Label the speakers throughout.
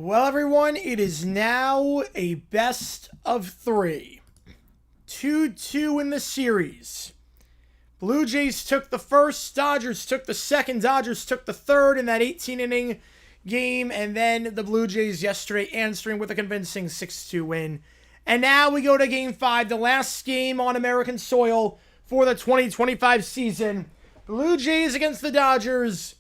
Speaker 1: Well, everyone, it is now a best of three. 2-2 in the series. Blue Jays took the first, Dodgers took the second, Dodgers took the third in that 18-inning game, and then the Blue Jays yesterday answering with a convincing 6-2 win. And now we go to Game 5, the last game on American soil for the 2025 season. Blue Jays against the Dodgers,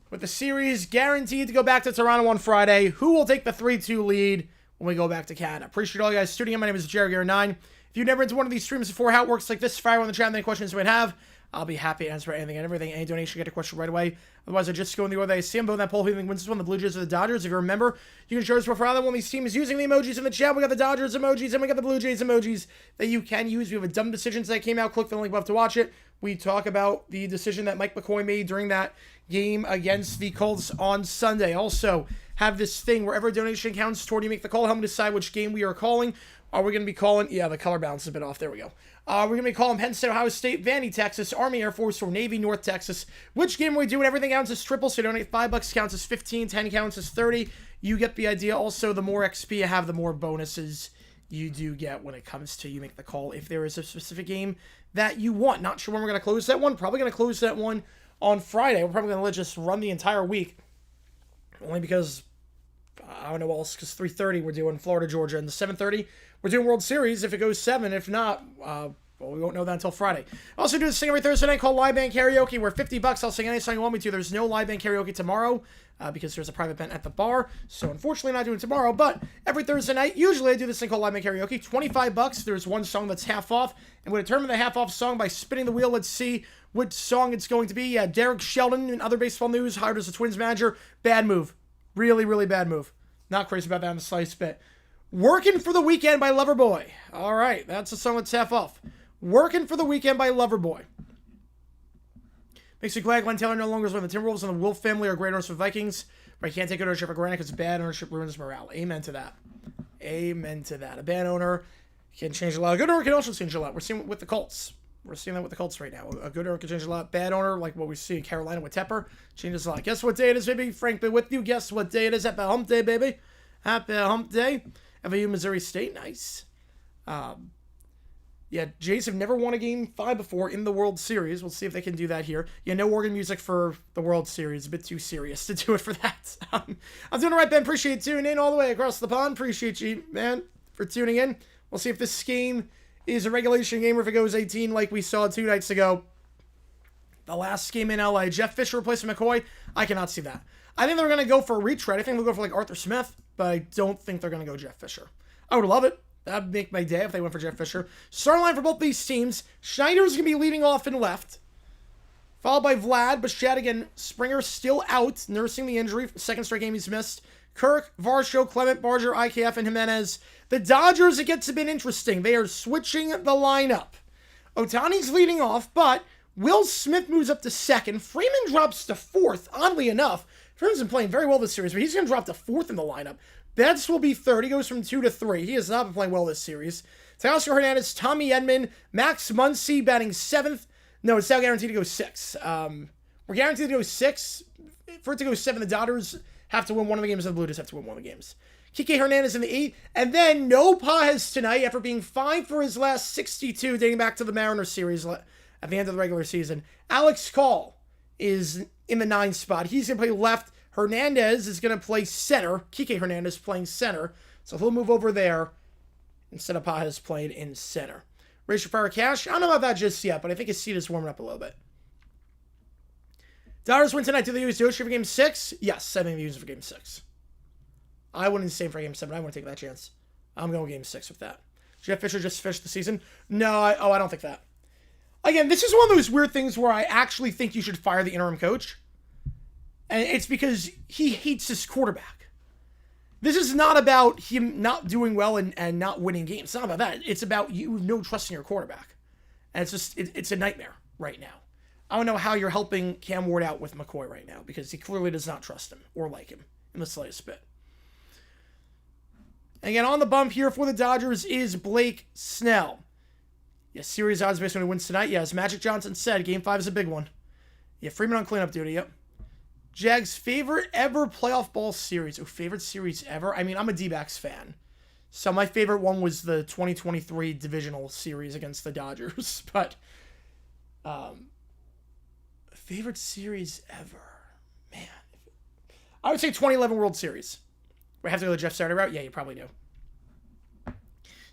Speaker 1: with the series guaranteed to go back to Toronto on Friday. Who will take the 3-2 lead when we go back to Canada? Appreciate all you guys tuning in. My name is Kiké. If you've never been to one of these streams before, how it works like this, fire on the chat, any questions you might have. I'll be happy to answer anything and everything. Any donation, get a question right away. Otherwise, I just go in the order that I see them. Both that poll, who wins this one, the Blue Jays or the Dodgers. If you remember, you can show us for either one of these teams using the emojis in the chat. We got the Dodgers emojis and we got the Blue Jays emojis that you can use. We have a dumb decisions that came out. Click the link above to watch it. We talk about the decision that Mike McCoy made during that game against the Colts on Sunday. Also, have this thing wherever a donation counts toward you make the call. Help me decide which game we are calling. Are we going to be calling? Yeah, the color balance is a bit off. There we go. We're going to be calling Penn State, Ohio State, Vandy, Texas, Army, Air Force, or Navy, North Texas. Which game are we doing? Everything counts as triple, so donate $5 counts as 15, 10 counts as 30. You get the idea. Also, the more XP you have, the more bonuses you do get when it comes to you make the call. If there is a specific game that you want. Not sure when we're going to close that one. Probably going to close that one on Friday. We're probably going to let just run the entire week. Only because, I don't know what else, because 3:30 we're doing Florida, Georgia, and the 7:30 we're doing World Series. If it goes 7, if not, well, we won't know that until Friday. I also do this thing every Thursday night called Live Band Karaoke, where $50 I'll sing any song you want me to. There's no Live Band Karaoke tomorrow because there's a private event at the bar. So unfortunately not doing tomorrow, but every Thursday night, usually I do this thing called Live Band Karaoke. $25, there's one song that's half off. And we determine the half off song by spinning the wheel. Let's see which song it's going to be. Yeah, Derek Sheldon in other baseball news, hired as a Twins manager. Bad move. Really, really bad move. Not crazy about that in the slightest bit. Working for the Weekend by Loverboy. All right, that's a song that's half off. Working for the Weekend by Loverboy. Makes me glad Glenn Taylor no longer is one of the Timberwolves, and the Wolf family are great owners for Vikings, but I can't take ownership for granted because bad ownership ruins morale. Amen to that. Amen to that. A bad owner can change a lot. A good owner can also change a lot. We're seeing it with the Colts. We're seeing that with the Colts right now. A good owner can change a lot. Bad owner, like what we see in Carolina with Tepper, changes a lot. Guess what day it is, baby? Frank, be with you. Guess what day it is? Happy Hump Day, baby. Happy Hump Day. FAU, Missouri State. Nice. Yeah, Jays have never won a Game 5 before in the World Series. We'll see if they can do that here. Yeah, no organ music for the World Series. A bit too serious to do it for that. I'm doing all right, Ben. Appreciate you tuning in all the way across the pond. Appreciate you, man, for tuning in. We'll see if this game is a regulation game or if it goes 18 like we saw 2 nights ago. The last game in LA. Jeff Fisher replacing McCoy. I cannot see that. I think they're going to go for a retread. I think they'll go for like Arthur Smith, but I don't think they're going to go Jeff Fisher. I would love it. That'd make my day if they went for Jeff Fisher. Starting line for both these teams. Schneider's going to be leading off in left. Followed by Vlad, Bichette again. Springer still out, nursing the injury. Second straight game he's missed. Kirk, Varsho, Clement, Barger, IKF, and Jimenez. The Dodgers, it gets a bit interesting. They are switching the lineup. Ohtani's leading off, but Will Smith moves up to second. Freeman drops to fourth, oddly enough. Freeman's been playing very well this series, but he's going to drop to fourth in the lineup. Betts will be third. He goes from 2 to 3. He has not been playing well this series. Kiké Hernandez, Tommy Edman, Max Muncy batting 7th. No, it's now guaranteed to go 6. We're guaranteed to go 6. For it to go 7, the Dodgers have to win one of the games, and the Blue Jays have to win one of the games. Kiké Hernandez in the 8. And then no Paez tonight after being 5 for his last 62, dating back to the Mariners series at the end of the regular season. Alex Call is in the 9 spot. He's going to play left. Hernandez is going to play center. Kiké Hernandez playing center. So he'll move over there instead of Paez playing in center. Ratio Fire Cash. I don't know about that just yet, but I think his seat is warming up a little bit. Dodgers win tonight. Do they use Yoshi for Game 6? Yes, I think they use it for Game 6. I wouldn't say for Game 7. I wouldn't take that chance. I'm going Game 6 with that. Jeff Fisher just finished the season? No, I don't think that. Again, this is one of those weird things where I actually think you should fire the interim coach. And it's because he hates his quarterback. This is not about him not doing well and not winning games. It's not about that. It's about you have no trust in your quarterback. And it's just, it's a nightmare right now. I don't know how you're helping Cam Ward out with McCoy right now because he clearly does not trust him or like him in the slightest bit. Again, on the bump here for the Dodgers is Blake Snell. Yes, series odds based on who wins tonight. Yes, Magic Johnson said Game 5 is a big one. Yeah, Freeman on cleanup duty, yep. Jags' favorite ever playoff ball series. Oh, favorite series ever? I mean, I'm a D-backs fan. So my favorite one was the 2023 divisional series against the Dodgers. But favorite series ever? Man. I would say 2011 World Series. We have to go the Jeff Saturday route? Yeah, you probably do.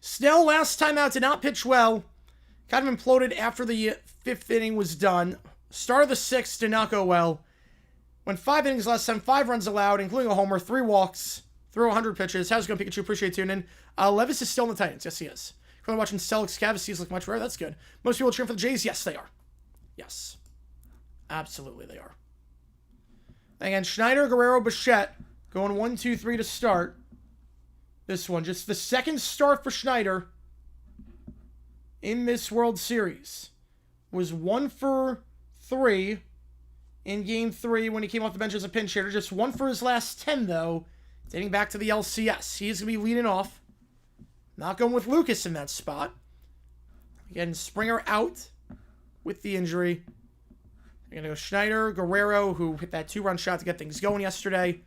Speaker 1: Snell, last time out, did not pitch well. Kind of imploded after the 5th inning was done. Start of the 6th did not go well. Went 5 innings last time, 5 runs allowed, including a homer, 3 walks, threw 100 pitches. How's it going, Pikachu? Appreciate tuning in. Levis is still in the Titans. Yes, he is. Currently watching Celtics Cavs. He's look much rare. That's good. Most people cheering for the Jays. Yes, they are. Yes. Absolutely, they are. Again, Schneider, Guerrero, Bichette going 1, 2, 3 to start. This one, just the second start for Schneider in this World Series. Was 1 for 3 in Game 3 when he came off the bench as a pinch hitter. Just 1 for his last 10, though, dating back to the LCS. He's going to be leading off. Not going with Lucas in that spot. Again, Springer out with the injury. We're going to go Schneider, Guerrero, who hit that 2-run shot to get things going yesterday.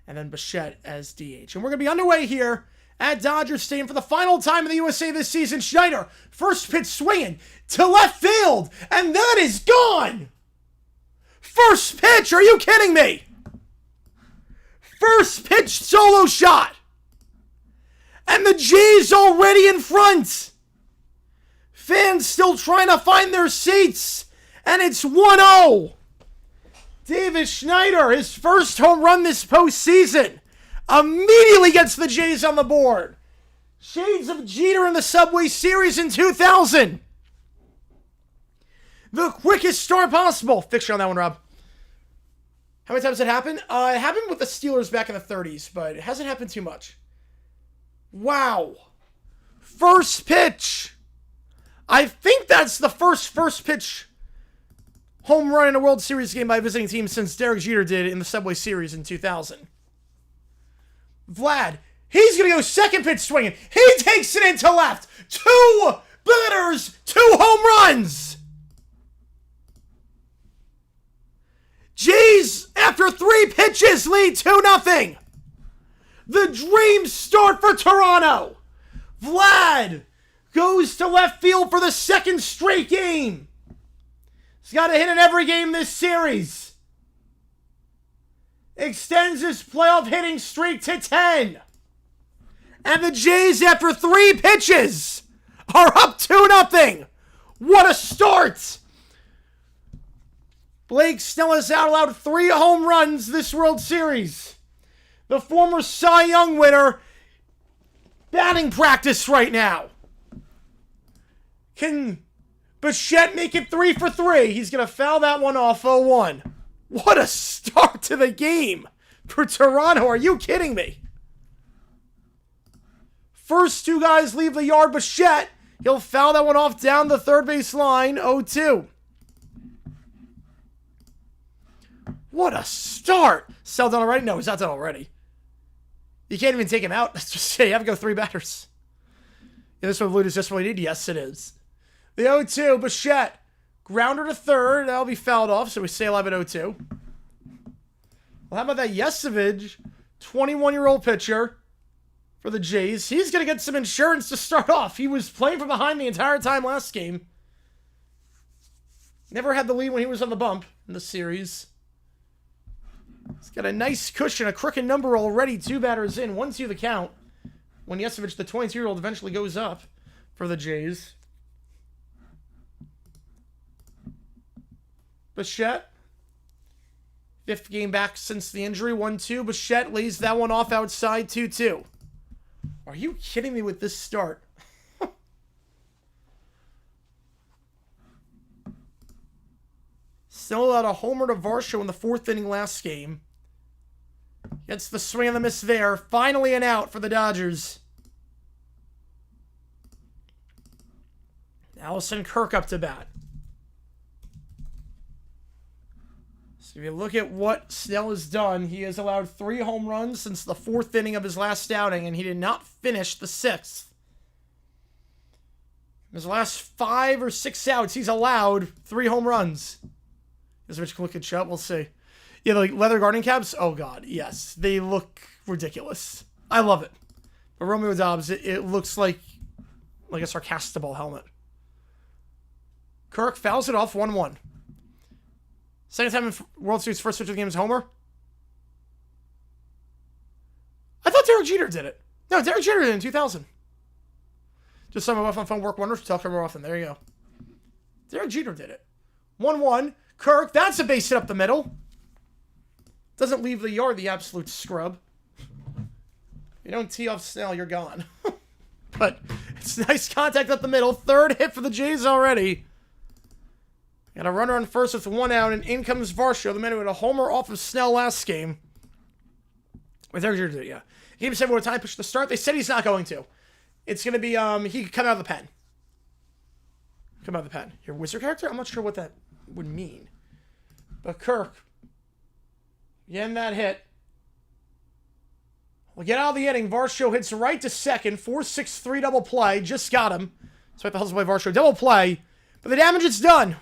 Speaker 1: And then Bichette as DH. And we're going to be underway here at Dodger Stadium for the final time in the USA this season. Schneider, first pitch swinging to left field. And that is gone! First pitch, are you kidding me? First pitch solo shot. And the Jays already in front. Fans still trying to find their seats. And it's 1-0. Davis Schneider, his first home run this postseason, immediately gets the Jays on the board. Shades of Jeter in the Subway Series in 2000. The quickest start possible. Fixture on that one, Rob. How many times did it happen? It happened with the Steelers back in the 30s, but it hasn't happened too much. Wow. First pitch. I think that's the first pitch home run in a World Series game by a visiting team since Derek Jeter did in the Subway Series in 2000. Vlad, he's going to go second pitch swinging. He takes it into left. 2 batters, 2 home runs. Jays, after 3 pitches, lead 2-0. The dream start for Toronto. Vlad goes to left field for the second straight game. He's got a hit in every game this series. Extends his playoff hitting streak to 10. And the Jays, after 3 pitches, are up 2-0. What a start. Blake Snell has out allowed 3 home runs this World Series. The former Cy Young winner, batting practice right now. Can Bichette make it 3 for 3? He's going to foul that one off 0-1. What a start to the game for Toronto. Are you kidding me? First 2 guys leave the yard. Bichette, he'll foul that one off down the third base line, 0-2. What a start. Snell done already? No, he's not done already. You can't even take him out. Let's just say you have to go 3 batters. Yeah, this one Blue is just what he did. Yes, it is. The 0-2, Bichette. Grounder to third. That'll be fouled off, so we stay alive at 0-2. Well, how about that Yesavage, 21-year-old pitcher for the Jays. He's going to get some insurance to start off. He was playing from behind the entire time last game. Never had the lead when he was on the bump in the series. He's got a nice cushion, a crooked number already. 2 batters in, 1-2 the count. When Yesavage, the 22-year-old, eventually goes up for the Jays. Bichette, 5th game back since the injury, 1-2. Bichette lays that one off outside, 2-2. Are you kidding me with this start? Snell allowed a homer to Varsho in the 4th inning last game. Gets the swing and the miss there. Finally an out for the Dodgers. Allison Kirk up to bat. So if you look at what Snell has done, he has allowed 3 home runs since the 4th inning of his last outing, and he did not finish the 6th. In his last 5 or 6 outs, he's allowed 3 home runs. Yesavage can look at shut. We'll see. Yeah, like leather gardening caps. Oh god, yes, they look ridiculous. I love it. But Romeo Dobbs, it looks like a Sarcastable helmet. Kirk fouls it off 1-1. Second time in World Series first pitch of the game is Homer. I thought Derek Jeter did it. No, Derek Jeter did it in 2000. Just saw my wife on phone work wonders. Talk to her more often. There you go. Derek Jeter did it. 1-1. Kirk, that's a base hit up the middle. Doesn't leave the yard, the absolute scrub. You don't tee off Snell, you're gone. But it's nice contact up the middle. Third hit for the Jays already. Got a runner on first with 1 out, and in comes Varsho. The man who had a homer off of Snell last game. With Derek Jeter, yeah. Game 7 with a time push to start. They said he's not going to. It's going to be, he could come out of the pen. Come out of the pen. Your wizard character? I'm not sure what that would mean. But Kirk, getting that hit. We'll get out of the inning. Varsho hits right to second. 4-6-3 double play. Just got him. So I the hustle by Varsho. Double play. But the damage is done.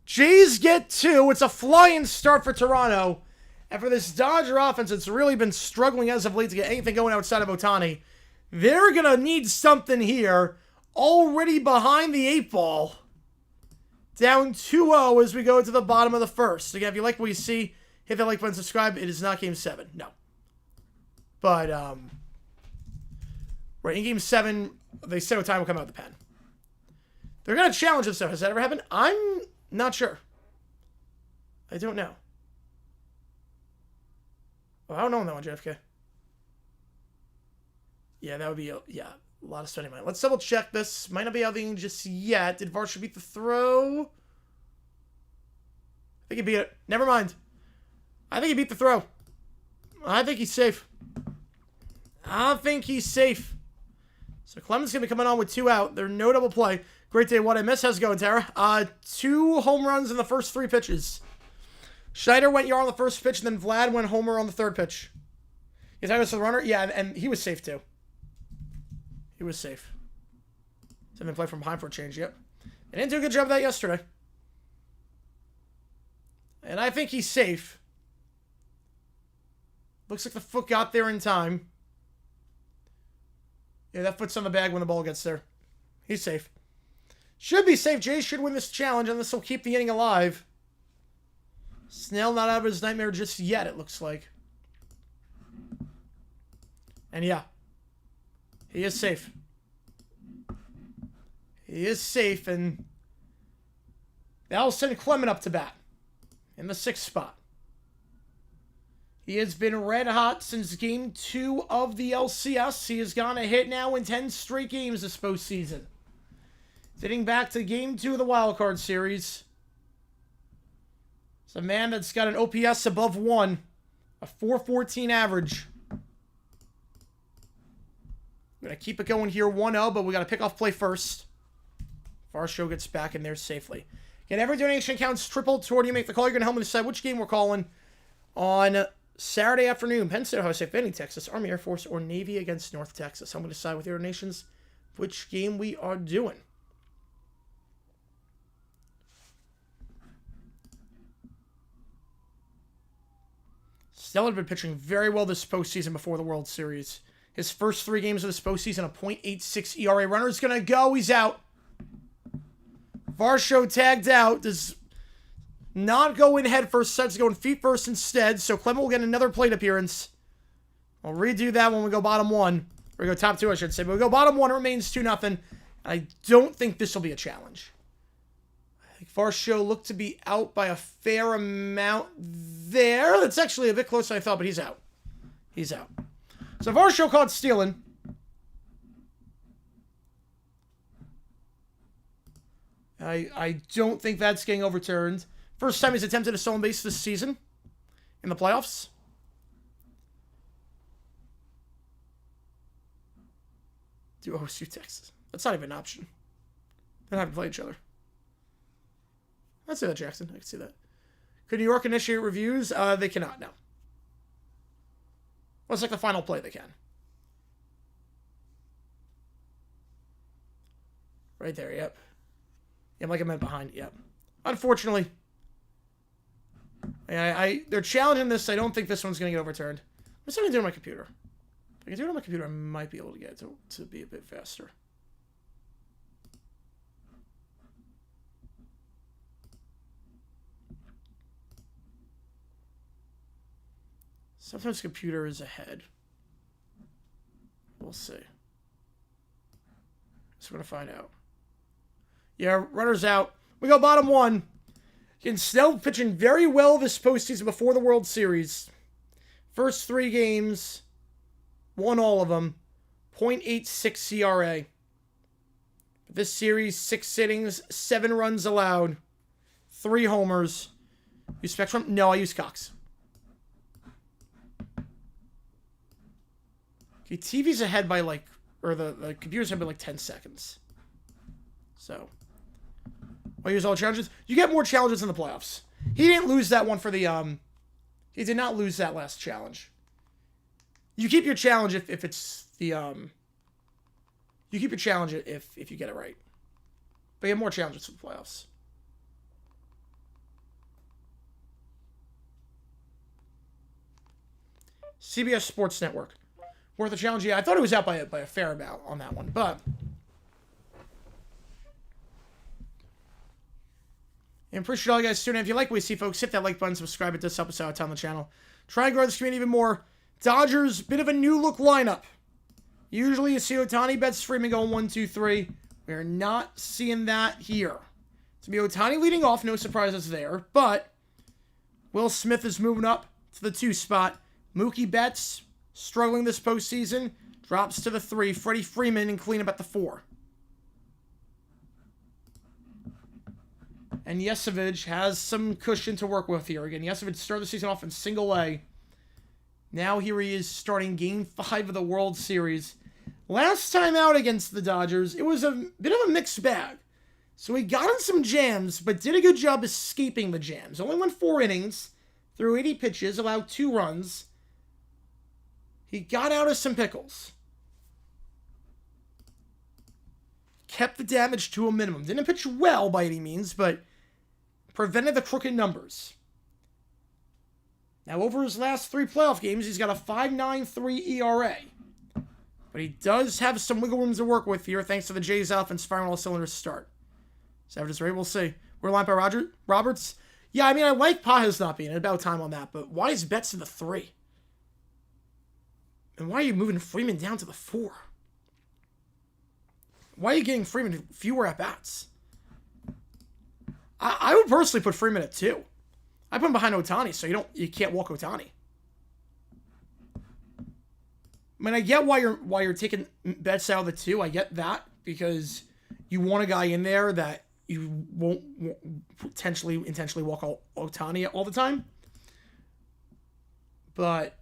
Speaker 1: Jays get 2. It's a flying start for Toronto. And for this Dodger offense, it's really been struggling as of late to get anything going outside of Ohtani. They're going to need something here. Already behind the 8 ball. Down 2-0 as we go to the bottom of the first. Again, if you like what you see, hit that like button, subscribe. It is not Game 7. No. But, right, in Game 7, they said Ohtani will come out of the pen. They're going to challenge this stuff. Has that ever happened? I'm not sure. I don't know. Oh, I don't know on that one, JFK. Yeah, that would be, a lot of spending money. Let's double check this. Might not be out of the inning just yet. Did Varsho beat the throw? I think he beat it. Never mind. I think he beat the throw. I think he's safe. I think he's safe. So Clemens going to be coming on with 2 out. There's no double play. Great day. What I miss. How's it going, Tara? 2 home runs in the first 3 pitches. Schneider went yard on the first pitch, and then Vlad went homer on the 3rd pitch. You talking about the runner? Yeah, and he was safe, too. He was safe. Something play from behind for a change, yep. They didn't do a good job of that yesterday. And I think he's safe. Looks like the foot got there in time. Yeah, that foot's on the bag when the ball gets there. He's safe. Should be safe. Jay should win this challenge, and this will keep the inning alive. Snell not out of his nightmare just yet, it looks like. And yeah. He is safe. He is safe, and that'll send Clement up to bat in the 6th spot. He has been red hot since Game 2 of the LCS. He has gone a hit now in 10 straight games this postseason. Dating back to Game 2 of the Wildcard Series. It's a man that's got an OPS above 1. A .414 average. We're going to keep it going here 1-0, but we got to pick off play first. Varsho gets back in there safely. Again, every donation counts triple toward you make the call. You're going to help me decide which game we're calling on Saturday afternoon. Penn State, Ohio State, Vandy, Texas, Army, Air Force, or Navy against North Texas. I'm going to decide with your donations which game we are doing. Snell had been pitching very well this postseason before the World Series. His first 3 games of this postseason, a .86 ERA. Runner's going to go. He's out. Varsho tagged out. Does not go in head first. Decides to go in feet first instead. So Clement will get another plate appearance. I'll redo that when we go bottom 1. Or we go top 2, I should say. But we go bottom 1. It remains 2-0. I don't think this will be a challenge. I think Varsho looked to be out by a fair amount there. That's actually a bit closer than I thought, but he's out. He's out. So Varsho caught stealing. I don't think that's getting overturned. First time he's attempted a stolen base this season in the playoffs. Do OSU Texas. That's not even an option. They don't have to play each other. I'd say that, Jackson. I can see that. Could New York initiate reviews? They cannot, no. Well, it's like the final play they can. Right there, yep. Yeah, like I meant behind, yep. Unfortunately. They're challenging this. I don't think this one's going to get overturned. What's I going to do on my computer? If I can do it on my computer, I might be able to get it to be a bit faster. Sometimes the computer is ahead. We'll see. So we're going to find out. Yeah, runners out. We go bottom one. Again, Snell pitching very well this postseason before the World Series. First 3 games, won all of them. .86 ERA. This series, 6 innings, 7 runs allowed. 3 homers. Use Spectrum? No, I use Cox. Okay, TV's ahead by like, or the computer's ahead by like 10 seconds. So, I'll use all challenges. You get more challenges in the playoffs. He didn't lose that one for the, he did not lose that last challenge. You keep your challenge if it's the, you keep your challenge if you get it right. But you have more challenges for the playoffs. CBS Sports Network. Worth a challenge? Yeah, I thought it was out by a fair amount on that one, but... And appreciate all you guys tuning in. If you like what we see, folks, hit that like button, subscribe. It does help us out on the channel. Try and grow this community even more. Dodgers, bit of a new look lineup. Usually you see Ohtani, Betts, Freeman going 1, 2, 3. We're not seeing that here. It's going to be Ohtani leading off. No surprises there. But Will Smith is moving up to the 2 spot. Mookie Betts, struggling this postseason, drops to the 3. Freddie Freeman and cleanup at the 4. And Yesavage has some cushion to work with here. Again, Yesavage started the season off in single A. Now here he is starting Game 5 of the World Series. Last time out against the Dodgers, it was a bit of a mixed bag. So he got in some jams, but did a good job escaping the jams. Only went 4 innings, threw 80 pitches, allowed 2 runs. He got out of some pickles. Kept the damage to a minimum. Didn't pitch well by any means, but prevented the crooked numbers. Now, over his last 3 playoff games, he's got a 5.93 ERA. But he does have some wiggle room to work with here, thanks to the Jays' offense firing all cylinders to start. Savage is ready. We'll see. We're lined by Roberts. Yeah, I mean, I like Pajas not being about time on that, but why is Betts to the 3? And why are you moving Freeman down to the 4? Why are you getting Freeman fewer at-bats? I would personally put Freeman at 2. I put him behind Ohtani, so you can't walk Ohtani. I mean, I get why you're taking Betts out of the 2. I get that because you want a guy in there that you won't intentionally walk Ohtani all the time. But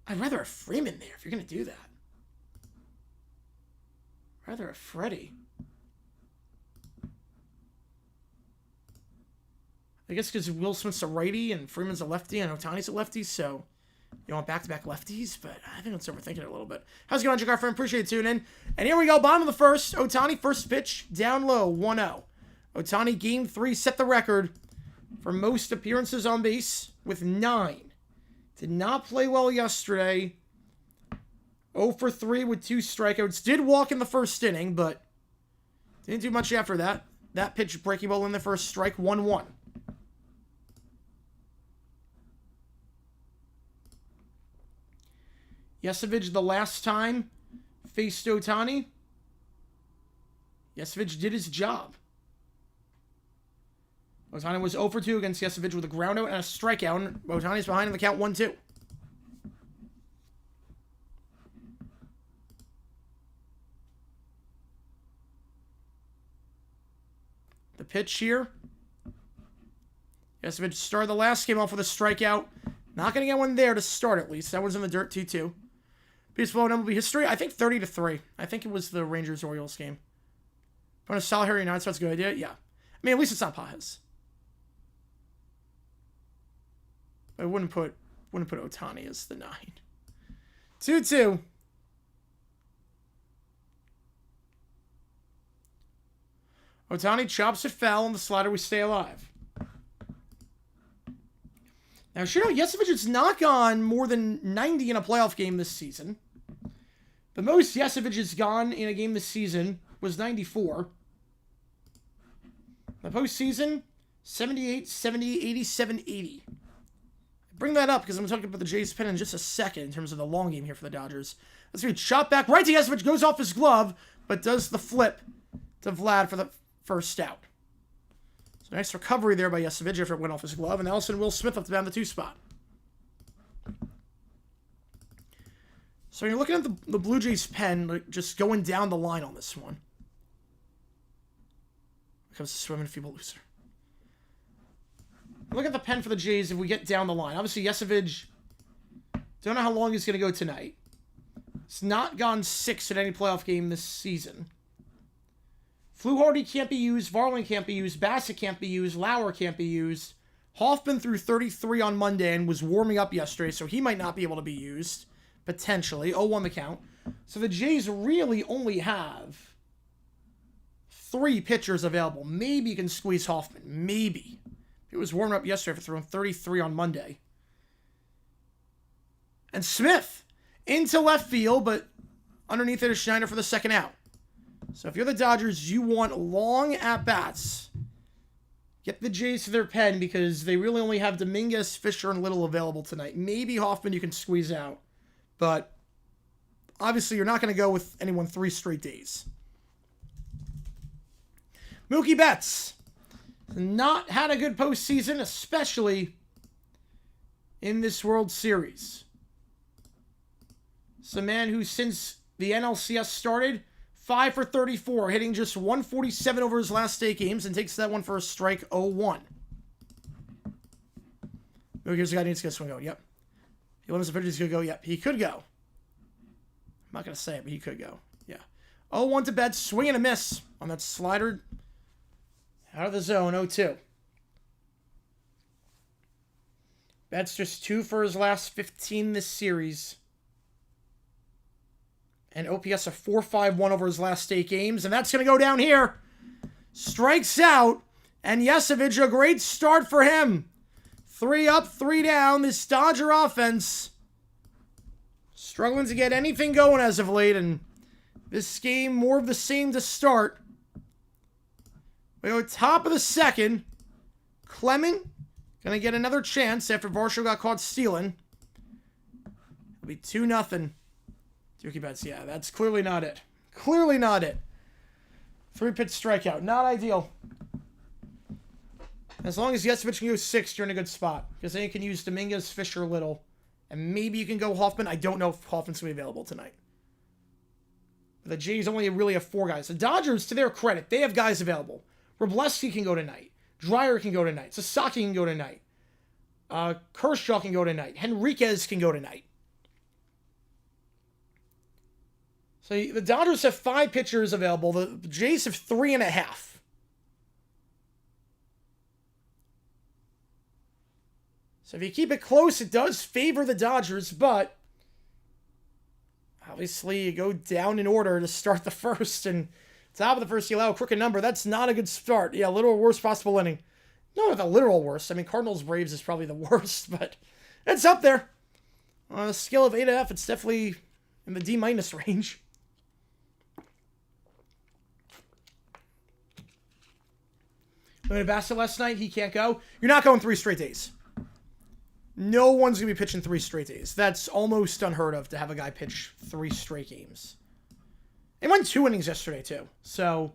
Speaker 1: I'd rather have Freeman there if you're going to do that. I'd rather have Freddie. I guess because Will Smith's a righty and Freeman's a lefty and Ohtani's a lefty, so you want back-to-back lefties, but I think that's overthinking it a little bit. How's it going, Jagar friend? Appreciate you tuning in. And here we go, bottom of the first. Ohtani, first pitch, down low, 1-0. Ohtani, game 3, set the record for most appearances on base with 9. Did not play well yesterday. 0 for 3 with 2 strikeouts. Did walk in the first inning, but didn't do much after that. That pitch, breaking ball in the first strike, 1-1. Yesavage, the last time faced Ohtani, Yesavage did his job. Ohtani was 0 for 2 against Yesavage with a groundout and a strikeout. Ohtani's behind in the count 1-2. The pitch here. Yesavage started the last game off with a strikeout. Not going to get one there to start, at least. That was in the dirt, 2-2. Baseball MLB history, I think 30-3. I think it was the Rangers-Orioles game. But a solid Harry United, so that's a good idea. Yeah. I mean, at least it's not Pajas. I wouldn't put Ohtani as the 9. 2-2. Ohtani chops it foul on the slider. We stay alive. Now, sure, Yesavage has not gone more than 90 in a playoff game this season. The most Yesavage has gone in a game this season was 94. The postseason, 78, 70, 87, 80. I bring that up because I'm talking about the Jays pen in just a second in terms of the long game here for the Dodgers. Let's see, shot back right to Yesavage, goes off his glove, but does the flip to Vlad for the first out. So nice recovery there by Yesavage after it went off his glove, and Allison Will Smith up to down the 2 spot. So you're looking at the Blue Jays pen, like, just going down the line on this one. Here comes the swimming feeble loser. Look at the pen for the Jays if we get down the line. Obviously, Yesavage, don't know how long he's going to go tonight. It's not gone 6 in any playoff game this season. Fluharty can't be used. Varland can't be used. Bassett can't be used. Lauer can't be used. Hoffman threw 33 on Monday and was warming up yesterday, so he might not be able to be used. Potentially. 0-1 the count. So the Jays really only have 3 pitchers available. Maybe you can squeeze Hoffman. Maybe. It was warming up yesterday for throwing 33 on Monday. And Smith into left field, but underneath it is Schneider for the second out. So if you're the Dodgers, you want long at-bats. Get the Jays to their pen because they really only have Dominguez, Fisher, and Little available tonight. Maybe Hoffman you can squeeze out. But obviously you're not going to go with anyone 3 straight days. Mookie Betts. Not had a good postseason, especially in this World Series. It's a man who, since the NLCS started, 5 for 34, hitting just 147 over his last 8 games, and takes that one for a strike 0-1. Oh, here's the guy who needs to get swing going. Yep. He limits the pitcher. He's going to go. Yep. He could go. I'm not going to say it, but he could go. Yeah. 0-1 to Betts. Swing and a miss on that slider. Out of the zone. 0-2. Betts just 2 for his last 15 this series. And OPS a 4.51 over his last 8 games. And that's going to go down here. Strikes out. And Yesavage, a great start for him. 3 up, 3 down. This Dodger offense struggling to get anything going as of late. And this game, more of the same to start. We go top of the second. Clement going to get another chance after Varsho got caught stealing. It'll be 2-0. Dookie Betts, yeah, that's clearly not it. Clearly not it. 3-pitch strikeout. Not ideal. As long as Yesavage can go 6, you're in a good spot. Because then you can use Dominguez, Fisher, Little. And maybe you can go Hoffman. I don't know if Hoffman's going to be available tonight. But the Jays only really have 4 guys. The Dodgers, to their credit, they have guys available. Wroblewski can go tonight. Dreyer can go tonight. Sasaki can go tonight. Kershaw can go tonight. Henriquez can go tonight. So the Dodgers have 5 pitchers available. The Jays have 3.5. So if you keep it close, it does favor the Dodgers, but obviously you go down in order to start the first, and top of the first you allow a crooked number. That's not a good start. Yeah, literal worst possible inning. No, the literal worst. I mean, Cardinals-Braves is probably the worst, but it's up there. On a scale of 8.5, it's definitely in the D- range. When Bassett last night, he can't go. You're not going 3 straight days. No one's going to be pitching 3 straight days. That's almost unheard of to have a guy pitch 3 straight games. He went 2 innings yesterday, too. So,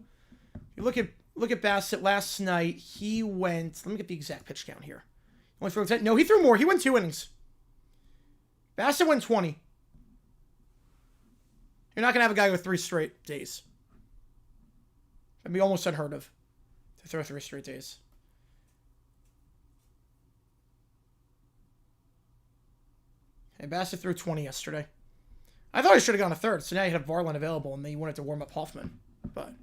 Speaker 1: you look at Bassett last night. He went... Let me get the exact pitch count here. Only threw 10. No, he threw more. He went 2 innings. Bassett went 20. You're not going to have a guy with 3 straight days. That'd be almost unheard of. To throw 3 straight days. Okay, Bassett threw 20 yesterday. I thought he should have gone a third, so now you have Varland available, and then you wanted to warm up Hoffman. But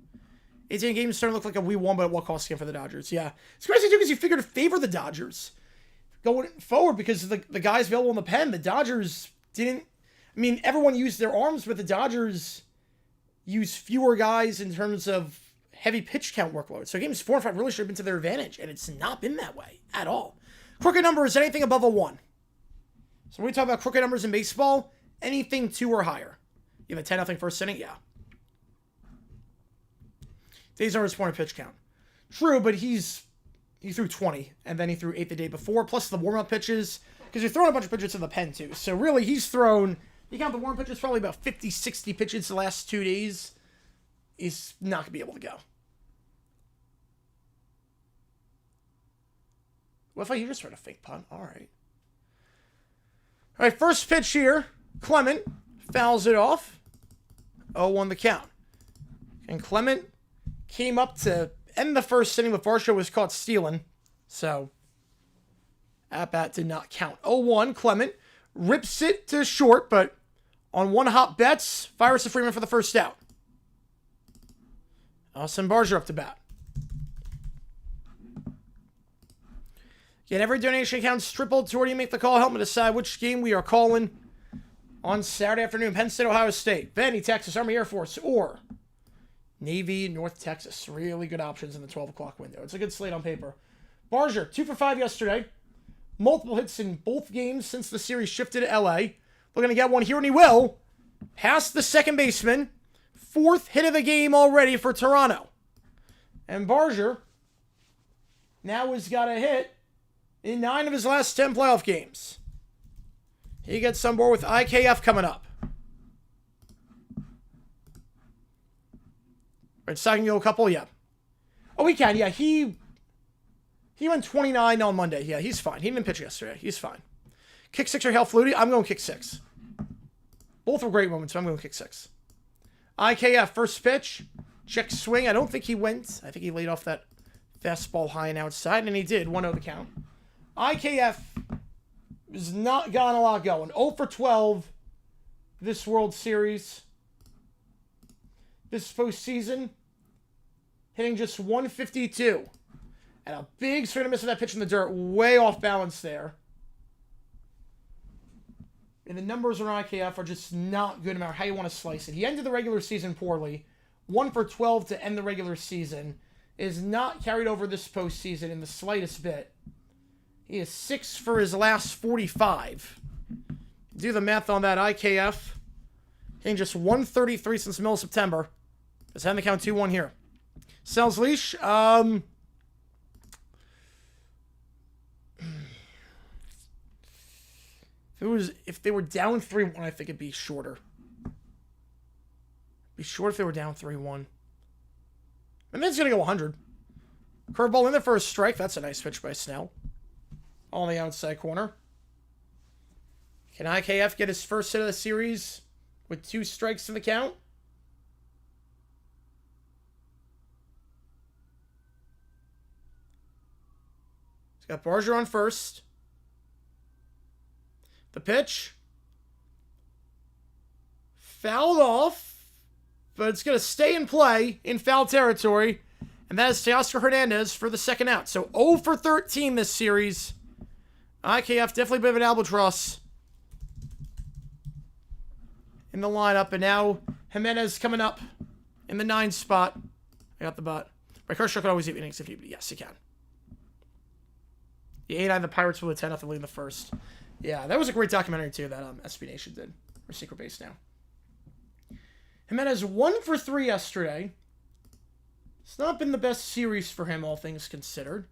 Speaker 1: 18 games starting to look like a we won by what cost game for the Dodgers. Yeah. It's crazy, too, because you figured to favor the Dodgers going forward because of the guys available in the pen. The Dodgers didn't... I mean, everyone used their arms, but the Dodgers used fewer guys in terms of heavy pitch count workload. So games 4 and 5 really should have been to their advantage, and it's not been that way at all. Crooked number is anything above a 1. So when we talk about crooked numbers in baseball, anything 2 or higher. You have a 10-0 first inning? Yeah. Days are his point of pitch count. True, but he threw 20, and then he threw 8 the day before, plus the warm-up pitches, because you're throwing a bunch of pitches in the pen, too. So really, he's thrown, you count the warm pitches, probably about 50, 60 pitches the last 2 days. He's not going to be able to go. What if I just tried a fake punt? All right. All right, first pitch here. Clement fouls it off. 0-1 the count. And Clement came up to end the first inning, but Varsho was caught stealing. So, at-bat did not count. 0-1, Clement rips it to short, but on one hop bets, fires to Freeman for the first out. Austin Barger up to bat. Again, every donation counts tripled. So where do you make the call? Help me decide which game we are calling on Saturday afternoon. Penn State, Ohio State, Vandy, Texas, Army Air Force, or Navy, North Texas. Really good options in the 12 o'clock window. It's a good slate on paper. Barger, 2 for 5 yesterday. Multiple hits in both games since the series shifted to LA. Looking to get one here, and he will. Past the second baseman. 4th hit of the game already for Toronto. And Barger now has got a hit in 9 of his last 10 playoff games. He gets on board with IKF coming up. Red Sox can go a couple, yeah. Oh, he can, yeah. He went 29 on Monday. Yeah, he's fine. He didn't pitch yesterday. He's fine. Kick 6 or Hal Flutie? I'm going kick 6. Both were great moments, but I'm going kick 6. IKF, first pitch. Check swing. I don't think he went. I think he laid off that fastball high and outside, and he did. 1-0 the count. IKF has not gotten a lot going. 0 for 12 this World Series. This postseason. Hitting just 152. And a big swing and a miss with that pitch in the dirt. Way off balance there. And the numbers on IKF are just not good no matter how you want to slice it. He ended the regular season poorly. 1 for 12 to end the regular season. Is not carried over this postseason in the slightest bit. He is 6 for his last 45. Do the math on that. IKF hitting just 133 since the middle of September. Let's have the count 2-1 here. Snell's leash. If they were down 3-1, I think it'd be shorter. Be short if they were down 3-1. And then it's going to go 100. Curveball in the first strike. That's a nice pitch by Snell. On the outside corner. Can IKF get his first hit of the series with 2 strikes in the count? He's got Barger on first. The pitch. Fouled off. But it's going to stay in play in foul territory. And that is Kiké Hernandez for the second out. So 0 for 13 this series. IKF definitely a bit of an albatross in the lineup. And now Jimenez coming up in the 9 spot. I got the butt. Right, Kershaw can always eat innings if he... Yes, he can. The 8-9, the Pirates with a 10-0 lead in the first. Yeah, that was a great documentary, too, that SB Nation did. Or Secret Base now. Jimenez 1 for 3 yesterday. It's not been the best series for him, all things considered.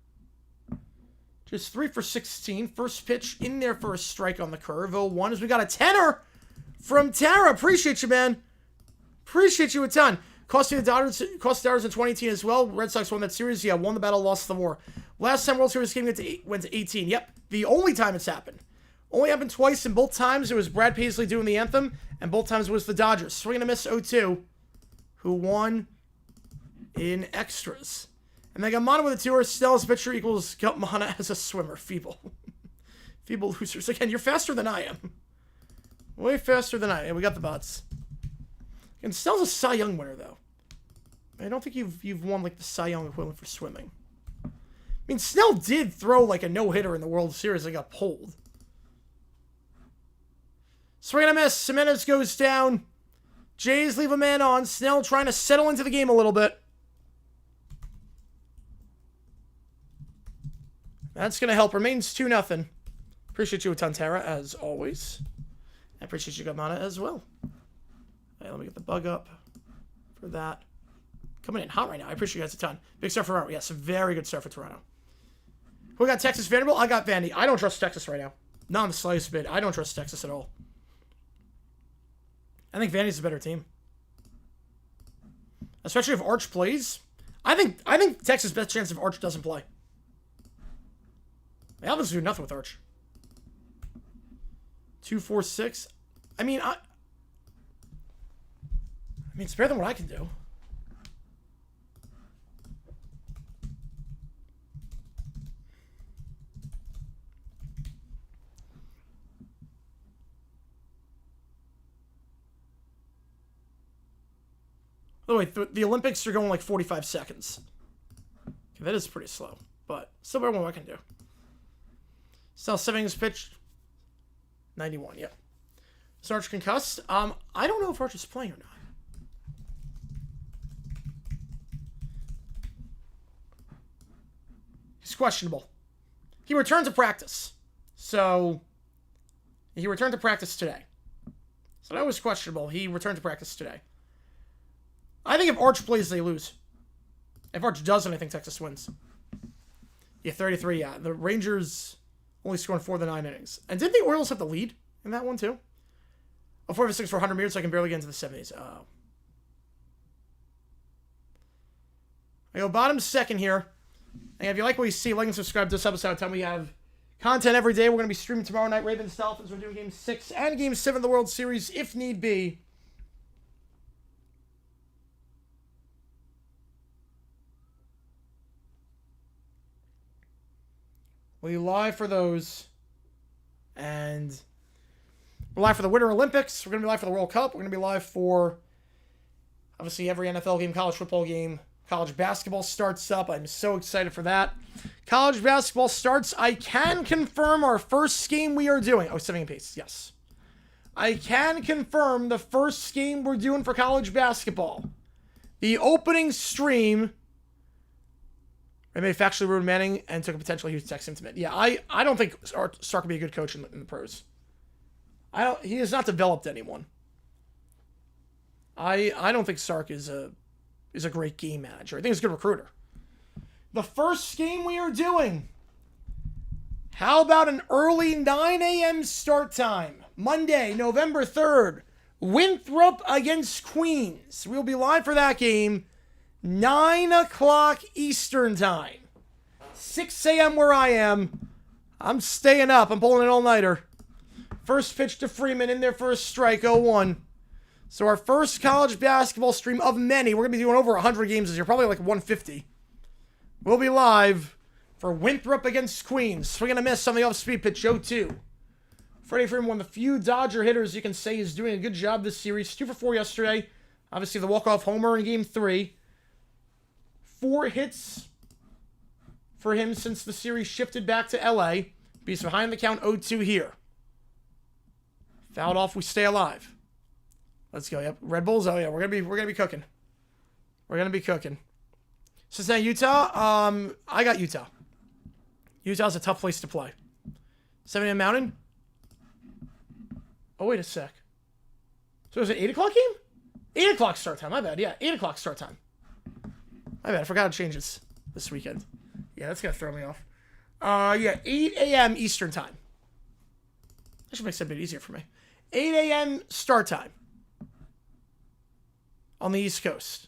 Speaker 1: Just 3 for 16. First pitch in there for a strike on the curve. 0-1 as we got a tenner from Tara. Appreciate you, man. Appreciate you a ton. Cost the Dodgers in 2018 as well. Red Sox won that series. Yeah, won the battle, lost the war. Last time World Series game went to 18. Yep, the only time it's happened. Only happened twice, and both times it was Brad Paisley doing the anthem, and both times it was the Dodgers. Swing and a miss 0-2, who won in extras. And they got Mana with a 2-er. Snell's pitcher equals Mana as a swimmer. Feeble. Feeble losers. Again, you're faster than I am. Way faster than I am. We got the bots. And Snell's a Cy Young winner, though. I don't think you've won, like, the Cy Young equivalent for swimming. I mean, Snell did throw, like, a no-hitter in the World Series that got pulled. Swing and a miss. Jimenez goes down. Jays leave a man on. Snell trying to settle into the game a little bit. That's going to help. Remains 2-0. Appreciate you a ton, Tara, as always. I appreciate you, Gamana, as well. Right, let me get the bug up for that. Coming in hot right now. I appreciate you guys a ton. Big start for Toronto. Yes, very good start for Toronto. Who got Texas? Vanderbilt? I got Vandy. I don't trust Texas right now. Not in the slightest bit. I don't trust Texas at all. I think Vandy's a better team. Especially if Arch plays. I think Texas' best chance if Arch doesn't play. The Alvin's do nothing with Arch. 2-4-6. I mean, it's better than what I can do. By the way, the Olympics are going like 45 seconds. Okay, that is pretty slow, but still better than what I can do. Snell 7 innings pitched. 91, yep. Is Arch concussed? I don't know if Arch is playing or not. He's questionable. He returned to practice. So, he returned to practice today. So that was questionable. He returned to practice today. I think if Arch plays, they lose. If Arch doesn't, I think Texas wins. Yeah, 33, yeah. The Rangers only scoring 4 of the 9 innings. And didn't the Orioles have the lead in that one, too? Oh, 4 of 6 for 100 meters, so I can barely get into the 70s. Oh. I go bottom second here. And if you like what you see, like and subscribe to this episode. Tell me we have content every day. We're going to be streaming tomorrow night. Ravens Dolphins. We're doing Game 6 and Game 7 of the World Series, if need be. We'll be live for those. And we're live for the Winter Olympics. We're going to be live for the World Cup. We're going to be live for, obviously, every NFL game, college football game. College basketball starts up. I'm so excited for that. College basketball starts. I can confirm our first game we are doing. Oh, 7 pace. Yes. I can confirm the first game we're doing for college basketball. The opening stream. I may have factually ruined Manning and took a potentially huge text intimate. Yeah, I don't think Stark would be a good coach in the pros. He has not developed anyone. I don't think Stark is a great game manager. I think he's a good recruiter. The first game we are doing. How about an early 9 a.m. start time? Monday, November 3rd. Winthrop against Queens. We'll be live for that game. 9 o'clock Eastern time. 6 a.m. where I am. I'm staying up. I'm pulling an all-nighter. First pitch to Freeman in there for a strike, 0-1. So our first college basketball stream of many. We're going to be doing over 100 games this year. Probably like 150. We'll be live for Winthrop against Queens. Swing and a miss on the off-speed pitch, 0-2. Freddie Freeman, one of the few Dodger hitters you can say is doing a good job this series. 2 for 4 yesterday. Obviously the walk-off homer in Game 3. 4 hits for him since the series shifted back to LA. He's behind the count 0-2 here. Fouled off, we stay alive. Let's go. Yep. Red Bulls. Oh yeah, we're gonna be cooking. We're gonna be cooking. Cincinnati, Utah. I got Utah. Utah's a tough place to play. 7 a.m. Mountain. Oh wait a sec. So is it 8 o'clock game? 8 o'clock start time. My bad. Yeah, 8 o'clock start time. My bad. I forgot to change this weekend. Yeah, that's gonna throw me off. Yeah, 8 a.m. Eastern time. That should make it a bit easier for me. 8 a.m. start time. On the East Coast.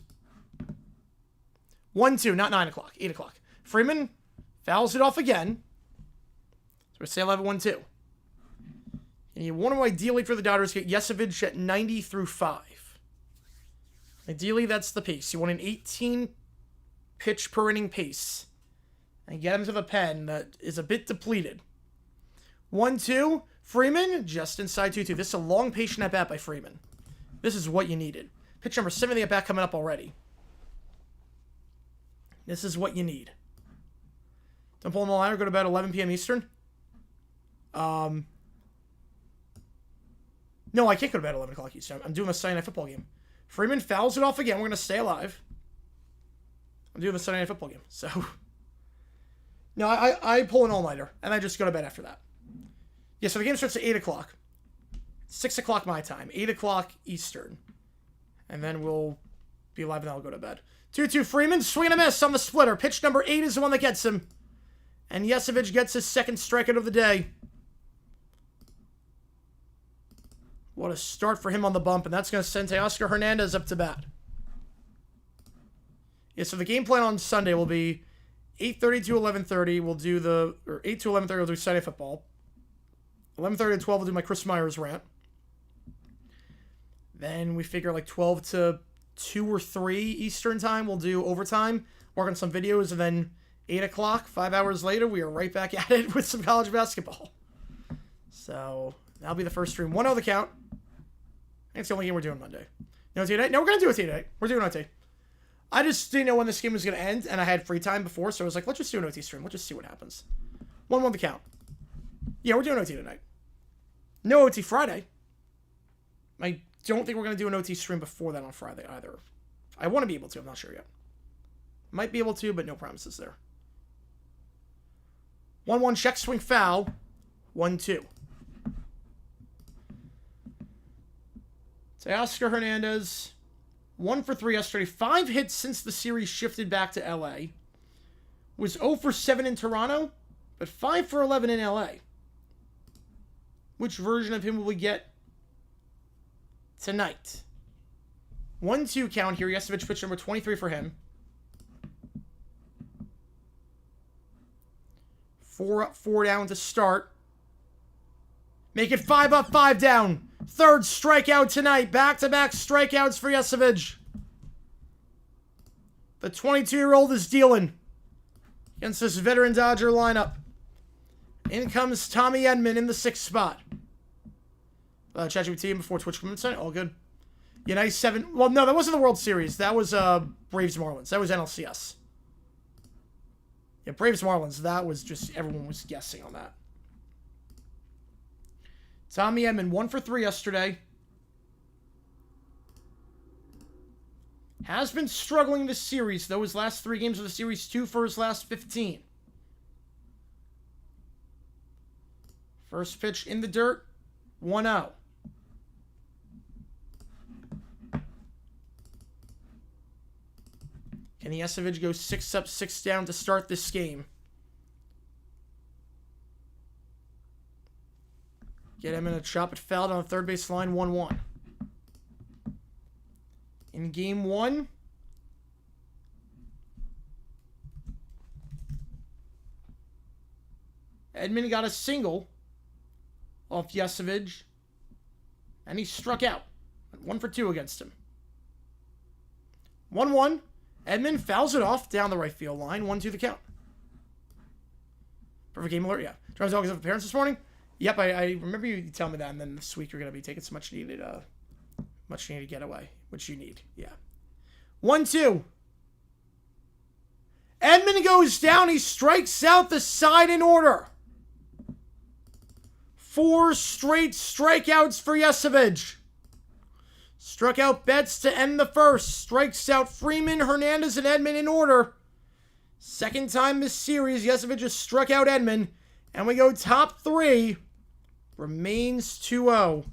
Speaker 1: 1-2, not 9 o'clock, 8 o'clock. Freeman fouls it off again. So we stay alive at 1-2. And you want to ideally for the Dodgers get Yesavage at 90 through 5. Ideally, that's the pace. You want an 18 pitch per inning pace. And get him to the pen that is a bit depleted. 1-2. Freeman just inside 2-2. This is a long patient at bat by Freeman. This is what you needed. Pitch number 7 of the at-bat coming up already. This is what you need. Don't pull him all out or go to bed 11 p.m. Eastern. No, I can't go to bed 11 o'clock Eastern. I'm doing a Sunday Night Football game. Freeman fouls it off again. We're going to stay alive. I'm doing the Sunday Night Football game. So, No, I pull an all-nighter, and I just go to bed after that. Yeah, so the game starts at 8 o'clock. 6 o'clock my time. 8 o'clock Eastern. And then we'll be live, and then I'll go to bed. 2-2 Freeman, swing and a miss on the splitter. Pitch number 8 is the one that gets him. And Yesavage gets his second strikeout of the day. What a start for him on the bump, and that's going to send Kiké Hernandez up to bat. Yeah, so the game plan on Sunday will be 8:30 to 11:30. We'll do the, or 8 to 11:30. We'll do Sunday football. 11:30 to 12. We'll do my Chris Myers rant. Then we figure like 12 to 2 or 3 Eastern time. We'll do overtime, work on some videos, and then 8 o'clock, 5 hours later, we are right back at it with some college basketball. So that'll be the first stream. 1-0 the count. I think it's the only game we're doing Monday. No OT night? No, we're going to do OT night. We're doing OT. I just didn't know when this game was going to end, and I had free time before, so I was like, let's just do an OT stream. Let's just see what happens. 1-1 the count. Yeah, we're doing OT tonight. No OT Friday. I don't think we're going to do an OT stream before that on Friday either. I want to be able to. I'm not sure yet. Might be able to, but no promises there. 1-1 check swing foul. 1-2. Kiké Hernandez, 1 for 3 yesterday. 5 hits since the series shifted back to LA. Was 0 for 7 in Toronto, but 5 for 11 in LA. Which version of him will we get tonight? 1-2 count here. Yesavage pitch number 23 for him. 4 up, 4 down to start. Make it 5 up, 5 down. Third strikeout tonight. Back-to-back strikeouts for Yesavage. The 22-year-old is dealing against this veteran Dodger lineup. In comes Tommy Edman in the 6th spot. ChatGPT before Twitch comments tonight. All good. Yeah, nice 7. Well, no, that wasn't the World Series. That was Braves Marlins. That was NLCS. Yeah, Braves Marlins. That was just, everyone was guessing on that. Tommy Edman, 1 for 3 yesterday. Has been struggling this series, though. His last 3 games of the series, 2 for his last 15. First pitch in the dirt, 1-0. Can Yesavage go 6 up, 6 down to start this game? Get him in a chop. It fouled on the third base line, 1-1. In game 1, Edman got a single off Yesavage, and he struck out. 1 for 2 against him. 1-1. Edman fouls it off down the right field line. 1-2 the count. Perfect game alert, yeah. Drums Dogs have appearance this morning. Yep, I remember you telling me that, and then this week you're going to be taking some much needed getaway, which you need, yeah. 1-2. Edman goes down. He strikes out the side in order. 4 straight strikeouts for Yesavage. Struck out Betts to end the first. Strikes out Freeman, Hernandez, and Edman in order. Second time this series, Yesavage has struck out Edman. And we go top 3. Remains 2-0.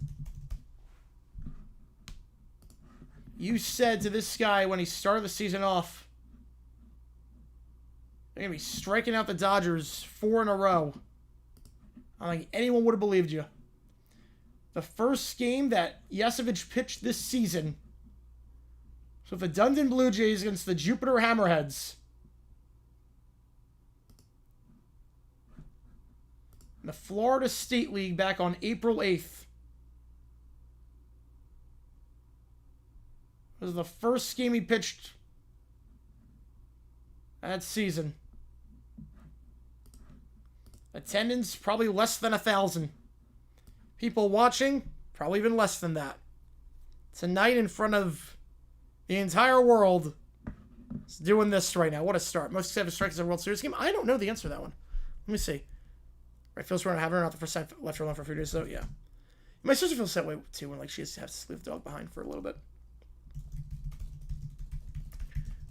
Speaker 1: You said to this guy when he started the season off, they're going to be striking out the Dodgers 4 in a row. I don't think anyone would have believed you. The first game that Yesavage pitched this season. So the Dundon Blue Jays against the Jupiter Hammerheads. In the Florida State League back on April 8th. It was the first game he pitched that season. Attendance, probably less than 1,000. People watching, probably even less than that. Tonight in front of the entire world, is doing this right now. What a start. Most successful strikes in a World Series game? I don't know the answer to that one. Let me see. Right field's running, having her out the first time left her alone for a few days, so yeah. My sister feels that way too when like she has to leave the dog behind for a little bit.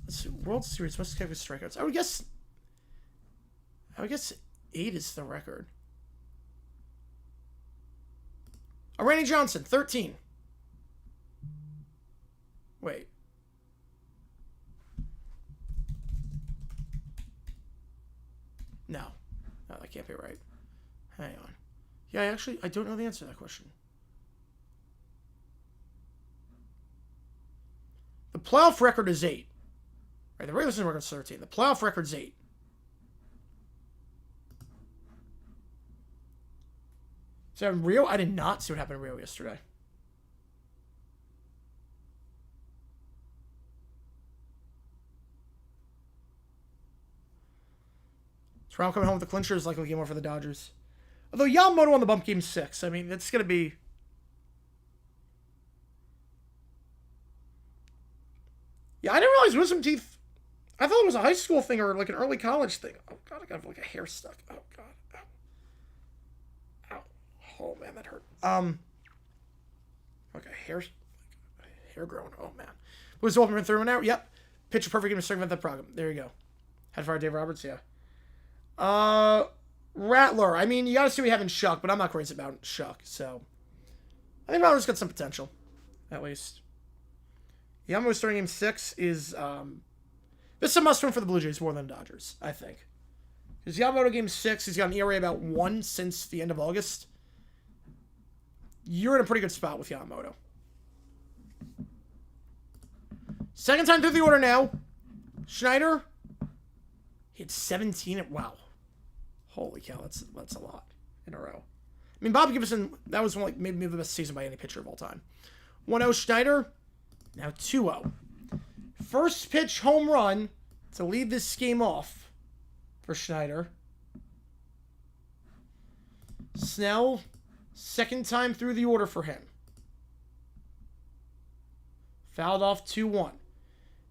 Speaker 1: Let's see. World Series, most successful strikeouts. I guess 8 is the record. Randy Johnson, 13. Wait. No. No, that can't be right. Hang on. Yeah, I don't know the answer to that question. The playoff record is 8. Right, the regular season record is 13. The playoff record's 8. So in Rio, I did not see what happened in Rio yesterday. Toronto coming home with the clincher is likely game over for the Dodgers. Although Yamamoto on the bump game 6. I mean, it's going to be... Yeah, I didn't realize wisdom teeth... I thought it was a high school thing or like an early college thing. Oh, God, I got like a hair stuck. Oh, God. Ow. Ow. Oh, man, that hurt. Okay, hair growing. Oh, man. Who's open through an hour? Yep. Pitcher perfect game to circumvent that problem. There you go. Had fire Dave Roberts, yeah. Rattler. I mean, you gotta see what we have in Shuck, but I'm not crazy about Shuck, so I think Rattler's got some potential, at least. Yamamoto starting game 6 is this is a must-win for the Blue Jays more than the Dodgers, I think. Because Yamamoto game 6, he's got an ERA about 1 since the end of August. You're in a pretty good spot with Yamamoto. Second time through the order now. Schneider. He had 17. Wow. Holy cow, that's a lot in a row. I mean, Bob Gibson, that was like maybe the best season by any pitcher of all time. 1-0 Schneider, now 2-0. First pitch home run to lead this game off for Schneider. Snell, second time through the order for him. Fouled off 2-1.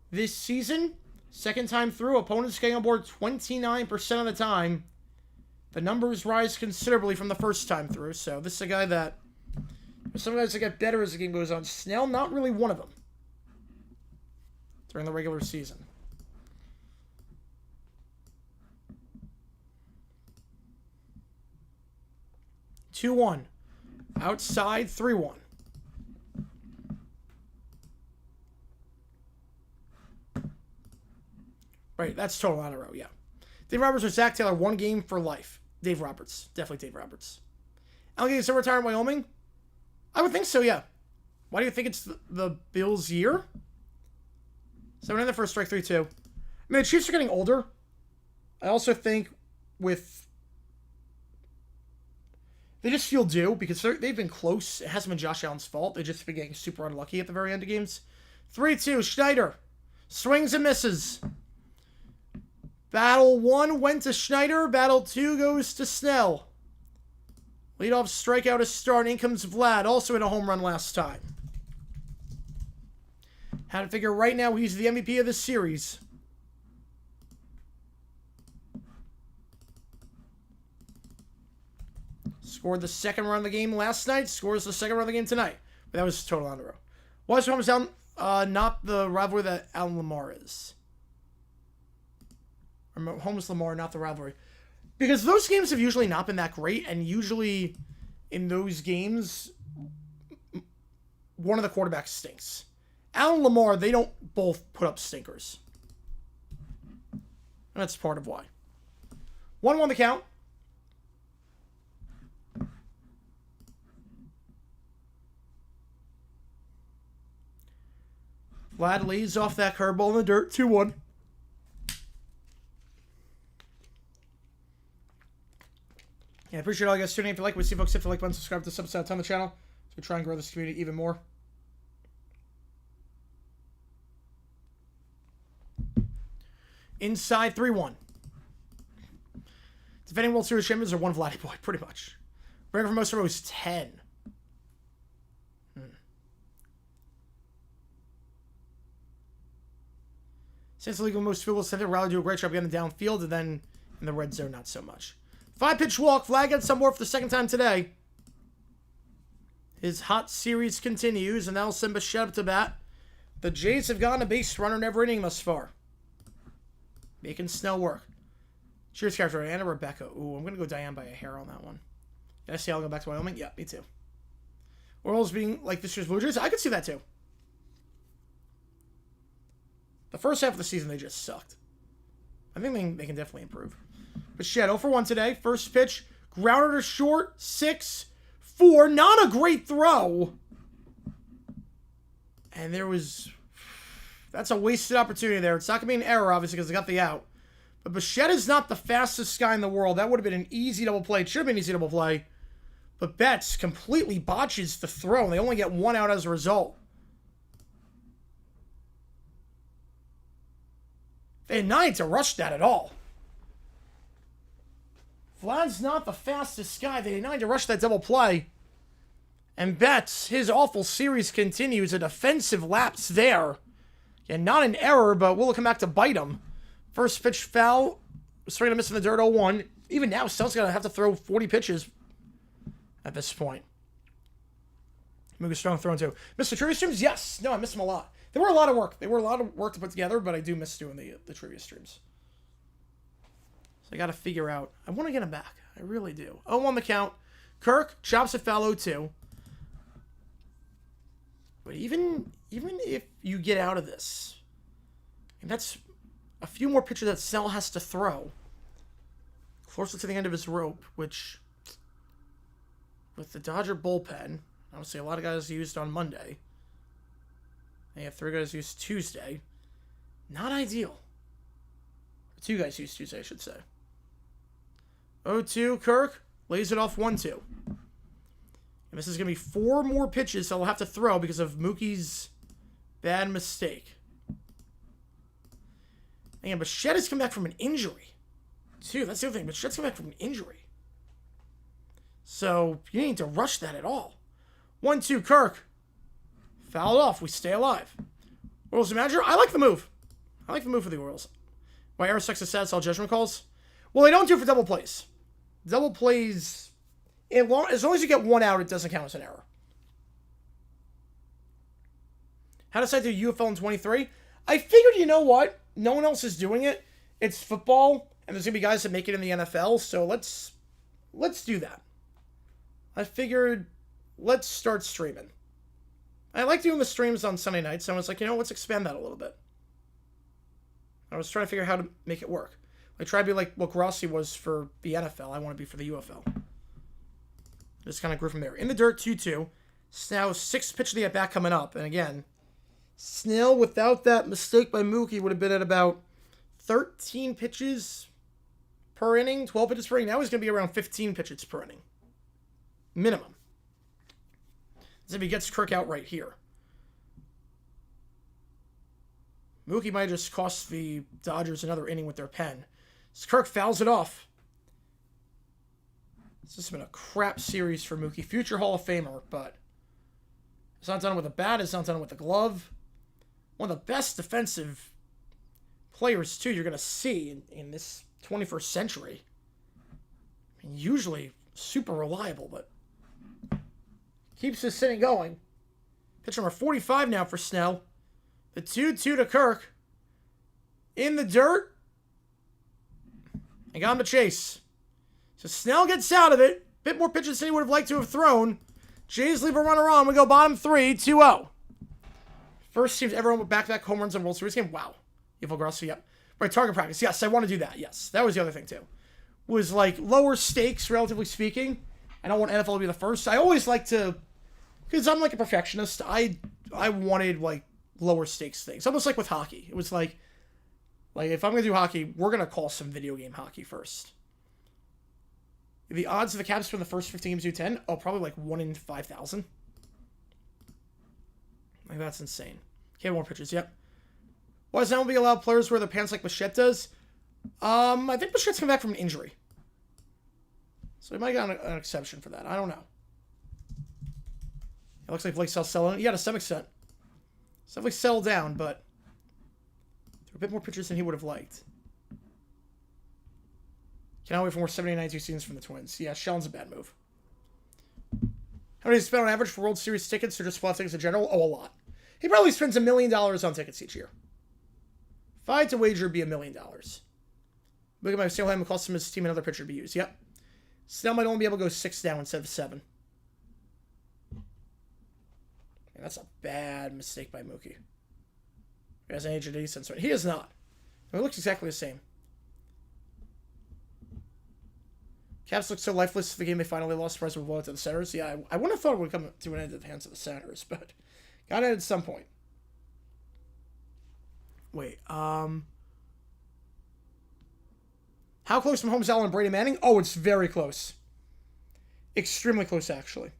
Speaker 1: This season, second time through, opponents getting on board 29% of the time. The numbers rise considerably from the first time through, so this is a guy that... Some guys that get better as the game goes on. Snell, not really one of them. During the regular season. (2-1). Outside, 3-1. Right, that's total on a row, yeah. Dave Roberts or Zach Taylor, 1 game for life. Dave Roberts. Definitely Dave Roberts. Alligators still retire in Wyoming? I would think so, yeah. Why do you think it's the Bills' year? 7 in the first strike, 3-2. I mean, the Chiefs are getting older. I also think with... They just feel due because they've been close. It hasn't been Josh Allen's fault. They've just been getting super unlucky at the very end of games. 3-2, Schneider. Swings and misses. Battle 1 went to Schneider. Battle 2 goes to Snell. Leadoff strikeout to start. In comes Vlad. Also hit a home run last time. How to figure right now he's the MVP of this series. Scored the second run of the game last night. Scores the second run of the game tonight. But that was total on the row. What's Holmes down? Not the rivalry that Alan Lamar is. Or Holmes Lamar, not the rivalry. Because those games have usually not been that great, and usually in those games, one of the quarterbacks stinks. Alan Lamar, they don't both put up stinkers. And that's part of why. 1-1 the count. Vlad leads off that curveball in the dirt. 2-1. Yeah, I appreciate all you guys tuning in. If you like what you see, folks, hit the like button, subscribe to this episode on the channel. So we try and grow this community even more. Inside 3-1. Defending World Series champions are one Vladdy boy, pretty much. Record for most of is 10. Since the league with most field goals, Center Riley do a great job getting downfield, and then in the red zone, not so much. 5-pitch walk. Flag gets some more for the second time today. His hot series continues, and now Simba shut up to bat. The Jays have gotten a base runner in every inning thus far. Making Snell work. Cheers, character. Anna Rebecca. Ooh, I'm going to go Diane by a hair on that one. Did I say I'll go back to Wyoming? Yeah, me too. Orioles being like this year's Blue Jays? I could see that too. The first half of the season, they just sucked. I think they can definitely improve. But shit, 0 for 1 today. First pitch, grounder to short, 6-4. Not a great throw. And there was... That's a wasted opportunity there. It's not going to be an error, obviously, because they got the out. But Bichette is not the fastest guy in the world. That would have been an easy double play. It should have been an easy double play. But Betts completely botches the throw, and they only get 1 out as a result. They had 9 to rush that at all. Vlad's not the fastest guy. They had 9 to rush that double play. And Betts, his awful series continues. A defensive lapse there. Yeah, not an error, but will come back to bite him. First pitch foul. Straight to miss in the dirt, 0-1. Even now, Snell's going to have to throw 40 pitches at this point. Mookie Strong throwing too. Mr. Trivia Streams? Yes. No, I miss them a lot. They were a lot of work. They were a lot of work to put together, but I do miss doing the trivia streams. So I got to figure out. I want to get him back. I really do. 0-1 the count. Kirk chops a foul 0-2. But even if you get out of this, and that's a few more pitches that Snell has to throw, closer to the end of his rope, which, with the Dodger bullpen, obviously a lot of guys used on Monday. They have 3 guys used Tuesday. Not ideal. 2 guys used Tuesday, I should say. 0-2, Kirk lays it off 1-2. And this is going to be 4 more pitches that I'll have to throw because of Mookie's bad mistake. And Bichette has come back from an injury. Too, that's the other thing. Bichette's come back from an injury. So, you need to rush that at all. 1-2, Kirk. Fouled off. We stay alive. Orioles manager. I like the move. I like the move for the Orioles. Why error sucks is sad, all judgment calls? Well, they don't do it for double plays. Double plays, as long as you get 1 out, it doesn't count as an error. How does I do UFL in 23? I figured, you know what? No one else is doing it. It's football, and there's going to be guys that make it in the NFL, so let's do that. I figured, let's start streaming. I like doing the streams on Sunday nights, so I was like, you know, let's expand that a little bit. I was trying to figure out how to make it work. I tried to be like what Grossi was for the NFL. I want to be for the UFL. Just kind of grew from there. In the dirt, 2-2. Snell, 6th pitch of the at-bat coming up. And again, Snell, without that mistake by Mookie, would have been at about 13 pitches per inning, 12 pitches per inning. Now he's going to be around 15 pitches per inning. Minimum. As if he gets Kirk out right here. Mookie might just cost the Dodgers another inning with their pen. So Kirk fouls it off. This has been a crap series for Mookie. Future Hall of Famer, but it's not done with a bat. It's not done with a glove. One of the best defensive players, too, you're going to see in this 21st century. I mean, usually super reliable, but keeps this inning going. Pitch number 45 now for Snell. The 2-2 to Kirk. In the dirt. And got him to chase. So Snell gets out of it. Bit more pitches than he would have liked to have thrown. Jays leave a runner on. We go bottom 3, 2-0. First teams ever with back-to-back home runs in World Series game. Wow. Evil Grossi, yep. Right, target practice. Yes, I want to do that. Yes, that was the other thing, too. Was like lower stakes, relatively speaking. I don't want NFL to be the first. I always like to, because I'm like a perfectionist, I wanted like lower stakes things. Almost like with hockey. It was like if I'm going to do hockey, we're going to call some video game hockey first. The odds of the Caps for the first 15 games do 10? Oh, probably like 1 in 5,000. Like, that's insane. Okay, more pitches, yep. Why does that be allowed players wear their pants like Bichette does? I think Bichette's come back from an injury. So he might get an exception for that. I don't know. It looks like Blake Snell's selling. Yeah, to some extent. It's definitely settled down, but there are a bit more pitches than he would have liked. Cannot wait for more 70-92 seasons from the Twins. Yeah, Shellon's a bad move. How many does he spend on average for World Series tickets or just spot tickets in general? Oh, a lot. He probably spends $1 million on tickets each year. If I had to wager, it'd be $1 million. Look at my Snell having cost him his team another pitcher to be used. Yep. Snell might only be able to go 6 down instead of 7. Man, that's a bad mistake by Mookie. He has an age of decent. He is not. It looks exactly the same. Caps look so lifeless for the game they finally lost. Price will blow it to the Senators. Yeah, I wouldn't have thought it would come to an end at the hands of the Senators, but got it at some point. Wait, how close from Mahomes, Allen, and Brady Manning? Oh, it's very close. Extremely close, actually.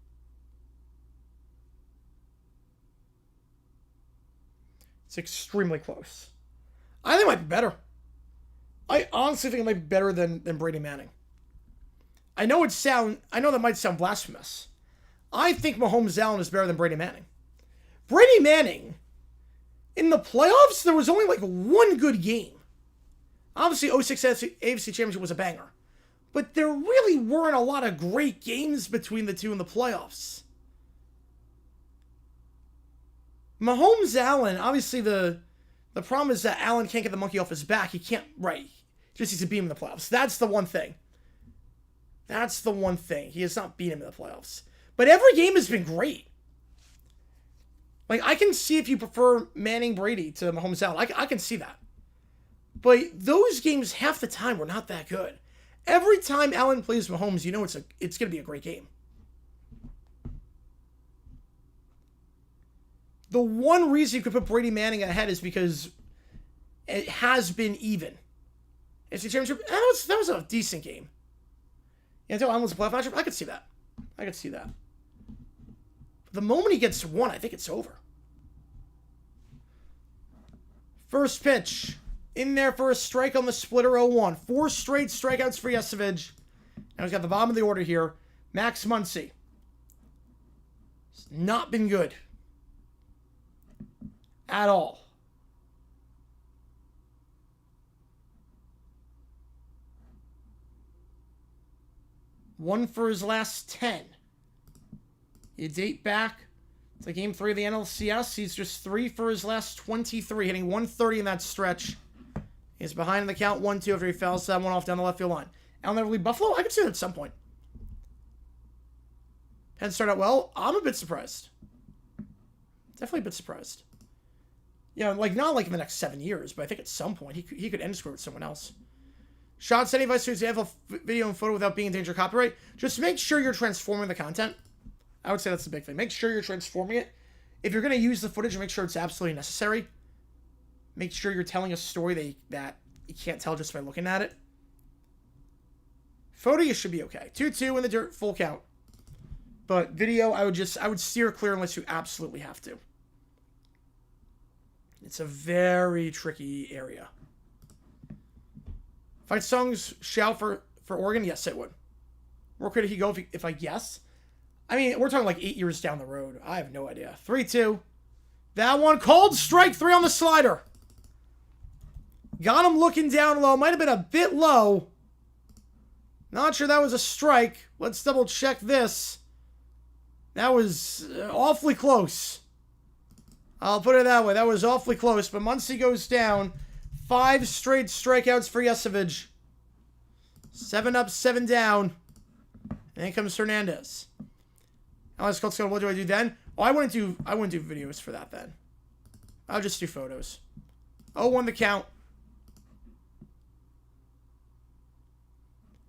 Speaker 1: It's extremely close. I think it might be better. I honestly think it might be better than Brady Manning. I know that might sound blasphemous. I think Mahomes Allen is better than Brady Manning. Brady Manning, in the playoffs, there was only like one good game. Obviously, 06 AFC Championship was a banger. But there really weren't a lot of great games between the two in the playoffs. Mahomes Allen, obviously the problem is that Allen can't get the monkey off his back. He can't, right. Just needs to beat him in the playoffs. That's the one thing. That's the one thing. He has not beat him in the playoffs. But every game has been great. Like, I can see if you prefer Manning Brady to Mahomes Allen. I can see that. But those games, half the time, were not that good. Every time Allen plays Mahomes, you know it's going to be a great game. The one reason you could put Brady Manning ahead is because it has been even. It's a championship. That was a decent game. Until Allen was a playoff matchup, I could see that. I could see that. But the moment he gets one, I think it's over. First pitch. In there for a strike on the splitter, 0-1. 4 straight strikeouts for Yesavage. Now he's got the bottom of the order here. Max Muncy. It's not been good. At all. One for his last 10. You date back to Game 3 of the NLCS. He's just 3 for his last 23, hitting 130 in that stretch. He's behind in the count 1-2 after he fouls that one off down the left field line. Allen never leave Buffalo? I could see that at some point. Penn started out well. I'm a bit surprised. Definitely a bit surprised. Yeah, like not like in the next 7 years, but I think at some point he could end his career with someone else. Shots, any advice to example video and photo without being in danger of copyright? Just make sure you're transforming the content. I would say that's the big thing. Make sure you're transforming it. If you're going to use the footage, make sure it's absolutely necessary. Make sure you're telling a story that you can't tell just by looking at it. Photo, you should be okay. 2-2 in the dirt, full count. But video, I would steer clear unless you absolutely have to. It's a very tricky area. Fight songs shout for Oregon? Yes, it would. Where could he go if I guess? I mean, we're talking like 8 years down the road. I have no idea. 3-2. That one called. Strike 3 on the slider. Got him looking down low. Might have been a bit low. Not sure that was a strike. Let's double check this. That was awfully close. I'll put it that way. That was awfully close. But Muncy goes down. 5 straight strikeouts for Yesavage. 7 up, 7 down. And then comes Hernandez. Alex Coltscott, what do I do then? Oh, I wouldn't do videos for that then. I'll just do photos. 0-1 the count.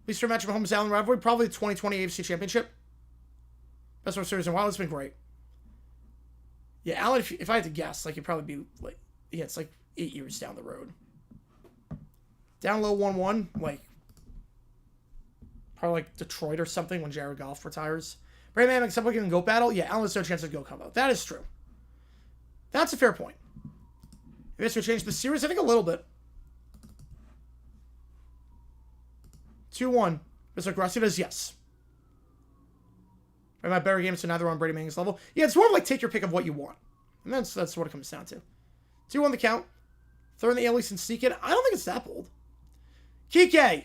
Speaker 1: Least fair match of Mahomes Allen rivalry, probably the 2020 AFC Championship. Best World Series in a while. It's been great. Yeah, Allen, if I had to guess, like it'd probably be like, yeah, it's like 8 years down the road. Down low 1-1, like probably like Detroit or something when Jared Goff retires. Brady Manning, except looking in GOAT battle, yeah, Allen has no chance of GOAT combo. That is true. That's a fair point. If this would change the series, I think a little bit. 2-1. Mr. Gracias, yes. Are my better games to neither on Brady Manning's level? Yeah, it's more of like take your pick of what you want. And that's what it comes down to. 2-1 the count. Throw in the Ailey and sneak it. I don't think it's that bold. Kiké.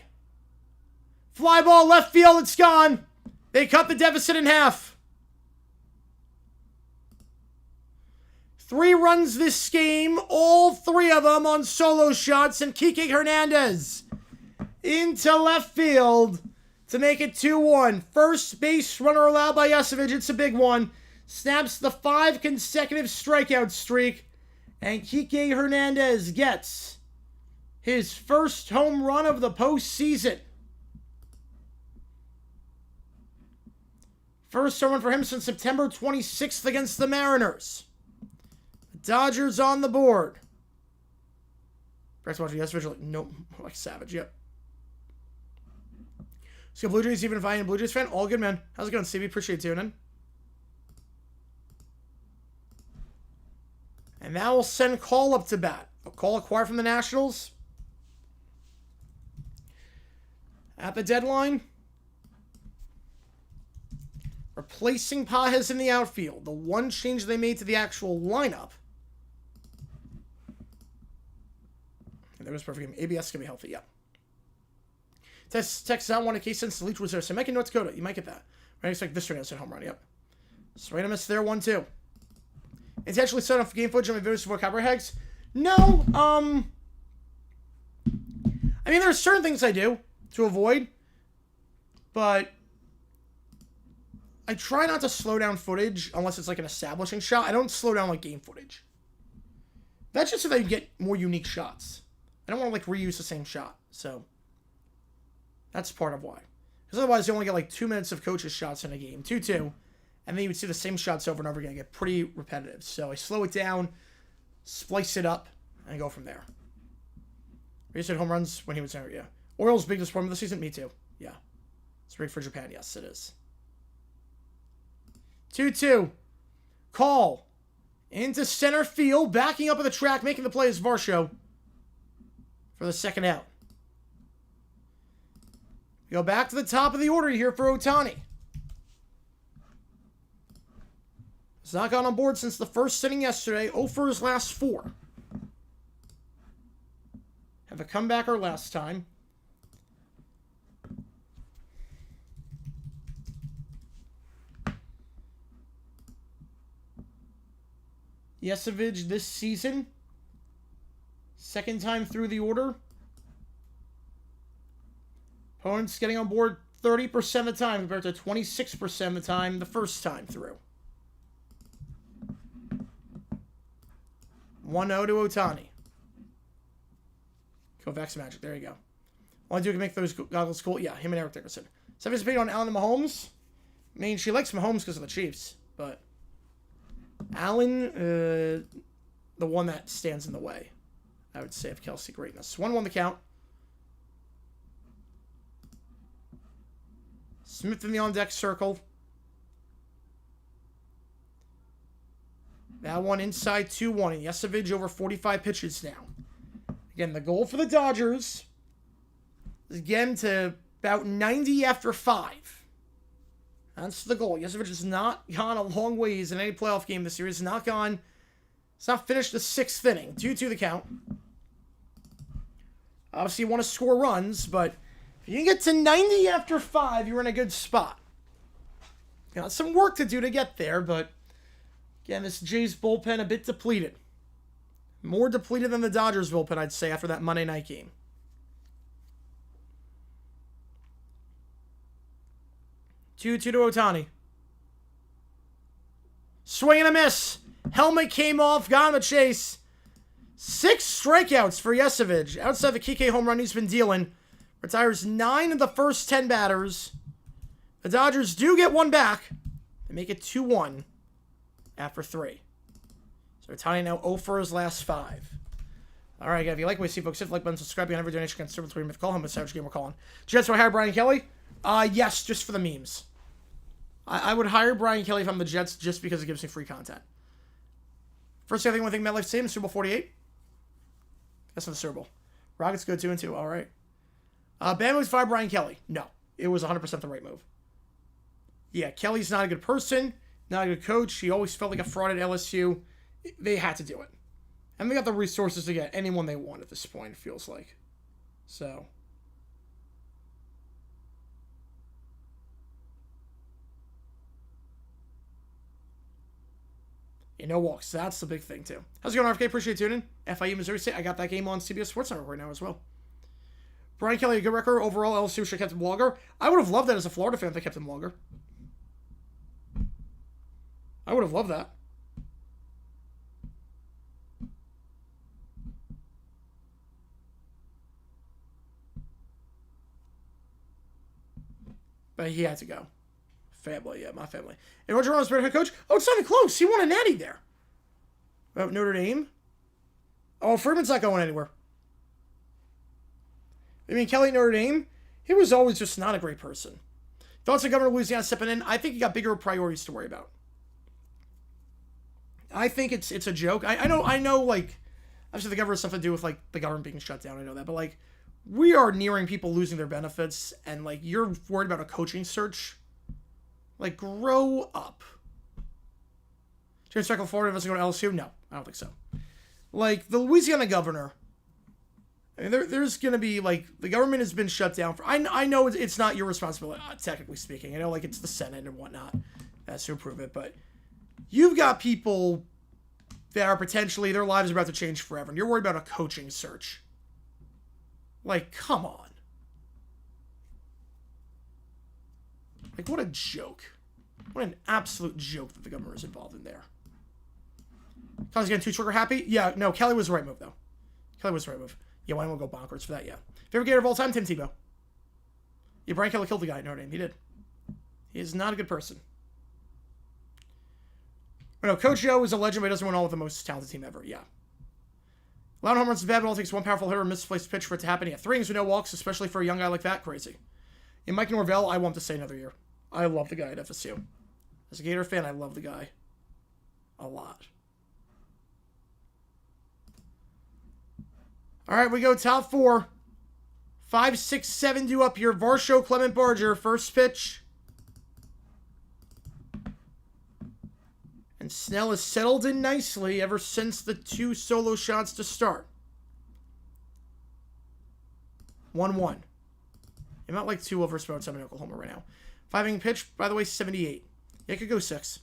Speaker 1: Fly ball left field. It's gone. They cut the deficit in half. 3 runs this game. All 3 of them on solo shots. And Kiké Hernandez into left field to make it 2-1. First base runner allowed by Yesavage. It's a big one. Snaps the 5 consecutive strikeout streak. And Kiké Hernandez gets his first home run of the postseason. First home run for him since September 26th against the Mariners. The Dodgers on the board. Brett's watching Yesavage like, nope, like Savage, yep. So Blue Jays, even if I ain't a Blue Jays fan, all good, man. How's it going, Stevie? Appreciate you tuning in. And now we'll send Call up to bat. A Call acquired from the Nationals. At the deadline. Replacing Pages in the outfield. The one change they made to the actual lineup. And there was perfect game. ABS is going to be healthy, yeah. Texas out one in case since the Leach was there. So making North Dakota. You might get that. Right? Expect this right now. Home run, yep. Straight miss there, 1-2. Intentionally set off game footage on my videos for Copperheads. No, I mean, there are certain things I do to avoid, but I try not to slow down footage unless it's like an establishing shot. I don't slow down like game footage. That's just so that you get more unique shots. I don't want to like reuse the same shot, so that's part of why. Because otherwise, you only get like 2 minutes of coaches' shots in a game, 2-2. And then you would see the same shots over and over again. Get pretty repetitive. So I slow it down, splice it up, and go from there. You said home runs when he was there, yeah. Orioles' big disappointment of the season? Me too. Yeah. It's big for Japan. Yes, it is. 2-2. Call. Into center field. Backing up at the track. Making the play is Varsho. For the second out. We go back to the top of the order here for Ohtani. He's not gone on board since the first inning yesterday. 0 for his last 4. Have a comebacker last time. Yesavage this season. Second time through the order. Opponents getting on board 30% of the time compared to 26% of the time the first time through. 1-0 to Ohtani. Kovacs Magic. There you go. All I do can make those goggles cool. Yeah, him and Eric Dickerson. Somebody's opinion on Allen and Mahomes. I mean, she likes Mahomes because of the Chiefs, but Allen, the one that stands in the way, I would say, of Kelsey greatness. 1-1 the count. Smith in the on-deck circle. That one inside 2-1. And Yesavage over 45 pitches now. Again, the goal for the Dodgers is again to about 90 after 5. That's the goal. Yesavage has not gone a long ways in any playoff game this series. Not gone. It's not finished the 6th inning. 2-2 the count. Obviously, you want to score runs, but if you can get to 90 after 5, you're in a good spot. Got some work to do to get there, but again, this Jays bullpen a bit depleted. More depleted than the Dodgers bullpen, I'd say, after that Monday night game. 2-2 to Ohtani. Swing and a miss. Helmet came off. Got him a chase. 6 strikeouts for Yesavage. Outside the Kiké home run he's been dealing. Retires 9 of the first 10 batters. The Dodgers do get one back. They make it 2-1 after 3. So Ohtani now 0 for his last 5. All right, guys, if you like what you see, folks, hit the like button, subscribe, you have every donation, consider between me, call him a Savage Game we're calling. Jets will hire Brian Kelly? Yes, just for the memes. I would hire Brian Kelly if I'm the Jets just because it gives me free content. First thing I think MetLife Stadium, Super Bowl 48. That's not the Super Bowl. Rockets go 2-2. All right. Bad moves fire Brian Kelly. No, it was 100% the right move. Yeah, Kelly's not a good person, not a good coach. He always felt like a fraud at LSU. They had to do it. And they got the resources to get anyone they want at this point, it feels like. So. No walks. That's the big thing, too. How's it going, RFK? Appreciate you tuning in. FIU Missouri State. I got that game on CBS Sports Network right now as well. Brian Kelly, a good record. Overall, LSU should have kept him longer. I would have loved that as a Florida fan if they kept him longer. I would have loved that. But he had to go. Family, yeah, my family. And Roger Ronald's better head coach? Oh, it's not even close. He won a natty there. Oh, Notre Dame? Oh, Freeman's not going anywhere. I mean, Kelly Notre Dame, he was always just not a great person. Thoughts on Governor of Louisiana stepping in? I think he got bigger priorities to worry about. I think it's a joke. I know, like, obviously the government has something to do with, like, the government being shut down. I know that. But, like, we are nearing people losing their benefits, and, like, you're worried about a coaching search. Like, grow up. James Franklin, Florida, doesn't go to LSU? No, I don't think so. Like, the Louisiana governor, I mean, there's going to be, like, the government has been shut down for, I know it's not your responsibility, technically speaking. I know, like, it's the Senate and whatnot that's to approve it, but you've got people that are potentially, their lives are about to change forever, and you're worried about a coaching search. Like, come on. Like, what a joke. What an absolute joke that the governor is involved in there. Kelly's getting too trigger happy? Yeah, no, Kelly was the right move, though. Kelly was the right move. Yeah, why don't we go bonkers for that? Yeah. Favorite Gator of all time? Tim Tebow. Yeah, Brian Kelly killed the guy at Notre Dame. He did. He is not a good person. But no, Coach Joe is a legend, but he doesn't win all with the most talented team ever. Yeah. Loud home runs is bad, but it all takes one powerful hitter or misplaced pitch for it to happen. Yeah, 3 innings with no walks, especially for a young guy like that, crazy. And Mike Norvell, I want to say another year. I love the guy at FSU. As a Gator fan, I love the guy a lot. All right, we go top 4. 5, 6, 7 due up here. Varsho, Clement Barger, first pitch. And Snell has settled in nicely ever since the 2 solo shots to start. 1-1. I'm not like 2 over Sprouts. I'm in Oklahoma right now. 5-inning pitch, by the way, 78. Yeah, I could go 6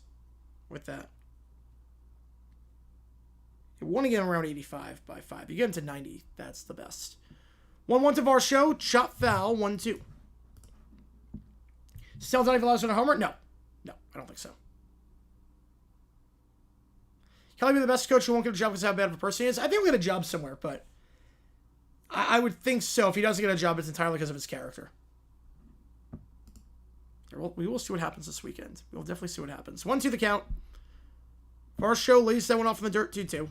Speaker 1: with that. You want to get around 85 by 5. You get into 90, that's the best. 1-1 to Varsho. Chop foul, 1-2. Snell not even allowed on a homer? No. No, I don't think so. Kelly be the best coach who won't get a job because of how bad of a person he is? I think we'll get a job somewhere, but I would think so. If he doesn't get a job, it's entirely because of his character. We will see what happens this weekend. We will definitely see what happens. 1-2 the count. Varsho lays that one off in the dirt, 2-2.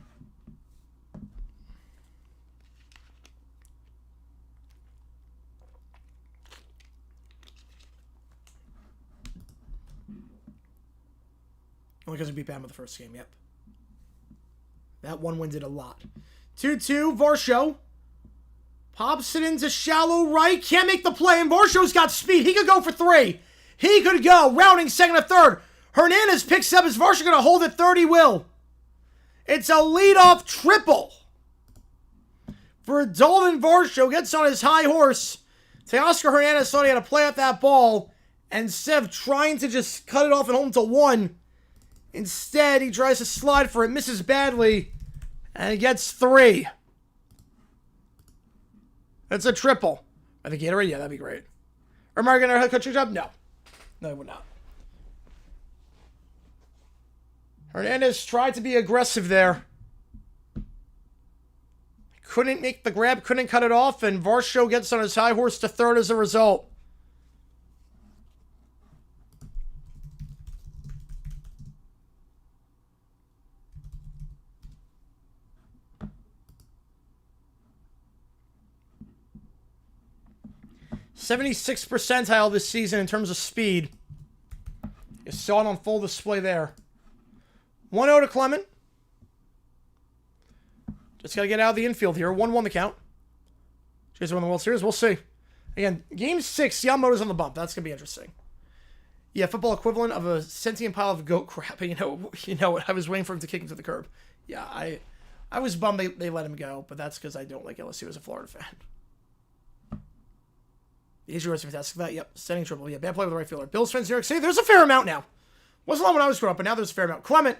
Speaker 1: Only because we beat Bama the first game, yep. That one win did a lot. 2-2, Varsho. Pops it into shallow right. Can't make the play, and Varsho's got speed. He could go for 3. He could go. Rounding second or third. Hernandez picks up. Is Varsho going to hold it? 30 will. It's a leadoff triple. For Dalton Varsho. Gets on his high horse. Teoscar Hernandez thought he had to play out that ball. And instead of trying to just cut it off and hold him to 1, instead he tries to slide for it. Misses badly. And he gets 3. That's a triple. I think Gatorade? Yeah, that'd be great. Or am I going to head coaching job? No. No, he would not. Hernandez tried to be aggressive there. Couldn't make the grab, couldn't cut it off, and Varsho gets on his high horse to third as a result. '76th percentile this season in terms of speed. You saw it on full display there. 1-0 to Clement. Just got to get out of the infield here. 1-1 the count. You guys won the World Series? We'll see. Again, Game 6, Yamamoto's on the bump. That's going to be interesting. Yeah, football equivalent of a sentient pile of goat crap. You know, I was waiting for him to kick him to the curb. Yeah, I was bummed they let him go, but that's because I don't like LSU as a Florida fan. Israel is fantastic for that. Yep, setting triple. Yeah, bad play with the right fielder. Bills fans, New York City. There's a fair amount now. Wasn't long when I was growing up, but now there's a fair amount. Clement,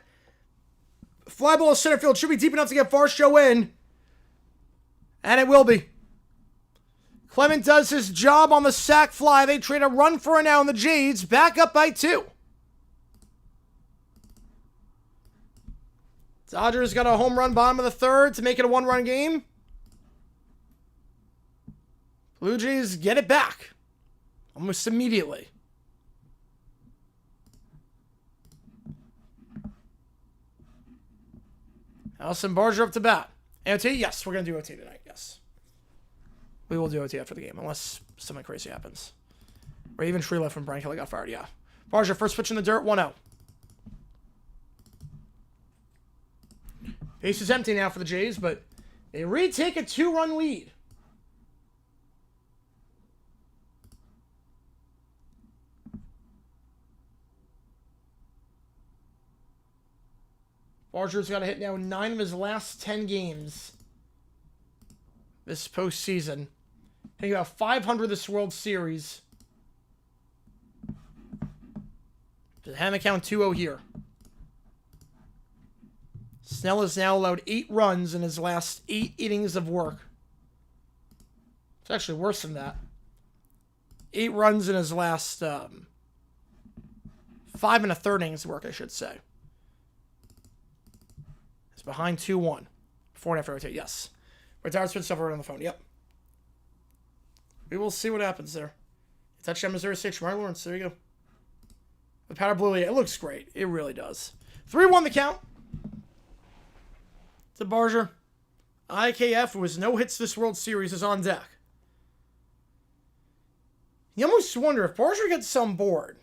Speaker 1: fly ball center field should be deep enough to get Varsho in, and it will be. Clement does his job on the sac fly. They trade a run for an out, and the Jays back up by 2. Dodgers got a home run bottom of the 3rd to make it a 1-run game. Blue Jays get it back almost immediately. Allison Barger up to bat. OT? Yes, we're going to do OT tonight, yes. We will do OT after the game, unless something crazy happens. Or even Tree left when Brian Kelly got fired, yeah. Barger, first pitch in the dirt, 1-0. Base is empty now for the Jays, but they retake a 2-run lead. Barger's got a hit now in 9 of his last 10 games this postseason. Hitting about 500 this World Series. Hand the count 2-0 here. Snell has now allowed 8 runs in his last 8 innings of work. It's actually worse than that. 8 runs in his last 5 1/3 innings of work, I should say. It's behind 2-1. Before and after rotate, yes. Retired spin stuff right on the phone, yep. We will see what happens there. Touchdown Missouri State, Shamar Lawrence, there you go. The powder blue, it looks great. It really does. 3-1 the count. To Barger. IKF, who has no hits this World Series, is on deck. You almost wonder, if Barger gets on board,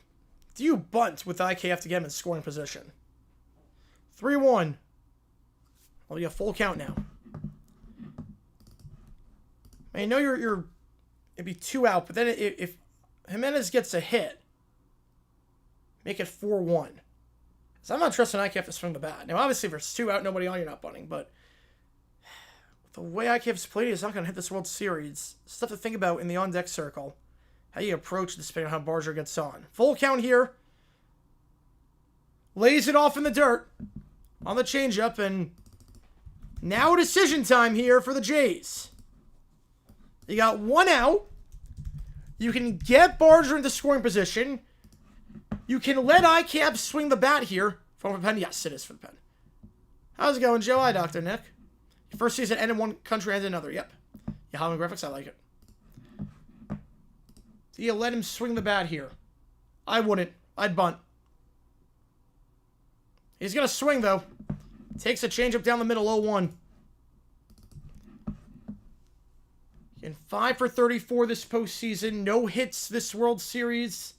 Speaker 1: do you bunt with IKF to get him in scoring position? 3-1. Well, you have full count now. I know you're it'd be 2 out, but then if Hernandez gets a hit, make it 4-1. So I'm not trusting IKF to swing the bat. Now, obviously, if there's 2 out, nobody on, you're not bunting. But the way IKF's played, he's not going to hit this World Series. Stuff to think about in the on-deck circle. How you approach this, depending on how Barger gets on. Full count here. Lays it off in the dirt on the changeup, and now decision time here for the Jays. You got 1 out. You can get Barger into scoring position. You can let IKF swing the bat here. For the pen? Yes, it is for the pen. How's it going, Joe? Hi, Dr. Nick. Your first season ended in one country and another. Yep. Yeah, Hollywood graphics, I like it. Do you let him swing the bat here? I wouldn't. I'd bunt. He's going to swing, though. Takes a changeup down the middle, 0-1. In 5 for 34 this postseason. No hits this World Series.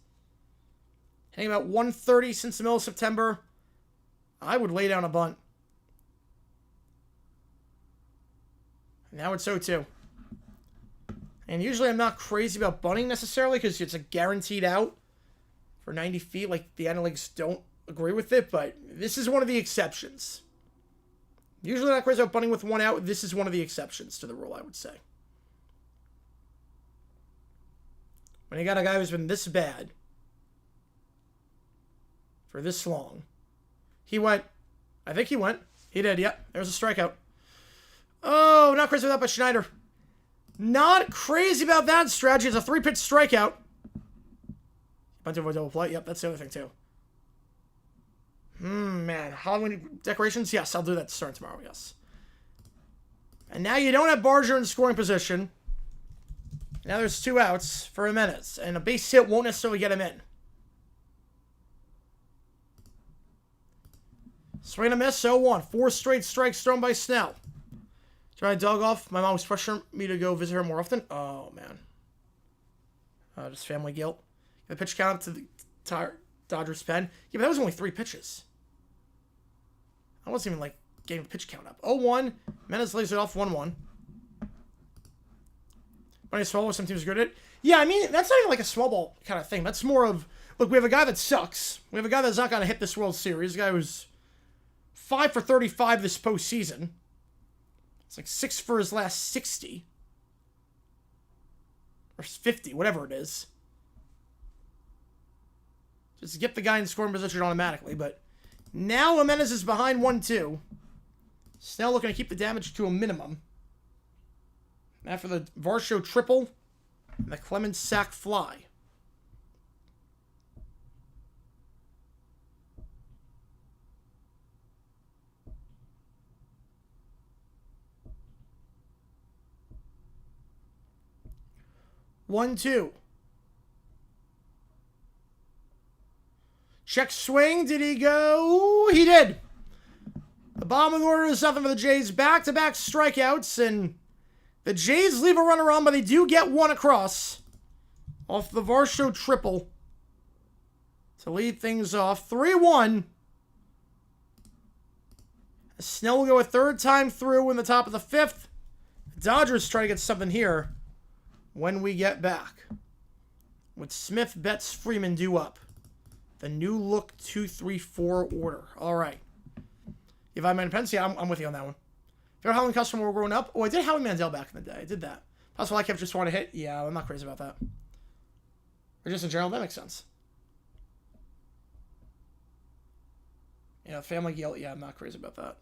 Speaker 1: Hitting about 130 since the middle of September. I would lay down a bunt. Now it's 0-2. And usually I'm not crazy about bunting necessarily because it's a guaranteed out for 90 feet. Like, the analytics don't agree with it, but this is one of the exceptions. Usually not crazy about bunting with 1 out. This is one of the exceptions to the rule, I would say. When you got a guy who's been this bad for this long. He went. I think he went. He did, yep. There's a strikeout. Oh, not crazy about that by Schneider. Not crazy about that strategy. It's a 3-pitch strikeout. Bunt to avoid double play. Yep, that's the other thing, too. Man. Halloween decorations? Yes, I'll do that starting tomorrow, yes. And now you don't have Barger in scoring position. Now there's 2 outs for Hernandez, and a base hit won't necessarily get him in. Swing and a miss, 0-1. 4 straight strikes thrown by Snell. Trying to dog off. My mom was pressuring me to go visit her more often. Oh, man. Just family guilt. The pitch count up to the Dodgers pen. Yeah, but that was only 3 pitches. I wasn't even, getting the pitch count up. 0-1. Menez lays it off, 1-1. When I swallow, some teams are good at it. Yeah, I mean, that's not even a small ball kind of thing. That's more of, look, we have a guy that sucks. We have a guy that's not going to hit this World Series. A guy who's 5 for 35 this postseason. It's 6 for his last 60. Or 50, whatever it is. Just get the guy in scoring position automatically. But now Hernandez is behind 1-2. Snell looking to keep the damage to a minimum. After the Varsho triple And the Clemens sac fly. One, two. Check swing. Did he go? He did. The bottom of the order is nothing for the Jays. Back-to-back strikeouts, and the Jays leave a runner on, but they do get one across off the Varsho triple to lead things off. 3-1. Snell will go a third time through in the top of the fifth. The Dodgers try to get something here when we get back. With Smith, Betts, Freeman due up. The new look 2-3-4 order. All right. If I'm independent, yeah, I'm with you on that one. If you're a Howling customer when we're growing up, oh, I did Howie Mandel back in the day. I did that. Possible I kept just want to hit. Yeah, I'm not crazy about that. Or just in general, that makes sense. Yeah, Family Guilt. Yeah, I'm not crazy about that.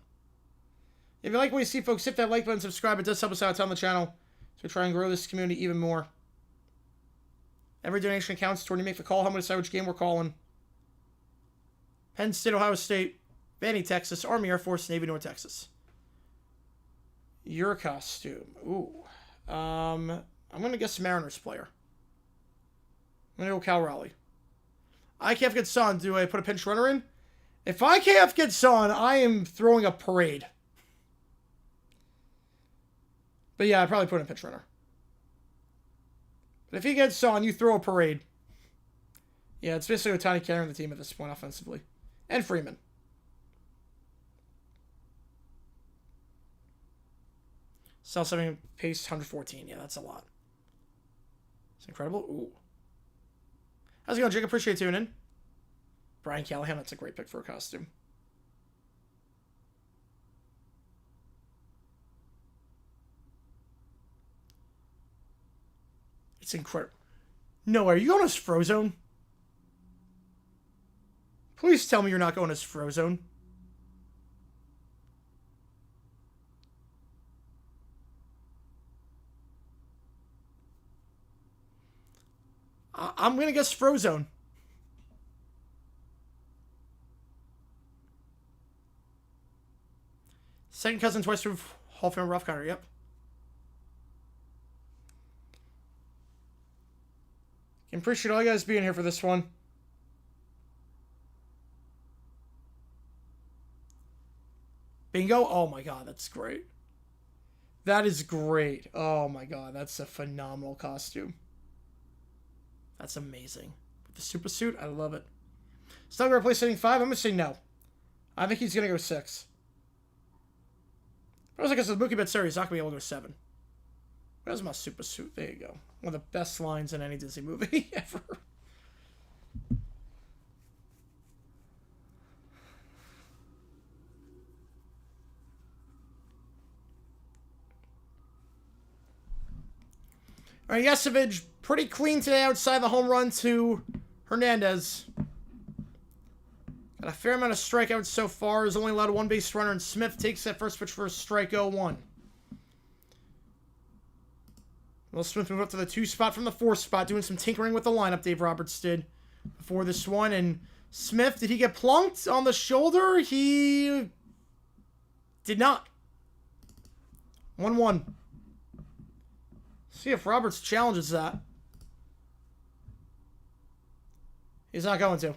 Speaker 1: If you like what you see, folks, hit that like button, subscribe. It does help us out on the channel to try and grow this community even more. Every donation counts toward you make the call. How much decide which game we're calling. Penn State, Ohio State, Vandy, Texas, Army, Air Force, Navy, North Texas. Your costume. Ooh. I'm going to guess Mariners player. I'm going to go Cal Raleigh. IKF gets on. Do I put a pinch runner in? If IKF gets on, I am throwing a parade. But yeah, I'd probably put in a pinch runner. But if he gets on, you throw a parade. Yeah, it's basically Ohtani carrying the team at this point offensively. And Freeman. Sell 7 pace 114. Yeah, that's a lot. It's incredible. Ooh. How's it going, Jake? Appreciate tuning in. Brian Callahan, that's a great pick for a costume. It's incredible. No, are you going as Frozone? Please tell me you're not going as Frozone. I'm going to guess Frozone. Second cousin twice through Hall of Fame rough cutter, yep. I appreciate all you guys being here for this one. Bingo. Oh my god, that's great. That is great. Oh my god, that's a phenomenal costume. That's amazing. With the super suit, I love it. Still going to replace hitting 5? I'm going to say no. I think he's going to go 6. But I was like, it's a Mookie Betts series. He's not going to be able to go 7. Where's my super suit? There you go. One of the best lines in any Disney movie ever. All right, Yesavage, pretty clean today outside the home run to Hernandez. Got a fair amount of strikeouts so far. Has only allowed one base runner, and Smith takes that first pitch for a strike 0-1. Will Smith move up to the 2 spot from the 4 spot, doing some tinkering with the lineup Dave Roberts did before this one. And Smith, did he get plunked on the shoulder? He did not. 1-1. See if Roberts challenges that. He's not going to.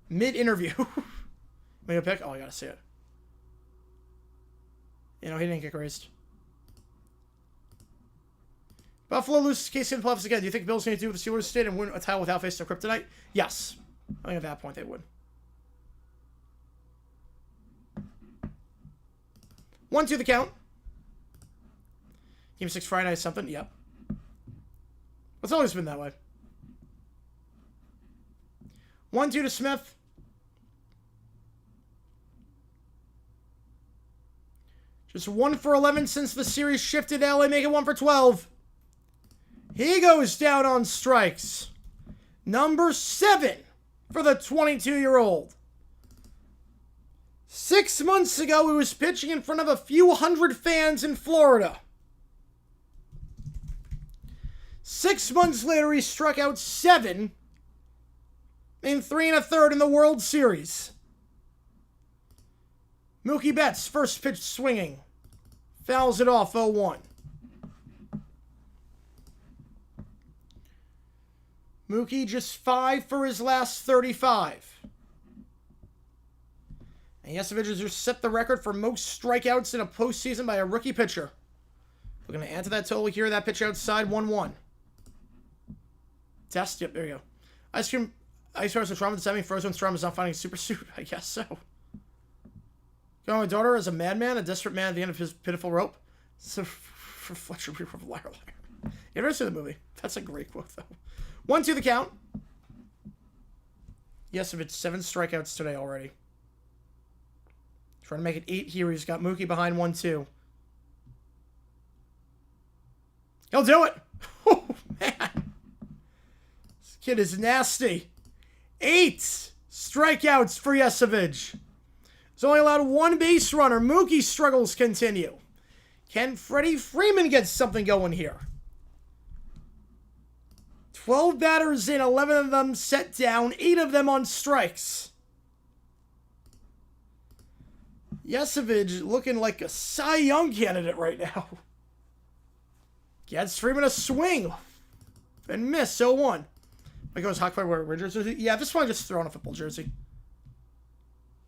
Speaker 1: Mid-interview. Make a pick? Oh, I gotta see it. You know, he didn't get raised. Buffalo loses Casey in the playoffs again. Do you think Bills need to do what the Steelers did and win a title without facing a kryptonite? Yes. I think at that point they would. 1-2 the count. Game 6 Friday night something? Yep. It's always been that way. 1-2 to Smith. Just 1 for 11 since the series shifted to LA. Make it 1 for 12. He goes down on strikes. Number 7 for the 22-year-old. 6 months ago, he was pitching in front of a few hundred fans in Florida. 6 months later, he struck out 7 in 3 1/3 in the World Series. Mookie Betts, first pitch swinging. Fouls it off 0-1. Mookie just 5 for his last 35. And Yesavage has just set the record for most strikeouts in a postseason by a rookie pitcher. We're going to add to that total here. That pitch outside, 1-1. Test, yep, there you go. Ice cream is a trauma. The semi frozen Strom is not finding a super suit. I guess so. Going my daughter as a madman, a desperate man at the end of his pitiful rope. So for Fletcher, liar, liar. You ever see the movie? That's a great quote, though. 1-2 the count. Yesavage, 7 strikeouts today already. Trying to make it 8 here. He's got Mookie behind 1-2. He'll do it. Oh, man. This kid is nasty. 8 strikeouts for Yesavage. He's only allowed 1 base runner. Mookie's struggles continue. Can Freddie Freeman get something going here? 12 batters in, 11 of them set down, 8 of them on strikes. Yesavage looking like a Cy Young candidate right now. Gets Freeman a swing. And miss, 0-1. Like goes hockey player wearing a jersey. Yeah, this one just throwing a football jersey.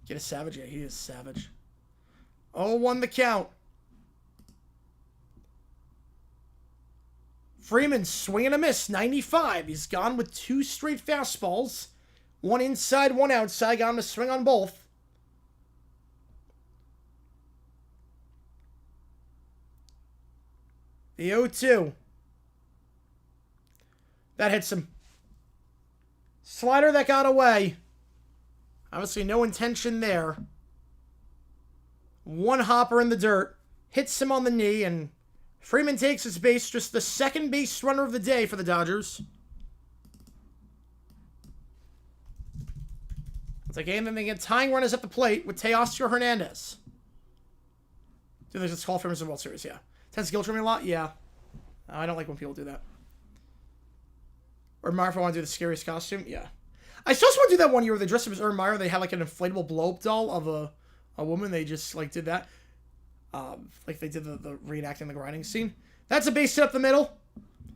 Speaker 1: Get a Savage. Yeah, he is savage. 0-1 the count. Freeman swinging a miss, 95. He's gone with 2 straight fastballs. 1 inside, 1 outside. Got him to swing on both. The 0-2. That hits him. Slider that got away. Obviously no intention there. 1 hopper in the dirt. Hits him on the knee, and Freeman takes his base. Just the second base runner of the day for the Dodgers. It's a game that they get tying runners at the plate with Teoscar Hernandez. Do they just call for him as a World Series? Yeah. Tends to guilt me a lot? Yeah. I don't like when people do that. Or Meyer, if I want to do the scariest costume? Yeah. I still just want to do that one year where they dressed up as Urban Meyer. They had like an inflatable blow-up doll of a woman. They just like did that. Like they did the reenacting the grinding scene. That's a base hit up the middle.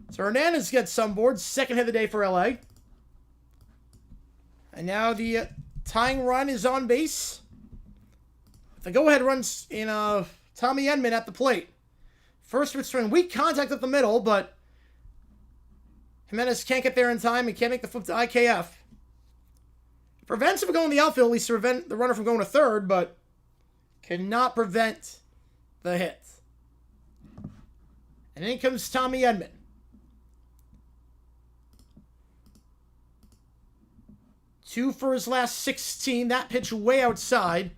Speaker 1: So Hernandez gets some board. Second hit of the day for LA. And now the tying run is on base. The go-ahead runs in Tommy Edman at the plate. First pitch swing, weak contact up the middle, but Jimenez can't get there in time and can't make the flip to IKF. Prevents him from going to the outfield, at least to prevent the runner from going to third, but cannot prevent the hit. And in comes Tommy Edman. Two for his last 16. That pitch way outside.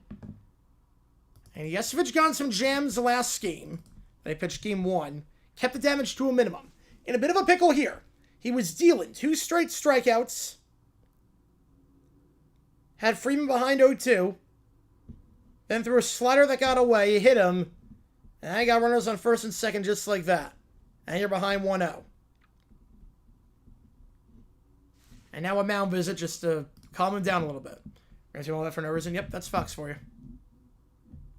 Speaker 1: And Yesavage got some jams the last game. They pitched game 1. Kept the damage to a minimum. In a bit of a pickle here. He was dealing 2 straight strikeouts. Had Freeman behind 0-2. Then threw a slider that got away. Hit him. And I got runners on first and second just like that. And you're behind 1-0. And now a mound visit just to calm him down a little bit. We're going to do all that for no reason. Yep, that's Fox for you.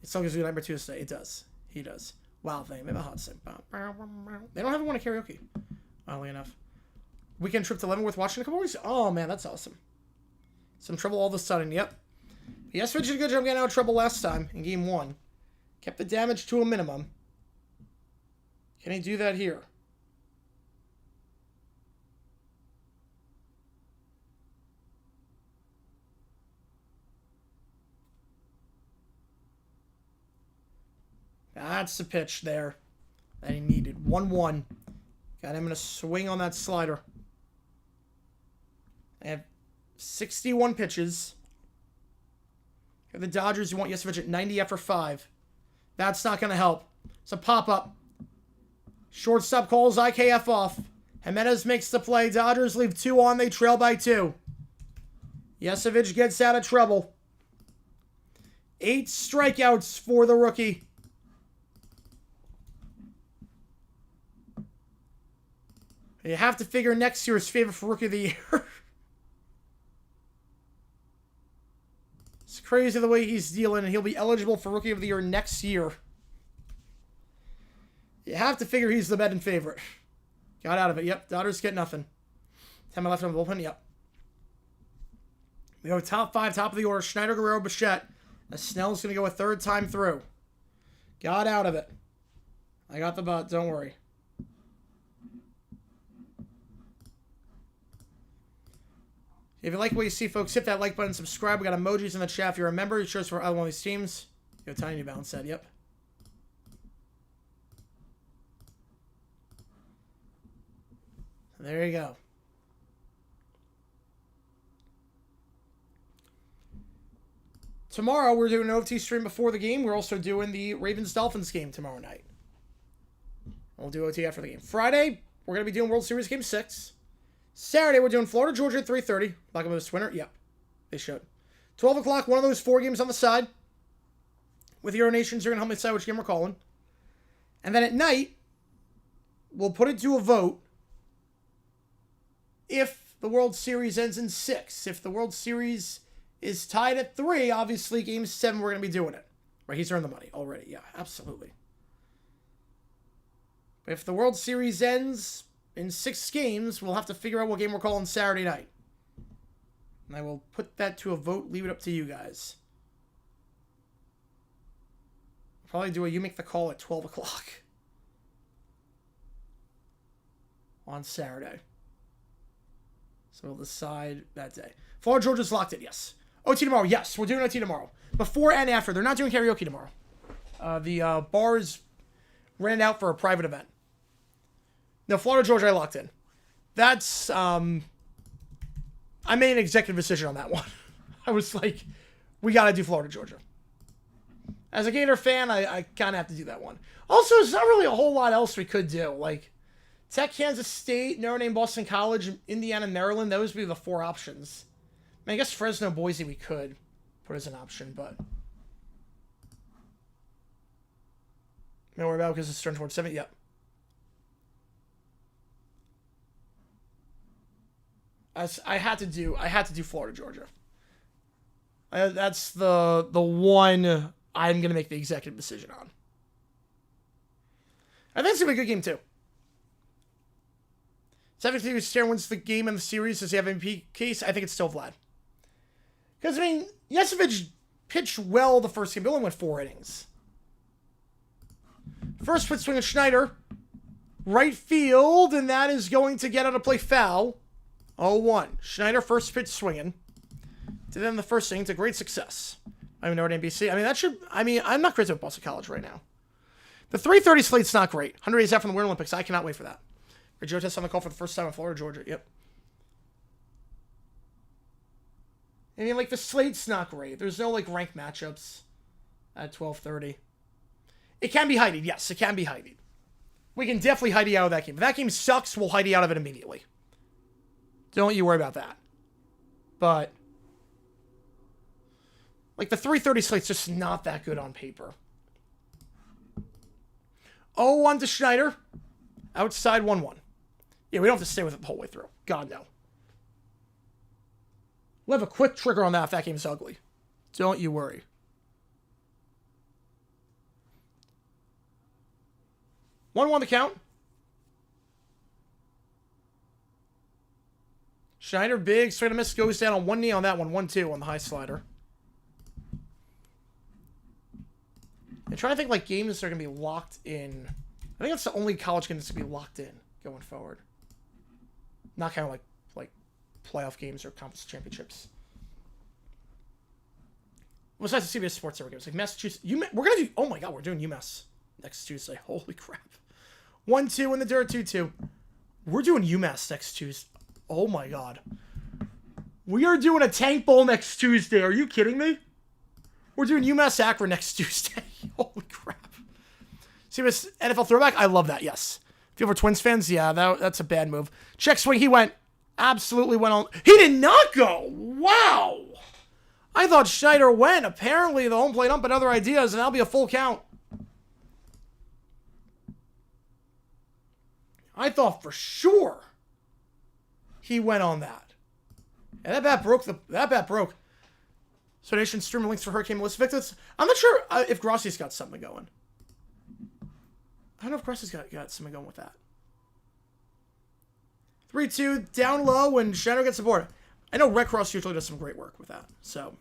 Speaker 1: It still gives you number Tuesday. It does. He does. Wow thing. Maybe a hot sing. They don't have one at karaoke. Oddly enough. Weekend trip to Leavenworth watching a couple weeks. Oh, man, that's awesome. Some trouble all of a sudden. Yep. Yesavage did a good job getting out of trouble last time in game 1. Kept the damage to a minimum. Can he do that here? That's the pitch there that he needed. 1-1. Got him in a swing on that slider. They have 61 pitches. For the Dodgers, you want Yesavage at 90 after 5. That's not going to help. It's a pop-up. Shortstop calls IKF off. Jimenez makes the play. Dodgers leave 2 on. They trail by 2. Yesavage gets out of trouble. 8 strikeouts for the rookie. You have to figure next year's favorite for Rookie of the Year. It's crazy the way he's dealing, and he'll be eligible for Rookie of the Year next year. You have to figure he's the betting favorite. Got out of it. Yep, Dodgers get nothing. 10 left on the bullpen. Yep. We go top 5, top of the order. Schneider, Guerrero, Bichette. As Snell's going to go a third time through. Got out of it. I got the butt. Don't worry. If you like what you see, folks, hit that like button, subscribe. We got emojis in the chat. If you're a member, you shows for other one of these teams. Yo, Tiny New Balance said, yep. There you go. Tomorrow, we're doing an OT stream before the game. We're also doing the Ravens-Dolphins game tomorrow night. We'll do OT after the game. Friday, we're going to be doing World Series Game 6. Saturday, we're doing Florida-Georgia at 3:30. Like a winner? Yep. They showed. 12 o'clock, one of those 4 games on the side. With Euro Nations, you're going to help me decide which game we're calling. And then at night, we'll put it to a vote if the World Series ends in 6. If the World Series is tied at 3, obviously Game 7, we're going to be doing it. Right, he's earned the money already. Yeah, absolutely. But if the World Series ends in 6 games, we'll have to figure out what game we're calling Saturday night. And I will put that to a vote, leave it up to you guys. Probably do a you make the call at 12 o'clock on Saturday. So we'll decide that day. Florida, Georgia's locked in, yes. OT tomorrow, yes. We're doing OT tomorrow. Before and after. They're not doing karaoke tomorrow. The bars ran out for a private event. No, Florida, Georgia, I locked in. That's, I made an executive decision on that one. I was like, we got to do Florida, Georgia. As a Gator fan, I kind of have to do that one. Also, there's not really a whole lot else we could do. Like, Tech, Kansas State, Notre Dame, Boston College, Indiana, Maryland. Those would be the 4 options. I mean, I guess Fresno, Boise we could put as an option, but don't worry about it because it's turned towards 7. Yep. I had to do Florida, Georgia. That's the one I'm going to make the executive decision on. I think it's going to be a good game, too. 73 Stern wins the game in the series. Does he have MVP case? I think it's still Vlad. Because, I mean, Yesavage pitched well the first game. He only went 4 innings. First pitch swing of Schneider. Right field, and that is going to get out of play foul. 0-1. Schneider first pitch swinging. To them the first inning to great success. I mean, Notre Dame BC. I'm not crazy about Boston College right now. The 3:30 slate's not great. 100 days out from the Winter Olympics. I cannot wait for that. Joe Test on the call for the first time in Florida, Georgia. Yep. I mean, like, the slate's not great. There's no, like, ranked matchups at 12:30. It can be Heidi. Yes, it can be Heidi. We can definitely Heidi out of that game. If that game sucks, we'll Heidi out of it immediately. Don't you worry about that. But, like, the 3:30 slate's just not that good on paper. 0-1 to Schneider. Outside 1-1. Yeah, we don't have to stay with it the whole way through. God, no. We'll have a quick trigger on that if that game's ugly. Don't you worry. One to count. Schneider, big, straight to miss, goes down on one knee on that one. 1-2 on the high slider. I'm trying to think, like, games that are going to be locked in. I think that's the only college game that's going to be locked in going forward. Not kind of like playoff games or conference championships. Besides the CBS Sports Center games, like Massachusetts, we're gonna do. Oh my God, we're doing UMass next Tuesday. Holy crap! 1-2 in the dirt, 2-2. We're doing UMass next Tuesday. Oh my God, we are doing a Tank Bowl next Tuesday. Are you kidding me? We're doing UMass Akron next Tuesday. Holy crap! CBS NFL throwback. I love that. Yes. If you were Twins fans, yeah, that's a bad move. Check swing, he absolutely went on. He did not go. Wow. I thought Schneider went. Apparently, the home plate ump and other ideas, and that'll be a full count. I thought for sure he went on that. And that bat broke. So Nation streaming links for Hurricane Melissa Victus. I'm not sure if Grossi's got something going. I don't know if Grossi's got something going with that. 3-2, down low, and Shadow gets the board. I know Red Cross usually does some great work with that. So,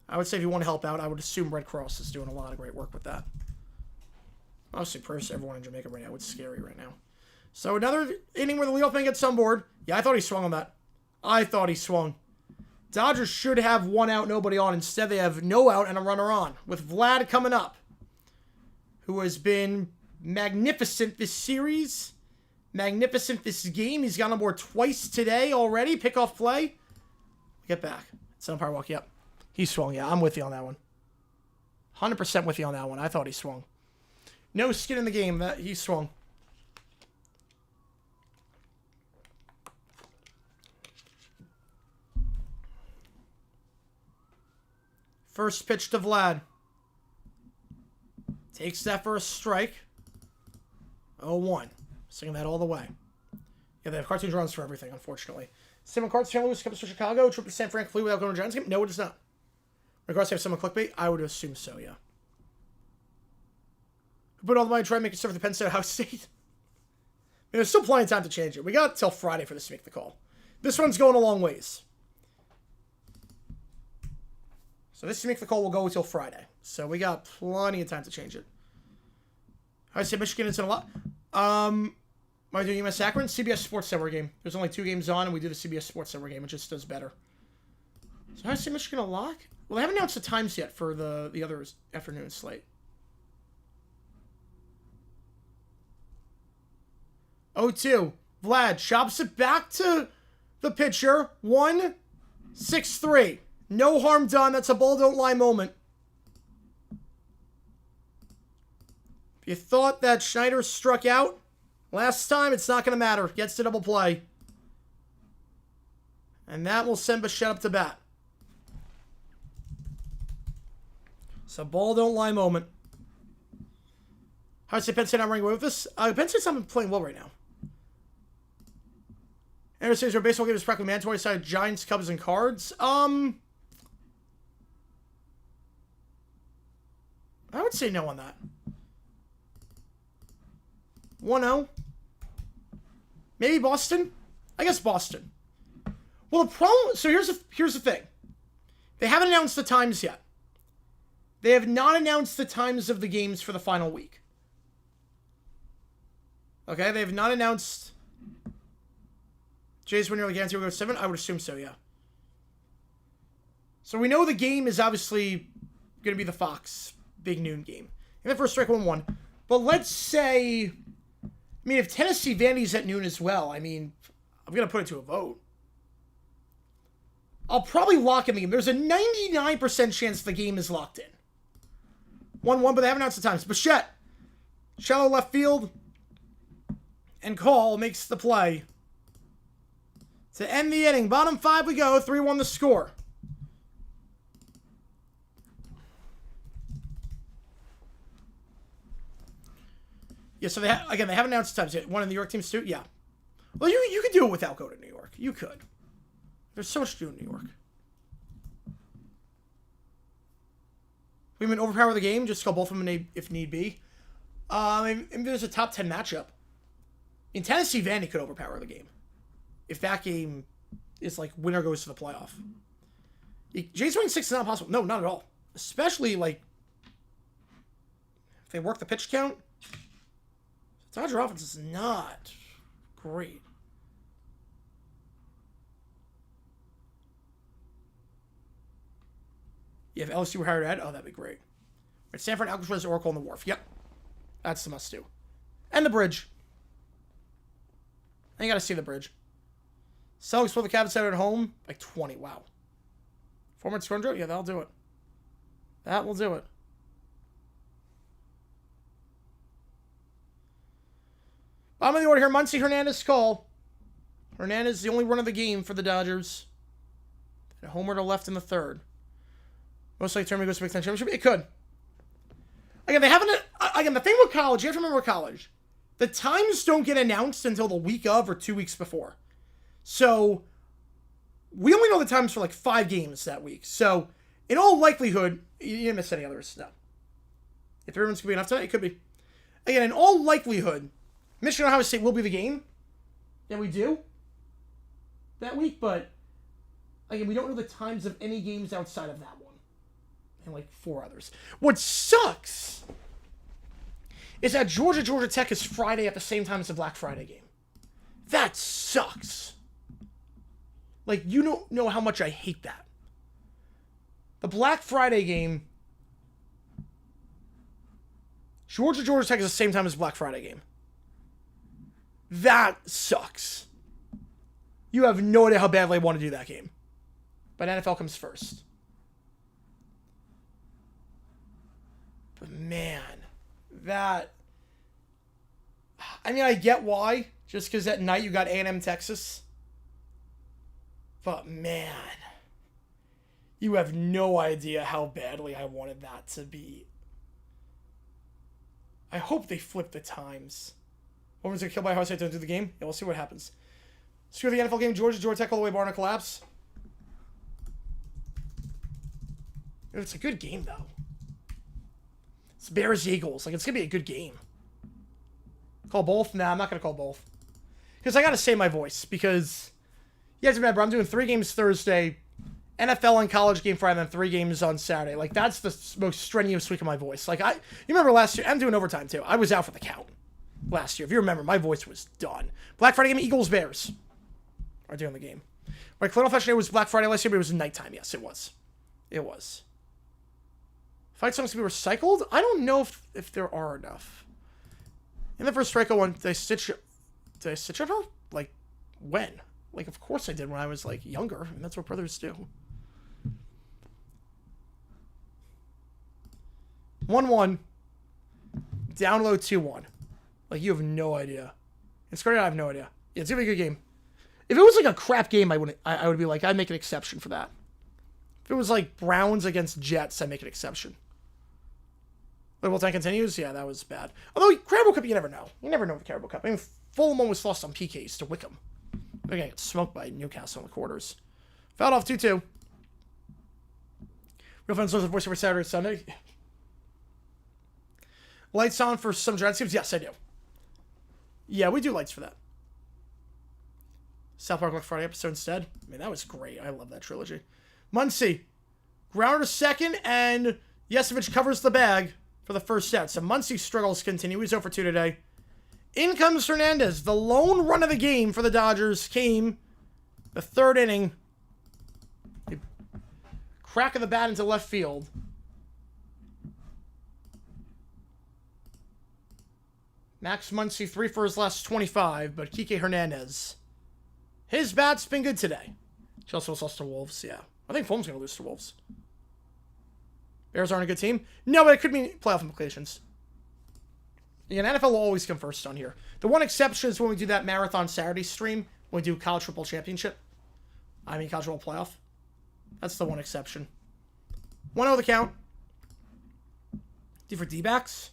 Speaker 1: I would say if you want to help out, I would assume Red Cross is doing a lot of great work with that. Honestly, prayers everyone in Jamaica right now. It's scary right now. So, another inning where the leadoff man gets on board. Yeah, I thought he swung on that. I thought he swung. Dodgers should have one out, nobody on. Instead, they have no out and a runner on. With Vlad coming up, who has been magnificent this series. Magnificent this game. He's gotten on board twice today already. Pickoff play. Get back. It's an umpire walk. Yep. He swung. Yeah, I'm with you on that one. 100% with you on that one. I thought he swung. No skin in the game. He swung. First pitch to Vlad. Takes that for a strike. 0-1. Singing that all the way. Yeah, they have cartoon drawings for everything, unfortunately. Simon Cards, San Luis comes to Chicago. Trip to San Francisco flew without going to Giants game? No, it is not. Regards to have someone clickbait? I would assume so, yeah. Who put all the money to try and make it serve the Penn State Ohio State? I mean, there's still plenty of time to change it. We got till Friday for this to make the call. This one's going a long ways. So this to make the call will go until Friday. So we got plenty of time to change it. I say Michigan is in a lot. Am I doing UMass Akron? CBS Sports Summer game. There's only 2 games on, and we do the CBS Sports Summer game. It just does better. So I say Michigan a lock? Well, they haven't announced the times yet for the other afternoon slate. 0-2. Vlad chops it back to the pitcher. 1-6-3. No harm done. That's a ball don't lie moment. If you thought that Schneider struck out last time, it's not going to matter. Gets to double play. And that will send Bichette up to bat. It's a ball don't lie moment. How does Penn State not running away with this? Penn State's not been playing well right now. Anderson's our baseball game is practically mandatory side Giants, Cubs, and Cards. I would say no on that. 1-0. Maybe Boston? I guess Boston. Well, the problem... So here's the thing. They haven't announced the times yet. They have not announced the times of the games for the final week. Okay, they have not announced... Jays winner against will go 7? I would assume so, yeah. So we know the game is obviously going to be the Fox big noon game. And the first strike 1-1. But let's say... I mean, if Tennessee Vandy's at noon as well, I mean, I'm going to put it to a vote. I'll probably lock in the game. There's a 99% chance the game is locked in. 1-1, but they haven't announced the times. Bichette, shallow left field, and Call makes the play. To end the inning, bottom 5 we go, 3-1 the score. Yeah, so they haven't announced the times yet. One of the New York teams too? Yeah. Well, you could do it without going to New York. You could. There's so much to do in New York. We can overpower the game, just call both of them if need be. If there's a top 10 matchup. In Tennessee, Vandy could overpower the game. If that game is like winner goes to the playoff. Jays winning 6 is not possible. No, not at all. Especially like if they work the pitch count. Dodger offense is not great. Yeah, if LSU were hired at, oh, that'd be great. Right, Sanford, Alcatraz, Oracle, and the Wharf. Yep. That's the must-do. And the bridge. And you gotta see the bridge. Celtics for the Cavs out at home. Like 20, wow. 4-minute scoring drill? Yeah, that'll do it. That will do it. Bottom of the order here, Muncy Hernandez call. Hernandez is the only run of the game for the Dodgers. A homer to left in the third. Most likely tournament goes to Big Ten Championship. It could. Again, they haven't... Again, the thing with college, you have to remember college. The times don't get announced until the week of or 2 weeks before. So we only know the times for like 5 games that week. So in all likelihood, you didn't miss any others. No. If everyone's going to be enough tonight, it could be. Again, in all likelihood, Michigan Ohio State will be the game that we do that week, but again, we don't know the times of any games outside of that one. And like 4 others. What sucks is that Georgia Tech is Friday at the same time as the Black Friday game. That sucks. Like, you don't know how much I hate that. The Black Friday game, Georgia Tech is the same time as the Black Friday game. That sucks. You have no idea how badly I want to do that game. But NFL comes first. But man, that... I mean, I get why. Just because at night you got A&M Texas. But man, you have no idea how badly I wanted that to be. I hope they flip the times. Woman's gonna kill by Ohio State to do the game. Yeah, we'll see what happens. Screw the NFL game. Georgia Tech all the way barn to collapse. It's a good game though. It's Bears Eagles. Like, it's gonna be a good game. Call both? Nah, I'm not gonna call both. Because I gotta save my voice. Because you guys remember, I'm doing 3 games Thursday, NFL and college game Friday, and then 3 games on Saturday. Like, that's the most strenuous week of my voice. Like, you remember last year, I'm doing overtime too. I was out for the count last year. If you remember, my voice was done. Black Friday game, Eagles Bears are doing the game. Right, Clinical Fashion Day was Black Friday last year, but it was nighttime. Yes, it was. It was. Fight songs to be recycled? I don't know if there are enough. In the first strike one, did I stitch it up? Like, when? Like, of course I did when I was, like, younger. And that's what brothers do. 1-1. Down low 2-1. Like, you have no idea. It's great, I have no idea. Yeah, it's gonna be a good game. If it was, like, a crap game, I would be like, I'd make an exception for that. If it was, like, Browns against Jets, I'd make an exception. Liberal time continues? Yeah, that was bad. Although, Carabao Cup, you never know. You never know with the Carabao Cup. I mean, Fulham almost lost on PKs to Wickham. They're going to get smoked by Newcastle in the quarters. Fouled off 2-2. Real fans love the voice over Saturday and Sunday. Lights on for some Giants games? Yes, I do. Yeah, we do lights for that. South Park Black Friday episode instead. I mean, that was great. I love that trilogy. Muncie. Grounder second, and Yesavage covers the bag for the first set. So Muncie's struggles continue. He's 0 for 2 today. In comes Hernandez. The lone run of the game for the Dodgers came the 3rd inning. A crack of the bat into left field. Max Muncie 3 for his last 25, but Kiké Hernandez, his bat's been good today. Chelsea lost to Wolves, yeah. I think Fulham's going to lose to Wolves. Bears aren't a good team? No, but it could mean playoff implications. Again, NFL will always come first on here. The one exception is when we do that Marathon Saturday stream, when we do College Football Championship. I mean, College Football Playoff. That's the one exception. 1-0 the count. D for D-backs.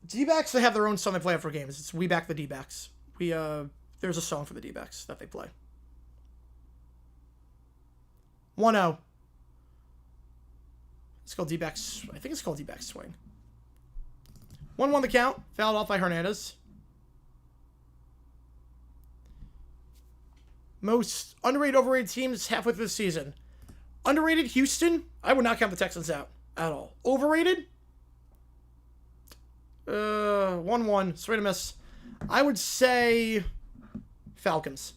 Speaker 1: D-backs, they have their own song they play after games. It's We Back the D-backs. There's a song for the D-backs that they play. 1-0. It's called D-backs. I think it's called D-backs swing. 1-1 the count. Fouled off by Hernandez. Most underrated, overrated teams halfway through the season. Underrated, Houston. I would not count the Texans out at all. Overrated? 1-1. Straight to miss. I would say Falcons.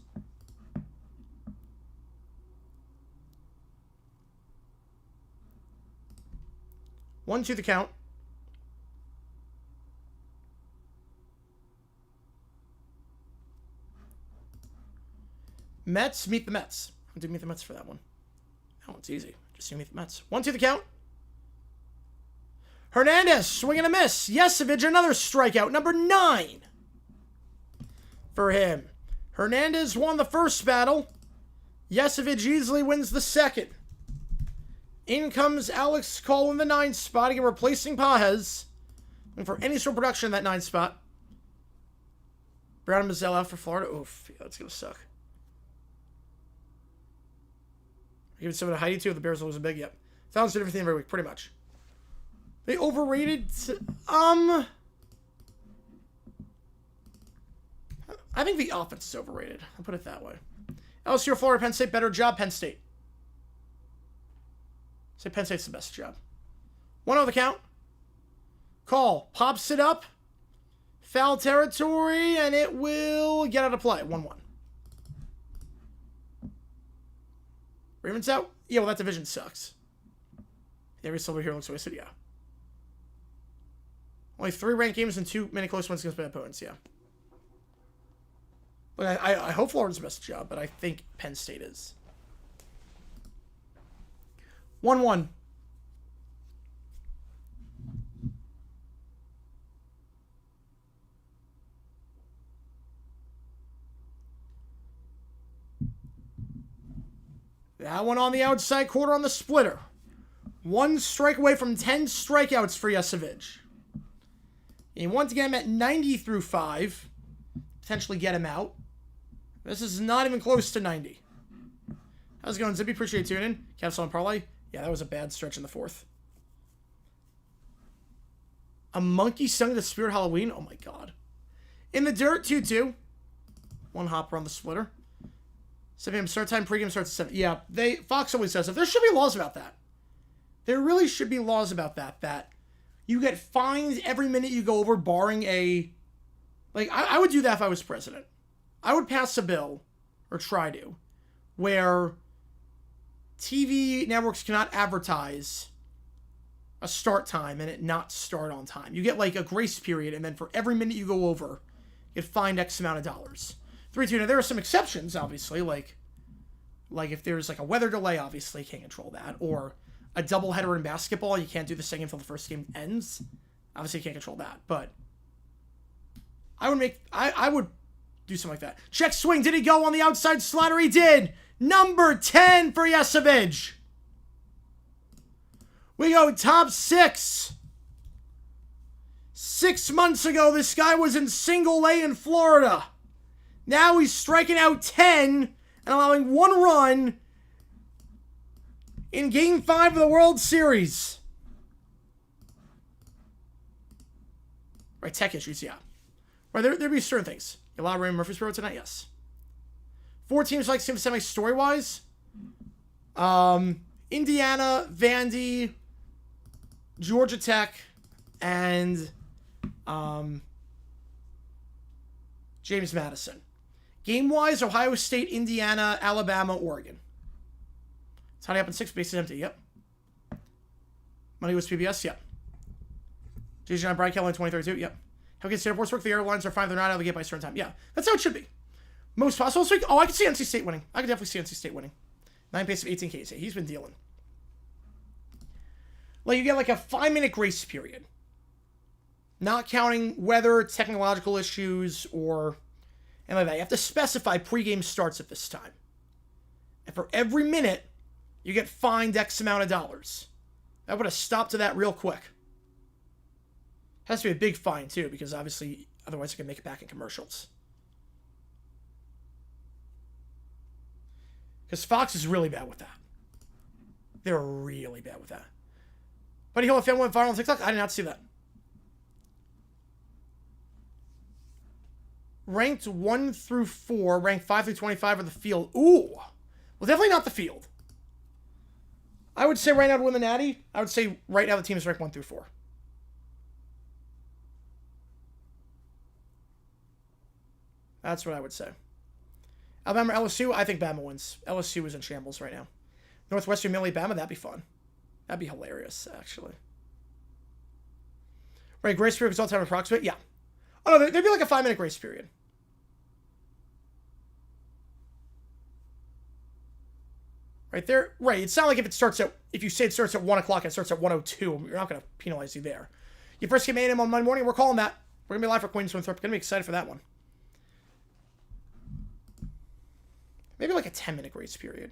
Speaker 1: One, two the count. Mets, meet the Mets. I'll do meet the Mets for that one. That one's easy. Just do meet the Mets. 1, 2 the count. Hernandez, swing and a miss. Yesavage, another strikeout. Number 9 for him. Hernandez won the first battle. Yesavage easily wins the second. In comes Alex Cole in the 9th spot. Again, replacing Pajes. Looking for any sort of production in that 9th spot. Brown and Mazzell out for Florida. Oof, yeah, that's going to suck. Even some of the Heidi, too. The Bears losing big. Yep. Falcons did everything every week, pretty much. They overrated... I think the offense is overrated. I'll put it that way. LSU or Florida, Penn State, better job, Penn State. Say Penn State's the best job. 1-0 the count. Call. Pops it up. Foul territory, and it will get out of play. 1-1. Raymond's out? Yeah, well, that division sucks. Every silver here looks wasted, yeah. Only 3 ranked games and 2 many close ones against bad opponents, yeah. But I hope Florida's the best job, but I think Penn State is. 1-1. That one on the outside quarter on the splitter. 1 strike away from 10 strikeouts for Yesavage. And want to get him at 90 through 5. Potentially get him out. This is not even close to 90. How's it going, Zippy? Appreciate you tuning in. Cavs on parlay. Yeah, that was a bad stretch in the 4th. A monkey sung the Spirit Halloween? Oh my god. In the dirt, 2-2. 1 hopper on the splitter. 7 a.m. start time, pregame starts at 7. Yeah, Fox always says that. There should be laws about that. There really should be laws about that. That you get fined every minute you go over, barring a... Like, I would do that if I was president. I would pass a bill, or try to, where TV networks cannot advertise a start time and it not start on time. You get like a grace period, and then for every minute you go over, you get fined X amount of dollars. 3-2. Now, there are some exceptions, obviously, like if there's like a weather delay, obviously you can't control that, or a doubleheader in basketball, you can't do the second until the first game ends. Obviously, you can't control that, but I would do something like that. Check swing. Did he go on the outside slider? He did. Number 10 for Yesavage. We go top 6. 6 months ago, this guy was in single A in Florida. Now he's striking out 10 and allowing 1 run in Game 5 of the World Series. Right, tech issues, yeah. Right, there'd be certain things. A lot of Raymond Murphy's tonight, yes. 4 teams like semi story-wise. Indiana, Vandy, Georgia Tech, and James Madison. Game-wise, Ohio State, Indiana, Alabama, Oregon. It's how they up 6, bases empty, yep. Money was PBS, yep. JJ Bright Kelly 2032, yep. How can state airports work? The airlines are fine. They're not out of the gate by a certain time. Yeah, that's how it should be. Most possible. So I could see NC State winning. I could definitely see NC State winning. 9 pace of 18 Ks. He's been dealing. Like, you get like a 5-minute grace period. Not counting weather, technological issues, or anything like that. You have to specify pregame starts at this time. And for every minute, you get fined X amount of dollars. That would have stopped to that real quick. Has to be a big fine, too, because obviously, otherwise, you can make it back in commercials. Because Fox is really bad with that. They're really bad with that. Buddy Hill, if fan went viral on TikTok, I did not see that. Ranked 1 through 4, ranked 5 through 25 are the field. Ooh! Well, definitely not the field. I would say right now to win the Natty, I would say right now the team is ranked 1 through 4. That's what I would say. Alabama, LSU, I think Bama wins. LSU is in shambles right now. Northwestern, Millie, Bama, that'd be fun. That'd be hilarious, actually. Right, grace period is all time approximate? Yeah. Oh, no, there'd be like a 5-minute grace period. Right there. Right, it's not like if you say it starts at 1 o'clock and it starts at 1:02, you're not going to penalize you there. You first get A&M on Monday morning, we're calling that. We're going to be live for Queens Winthrop. Going to be excited for that one. Maybe like a 10-minute grace period.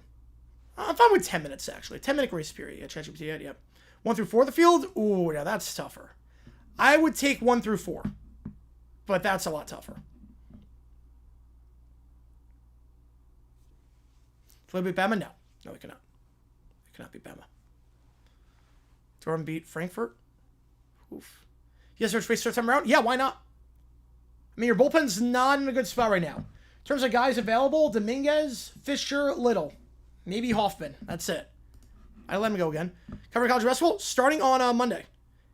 Speaker 1: I'm fine with 10 minutes, actually. 10-minute grace period. Yeah, ChatGPT, yep. 1 through 4 the field? Ooh, now that's tougher. I would take 1 through 4. But that's a lot tougher. Can they beat Bama? No. No, they cannot. They cannot beat Bama. Durham beat Frankfurt? Oof. Yesavage face third time around? Yeah, why not? I mean, your bullpen's not in a good spot right now. In terms of guys available, Dominguez, Fisher, Little. Maybe Hoffman. That's it. I let him go again. Covering college basketball, starting on Monday.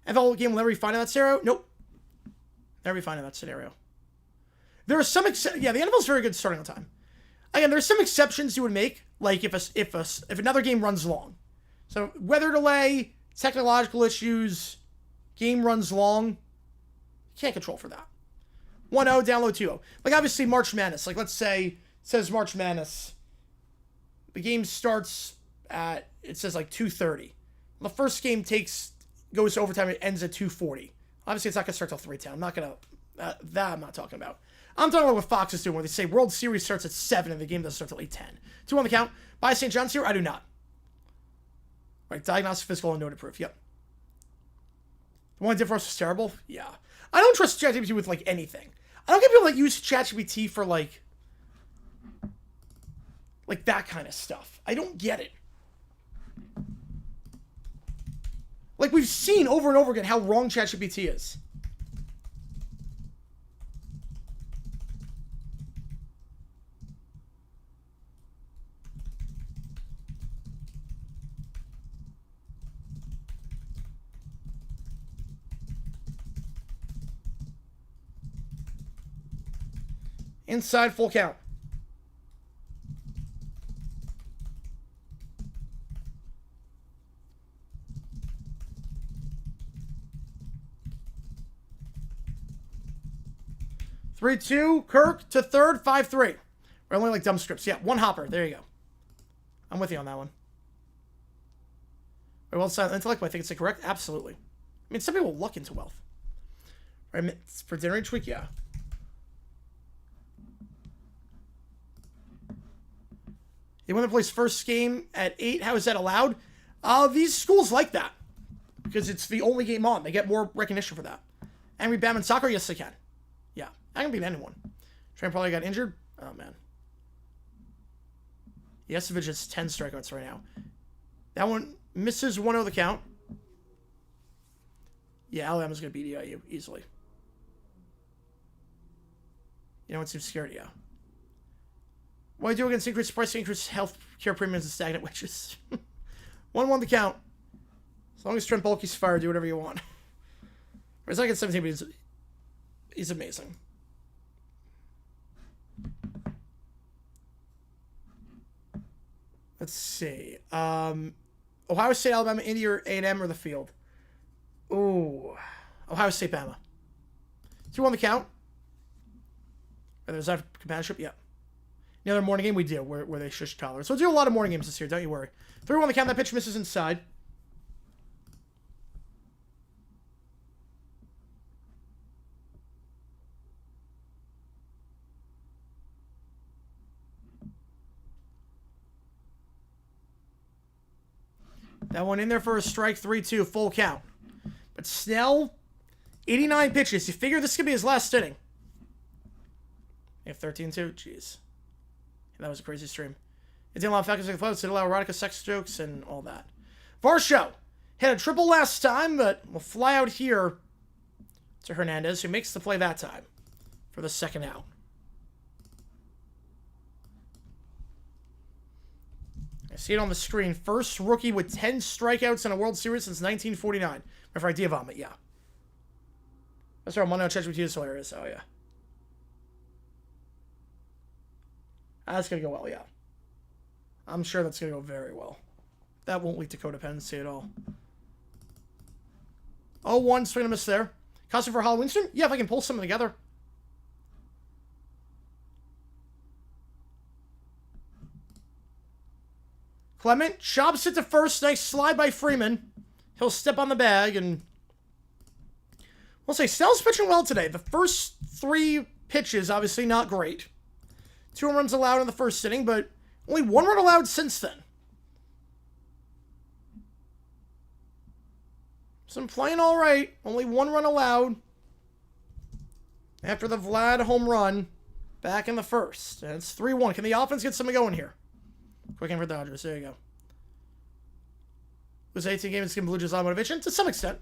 Speaker 1: NFL game will never be fine in that scenario? Nope. Never be fine in that scenario. There are some yeah, the NFL's very good starting on time. Again, there's some exceptions you would make, like if another game runs long. So weather delay, technological issues, game runs long, you can't control for that. 1-0, download 2-0. Like obviously March Madness. Like let's say it says March Madness. The game starts at, it says like 2:30. The first game goes to overtime. It ends at 2:40. Obviously, it's not gonna start till 3:10. I'm not gonna that I'm not talking about. I'm talking about what Fox is doing, where they say World Series starts at 7 and the game doesn't start till 8:10. 2 on the count. By St. John's here, I do not. Right, diagnostic, physical, and noted proof. Yep. The one difference is terrible. Yeah, I don't trust ChatGPT with like anything. I don't get people that use ChatGPT for like that kind of stuff. I don't get it. Like, we've seen over and over again how wrong ChatGPT is. Inside, full count. Three, 2, Kirk to third, 5-3. We're only like dumb scripts. Yeah, one hopper. There you go. I'm with you on that one. Very well, silent intellect, but I think it's incorrect. Absolutely. I mean, some people luck into wealth. Right, for dinner each week, yeah. They win the place first game at 8. How is that allowed? These schools like that because it's the only game on. They get more recognition for that. Angry Batman Soccer? Yes, they can. Yeah, I can beat anyone. Trent probably got injured. Oh, man. Yesavage has 10 strikeouts right now. That one misses 1-0 the count. Yeah, Alabama's going to beat EIU easily. You know what seems scared? Yeah. What do you do against increased price, increased health care premiums, and stagnant wages? 1-1 the count. As long as Trent Baalke's fired, do whatever you want. Or he's not at 17, but he's amazing. Let's see. Ohio State, Alabama, Indy, or A&M, or the field? Ooh. Ohio State, Bama. 2-1 the count. There's that companionship? Yeah. The other morning game we do, where they shush tolerance. So we'll do a lot of morning games this year, don't you worry. 3-1 the count, that pitch misses inside. That one in there for a strike, 3-2, full count. But Snell, 89 pitches. You figure this could be his last inning. You have 13-2? Jeez. That was a crazy stream. It didn't allow Falcons to the floats, it allowed erotica, sex jokes, and all that. Varsho had a triple last time, but will fly out here to Hernandez, who makes the play that time for the second out. I see it on the screen. First rookie with 10 strikeouts in a World Series since 1949. My friend Idea Vomit, yeah. That's our Monday on ChatGPT is hilarious. Oh, yeah. That's going to go well, yeah. I'm sure that's going to go very well. That won't lead to codependency at all. 0-1, swing and a miss there. Costume for Halloween stream? Yeah, if I can pull something together. Clement chops it to first. Nice slide by Freeman. He'll step on the bag, and we'll say Snell's pitching well today. The first 3 pitches, obviously not great. 2 home runs allowed in the first inning, but only 1 run allowed since then. So I'm playing all right. Only 1 run allowed after the Vlad home run back in the first. And it's 3-1. Can the offense get something going here? Quick game for the Dodgers. There you go. Was 18 games giving Blue Jays a lot of motivation? To some extent.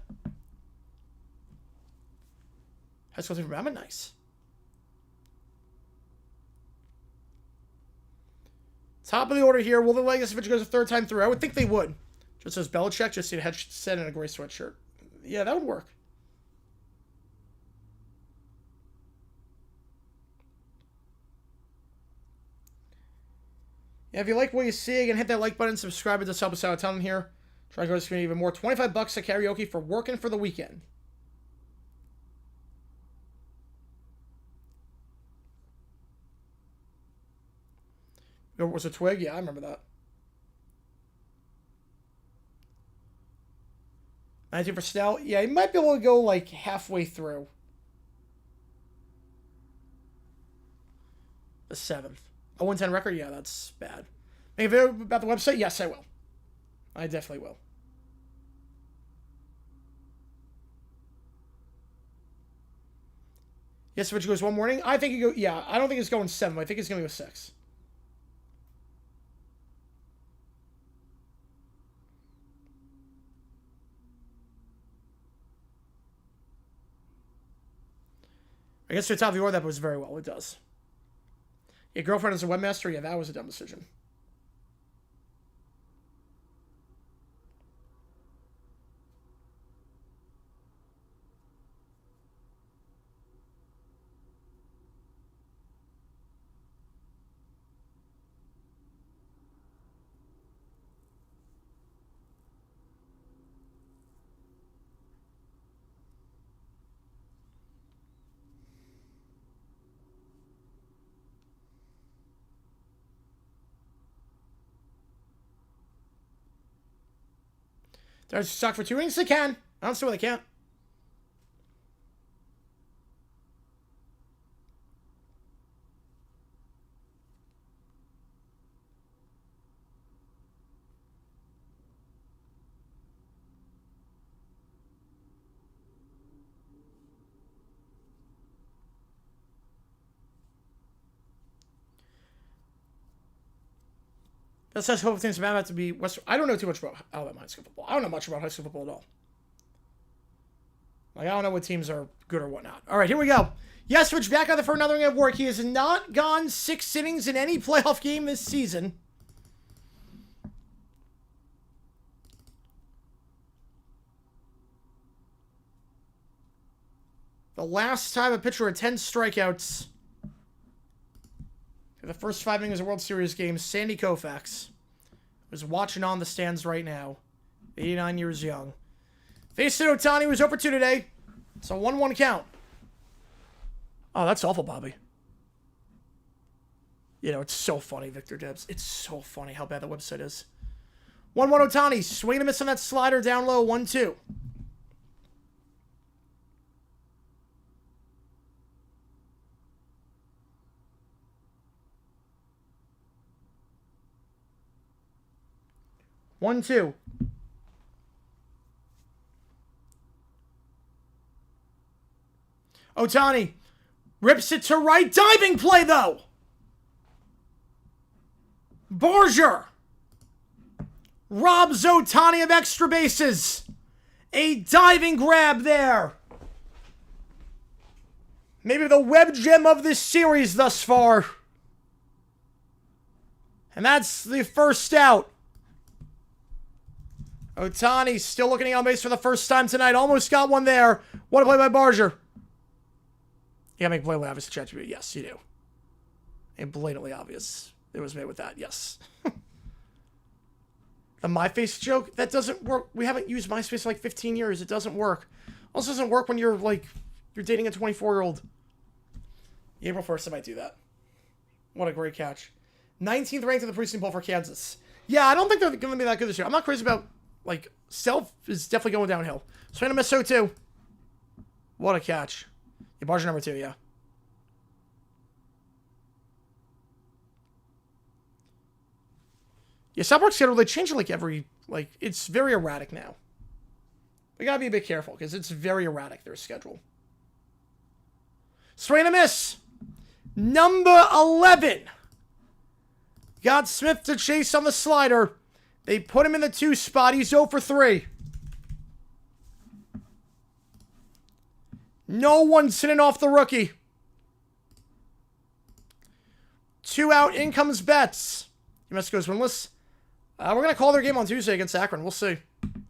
Speaker 1: High school team from Batman? Nice. Top of the order here. Will the Yesavage goes a third time through? I would think they would. Just says Belichick. Just see a headset and a gray sweatshirt. Yeah, that would work. Yeah, if you like what you see, again, hit that like button, subscribe. It does help us out a ton here. Try to go to this community even more. $25 at karaoke for working for the weekend. Was a twig? Yeah, I remember that. 19 for Snell. Yeah, he might be able to go like halfway through. The 7th. A 110 record? Yeah, that's bad. Make a video about the website? Yes, I will. I definitely will. Yes, which goes one morning. I think he go. Yeah, I don't think it's going 7. I think it's going to go 6. I guess to the top of the order, that was very well. It does. Your girlfriend is a webmaster? Yeah, that was a dumb decision. Does suck for 2 innings? They can. I don't see why they can't. That says hope things about to be West. I don't know too much about Alabama high school football. I don't know much about high school football at all. Like, I don't know what teams are good or whatnot. All right, here we go. Yesavage back out there for another inning of work. He has not gone 6 innings in any playoff game this season. The last time a pitcher had 10 strikeouts for the first 5 innings of World Series games, Sandy Koufax was watching on the stands right now. 89 years young. Facing Ohtani was over 2 today. It's a 1-1 count. Oh, that's awful, Bobby. You know, it's so funny, Victor Debs. It's so funny how bad the website is. 1-1 Ohtani. Swing and a miss on that slider down low. 1-2. Ohtani rips it to right. Diving play, though. Barger robs Ohtani of extra bases. A diving grab there. Maybe the web gem of this series thus far. And that's the first out. Ohtani still looking on base for the first time tonight. Almost got one there. What a play by Barger. You gotta make blatantly obvious to ChatGPT. Yes, you do. And blatantly obvious. It was made with that. Yes. The MySpace joke? That doesn't work. We haven't used MySpace in like 15 years. It doesn't work. Also doesn't work when you're dating a 24-year-old. April 1st, I might do that. What a great catch. 19th ranked in the preseason poll for Kansas. Yeah, I don't think they're going to be that good this year. I'm not crazy about, Self is definitely going downhill. Swing and a miss, so too. What a catch. Yeah, Barger number 2, yeah. Yeah, Southpark's schedule, they change it every, it's very erratic now. We gotta be a bit careful, because it's very erratic, their schedule. Swing and a miss. Number 11. Got Smith to chase on the slider. They put him in the 2 spot. He's 0 for 3. No one's hitting off the rookie. 2 out. In comes Betts. UMass goes winless. We're going to call their game on Tuesday against Akron. We'll see.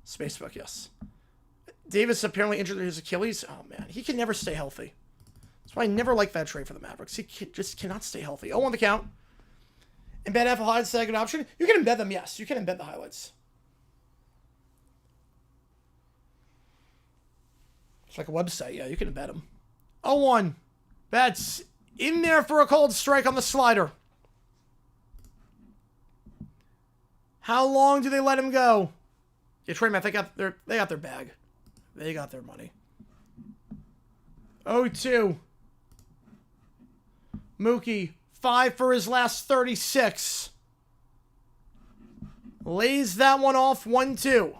Speaker 1: Spacebook, yes. Davis apparently injured his Achilles. Oh, man. He can never stay healthy. That's why I never liked that trade for the Mavericks. He just cannot stay healthy. 0 on the count. Embed NFL highlights, second option. You can embed them, yes. You can embed the highlights. It's like a website. Yeah, you can embed them. 0-1. Betts in there for a cold strike on the slider. How long do they let him go? Yeah, trade man, they got their bag. They got their money. 0-2. Mookie, 5 for his last 36. Lays that one off, 1-2.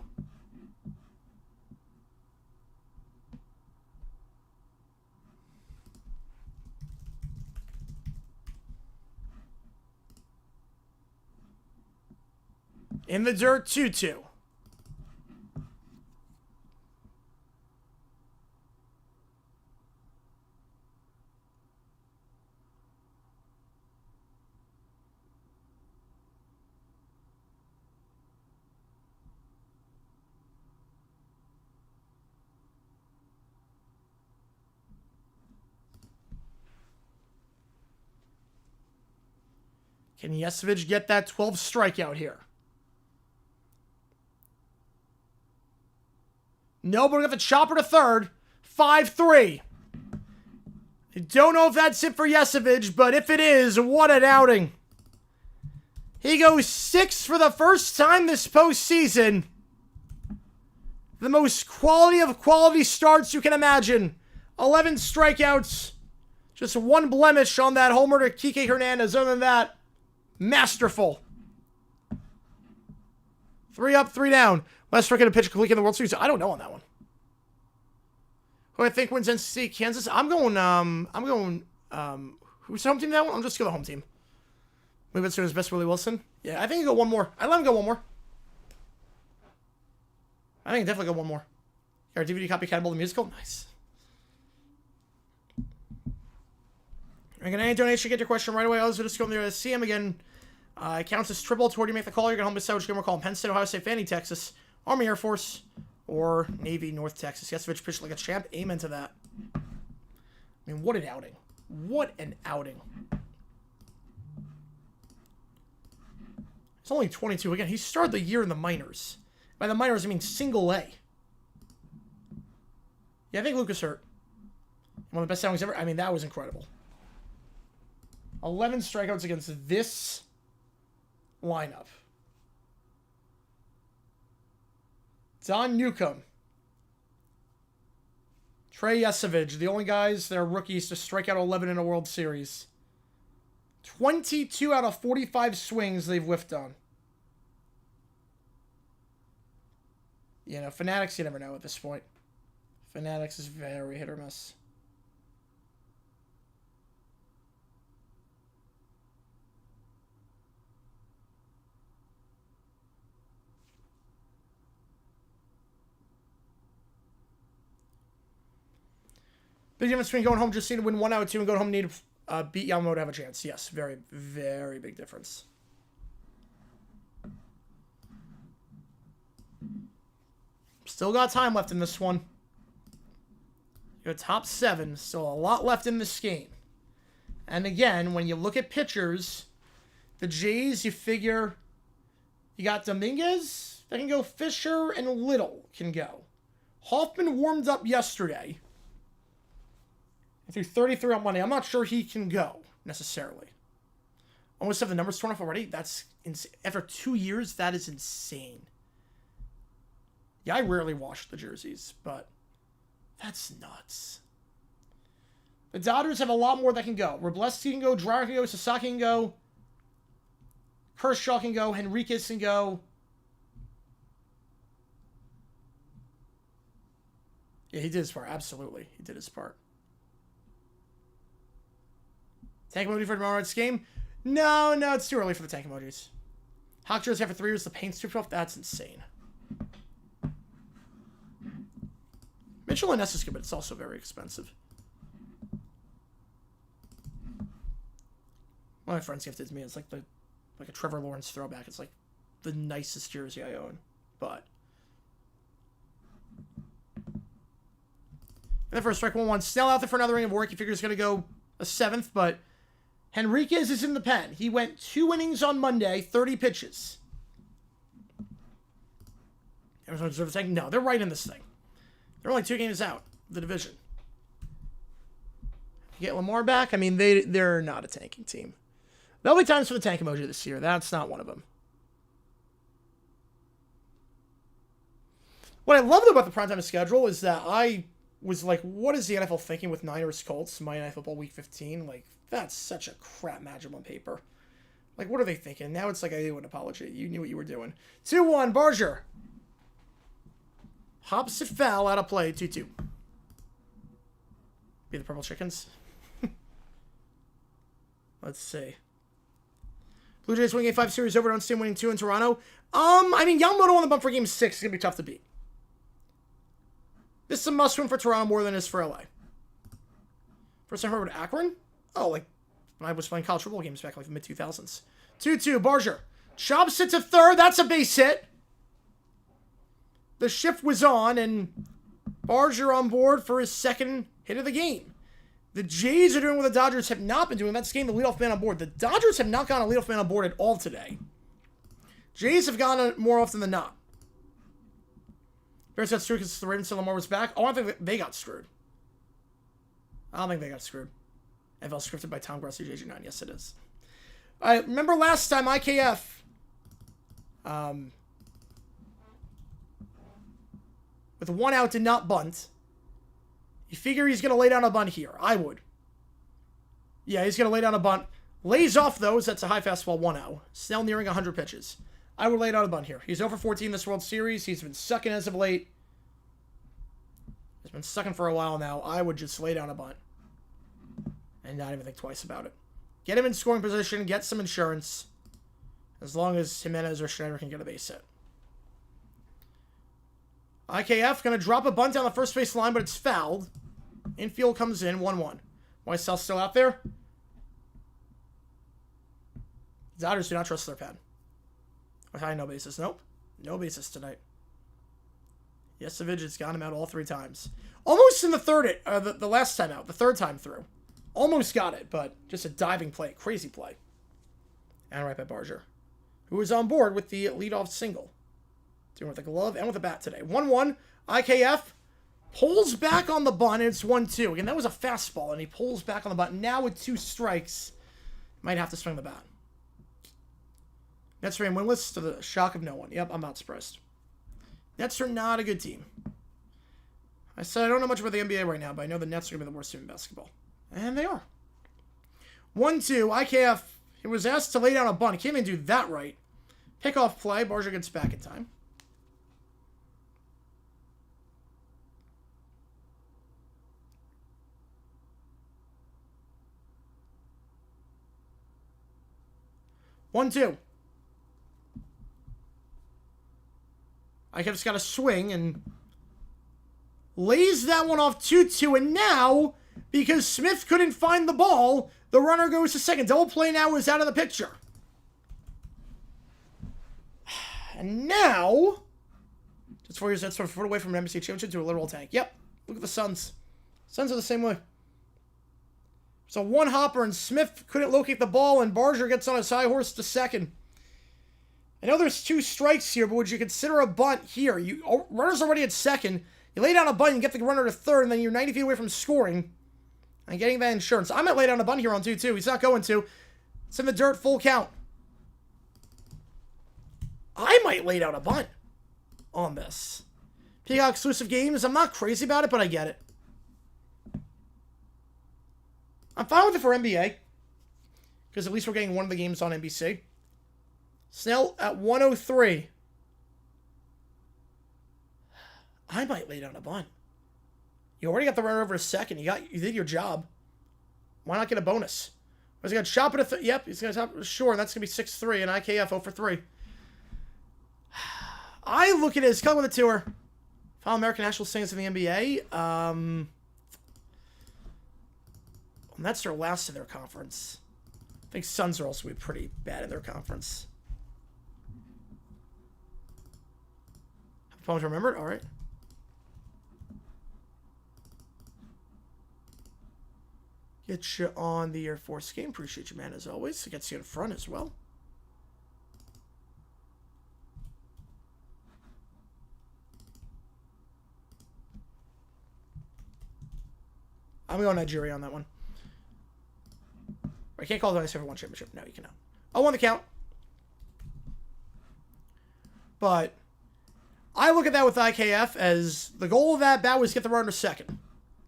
Speaker 1: In the dirt, 2-2. Can Yesavage get that 12th strikeout here? No, but we got the chopper to third. 5-3. I don't know if that's it for Yesavage, but if it is, what an outing. He goes 6 for the first time this postseason. The most quality of quality starts you can imagine. 11 strikeouts. Just 1 blemish on that homer to Kiké Hernandez. Other than that, masterful. 3 up, 3 down. Last record to pitch completely in the World Series. I don't know on that one. Who I think wins NC Kansas? I'm going, who's the home team that one? I'll just go the home team. Maybe it's his best Willie Wilson. Yeah, I think you go one more. I let him go one more. I think definitely go one more. Our DVD copy, Cannibal the Musical. Nice. Again, any donation, get your question right away. Others will just go there to see him again. It counts as triple to where you make the call. You're going to home Yesavage. We're calling Penn State, Ohio State, Fanny, Texas, Army, Air Force, or Navy, North Texas. Yesavage pitched like a champ. Amen to that. I mean, what an outing. What an outing. He's only 22. Again, he started the year in the minors. By the minors, I mean single A. Yeah, I think Lucas hurt. One of the best outings ever. I mean, that was incredible. 11 strikeouts against this lineup. Don Newcomb. Trey Yesavage, the only guys that are rookies to strike out 11 in a World Series. 22 out of 45 swings they've whiffed on. You know, Fanatics, you never know at this point. Fanatics is very hit or miss. Big difference between going home just need to win 1 out of 2 and going home need to beat Yamamoto to have a chance. Yes, very, very big difference. Still got time left in this one. You're top 7. Still a lot left in this game. And again, when you look at pitchers, the Jays, you figure you got Dominguez that can go. Fisher and Little can go. Hoffman warmed up yesterday. And threw 33 on Monday. I'm not sure he can go, necessarily. Almost have the numbers torn off already? That's insane. After 2 years, that is insane. Yeah, I rarely wash the jerseys, but that's nuts. The Dodgers have a lot more that can go. Robleski can go, Dreyer can go, Sasaki can go, Kershaw can go, Henriquez can go. Yeah, he did his part. Absolutely. He did his part. Tank Moody for tomorrow's game. No, it's too early for the tank emojis. Hawk jersey after 3 years, the paint's too rough. That's insane. Mitchell and Ness is good, but it's also very expensive. One of my friends gifted to me. It's like a Trevor Lawrence throwback. It's like the nicest jersey I own. But in the first strike, 1-1. Snell out there for another inning of work. He figures he's going to go a 7th, but Henriquez is in the pen. He went 2 innings on Monday, 30 pitches. Arizona deserves a tank? No, they're right in this thing. They're only 2 games out of the division. You get Lamar back? I mean, they're not a tanking team. There'll be times for the tank emoji this year. That's not one of them. What I love about the primetime schedule is that I was like, what is the NFL thinking with Niners Colts, Monday Night Football Week 15? Like, that's such a crap matchup on paper. Like, what are they thinking? Now it's like I owe an apology. You knew what you were doing. 2-1, Barger. Hops it foul, out of play, 2-2. Be the Purple Chickens. Let's see. Blue Jays winning Game 5 series over on Steam, winning 2 in Toronto. I mean, Yamamoto on the bump for Game 6 is going to be tough to beat. This is a must-win for Toronto more than it is for LA. First time I heard of Akron? Oh, like when I was playing college football games back in like the mid-2000s. 2-2, Barger. Chops it to third. That's a base hit. The shift was on, and Barger on board for his 2nd hit of the game. The Jays are doing what the Dodgers have not been doing. That's getting the leadoff man on board. The Dodgers have not gotten a leadoff man on board at all today. Jays have gotten it more often than not. Bears got screwed because the Ravens said Lamar was back. Oh, I don't think they got screwed. I don't think they got screwed. NFL scripted by Tom Grossi, JG9. Yes, it is. All right, remember last time IKF with 1 out did not bunt. You figure he's going to lay down a bunt here. I would. Yeah, he's going to lay down a bunt. Lays off those. That's a high fastball 1-0. Snell nearing 100 pitches. I would lay down a bunt here. He's over 14 this World Series. He's been sucking as of late. He's been sucking for a while now. I would just lay down a bunt. And not even think twice about it. Get him in scoring position. Get some insurance. As long as Jimenez or Schneider can get a base hit. IKF going to drop a bunt down the first base line, but it's fouled. Infield comes in, 1-1. Weissel still out there. Dodgers do not trust their pad. Okay, no bases. Nope. No bases tonight. Yesavage has got him out all 3 times. Almost in the third, the last time out, the 3rd time through. Almost got it, but just a diving play. Crazy play. And right by Barger, who is on board with the leadoff single. Doing with a glove and with a bat today. 1-1. IKF pulls back on the bunt, and it's 1-2. Again, that was a fastball, and he pulls back on the bunt. Now with 2 strikes, might have to swing the bat. Nets remain winless to the shock of no one. Yep, I'm not surprised. Nets are not a good team. I said I don't know much about the NBA right now, but I know the Nets are going to be the worst team in basketball. And they are. 1-2. IKF, he was asked to lay down a bunt. He can't even do that right. Pickoff play. Barger gets back in time. One, two. IKF's got a swing and lays that one off 2-2. And now, because Smith couldn't find the ball, the runner goes to second. Double play now is out of the picture. And now, just 4 years, that's from a foot away from an NBC championship to a literal tank. Yep. Look at the Suns. Suns are the same way. So 1 hopper, and Smith couldn't locate the ball, and Barger gets on his high horse to second. I know there's 2 strikes here, but would you consider a bunt here? Runner's already at second. You lay down a bunt and get the runner to third, and then you're 90 feet away from scoring and getting that insurance. I might lay down a bunt here on 2-2. He's not going to. It's in the dirt, full count. I might lay down a bunt on this. Peacock exclusive games. I'm not crazy about it, but I get it. I'm fine with it for NBA. Because at least we're getting one of the games on NBC. Snell at 103. I might lay down a bunt. You already got the runner over to second. You did your job. Why not get a bonus? He's going to chop it at yep, he's going to chop it. Sure, and that's going to be 6-3, and IKF 0 for 3. I look at it as coming with a tour. Final American National Singles in the NBA. And that's their last in their conference. I think Suns are also be pretty bad in their conference. Have a moment to remember it? All right. Get you on the Air Force game. Appreciate you, man, as always. It gets you in front as well. I'm going Nigeria on that one. I can't call it a 1 championship. No, you cannot. I won the count. But I look at that with IKF as the goal of that bat was get the runner to second.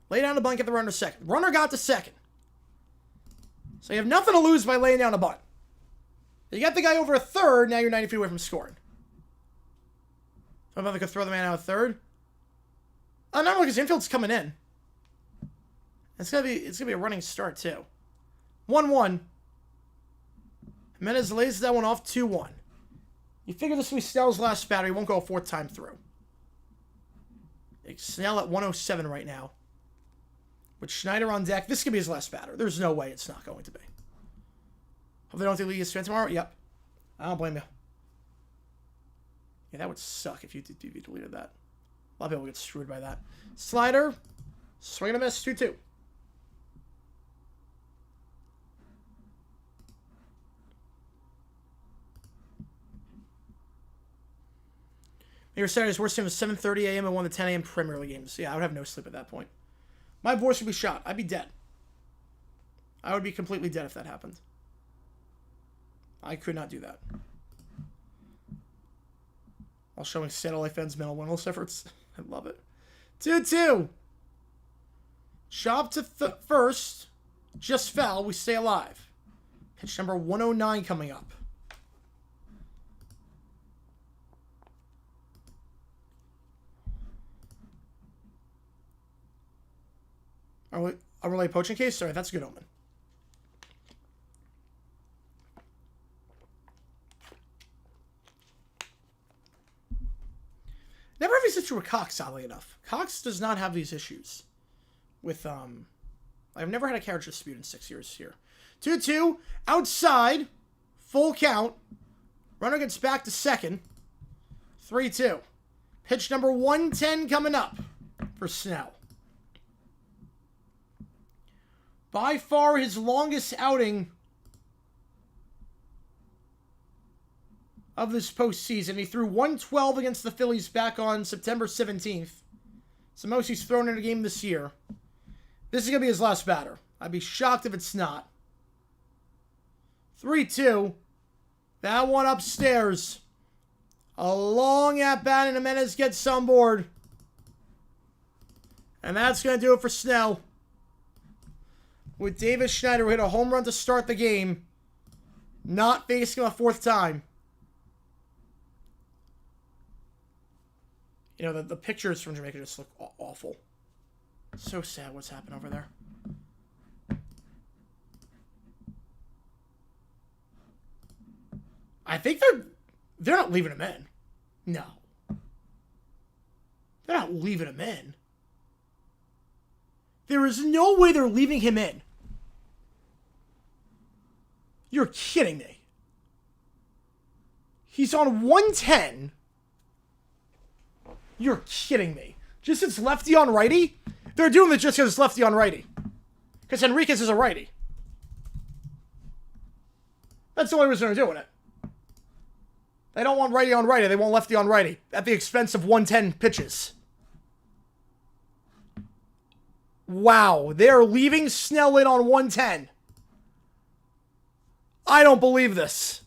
Speaker 1: Lay down the bunt, get the runner to second. Runner got to second. So you have nothing to lose by laying down a bunt. You got the guy over a third, now you're 90 feet away from scoring. So they could throw the man out of third. Oh, no, because infield's coming in. It's gonna be a running start too. 1-1. Hernandez lays that one off 2-1. You figure this will be Snell's last batter. He won't go a 4th time through. Snell at 107 right now. With Schneider on deck, this could be his last batter. There's no way it's not going to be. Hope they don't think League tomorrow. Yep. I don't blame you. Yeah, that would suck if you deleted that. A lot of people get screwed by that. Slider. Swing and a miss. 2-2. Your Saturday's worst game was 7:30 a.m. and 1 to 10 a.m. Premier League games. Yeah, I would have no sleep at that point. My voice would be shot. I'd be dead. I would be completely dead if that happened. I could not do that. While showing satellite fans mental wellness efforts. I love it. 2-2. Chop to first. Just fell. We stay alive. Pitch number 109 coming up. A relay poaching case? Sorry, that's a good omen. Never have these issues with Cox, oddly enough. Cox does not have these issues with, I've never had a carriage dispute in 6 years here. 2-2, outside, full count. Runner gets back to second. 3-2. Pitch number 110 coming up for Snell. By far his longest outing of this postseason. He threw 112 against the Phillies back on September 17th. It's the most he's thrown in a game this year. This is going to be his last batter. I'd be shocked if it's not. 3-2. That one upstairs. A long at-bat and Hernandez gets on board. And that's going to do it for Snell. With Davis Schneider, who hit a home run to start the game, not facing him a 4th time. You know, the pictures from Jamaica just look awful. So sad what's happened over there. I think they're not leaving him in. No. They're not leaving him in. There is no way they're leaving him in. You're kidding me. He's on 110. You're kidding me. Just it's lefty on righty? They're doing it just because it's lefty on righty. Because Henriquez is a righty. That's the only reason they're doing it. They don't want righty on righty. They want lefty on righty. At the expense of 110 pitches. Wow. They're leaving Snell in on 110. I don't believe this.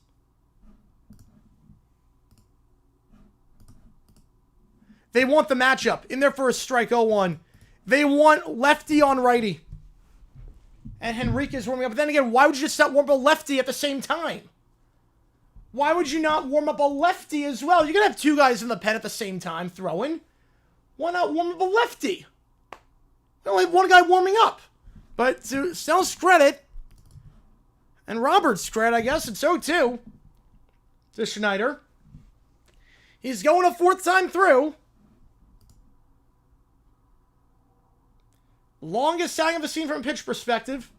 Speaker 1: They want the matchup. In there for a strike 0-1. They want lefty on righty. And Henriquez warming up. But then again, why would you just not warm up a lefty at the same time? Why would you not warm up a lefty as well? You're going to have 2 guys in the pen at the same time throwing. Why not warm up a lefty? You only have 1 guy warming up. But to Snell's credit, And Roberts credit, I guess, it's 0-2 to Schneider. He's going a fourth time through. Longest outing I've seen from a pitch perspective.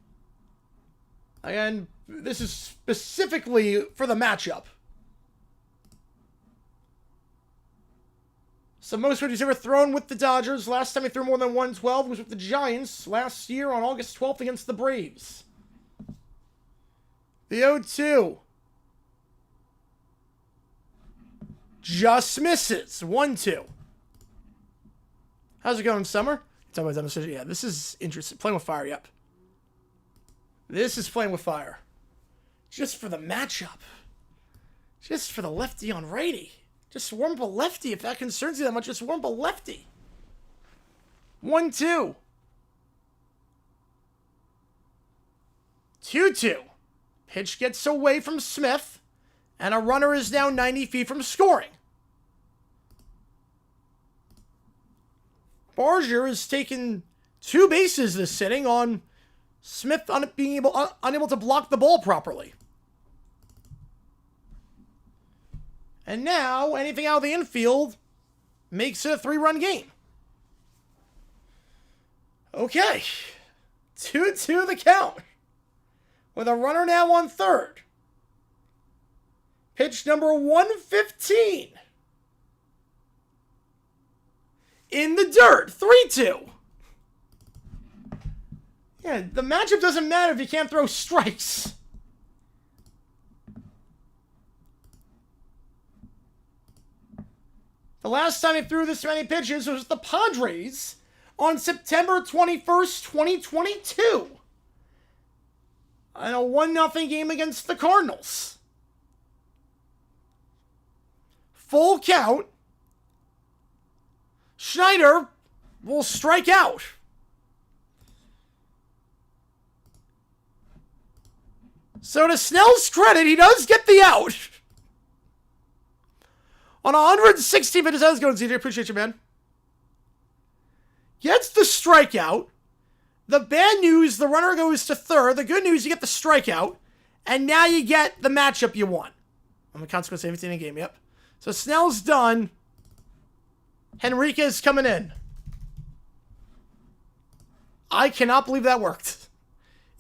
Speaker 1: And this is specifically for the matchup. So most pitches ever thrown with the Dodgers. Last time he threw more than 112 was with the Giants last year on August 12th against the Braves. The 0-2. Just misses. 1-2. How's it going, Summer? Yeah, this is interesting. Playing with fire, yep. This is playing with fire. Just for the matchup. Just for the lefty on righty. Just warm up a lefty. If that concerns you that much, just warm up a lefty. 1-2. 2-2. Pitch gets away from Smith. And a runner is now 90 feet from scoring. Barger has taken 2 bases this inning on Smith unable to block the ball properly. And now, anything out of the infield makes it a 3-run game. Okay. 2-2 the count. With a runner now on third. Pitch number 115. In the dirt. 3-2. Yeah, the matchup doesn't matter if you can't throw strikes. The last time he threw this many pitches was the Padres on September 21st, 2022. In a 1-0 game against the Cardinals. Full count. Schneider will strike out. So to Snell's credit, he does get the out. On 160 pitches, how's it going, CJ? Appreciate you, man. Gets the strikeout. The bad news, the runner goes to third. The good news, you get the strikeout. And now you get the matchup you want. On the consequence of 17 game, yep. So Snell's done. Henriquez coming in. I cannot believe that worked.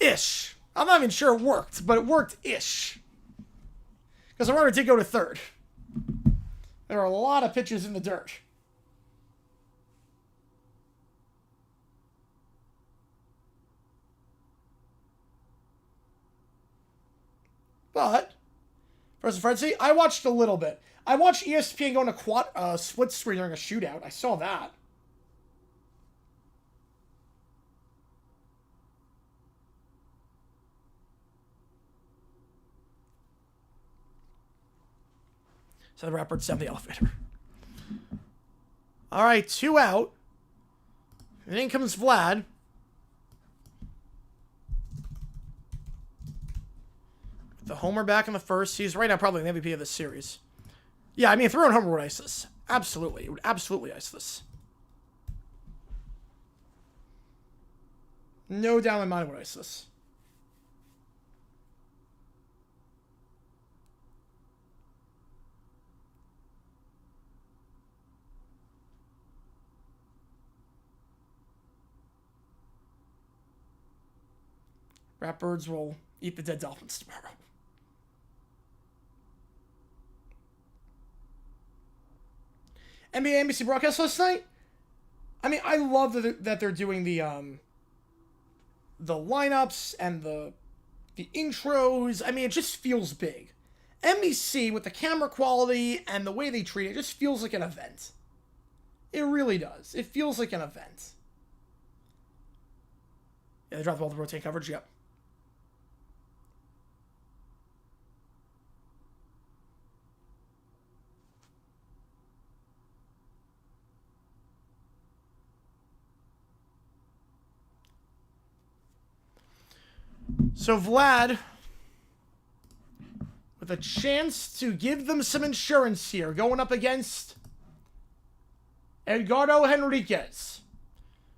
Speaker 1: Ish. I'm not even sure it worked, but it worked-ish. Because the runner did go to third. There are a lot of pitches in the dirt. But, first and foremost, I watched a little bit. I watched ESPN go into split screen during a shootout. I saw that. So the Rapper's down the elevator. All right, 2 out. And in comes Vlad. The homer back in the first. He's right now probably the MVP of this series. Yeah, I mean, throwing homer would ice this. Absolutely. It would absolutely ice this. No doubt in my mind would ice this. Ratbirds will eat the dead Dolphins tomorrow. NBA NBC broadcast last night. I mean, I love that they're doing the lineups and the intros. I mean, it just feels big. NBC with the camera quality and the way they treat it just feels like an event. It really does. It feels like an event. Yeah, they dropped all the rotate coverage. Yep. So Vlad, with a chance to give them some insurance here, going up against Edgardo Henriquez.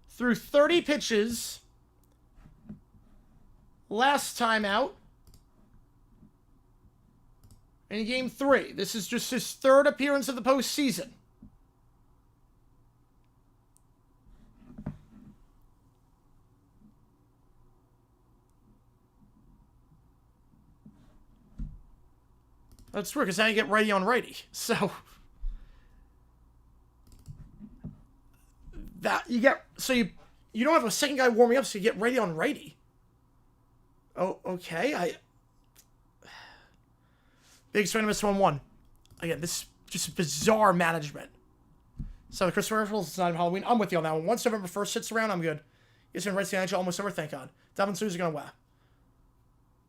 Speaker 1: Through 30 pitches last time out. in Game 3. This is just his third appearance of the postseason. That's weird, because now you get righty on righty. So that you get, so you don't have a second guy warming up, so you get righty on righty. Oh, okay. Big swing and miss 1-1. Again, this is just bizarre management. So the Christmas Miracles is not even Halloween. I'm with you on that one. Once November 1st hits around, I'm good. Yes, been right to the NHL almost over, thank God. Dalvin Sue's gonna win.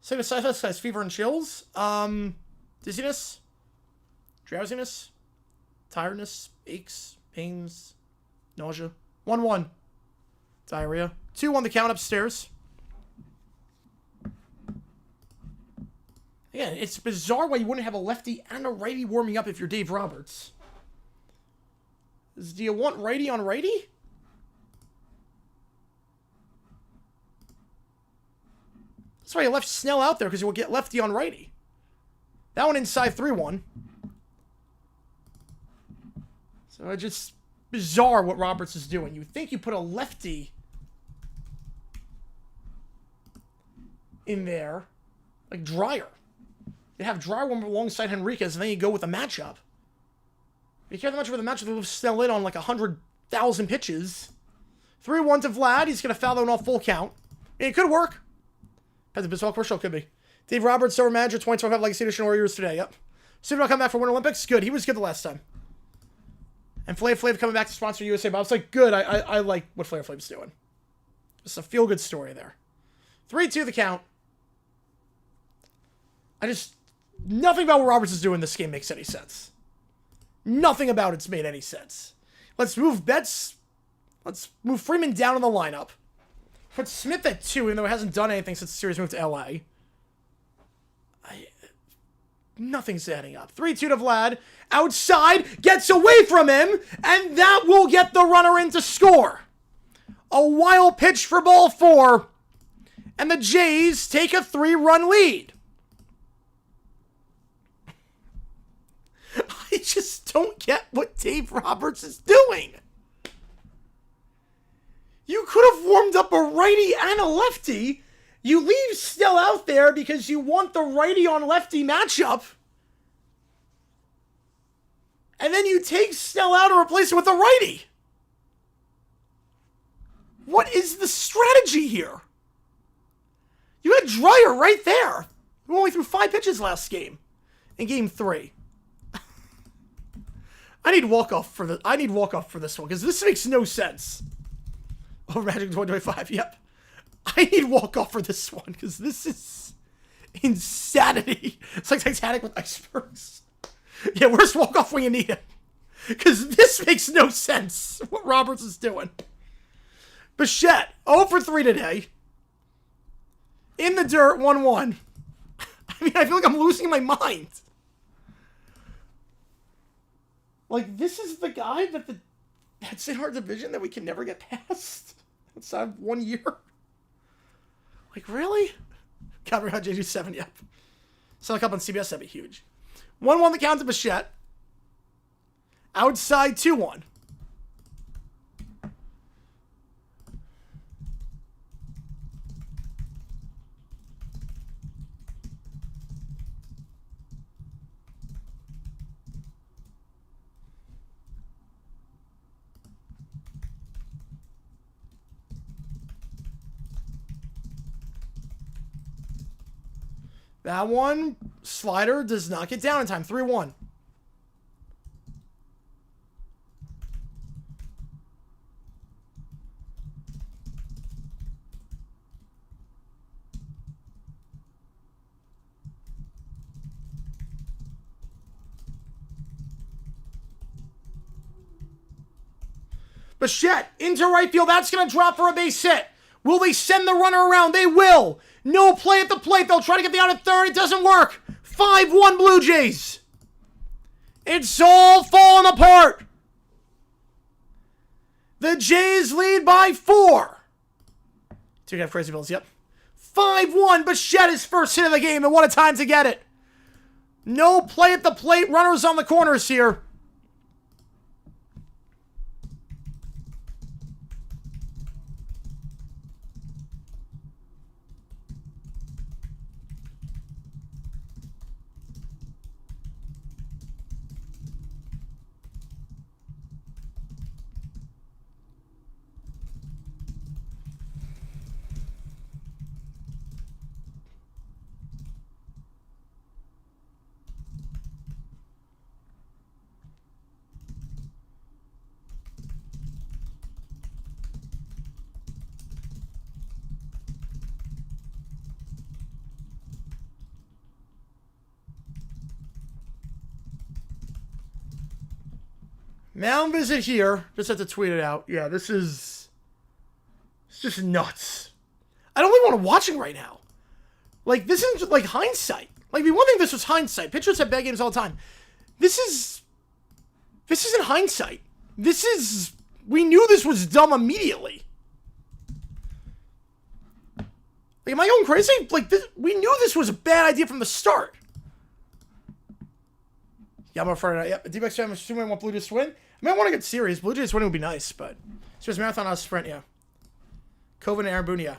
Speaker 1: Say the side has fever and chills. Dizziness, drowsiness, tiredness, aches, pains, nausea. 1-1. Diarrhea. 2 on the count upstairs. Yeah, it's bizarre why you wouldn't have a lefty and a righty warming up if you're Dave Roberts. Do you want righty on righty? That's why you left Snell out there, because you will get lefty on righty. That one inside 3-1. So it's just bizarre what Roberts is doing. You think you put a lefty in there, like Dreyer. You have Dreyer one alongside Henriquez, and then you go with a matchup. If you care that much about the matchup, they'll Snell in on like 100,000 pitches. 3-1 to Vlad. He's going to foul that one off full count. It could work. Has a baseball commercial, could be. Dave Roberts, Silver Manager, 2025 Legacy Edition Warriors today. Yep. Super Bowl come back for Winter Olympics. Good. He was good the last time. And Flav Flav coming back to sponsor USA Bob's like, good. I like what Flav Flav's doing. It's a feel-good story there. 3-2 the count. Nothing about what Roberts is doing in this game makes any sense. Nothing about it's made any sense. Let's move Betts. Let's move Freeman down in the lineup. Put Smith at 2, even though he hasn't done anything since the series moved to LA. Nothing's adding up. 3-2 to Vlad. Outside, gets away from him, and that will get the runner in to score. A wild pitch for ball 4, and the Jays take a 3-run lead. I just don't get what Dave Roberts is doing. You could have warmed up a righty and a lefty. You leave Snell out there because you want the righty on lefty matchup. And then you take Snell out and replace it with a righty. What is the strategy here? You had Dreyer right there, who only threw 5 pitches last game in Game 3. I need walk-off for this one, because this makes no sense. Oh, Magic 2025, yep. I need walk-off for this one, because this is insanity. It's like Titanic with icebergs. Yeah, where's walk-off when you need it? Because this makes no sense, what Roberts is doing. Bichette, 0 for 3 today. In the dirt, 1-1. I mean, I feel like I'm losing my mind. Like, this is the guy that's in our division that we can never get past outside of 1 year. Like, really? Calvary Hunt JG7, yep. Sell a cup on CBS, that'd be huge. 1-1 the count to Bichette. Outside 2-1. That one, slider, does not get down in time. 3-1. Bichette into right field. That's going to drop for a base hit. Will they send the runner around? They will. No play at the plate. They'll try to get the out at third. It doesn't work. 5-1 Blue Jays. It's all falling apart. The Jays lead by 4. 2.5 crazy bills, yep. 5-1. Bichette is first hit of the game, and what a time to get it. No play at the plate. Runners on the corners here. Mound visit here. Just have to tweet it out. Yeah, this is... It's just nuts. I don't even want to watch it right now. Like, this isn't like hindsight. Like, one thing, this was hindsight. Pitchers have bad games all the time. This isn't hindsight. This is... We knew this was dumb immediately. Like, am I going crazy? Like, we knew this was a bad idea from the start. Yeah, I'm afraid. Yep, D-backs fan, I'm assuming I want Blue Jays to win. I mean, I want a good series. Blue Jays winning would be nice, but... Series marathon, not a sprint, yeah. Coven and Aaron Boone, yeah.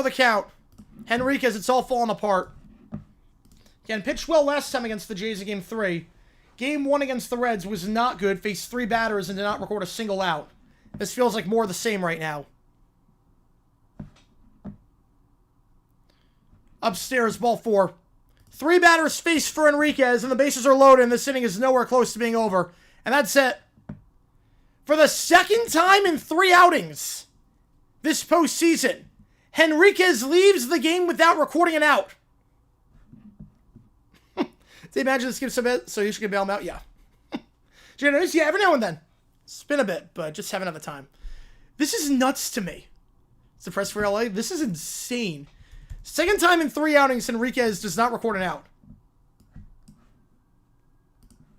Speaker 1: The count. Henriquez, it's all falling apart. Again, pitched well last time against the Jays in Game 3. Game 1 against the Reds was not good. Faced 3 batters and did not record a single out. This feels like more of the same right now. Upstairs, ball 4. 3 batters faced for Henriquez, and the bases are loaded, and this inning is nowhere close to being over. And that's it. For the second time in 3 outings this postseason, Henriquez leaves the game without recording an out. Did you imagine this gives a bit, so you should bail him out? Yeah. Yeah, every now and then. Spin a bit, but just haven't had the time. This is nuts to me. It's the press for LA. This is insane. Second time in 3 outings, Henriquez does not record an out.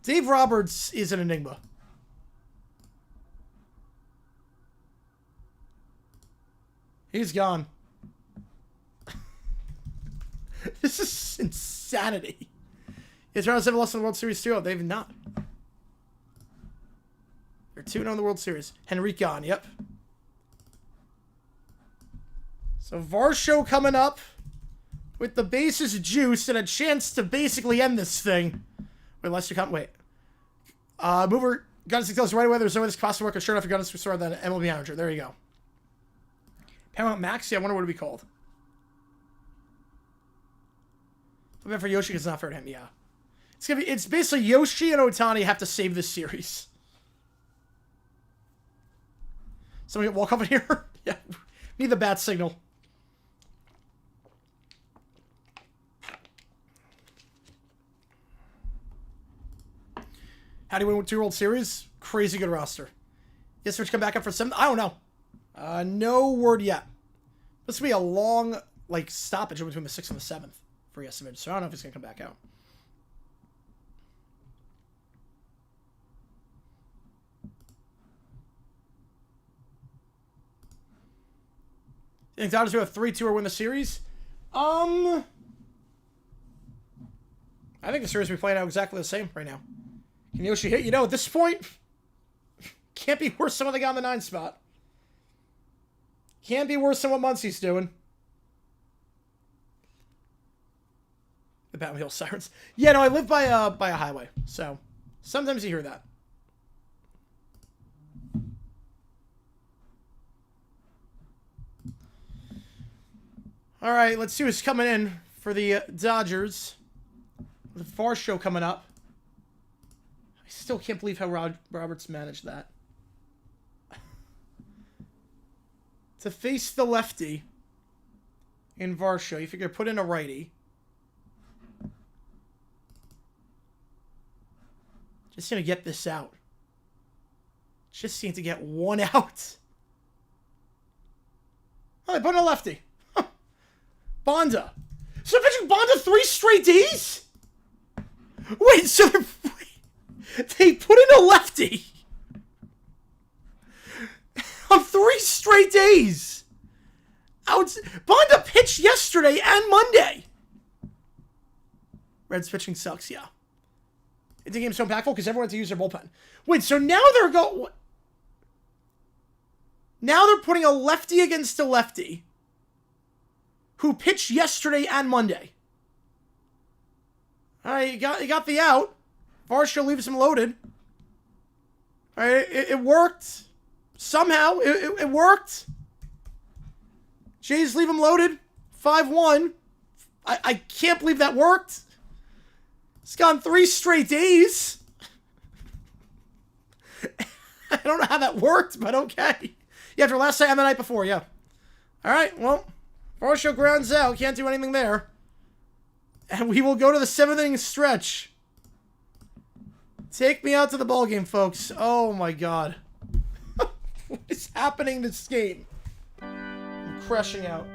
Speaker 1: Dave Roberts is an enigma. He's gone. This is insanity. Yeah, Toronto's never lost in the World Series 2-0. They've not. They're 2-0 in the World Series. Henrique gone, yep. So Varsho coming up with the bases juiced and a chance to basically end this thing. Wait, Lester come. Wait. Mover, Gunness tells right away there's no way this possible work. Sure enough, Gunness restore than MLB manager. There you go. Paramount Max? Yeah, I wonder what it'd be called. I mean, for Yoshi, it's not fair to him, yeah. It's basically Yoshi and Ohtani have to save this series. Somebody walk up in here? Yeah. Need the bat signal. How do you win 2 World Series? Crazy good roster. Yesavage come back up for 7th? I don't know. No word yet. This will be a long, stoppage between the 6th and the 7th for Yesavage, so I don't know if he's going to come back out. You think Dodgers will have 3-2 or win the series? I think the series will be playing out exactly the same right now. Can Yoshi hit? You know, at this point, can't be worse than what they got in the 9 spot. Can't be worse than what Muncie's doing. The Batman Hill sirens. Yeah, no, I live by a highway, so sometimes you hear that. All right, let's see who's coming in for the Dodgers. The Far Show coming up. I still can't believe how Roberts managed that. To face the lefty. in Varsho. You figure put in a righty. Just going to get this out. Just need to get one out. Oh, they put in a lefty. Huh. Bonda. So they're pitching Bonda 3 straight days? Wait, so they put in a lefty on 3 straight days. Bonda pitched yesterday and Monday. Reds pitching sucks, yeah. The game's so impactful because everyone had to use their bullpen. Wait, so now now they're putting a lefty against a lefty who pitched yesterday and Monday. All right, you got the out. Varsho leaves him loaded. All right, it worked. Somehow, it worked. Jays leave him loaded. 5-1. I can't believe that worked. It's gone 3 straight days. I don't know how that worked, but okay. Yeah, after last night and the night before, yeah. All right, well, Varsho grounds out. Can't do anything there. And we will go to the 7th inning stretch. Take me out to the ballgame, folks. Oh, my God. What is happening in this game? I'm crashing out.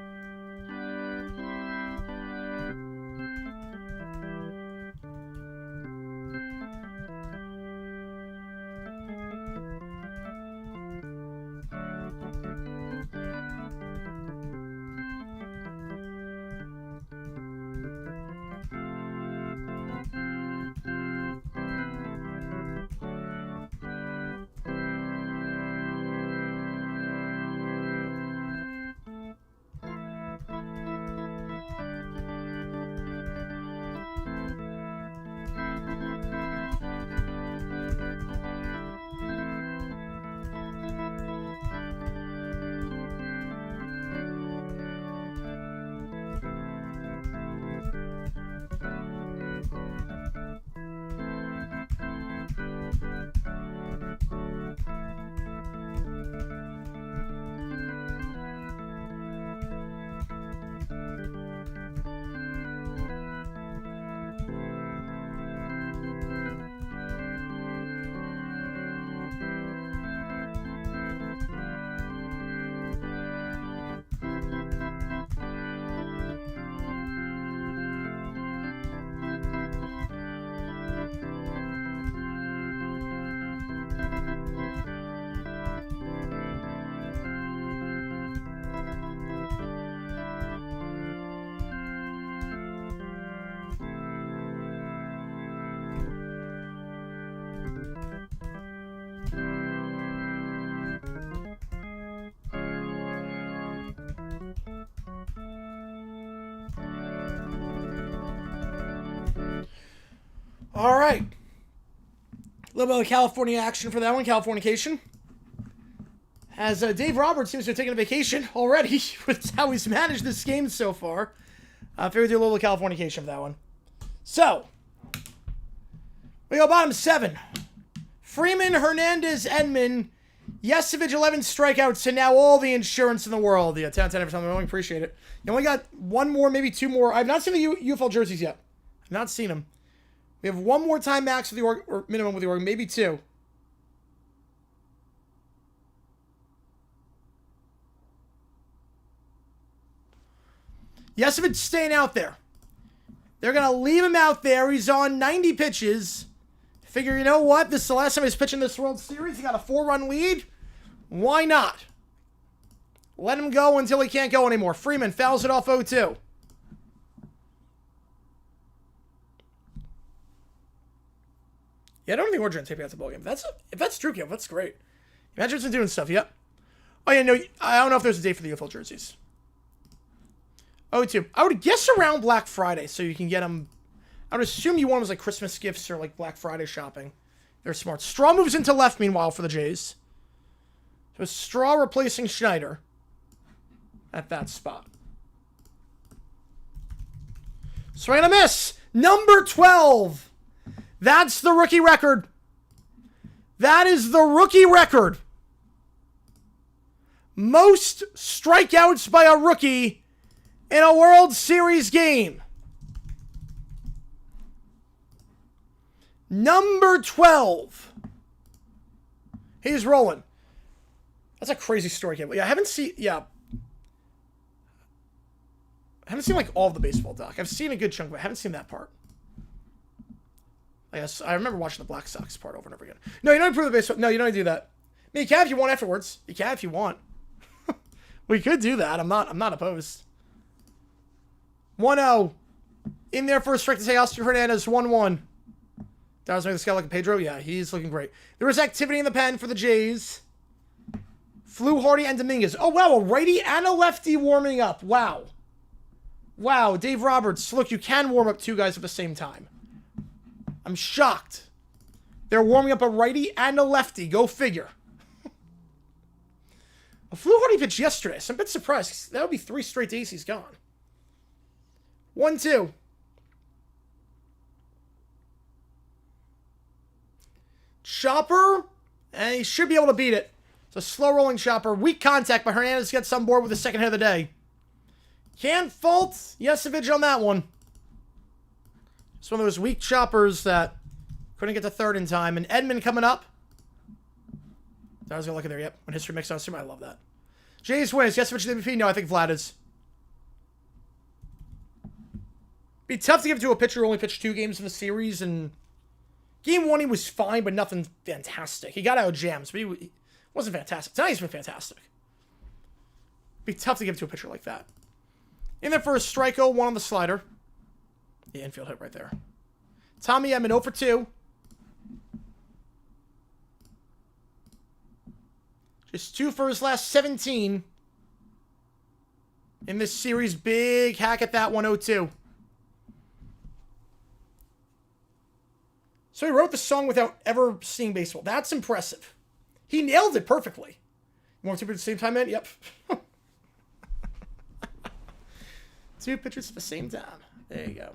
Speaker 1: All right. A little bit of California action for that one, Californication. As Dave Roberts seems to have taken a vacation already with how he's managed this game so far. I figured we'd do a little Californication for that one. So, we go bottom 7. Freeman, Hernandez, Edman, Yesavage, 11 strikeouts, and now all the insurance in the world. Yeah, 10 every time. I really appreciate it. You only got one more, maybe 2 more. I've not seen the UFL jerseys yet. I've not seen them. We have 1 more time max with the org, or minimum with the org, maybe 2. Yesavage staying out there. They're going to leave him out there. He's on 90 pitches. Figure, you know what? This is the last time he's pitching this World Series. He got a 4-run lead. Why not? Let him go until he can't go anymore. Freeman fouls it off 0-2. Yeah, I don't think we're trying to take me out to the ballgame. If that's true, that's great. Imagine been doing stuff. Yep. Oh yeah, no, I don't know if there's a date for the UFL jerseys. 0-2. I would guess around Black Friday, so you can get them. I would assume you want them as like Christmas gifts or like Black Friday shopping. They're smart. Straw moves into left, meanwhile, for the Jays. So Straw replacing Schneider at that spot. Swing and a miss. Number 12. That's the rookie record. That is the rookie record. Most strikeouts by a rookie in a World Series game. Number 12. He's rolling. That's a crazy story. Yeah, I haven't seen... Yeah. I haven't seen, like, all of the baseball doc. I've seen a good chunk, but I haven't seen that part. I guess I remember watching the Black Sox part over and over again. No, you don't improve the baseball. No, you don't do that. I mean, you can if you want afterwards. You can if you want. We could do that. I'm not opposed. 1-0. In there for a strike to say Oscar Hernandez. 1-1. That was making the scout like a Pedro. Yeah, he's looking great. There was activity in the pen for the Jays. Flew, Hardy, and Dominguez. Oh, wow. A righty and a lefty warming up. Wow. Wow. Dave Roberts. Look, you can warm up two guys at the same time. I'm shocked. They're warming up a righty and a lefty. Go figure. A Flew, Hardy pitched yesterday, so I'm a bit surprised. That would be 3 straight days he's gone. 1-2. Chopper, and he should be able to beat it. It's a slow-rolling chopper. Weak contact, but Hernandez gets on board with the second hit of the day. Can't fault Yesavage on that one. It's one of those weak choppers that couldn't get to third in time. And Edmund coming up. I was going to look at there, yep. When history makes sense to me, I love that. Jays wins. Yesavage the MVP? No, I think Vlad is. Be tough to give it to a pitcher who only pitched 2 games in the series, and game 1 he was fine, but nothing fantastic. He got out of jams, but he wasn't fantastic. Tonight he's been fantastic. Be tough to give it to a pitcher like that. In there for a strikeout, 1 on the slider. The infield hit right there. Tommy Edman 0 for 2. Just 2 for his last 17. In this series, big hack at that 1-0-2. So he wrote the song without ever seeing baseball. That's impressive. He nailed it perfectly. You want 2 pitchers at the same time, man? Yep. 2 pitchers at the same time. There you go.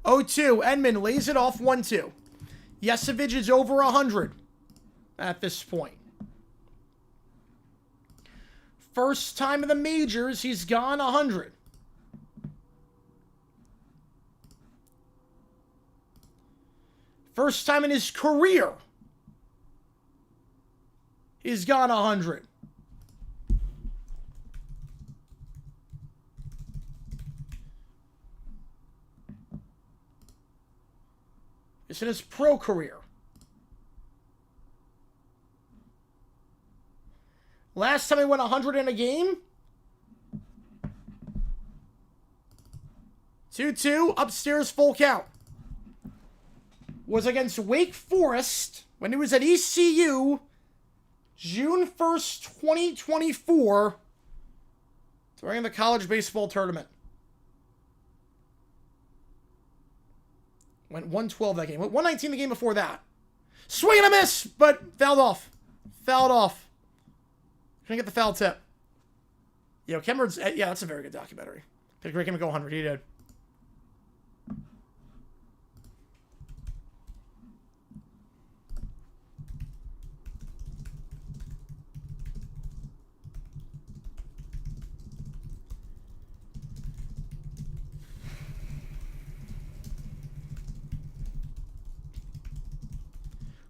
Speaker 1: Oh, 2. Edmund lays it off 1-2. Yesavage is over 100 at this point. First time in the majors, he's gone 100. First time in his career, he's gone 100. It's in his pro career. Last time he went 100 in a game. 2-2, upstairs, full count. Was against Wake Forest when he was at ECU, June 1st, 2024, during the college baseball tournament. Went 112 that game. Went 119 the game before that. Swing and a miss, but fouled off. Fouled off. Couldn't get the foul tip. Yo, Cameron's... Yeah, that's a very good documentary. Picked a great game to go 100. He did.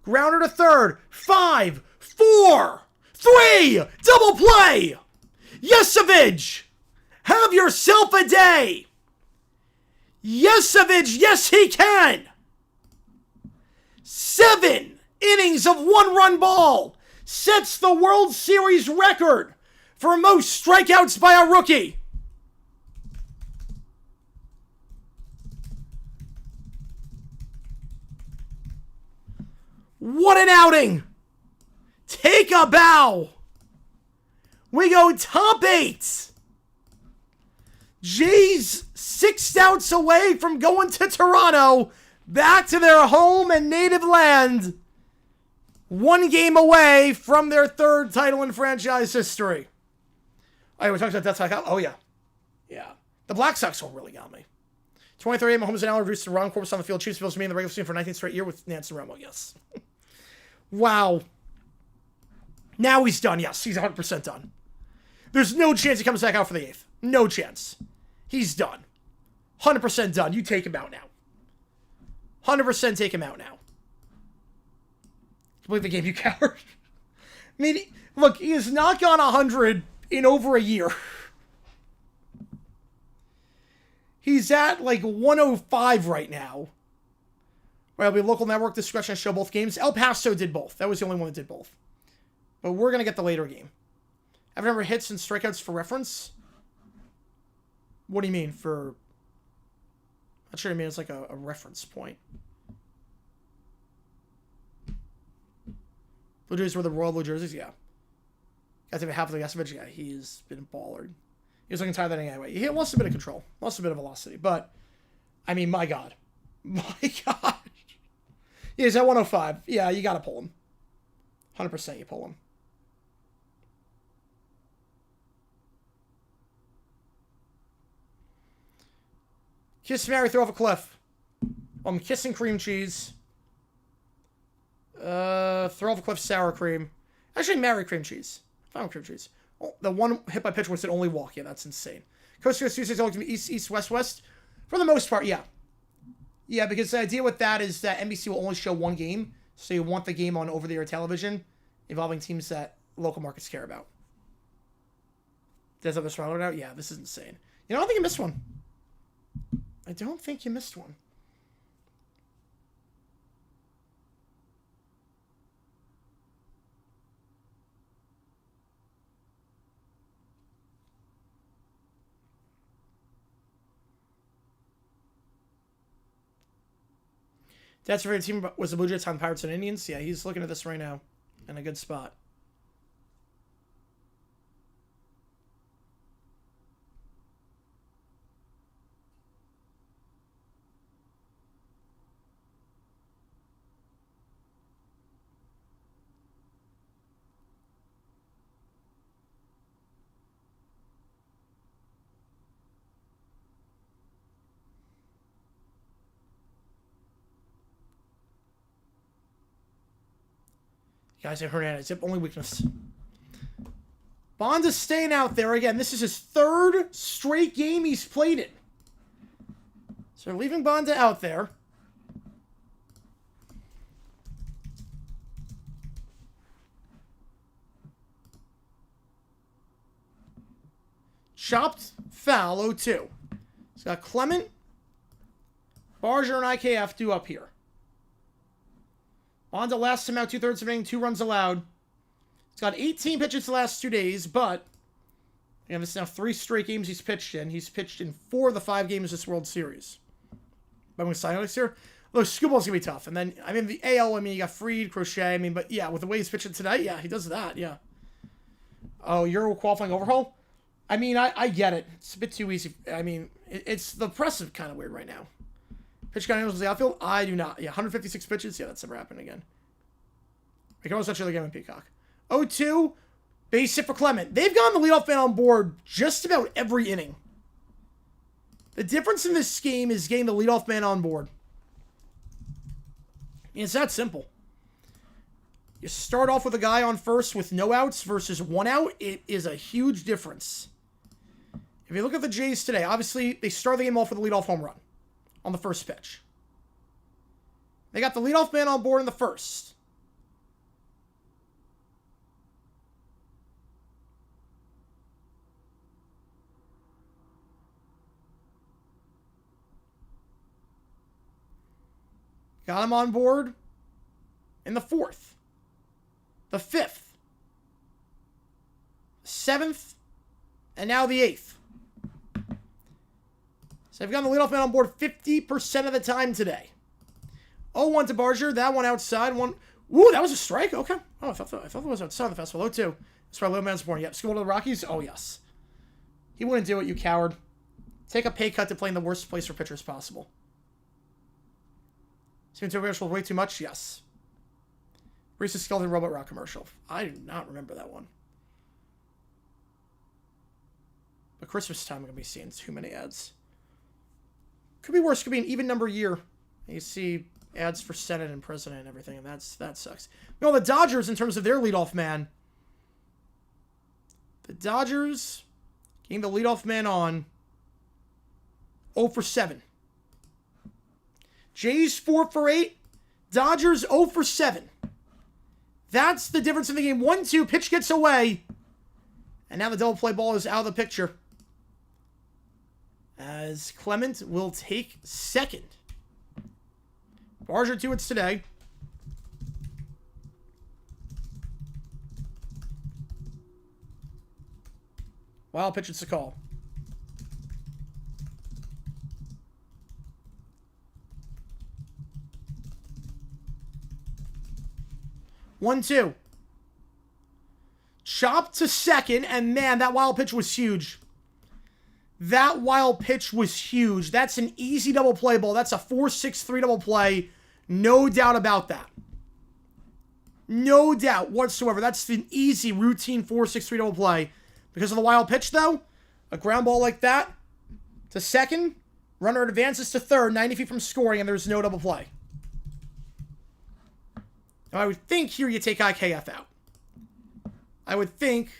Speaker 1: Grounder to third. 5, 4, 3. Double play. Yesavage. Have yourself a day. Yesavage. Yes, he can. 7 innings of 1-run ball. Sets the World Series record for most strikeouts by a rookie. What an outing! Take a bow! We go top 8! Jays 6 outs away from going to Toronto, back to their home and native land. 1 game away from their 3rd title in franchise history. Oh, yeah, we're talking about that. Oh, yeah. Yeah. The Black Sox one really got me. 23 Mahomes and Allen reduced to Ron Corbis on the field. Chiefs supposed to be in the regular season for 19th straight year with Nancy Romo, yes. Wow. Now he's done. Yes, he's 100% done. There's no chance he comes back out for the 8th. No chance. He's done. 100% done. You take him out now. 100% take him out now. Complete the game, you coward. I mean, look, he has not gone 100 in over a year. He's at like 105 right now. Right, it'll be local network discretion to show both games. El Paso did both. That was the only one that did both. But we're going to get the later game. I've never hits and strikeouts for reference. What do you mean for... I'm sure you mean it's like a reference point. Blue Jays were the Royal Blue Jerseys? Yeah. Guys, have half of the Yesavage? Yeah, he's been baller. He was looking tired of that anyway. He lost a bit of control. Lost a bit of velocity. But, I mean, my God. My God. Yeah, he's at 105. Yeah, you got to pull him. 100% you pull him. Kiss, marry, throw off a cliff. I'm kissing cream cheese. Throw off a cliff, sour cream. Actually, marry cream cheese. Fine with cream cheese. Oh, the one hit by pitch was an only walk. Yeah, that's insane. Coast to Coast Tuesdays always east, east, west, west. For the most part, yeah. Yeah, because the idea with that is that NBC will only show one game. So you want the game on over-the-air television involving teams that local markets care about. Does that this round out? Yeah, this is insane. You know, I don't think you missed one. I don't think you missed one. Dad's favorite team was the Blue Jays on Pirates and Indians. Yeah, he's looking at this right now in a good spot. Guys, Hernandez. Yep, only weakness. Bond is staying out there again. This is his 3rd straight game he's played in. So they're leaving Bonda out there. Chopped foul, 0-2. He's got Clement, Barger, and IKF due up here. Bonda last him out 2/3 of inning, 2 runs allowed. He's got 18 pitches the last 2 days, but this is now 3 straight games he's pitched in. He's pitched in 4 of the 5 games this World Series. But I'm going to sign next year. Look, Scooball's going to be tough. And then, I mean, the AL, I mean, you got Fried, Crochet. I mean, but yeah, with the way he's pitching tonight, yeah, he does that, yeah. Oh, Euro qualifying overhaul? I mean, I get it. It's a bit too easy. I mean, it's the press is kind of weird right now. Pitch count handles the outfield? I do not. Yeah, 156 pitches? Yeah, that's never happened again. We can also touch the other game in Peacock. 0-2, base hit for Clement. They've gotten the leadoff man on board just about every inning. The difference in this game is getting the leadoff man on board. It's that simple. You start off with a guy on first with no outs versus 1 out. It is a huge difference. If you look at the Jays today, obviously they start the game off with a leadoff home run on the first pitch. They got the leadoff man on board in the first. Got him on board in the 4th, the 5th, 7th, and now the 8th. So I've gotten the leadoff man on board 50% of the time today. 0-1 to Barger. That one outside. One. Ooh, that was a strike. Okay. Oh, I thought that was outside the fastball. 0-2. That's why little man's born. Yep. School to the Rockies. Oh, yes. He wouldn't do it, you coward. Take a pay cut to play in the worst place for pitchers possible. Seems to way too much? Yes. Reese's Skeleton Robot Rock commercial. I do not remember that one. But Christmas time, I'm going to be seeing too many ads. Could be worse. Could be an even number year. You see ads for Senate and President and everything, and that sucks. No, the Dodgers, in terms of their leadoff man, the Dodgers getting the leadoff man on 0 for 7. Jays 4 for 8. Dodgers 0 for 7. That's the difference in the game. 1-2, pitch gets away. And now the double play ball is out of the picture, as Clement will take second. Barger to it today. Wild pitch, it's the call. One, two. Chop to second, and man, that wild pitch was huge. That wild pitch was huge. That's an easy double play ball. That's a 4-6-3 double play. No doubt about that. No doubt whatsoever. That's an easy, routine 4-6-3 double play. Because of the wild pitch, though, a ground ball like that to second, runner advances to third, 90 feet from scoring, and there's no double play. Now, I would think here you take IKF out. I would think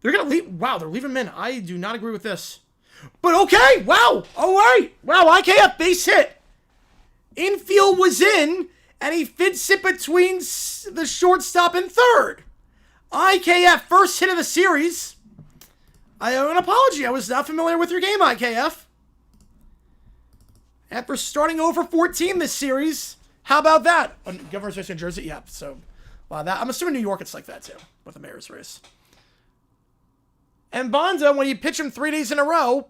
Speaker 1: they're going to leave. Wow, they're leaving him in. I do not agree with this. But okay, wow, all right. Wow, IKF base hit. Infield was in, and he fits it between the shortstop and third. IKF, first hit of the series. I owe an apology. I was not familiar with your game, IKF. After starting over 14 this series, how about that? Governor's race in Jersey? Yep, so, wow, that, I'm assuming New York it's like that too, with the mayor's race. And Bonda, when you pitch him 3 days in a row,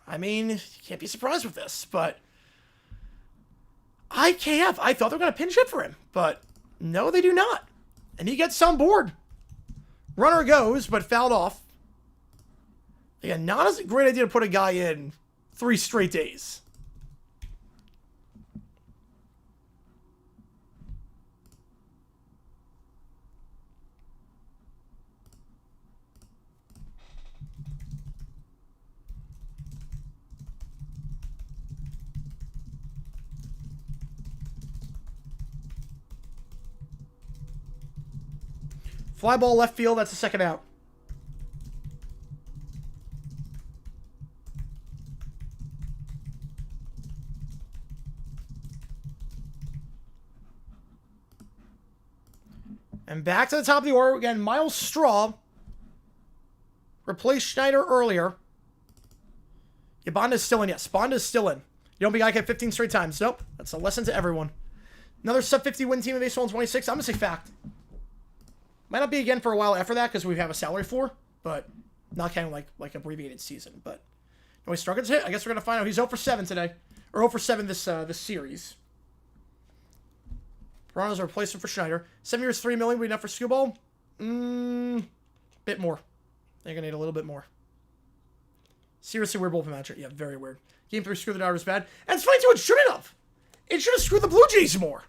Speaker 1: I mean, you can't be surprised with this, but IKF, I thought they were going to pinch hit for him, but no, they do not. And he gets on board. Runner goes, but fouled off. Again, not as a great idea to put a guy in 3 straight days. Fly ball left field, that's the second out. And back to the top of the order again. Miles Straw replaced Schneider earlier. Yeah, Bonda's still in. Yes, Bonda's still in. You don't be IK 15 straight times. Nope. That's a lesson to everyone. Another sub-50 win team in baseball in 26. I'm going to say fact. Might not be again for a while after that because we have a salary floor, but not kind of like abbreviated season. But anyway, Struggles hit. I guess we're going to find out. He's 0 for 7 today. Or 0 for 7 this series. Toronto's a replacement for Schneider. 7 years, $3 million. Would be enough for Scuball? Bit more. They're going to need a little bit more. Seriously weird bullpen matchup. Yeah, very weird. Game 3 screwed the Dodgers bad. And it's funny too, it shouldn't have. It should have screwed the Blue Jays more.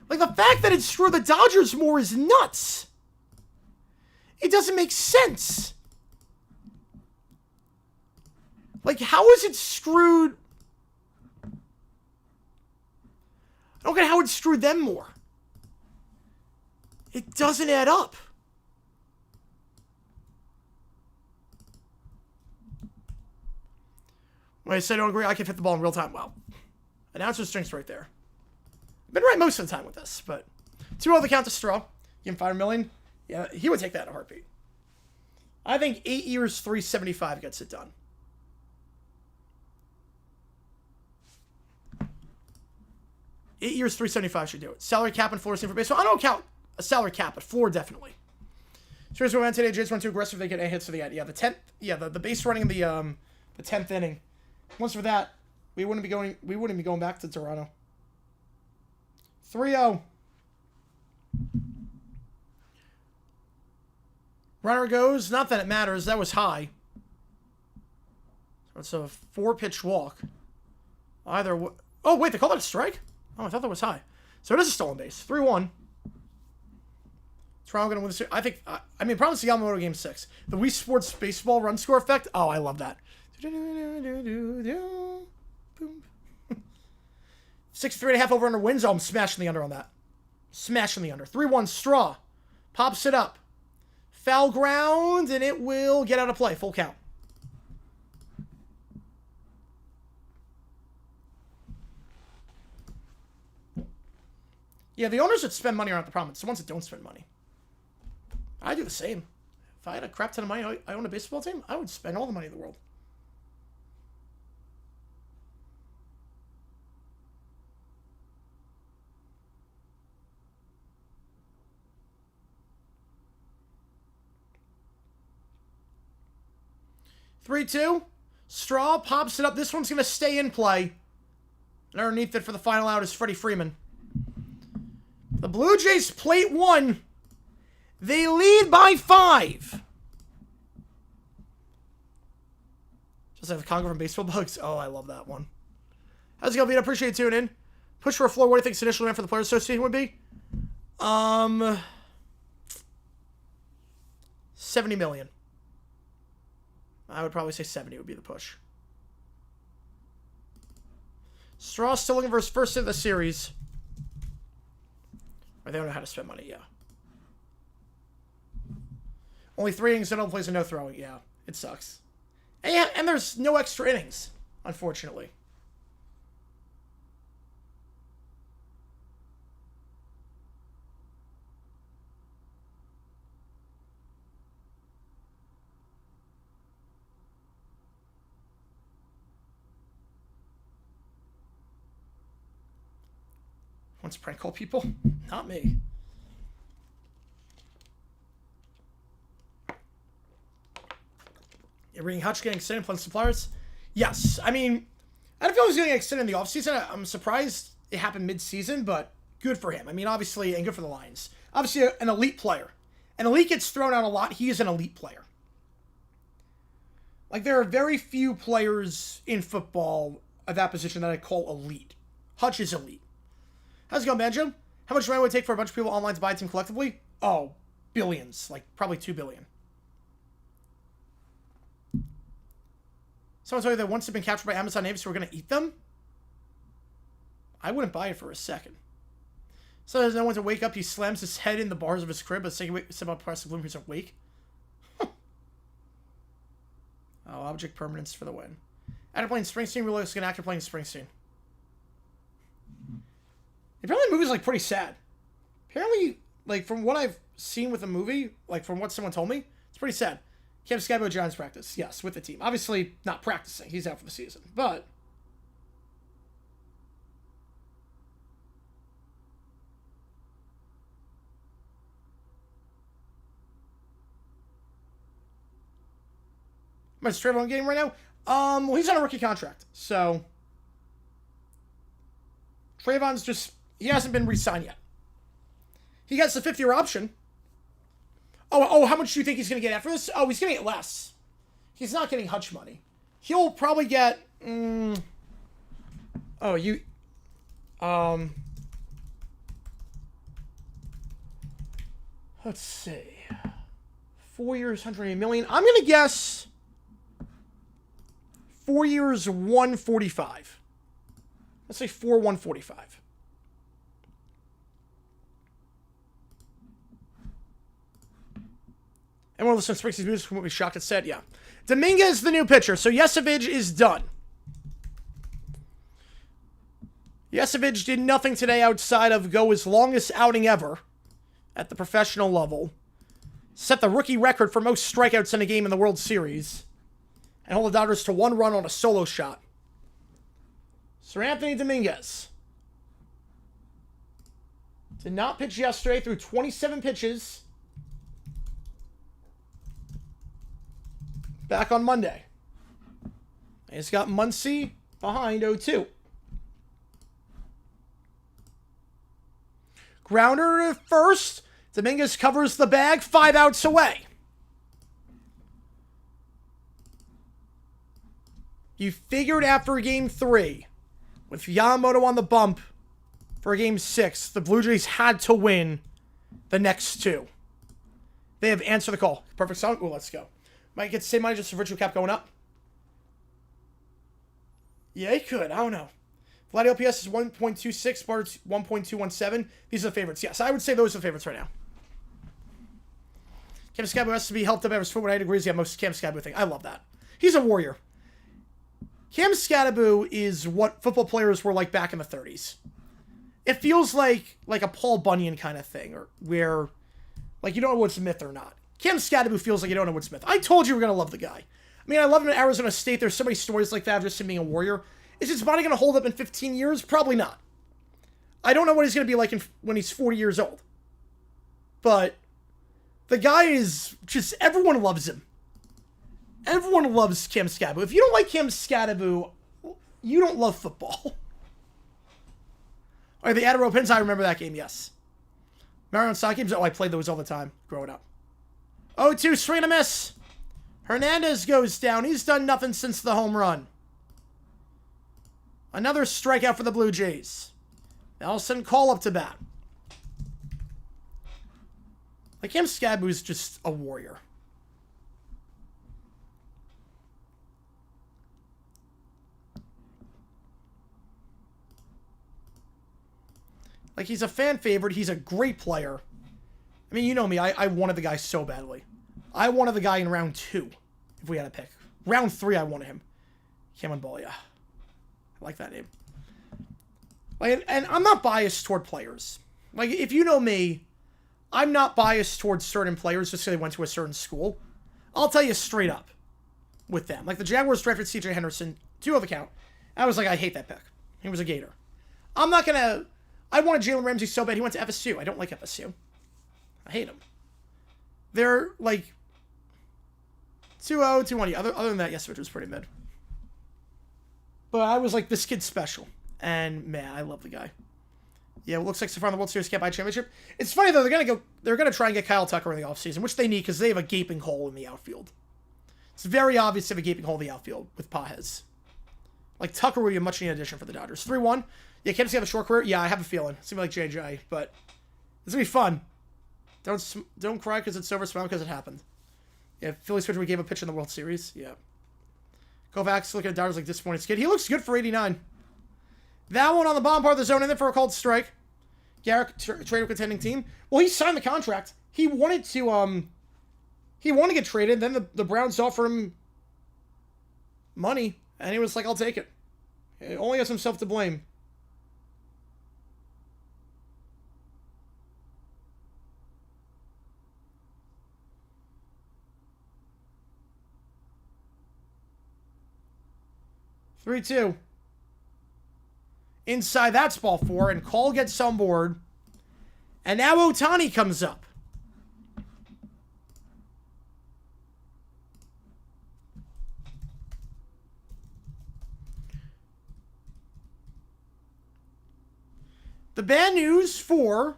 Speaker 1: Like, the fact that it screwed the Dodgers more is nuts. It doesn't make sense. Like, how is it screwed? I don't get how it screwed them more. It doesn't add up. When I say I don't agree, I can hit the ball in real time. Wow. Announcer strengths right there. I've been right most of the time with this, but 2-0 the count to Straw. Give him $5 million. Yeah, he would take that in a heartbeat. I think 8 years, $375 gets it done. $8 years, $375 should do it. Salary cap and floor is for baseball. I don't count a salary cap, but floor definitely. Here's what we went today. Jays run too aggressive. They get 8 hits to the end. Yeah, the 10th. Yeah, the base running in the 10th inning. Once for that, we wouldn't be going back to Toronto. 3-0. Runner goes. Not that it matters. That was high. So it's a 4-pitch walk. Either. Oh wait, they called that a strike. Oh, I thought that was high. So it is a stolen base. 3-1. Toronto gonna win this. I think. I mean, probably the Yamamoto game 6. The Wii Sports baseball run score effect. Oh, I love that. 63.5 over under wins. Oh, I'm smashing the under on that. Smashing the under. 3-1 Straw. Pops it up. Foul ground, and it will get out of play. Full count. Yeah, the owners that spend money aren't the problem. It's the ones that don't spend money. I do the same. If I had a crap ton of money, I own a baseball team, I would spend all the money in the world. Three, two. Straw pops it up. This one's going to stay in play. And underneath it for the final out is Freddie Freeman. The Blue Jays plate one. They lead by 5. Just like the Congo from Baseball Bugs. Oh, I love that one. How's it going, Vito? Appreciate you tuning in. Push for a floor. What do you think the initial demand for the Players Association would be? 70 million. I would probably say 70 would be the push. Straw still looking for his first hit of the series. Or they don't know how to spend money, yeah. Only 3 innings, no plays, and no throwing. Yeah, it sucks. And, yeah, and there's no extra innings, unfortunately. Wants to prank call people? Not me. You're reading Hutch getting extended playing suppliers? Yes. I mean, I don't feel he was getting extended in the offseason. I'm surprised it happened mid-season, but good for him. I mean, obviously, and good for the Lions. Obviously, an elite player. An elite gets thrown out a lot. He is an elite player. Like, there are very few players in football of that position that I call elite. Hutch is elite. How's it going, Banjo? How much money would it take for a bunch of people online to buy a team collectively? Oh, billions. Like, probably $2 billion. Someone told you that once they've been captured by Amazon natives who are going to eat them? I wouldn't buy it for a second. So there's no one to wake up. He slams his head in the bars of his crib, but somehow press the bloom, he's awake. Oh, object permanence for the win. After playing Springsteen, we're looking after playing Springsteen. Apparently the movie's, like, pretty sad. Apparently, like, from what I've seen with the movie, like, from what someone told me, it's pretty sad. Cam Scabo John's practice, yes, with the team. Obviously, not practicing. He's out for the season. But am I Trayvon game right now? Well, he's on a rookie contract, so Trayvon's just, he hasn't been re-signed yet. He gets the 5th-year option. Oh, how much do you think he's going to get after this? Oh, he's going to get less. He's not getting Hutch money. He'll probably get, let's see. 4 years, $180 million. I'm going to guess 4 years, $145. Let's say 145. Anyone listen to Springsteen's music will be shocked it said, yeah. Dominguez, the new pitcher. So Yesavage is done. Yesavage did nothing today outside of go his longest outing ever at the professional level. Set the rookie record for most strikeouts in a game in the World Series. And hold the Dodgers to 1 run on a solo shot. Sir Anthony Dominguez did not pitch yesterday through 27 pitches. Back on Monday. And he's got Muncy behind 0-2. Grounder to first. Dominguez covers the bag, 5 outs away. You figured after Game 3, with Yamamoto on the bump for Game 6, the Blue Jays had to win the next 2. They have answered the call. Perfect song. Ooh, let's go. Might get the same money just for virtual cap going up. Yeah, he could. I don't know. Vlad LPS is 1.26, Bart's 1.217. These are the favorites. Yes, I would say those are the favorites right now. Cam Skabu has to be helped up ever so 8 degrees. Yeah, most Cam Skabu thing. I love that. He's a warrior. Cam Skabu is what football players were like back in the 30s. It feels like a Paul Bunyan kind of thing, or where, like, you don't know what's myth or not. Cam Skabu feels like you don't know what's myth. I told you we're going to love the guy. I mean, I love him at Arizona State. There's so many stories like that of just him being a warrior. Is his body going to hold up in 15 years? Probably not. I don't know what he's going to be like when he's 40 years old. But the guy is just, everyone loves him. Everyone loves Cam Skabu. If you don't like Cam Skabu, you don't love football. All right, the Adderall Pins, I remember that game, yes. Marion Stock games, oh, I played those all the time growing up. 0-2, straight a miss. Hernandez goes down. He's done nothing since the home run. Another strikeout for the Blue Jays. Nelson call up to bat. Like, Cam Skabu is just a warrior. Like, he's a fan favorite. He's a great player. I mean, you know me. I wanted the guy so badly. I wanted the guy in round 2, if we had a pick. Round 3, I wanted him. Cameron Ball, yeah. I like that name. Like, and I'm not biased toward players. Like, if you know me, I'm not biased towards certain players just because they went to a certain school. I'll tell you straight up with them. Like, the Jaguars drafted C.J. Henderson, 2 count. I was like, I hate that pick. He was a Gator. I'm not going to... I wanted Jalen Ramsey so bad. He went to FSU. I don't like FSU. I hate him. They're, like, 2-0, 2-1. Other than that, Yesavage was pretty mid. But I was like, this kid's special. And, man, I love the guy. Yeah, it looks like so far in the World Series can't buy a championship. It's funny, though. They're going to try and get Kyle Tucker in the offseason, which they need because they have a gaping hole in the outfield. It's very obvious they have a gaping hole in the outfield with Pajes. Like, Tucker would be a much-needed addition for the Dodgers. 3-1. Yeah, can't see have a short career? Yeah, I have a feeling. It seems like JJ, but it's going to be fun. Don't cry because it's over, smile because it happened. Yeah, Philly switcher, we gave a pitch in the World Series. Yeah. Kovacs looking at Dodgers like disappointed kid. He looks good for 89. That one on the bottom part of the zone, and then for a called strike. Garrett traded contending team. Well, he signed the contract. He wanted to get traded. Then the Browns offered him money, and he was like, "I'll take it." He only has himself to blame. 3-2. Inside, that's ball 4, and Cole gets on board. And now Ohtani comes up. The bad news for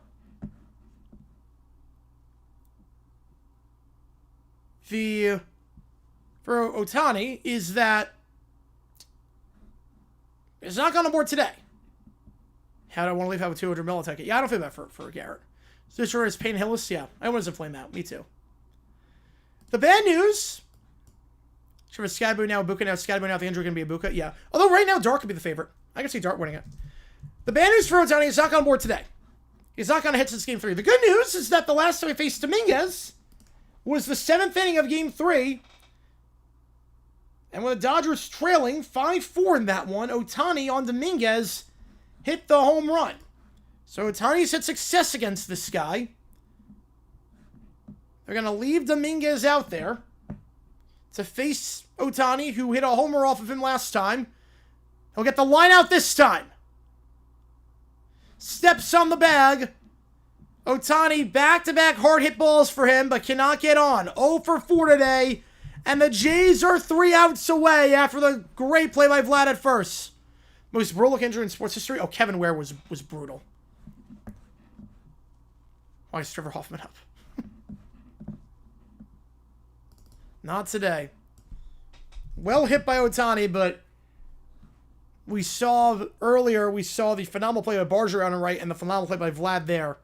Speaker 1: Ohtani is that it's not gone on board today. How do I want to leave out with 200 mil? I'll take it. Yeah, I don't feel bad for Garrett. So sure is Payne Hillis? Yeah, I want to flame out. Me too. The bad news. Sure, Skabu now, Ibuka now, Skabu now. The injury going to be Ibuka. Yeah. Although right now, Dart could be the favorite. I can see Dart winning it. The bad news for Ohtani is not on board today. He's not going to hit since Game 3. The good news is that the last time he faced Dominguez was the 7th inning of Game 3. And with the Dodgers trailing 5-4 in that one, Ohtani on Dominguez hit the home run. So Ohtani's had success against this guy. They're going to leave Dominguez out there to face Ohtani, who hit a homer off of him last time. He'll get the line out this time. Steps on the bag. Ohtani, back-to-back hard hit balls for him, but cannot get on. 0 for 4 today. And the Jays are 3 outs away after the great play by Vlad at first. Most brutal injury in sports history? Oh, Kevin Ware was brutal. Why is Trevor Hoffman up? Not today. Well hit by Ohtani, but we saw earlier, the phenomenal play by Barger on the right and the phenomenal play by Vlad there.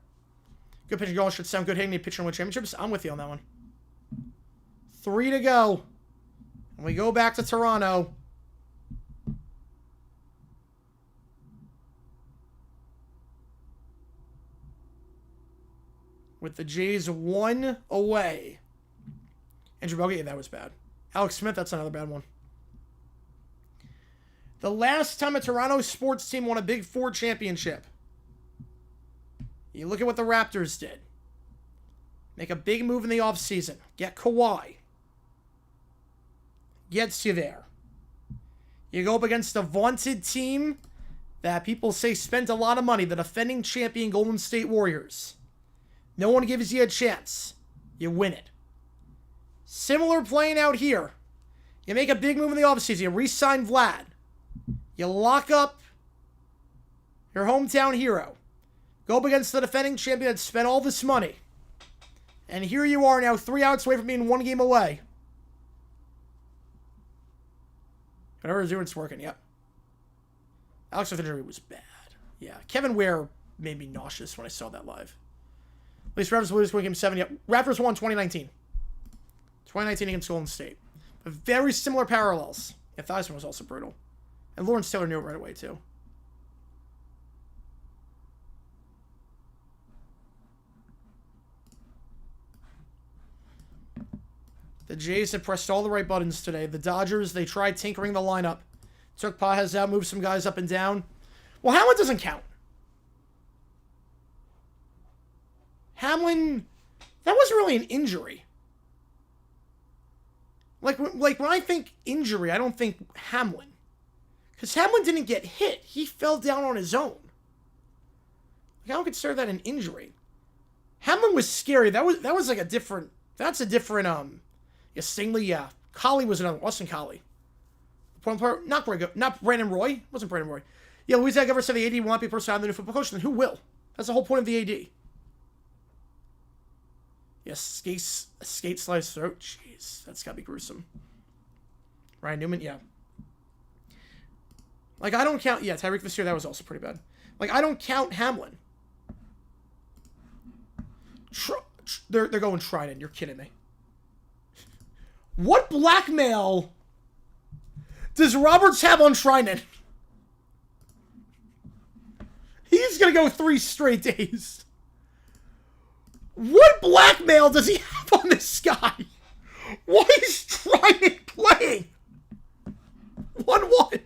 Speaker 1: Good pitching going should sound good. Hitting the pitcher and win championships. I'm with you on that one. 3 to go. And we go back to Toronto. with the Jays 1 away. Andrew Bogut, yeah, that was bad. Alex Smith, that's another bad one. The last time a Toronto sports team won a Big Four championship. You look at what the Raptors did. Make a big move in the offseason. Get Kawhi. Gets you there. You go up against a vaunted team that people say spent a lot of money, the defending champion Golden State Warriors. No one gives you a chance. You win it. Similar playing out here. You make a big move in the offseason. You re-sign Vlad. You lock up your hometown hero. Go up against the defending champion that spent all this money. And here you are now, 3 outs away from being 1 game away. Whatever he's doing, it's working, yep. Alex Smith injury was bad. Yeah, Kevin Ware made me nauseous when I saw that live. At least Raptors lose game 7. Yep, Raptors won 2019. 2019 against Golden State. But very similar parallels. Yeah, Theismann was also brutal. And Lawrence Taylor knew it right away, too. The Jays have pressed all the right buttons today. The Dodgers, they tried tinkering the lineup. Took Pages out, moved some guys up and down. Well, Hamlin doesn't count. Hamlin, that wasn't really an injury. Like when I think injury, I don't think Hamlin. Because Hamlin didn't get hit. He fell down on his own. Like, I don't consider that an injury. Hamlin was scary. That was like a different... That's a different... Yeah, Stingley, yeah. Collie was another... Austin Collie. Not Brandon Roy. It wasn't Brandon Roy. Yeah, Luis Aguilar said the AD will not be a person out of the new football coach. Then who will? That's the whole point of the AD. Yes, skate slice throat. Jeez, that's gotta be gruesome. Ryan Newman, yeah. Like, I don't count... Yeah, Tyreek this year, that was also pretty bad. Like, I don't count Hamlin. They're going Trinan. You're kidding me. What blackmail does Roberts have on Trinan? He's going to go 3 straight days. What blackmail does he have on this guy? Why is Trinan playing? 1-1.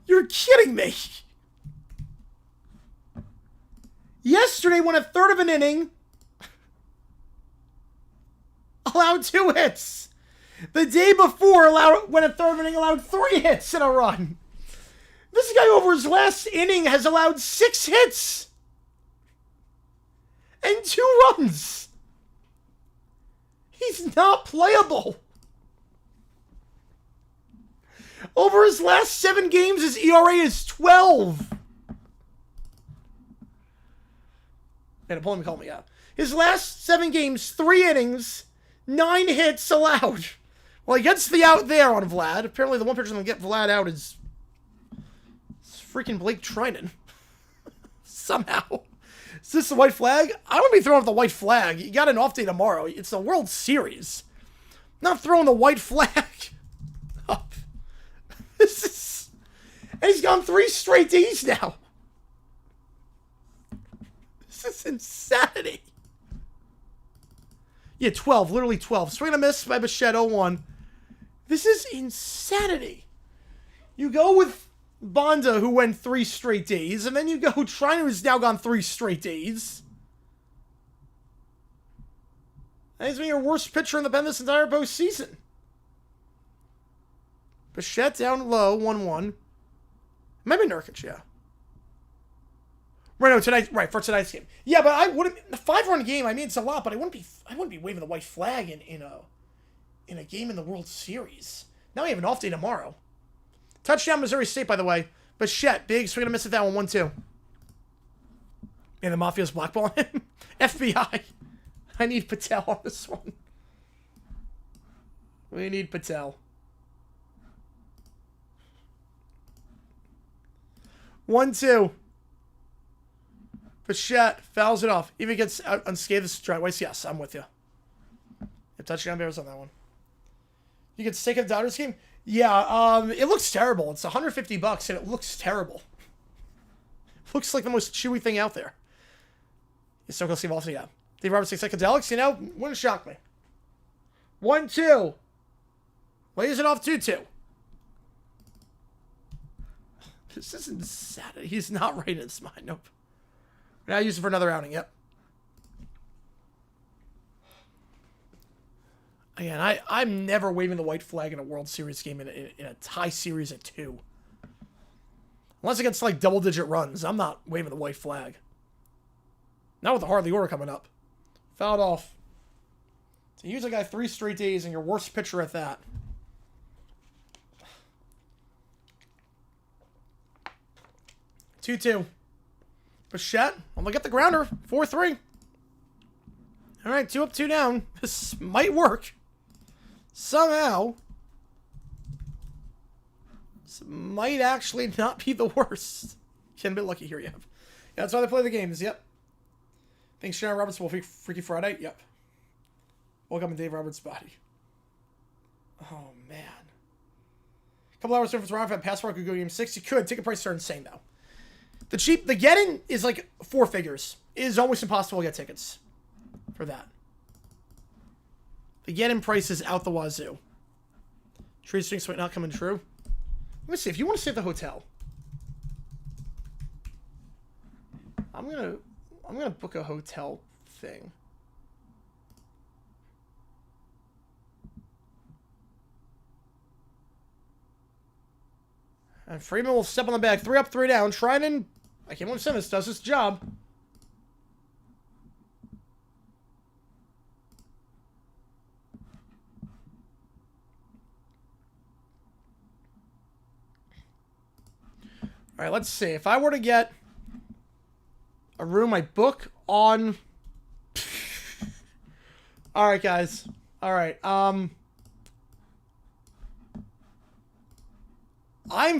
Speaker 1: You're kidding me. Yesterday, went a third of an inning. Allowed 2 hits. The day before, went a third of an inning, allowed 3 hits in a run. This guy over his last inning has allowed 6 hits. And 2 runs. He's not playable. Over his last 7 games, his ERA is 12. Call me out. His last 7 games, 3 innings, 9 hits allowed. Well, he gets the out there on Vlad. Apparently the one pitcher that can get Vlad out is freaking Blake Trinan. Somehow. Is this the white flag? I wouldn't be throwing up the white flag. You got an off day tomorrow. It's the World Series. Not throwing the white flag up. This is... And he's gone 3 straight days now. This is insanity. Yeah, 12. Literally 12. Swing and a miss by Bichette, 0-1. This is insanity. You go with Bonda, who went 3 straight days, and then you go Trinan, who's now gone 3 straight days. And he's been your worst pitcher in the pen this entire postseason. Bichette down low, 1-1. Maybe Nurkic, yeah. Right, no, tonight, right, for tonight's game. Yeah, but I wouldn't... The 5-run game, I mean, it's a lot, but I wouldn't be waving the white flag in a game in the World Series. Now we have an off day tomorrow. Touchdown, Missouri State, by the way. Bichette, big swing and a miss at that one, 1-2. And the Mafia's blackballing him. FBI. I need Patel on this one. We need Patel. 1-2. Bichette fouls it off. Even gets unscathed twice. Yes, I'm with you. The touchdown Bears on that one. You get stake at the Dodgers game? Yeah, it looks terrible. It's $150 and it looks terrible. Looks like the most chewy thing out there. You still go Steve Austin, yeah. Dave Roberts, psychedelics, you know, wouldn't shock me. 1-2. Lays it off 2-2. This isn't Saturday. He's not right in his mind. Nope. Now use it for another outing. Yep. Again, I'm never waving the white flag in a World Series game in a tie series at 2. Unless it gets like double-digit runs, I'm not waving the white flag. Not with the Harley order coming up. Fouled off. So you use a guy 3 straight days and your worst pitcher at that. Two. Bichette, I'm gonna get the grounder. 4-3. All right, 2 up, 2 down. This might work. Somehow. This might actually not be the worst. Getting a bit lucky here, yeah. That's why they play the games, yep. Thanks, Sharon Roberts. Will Freaky Friday, yep. Welcome to Dave Roberts' body. Oh, man. A couple hours for Toronto, if I passport could go game 6. You could. Ticket prices are insane, though. The get-in is like 4 figures. It is almost impossible to get tickets for that. The get-in price is out the wazoo. Trade strings might not come in true. Let me see. If you want to stay at the hotel, I'm gonna book a hotel thing. And Freeman will step on the bag. 3 up, 3 down. Trinan, I can't believe Simmons does his job. All right, let's see. If I were to get a room I book on... All right, guys. All right. I'm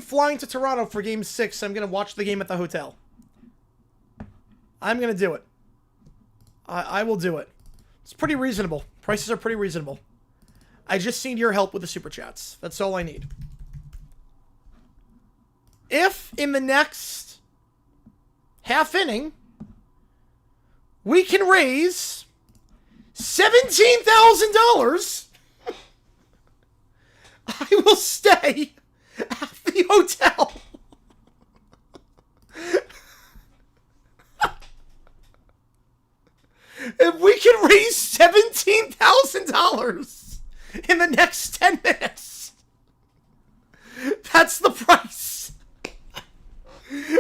Speaker 1: flying to Toronto for Game 6. I'm going to watch the game at the hotel. I'm going to do it. I will do it. It's pretty reasonable. Prices are pretty reasonable. I just need your help with the Super Chats. That's all I need. If in the next half inning, we can raise $17,000, I will stay at the hotel. If we can raise $17,000 in the next 10 minutes, that's the price.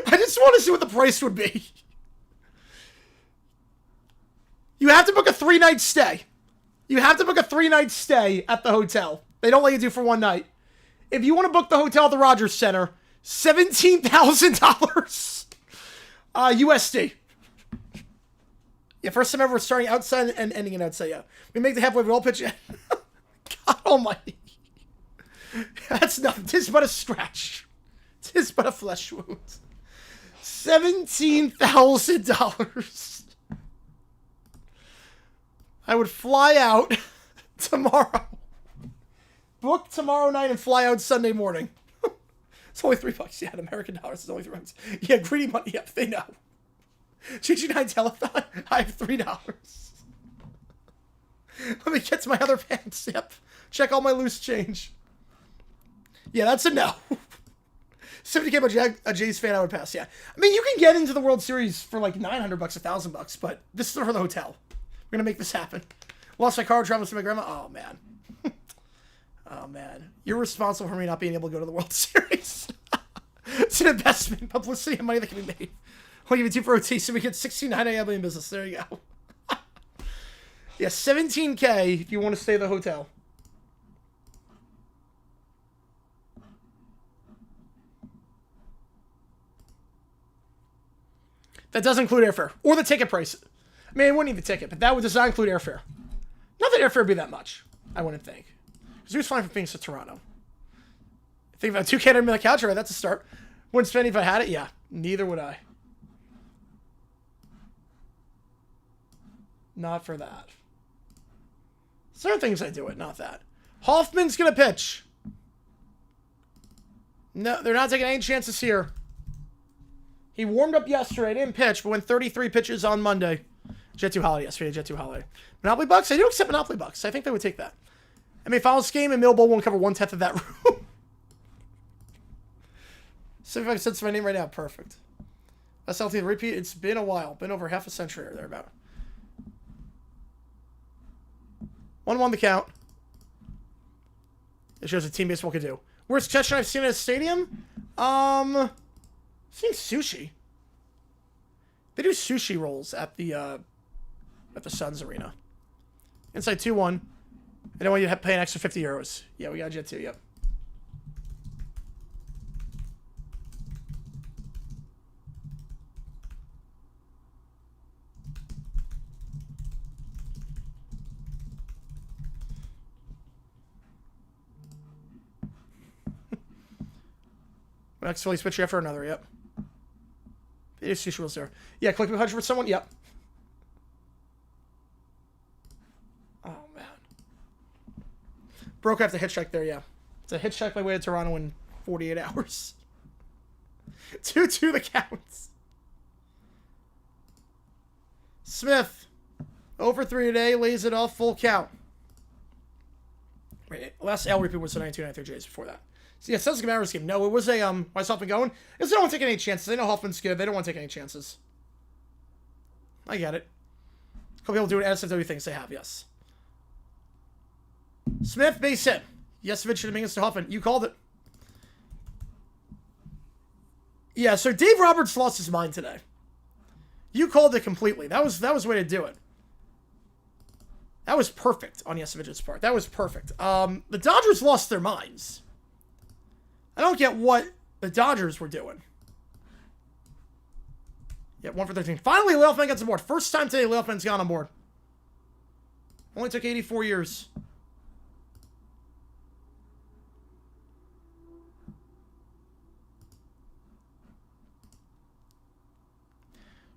Speaker 1: I just want to see what the price would be. You have to book a 3-night stay. You have to book a 3-night stay at the hotel. They don't let you do for 1 night. If you want to book the hotel at the Rogers Center, $17,000 USD. Yeah, first time ever starting outside and ending it outside, yeah. We make the halfway roll pitch. God almighty. That's nothing. 'Tis but a scratch. 'Tis but a flesh wound. $17,000. I would fly out tomorrow. Book tomorrow night and fly out Sunday morning. It's only $3. Yeah, in American dollars, it's only $3. Yeah, greedy money. Yep, they know. GG9 telethon. I have $3. Let me get to my other pants. Yep. Check all my loose change. Yeah, that's a no. 70K by a Jays fan, I would pass. Yeah. I mean, you can get into the World Series for like $900, $1,000, but this is for the hotel. We're gonna make this happen. Lost my car, traveling to my grandma. Oh man. Oh man. You're responsible for me not being able to go to the World Series. It's an investment, publicity, and money that can be made. I'll give you 2 for OT so we get 69 AM in business. There you go. Yeah, $17K if you want to stay at the hotel. That does include airfare. Or the ticket price. I mean, it wouldn't need the ticket, but that does not include airfare. Not that airfare would be that much, I wouldn't think. Because he was flying from Phoenix to Toronto. Think about $2K on the couch, right? That's a start. Wouldn't spend if I had it? Yeah, neither would I. Not for that. Certain things I do it, not that. Hoffman's going to pitch. No, they're not taking any chances here. He warmed up yesterday, didn't pitch, but went 33 pitches on Monday. Jet 2 Holiday. Yes, we had Jet 2 Holiday. Monopoly Bucks? I do accept Monopoly Bucks. I think they would take that. I mean, Finals game and Mill Bowl won't cover 1/10 of that room. 75 cents for my name right now. Perfect. SLT repeat. It's been a while. Been over half a century or thereabout. 1-1 the count. It shows what team baseball can do. Worst catch I've seen at a stadium? I've seen sushi. They do sushi rolls at the Suns Arena. Inside 2-1. I don't want you to pay an extra 50 euros. Yeah, we got Jet 2, yep. Next Philly switch after another, yep. It is sushi rolls there. Yeah, click 100 for someone, yep. Oh, man. Broke after the hitchhike there, yeah. It's a hitchhike my way to Toronto in 48 hours. 2-2 the counts. Smith. 0 for 3 today, lays it off, full count. Wait, last L repeat was the 92-93 Jays before that. So yeah, sounds like a Mariners game. No, it was a, why's Hoffman going? Because they don't want to take any chances. They know Hoffman's good. They don't want to take any chances. I get it. A couple people doing NSFW things they have, yes. Smith, base hit. Yesavage Dominguez to Hoffman. You called it. Yeah, so Dave Roberts lost his mind today. You called it completely. That was the way to do it. That was perfect on Yesavage's part. That was perfect. The Dodgers lost their minds. I don't get what the Dodgers were doing. Yeah, 1 for 13. Finally, Layoff Man gets on board. First time today, Layoff Man's gone on board. Only took 84 years.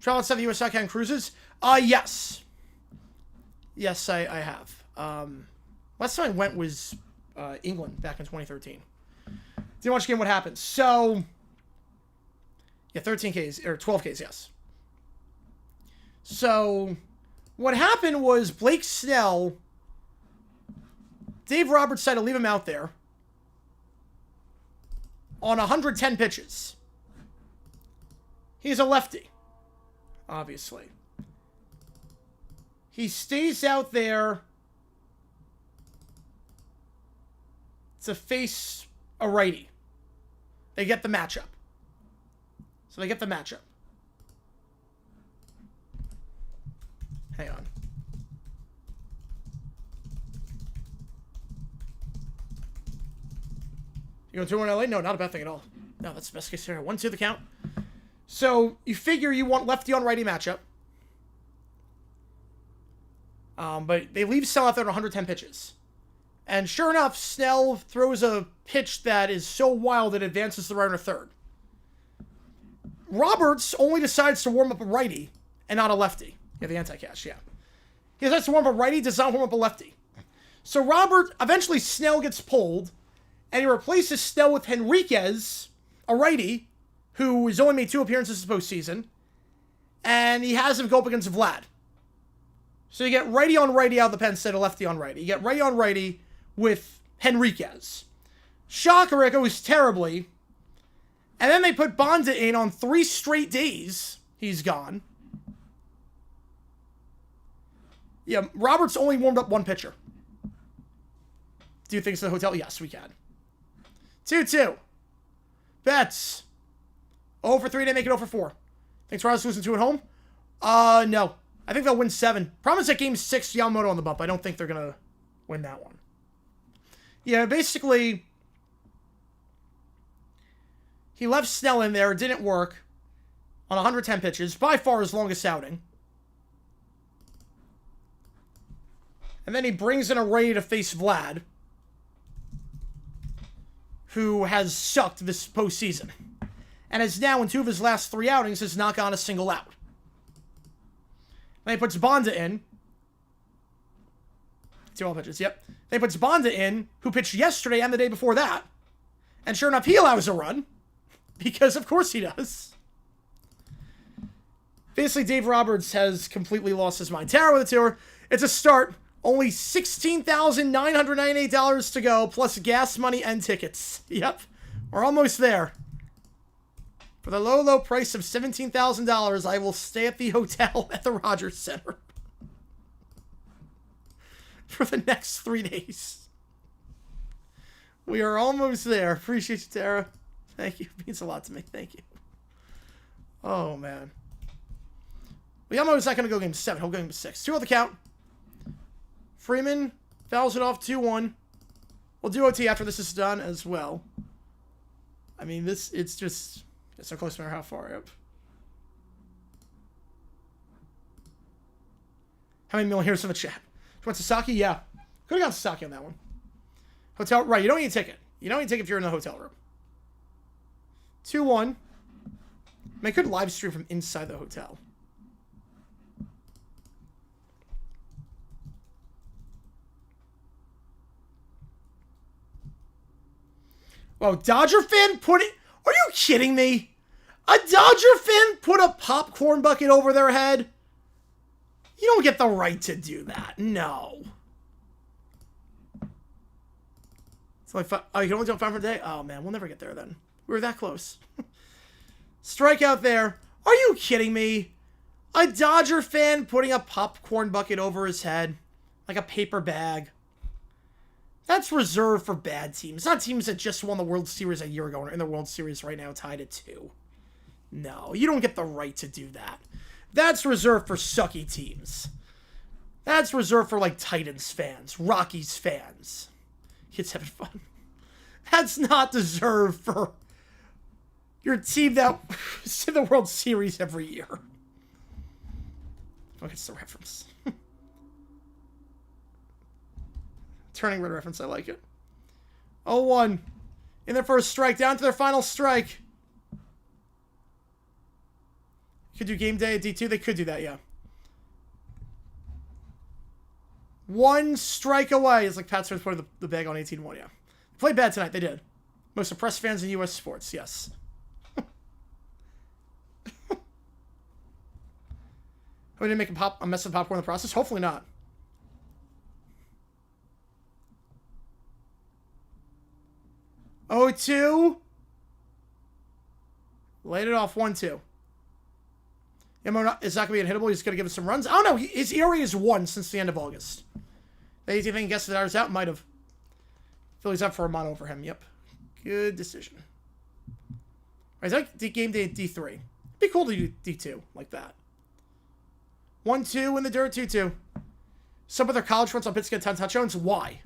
Speaker 1: Travel outside the U.S. Southbound cruises? Yes. Yes, I have. Last time I went was England back in 2013. Didn't watch the game, what happened? So, yeah, 13Ks, or 12Ks, yes. So, what happened was Blake Snell, Dave Roberts decided to leave him out there on 110 pitches. He's a lefty, obviously. He stays out there to face a righty. They get the matchup. So they get the matchup. Hang on. You going 2-1 LA? No, not a bad thing at all. No, that's the best case scenario. 1-2 the count. So you figure you want lefty on righty matchup. But they leave Snell out there on 110 pitches. And sure enough, Snell throws a pitch that is so wild it advances the runner third. Roberts only decides to warm up a righty and not a lefty. Yeah, the anti-cash, yeah. He decides to warm up a righty, does not warm up a lefty. So eventually Snell gets pulled, and he replaces Snell with Henriquez, a righty, who has only made 2 appearances this postseason, and he has him go up against Vlad. So you get righty on righty out of the pen instead of lefty on righty. You get righty on righty with Henriquez. Shocker, it goes terribly. And then they put Bonda in on 3 straight days. He's gone. Yeah, Roberts only warmed up 1 pitcher. Do you think it's the hotel? Yes, we can. 2-2. Bets. 0 for 3, they make it 0 for 4. Think Toronto's losing 2 at home? No. I think they'll win 7. Problem is that game 6, Yamamoto on the bump. I don't think they're going to win that one. Yeah, basically, he left Snell in there. It didn't work on 110 pitches. By far his longest outing. And then he brings in a righty to face Vlad, who has sucked this postseason. And has now, in 2 of his last 3 outings, has not gone a single out. Then he puts Bonda in. 2 all pitches, yep. Then he puts Bonda in, who pitched yesterday and the day before that. And sure enough, he allows a run. Because of course he does. Basically, Dave Roberts has completely lost his mind. Tara with a tour. It's a start. Only $16,998 to go, plus gas money and tickets. Yep. We're almost there. For the low, low price of $17,000, I will stay at the hotel at the Rogers Center for the next 3 days. We are almost there. Appreciate you, Tara. Thank you. It means a lot to me. Thank you. Oh, man. Yamamo's not going to go game 7. He'll go game 6. 2 on the count. Freeman fouls it off 2-1. We'll do OT after this is done as well. I mean, it's just... It's so close no matter how far up. How many million here's in the chat? Do you want Sasaki? Yeah. Could have got Sasaki on that one. Hotel, right, you don't need a ticket. You don't need a ticket if you're in the hotel room. 2-1. I mean, I could live stream from inside the hotel. Whoa, Dodger fan put it... Are you kidding me? A Dodger fan put a popcorn bucket over their head? You don't get the right to do that. No. It's like, oh, you can only do 5 for a day? Oh, man, we'll never get there then. We were that close. Strikeout there. Are you kidding me? A Dodger fan putting a popcorn bucket over his head. Like a paper bag. That's reserved for bad teams. Not teams that just won the World Series a year ago and are in the World Series right now tied at 2. No, you don't get the right to do that. That's reserved for sucky teams. That's reserved for, like, Titans fans, Rockies fans. Kids having fun. That's not deserved for your team that is in the World Series every year. Oh, it's the reference. Turning red reference, I like it. 0-1. In their first strike, down to their final strike. Could do game day at D2. They could do that, yeah. 1 strike away. It's like Pat Stern's putting the bag on 18-1, yeah. Played bad tonight, they did. Most suppressed fans in U.S. sports, yes. We didn't make a mess of popcorn in the process? Hopefully not. Oh, 2. Laid it off 1-2. Yamamoto is not going to be unhittable. He's going to give us some runs. Oh, no. His ERA is 1 since the end of August. The easy thing, guess that I was out. Might have. Philly's up for a mono over him. Yep. Good decision. All right, it's like game day at D3. It'd be cool to do D2 like that. 1-2 in the dirt, 2-2. Some of their college fronts on Pitts get 10 touchdowns. Why?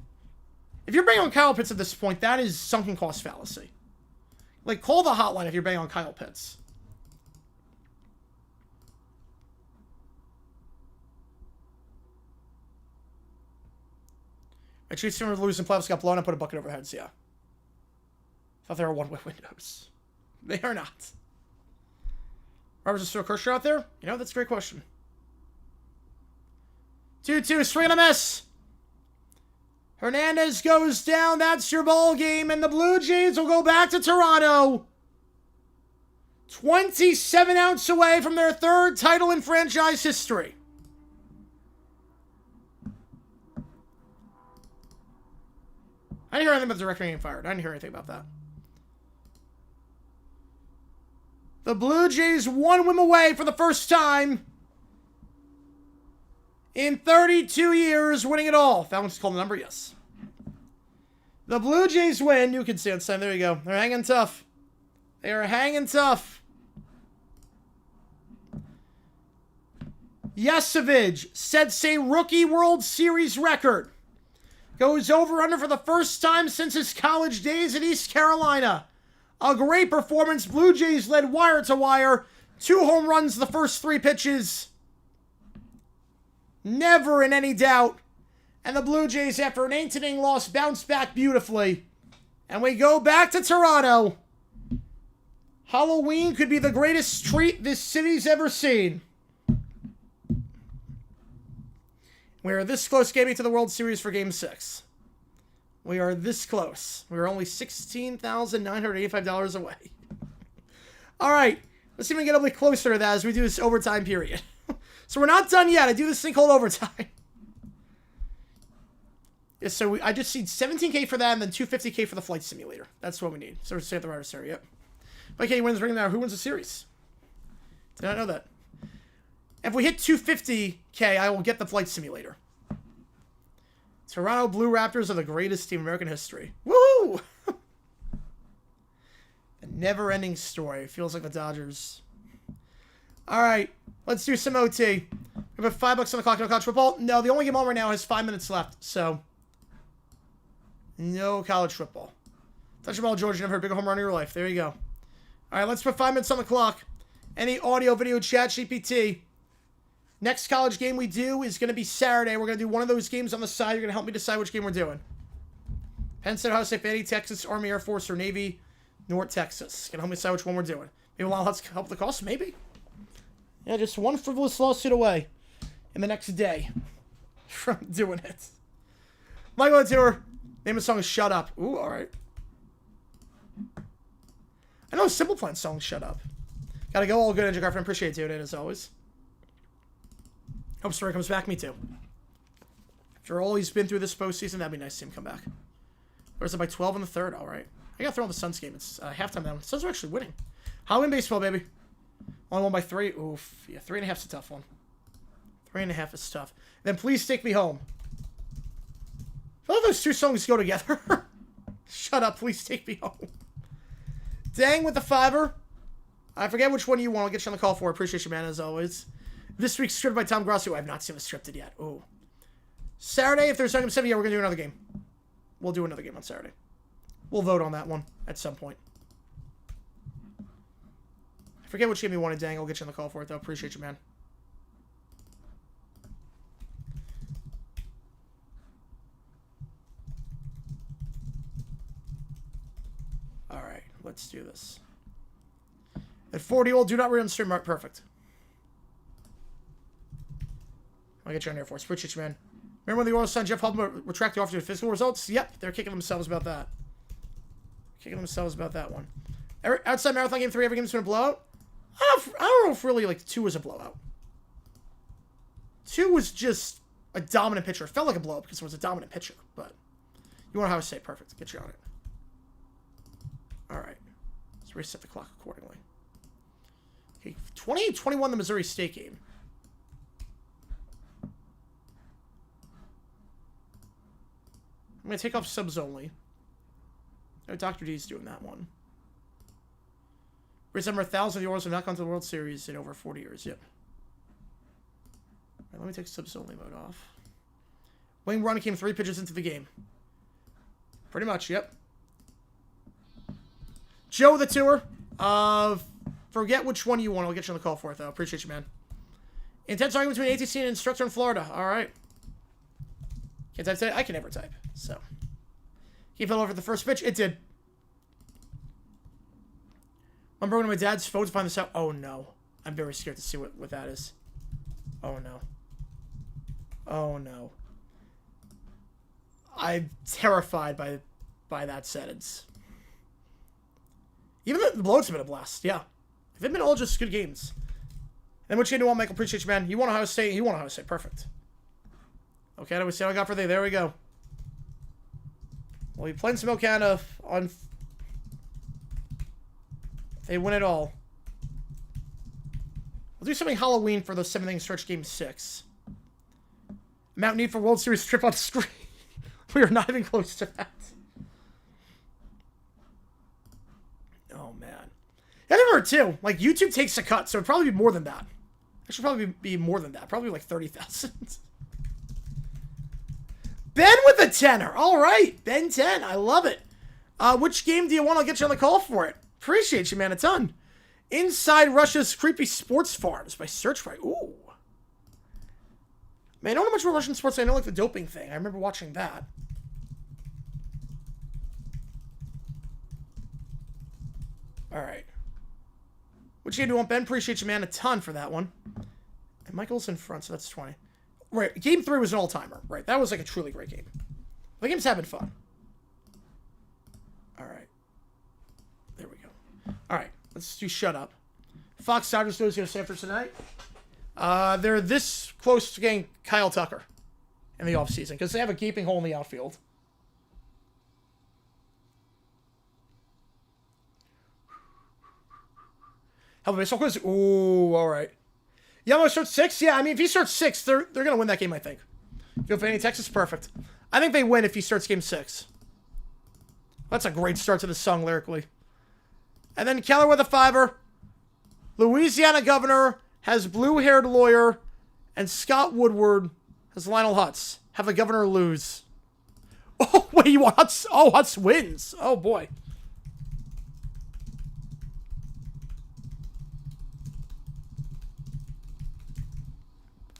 Speaker 1: If you're betting on Kyle Pitts at this point, that is sunken cost fallacy. Like, call the hotline if you're betting on Kyle Pitts. My Chiefs were losing playoffs, got blown up, put a bucket over their heads, yeah. Thought they were one-way windows. They are not. Roberts is still Kershaw out there? You know, that's a great question. 2-2, swing and a miss. Hernandez goes down. That's your ball game. And the Blue Jays will go back to Toronto. 27 outs away from their 3rd title in franchise history. I didn't hear anything about the director getting fired. I didn't hear anything about that. The Blue Jays 1 win away for the first time in 32 years, winning it all. That one's called the number, yes. The Blue Jays win. You can see on Sam. There you go. They're hanging tough. They are hanging tough. Yesavage sets a rookie World Series record. Goes over under for the first time since his college days at East Carolina. A great performance. Blue Jays led wire to wire. 2 home runs the first 3 pitches. Never in any doubt. And the Blue Jays, after an 8-inning loss, bounced back beautifully. And we go back to Toronto. Halloween could be the greatest treat this city's ever seen. We are this close getting to the World Series for Game 6. We are this close. We are only $16,985 away. All right. Let's see if we can get a bit closer to that as we do this overtime period. So we're not done yet. I do this thing called overtime. Yeah, so I just need 17K for that and then 250K for the flight simulator. That's what we need. So we're stay at the right center, yep. Okay, wins ring now. Who wins the series? Did not know that. If we hit 250K, I will get the flight simulator. Toronto Blue Raptors are the greatest team in American history. Woo! A never-ending story. It feels like the Dodgers. All right, let's do some OT. We have $5 on the clock. No college football. No, the only game on right now has 5 minutes left, so no college football. Touch the ball, George. You never heard a bigger home run in your life. There you go. All right, let's put 5 minutes on the clock. Any audio, video, chat, GPT. Next college game we do is going to be Saturday. We're going to do one of those games on the side. You're going to help me decide which game we're doing. Penn State, Ohio State, Vandy, Texas, Army, Air Force, or Navy, North Texas. Going to help me decide which one we're doing. Maybe we'll help the cost, maybe. Yeah, just one frivolous lawsuit away in the next day from doing it. Michael on tour. Name of the song is Shut Up. Ooh, all right. I know a Simple Plan song, Shut Up. Gotta go. All good, Andrew Garfield. Appreciate it, as always. Hope Story comes back. Me too. After all he's been through this postseason, that'd be nice to see him come back. Or is it by 12 in the third? All right. I got to throw on the Suns game. It's halftime now. The Suns are actually winning. Halloween baseball, baby. Only won by 3. Oof. Yeah, 3.5 is a tough one. 3.5 is tough. Then Please Take Me Home. I love those two songs go together. Shut Up, Please Take Me Home. Dang with the $5. I forget which one you want. I'll get you on the call for. Appreciate you, man, as always. This week's scripted by Tom Grossi. I have not seen it scripted yet. Ooh. Saturday, if there's something 7, yeah, we're going to do another game. We'll do another game on Saturday. We'll vote on that one at some point. I forget which game you wanted, dang. I'll get you on the call for it, though. Appreciate you, man. All right, let's do this. At 40-old, do not read on the stream. Right, perfect. I'll get you on Air Force. Appreciate you, man. Remember when the Orioles signed Jeff Hubble retract the offer due to physical results? Yep, they're kicking themselves about that. Kicking themselves about that one. Outside Marathon Game 3, every game's been a blowout? I don't know if really, like, 2 was a blowout. 2 was just a dominant pitcher. It felt like a blowout because it was a dominant pitcher, but you want to have a say. Perfect. Get you on it. All right. Let's reset the clock accordingly. Okay, 28-21, the Missouri State game. I'm going to take off subs only. Oh, Dr. D's doing that one. Remember, 1,000 of the Orioles have not gone to the World Series in over 40 years. Yep. All right, let me take subs only mode off. Wayne Run came 3 pitches into the game. Pretty much, yep. Joe the tour. Forget which one you want. I'll get you on the call for it, though. Appreciate you, man. Intense argument between ATC and an instructor in Florida. All right. Can't type today? I can never type. So. He fell over the first pitch. It did. I'm broken to my dad's phone to find this out. Oh, no. I'm very scared to see what that is. Oh, no. Oh, no. I'm terrified by that sentence. Even the blowout's have been a blast. Yeah. They've been all just good games. And which game do you want, Michael? Appreciate you, man. You want Ohio State? You want Ohio State. Perfect. Okay, how do we see what I got for there? There we go. We'll be playing some Ocana on... They win it all. We'll do something Halloween for the 7-inning stretch game 6. Mount Need for World Series trip on screen. We are not even close to that. Oh, man. I never heard, too. Like, YouTube takes a cut, so it'd probably be more than that. It should probably be more than that. Probably like 30,000. Ben with a tenner. All right. Ben 10. I love it. Which game do you want? I'll get you on the call for it. Appreciate you, man, a ton. Inside Russia's Creepy Sports Farms by Search Right. Ooh. Man, I don't know much about Russian sports. I know, like, the doping thing. I remember watching that. All right. Which game do you want, Ben? Appreciate you, man, a ton for that one. And Michael's in front, so that's 20. Right, Game 3 was an all-timer. Right, that was, like, a truly great game. The games have been fun. All right. There we go. All right, let's do Shut Up. Fox Dodgers knows going to stay after tonight. They're this close to getting Kyle Tucker in the offseason because they have a gaping hole in the outfield. How about baseball quiz? Ooh, all right. Yamamoto starts 6? Yeah, I mean, if he starts 6, they're going to win that game, I think. Go for any Texas? Perfect. I think they win if he starts game 6. That's a great start to the song lyrically. And then Keller with a 5-er. Louisiana governor has blue-haired lawyer. And Scott Woodward has Lionel Hutz. Have the governor lose. Oh, wait, you want Hutz? Oh, Hutz wins. Oh, boy.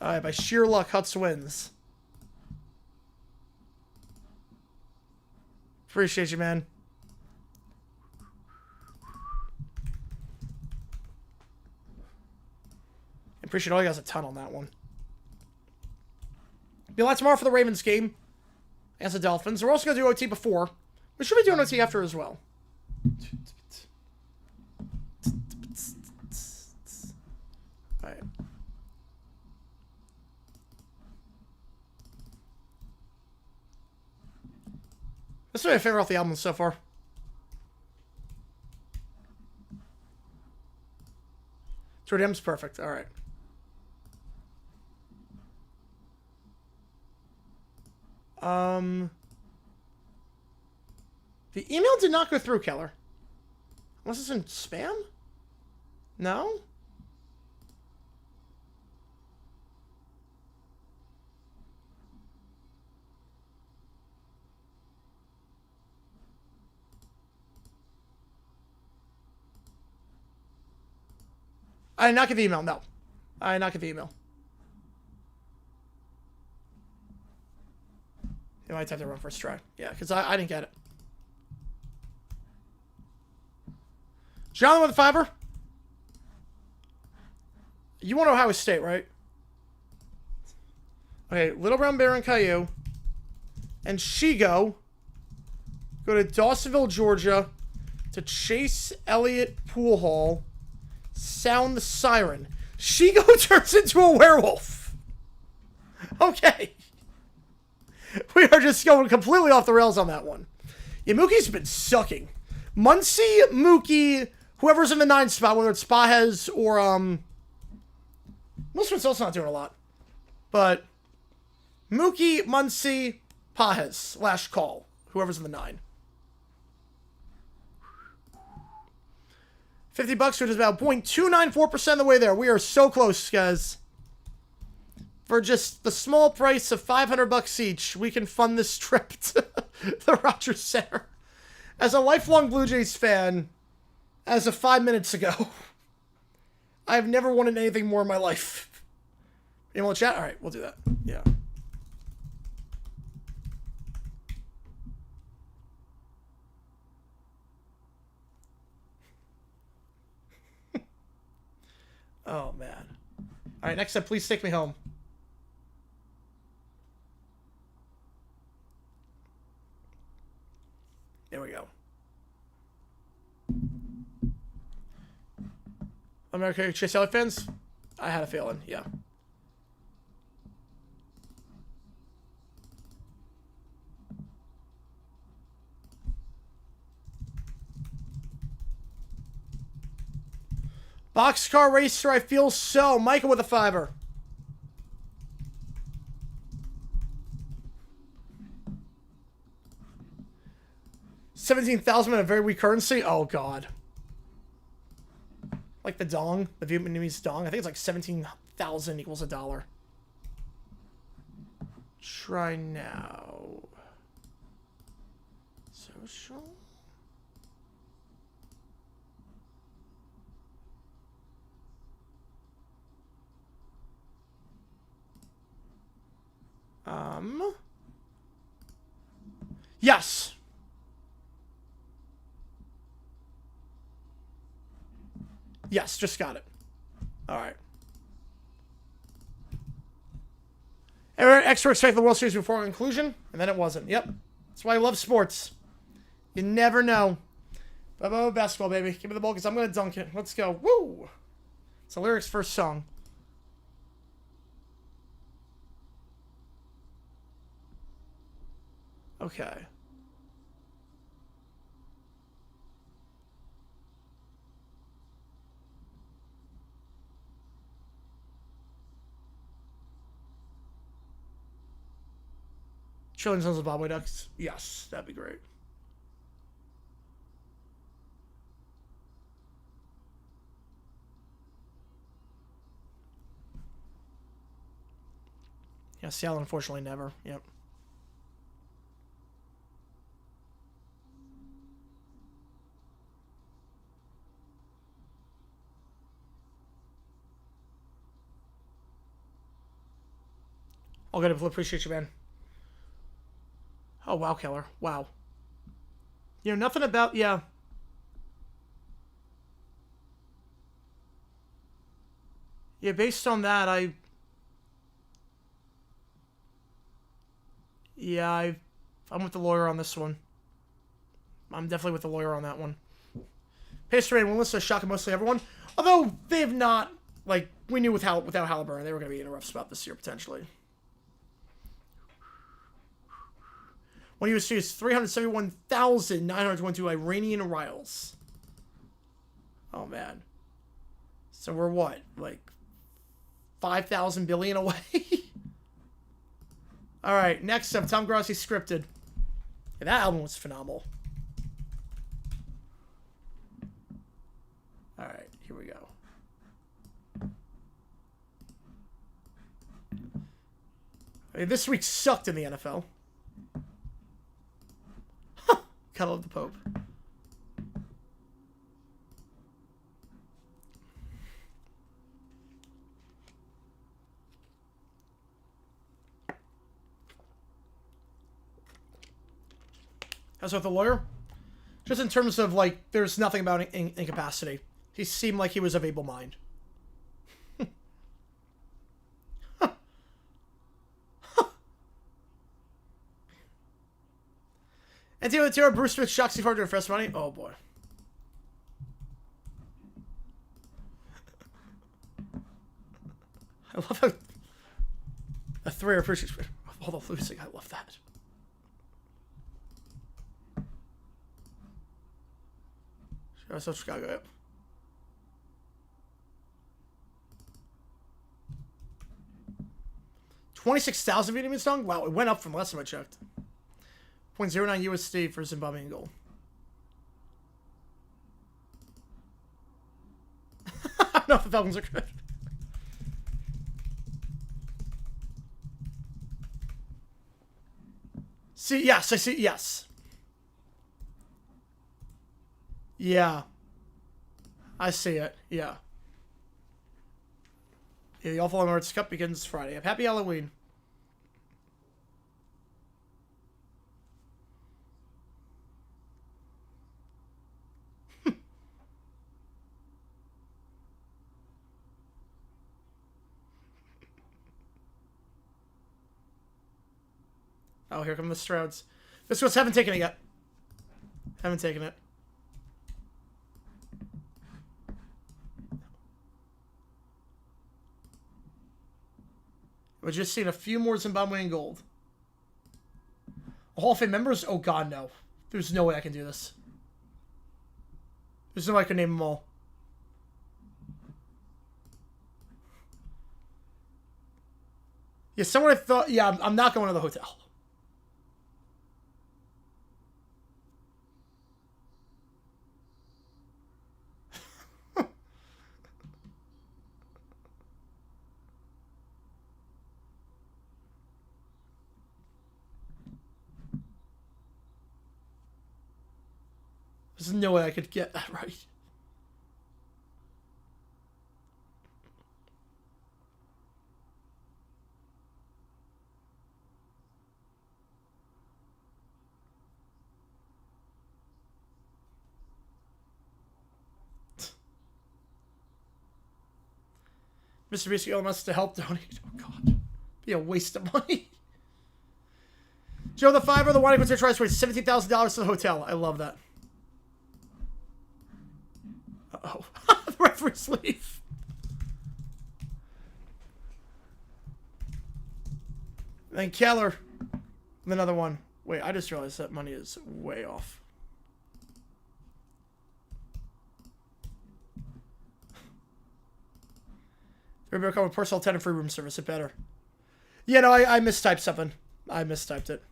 Speaker 1: All right, by sheer luck, Hutz wins. Appreciate you, man. Appreciate all you guys a ton on that one. Be a lot tomorrow for the Ravens game against the Dolphins. We're also going to do OT before. We should be doing OT after as well. All right. This is my favorite off the album so far. Tordem's perfect. All right. The email did not go through, Keller. Unless it's in spam? No? I did not get the email. No. I did not get the email. You might have to run first try. Yeah, because I didn't get it. John with a 5-er. You want Ohio State, right? Okay, Little Brown Bear and Caillou. And Shigo go to Dawsonville, Georgia to Chase Elliott Pool Hall. Sound the siren. Shigo turns into a werewolf. Okay. We are just going completely off the rails on that one. Yeah, Mookie's been sucking. Muncie, Mookie, whoever's in the 9 spot, whether it's Pajes or, Wilson's also not doing a lot. But Mookie, Muncie, Pajes, last call. Whoever's in the 9. $50, which is about 0.294% of the way there. We are so close, guys. For just the small price of $500 each, we can fund this trip to the Rogers Center. As a lifelong Blue Jays fan, as of 5 minutes ago, I've never wanted anything more in my life. You want to chat? All right, we'll do that. Yeah. Oh, man. All right, next up, please take me home. There we go. America Chase Elliott fans? I had a feeling, yeah. Boxcar Racer, I feel so. Michael with a 5-er. $17,000 in a very weak currency? Oh, God. Like the dong, the Vietnamese dong. I think it's like 17,000 equals $1. Try now. Social? Yes. Yes, just got it. All right. Everyone extra expect the World Series before conclusion, and then it wasn't. Yep. That's why I love sports. You never know. Bye-bye basketball, baby. Give me the ball because I'm going to dunk it. Let's go. Woo! It's the Lyrics' first song. Okay. Trillion Sons of Zimbabwe Ducks. Yes, that'd be great. Yeah, Seattle, unfortunately, never. Yep. All good. Appreciate you, man. Oh, wow, Keller. Wow. You know, nothing about... Yeah. Yeah, based on that, Yeah, I'm with the lawyer on this one. I'm definitely with the lawyer on that one. History and Willis are shocking mostly everyone. Although, they've not... Like, we knew without Halliburton, they were going to be in a rough spot this year, potentially. When he was serious, 371,922 Iranian rials. Oh, man. So we're what? Like, 5,000 billion away? Alright, next up, Tom Grossi scripted. Yeah, that album was phenomenal. Alright, here we go. I mean, this week sucked in the NFL. Cuddle of the Pope. How's with the lawyer? Just in terms of, like, there's nothing about incapacity. He seemed like he was of able mind. And Tiro Bruce Smith shocks you for doing first money. Oh boy. I love how a 3 appreciates all the losing. I love that. So Chicago, yep. $26,000 Vietnamese dong? Wow, it went up from last time I checked. 0.09 USD for Zimbabwean gold. I don't know if the Falcons are good. See, yes, I see, yes. Yeah. I see it, yeah. Yeah, the Awful Emirates Cup begins Friday. Happy Halloween. Oh, here come the Strouds. This one's haven't taken it yet. Haven't taken it. We're just seeing a few more Zimbabwean gold. Hall of Fame members? Oh god, no. There's no way I can do this. There's no way I can name them all. Yeah, someone I thought... Yeah, I'm not going to the hotel. There's no way I could get that right. Mr. Beast wants to help donate. Oh, God. Be a waste of money. Joe the Fiver, the White Equator tries to raise $17,000 to the hotel. I love that. Uh-oh. The referee's leave. Then Keller. Another one. Wait, I just realized that money is way off. Maybe become a personal tenant free room service. It better. Yeah, no, I mistyped something. I mistyped it.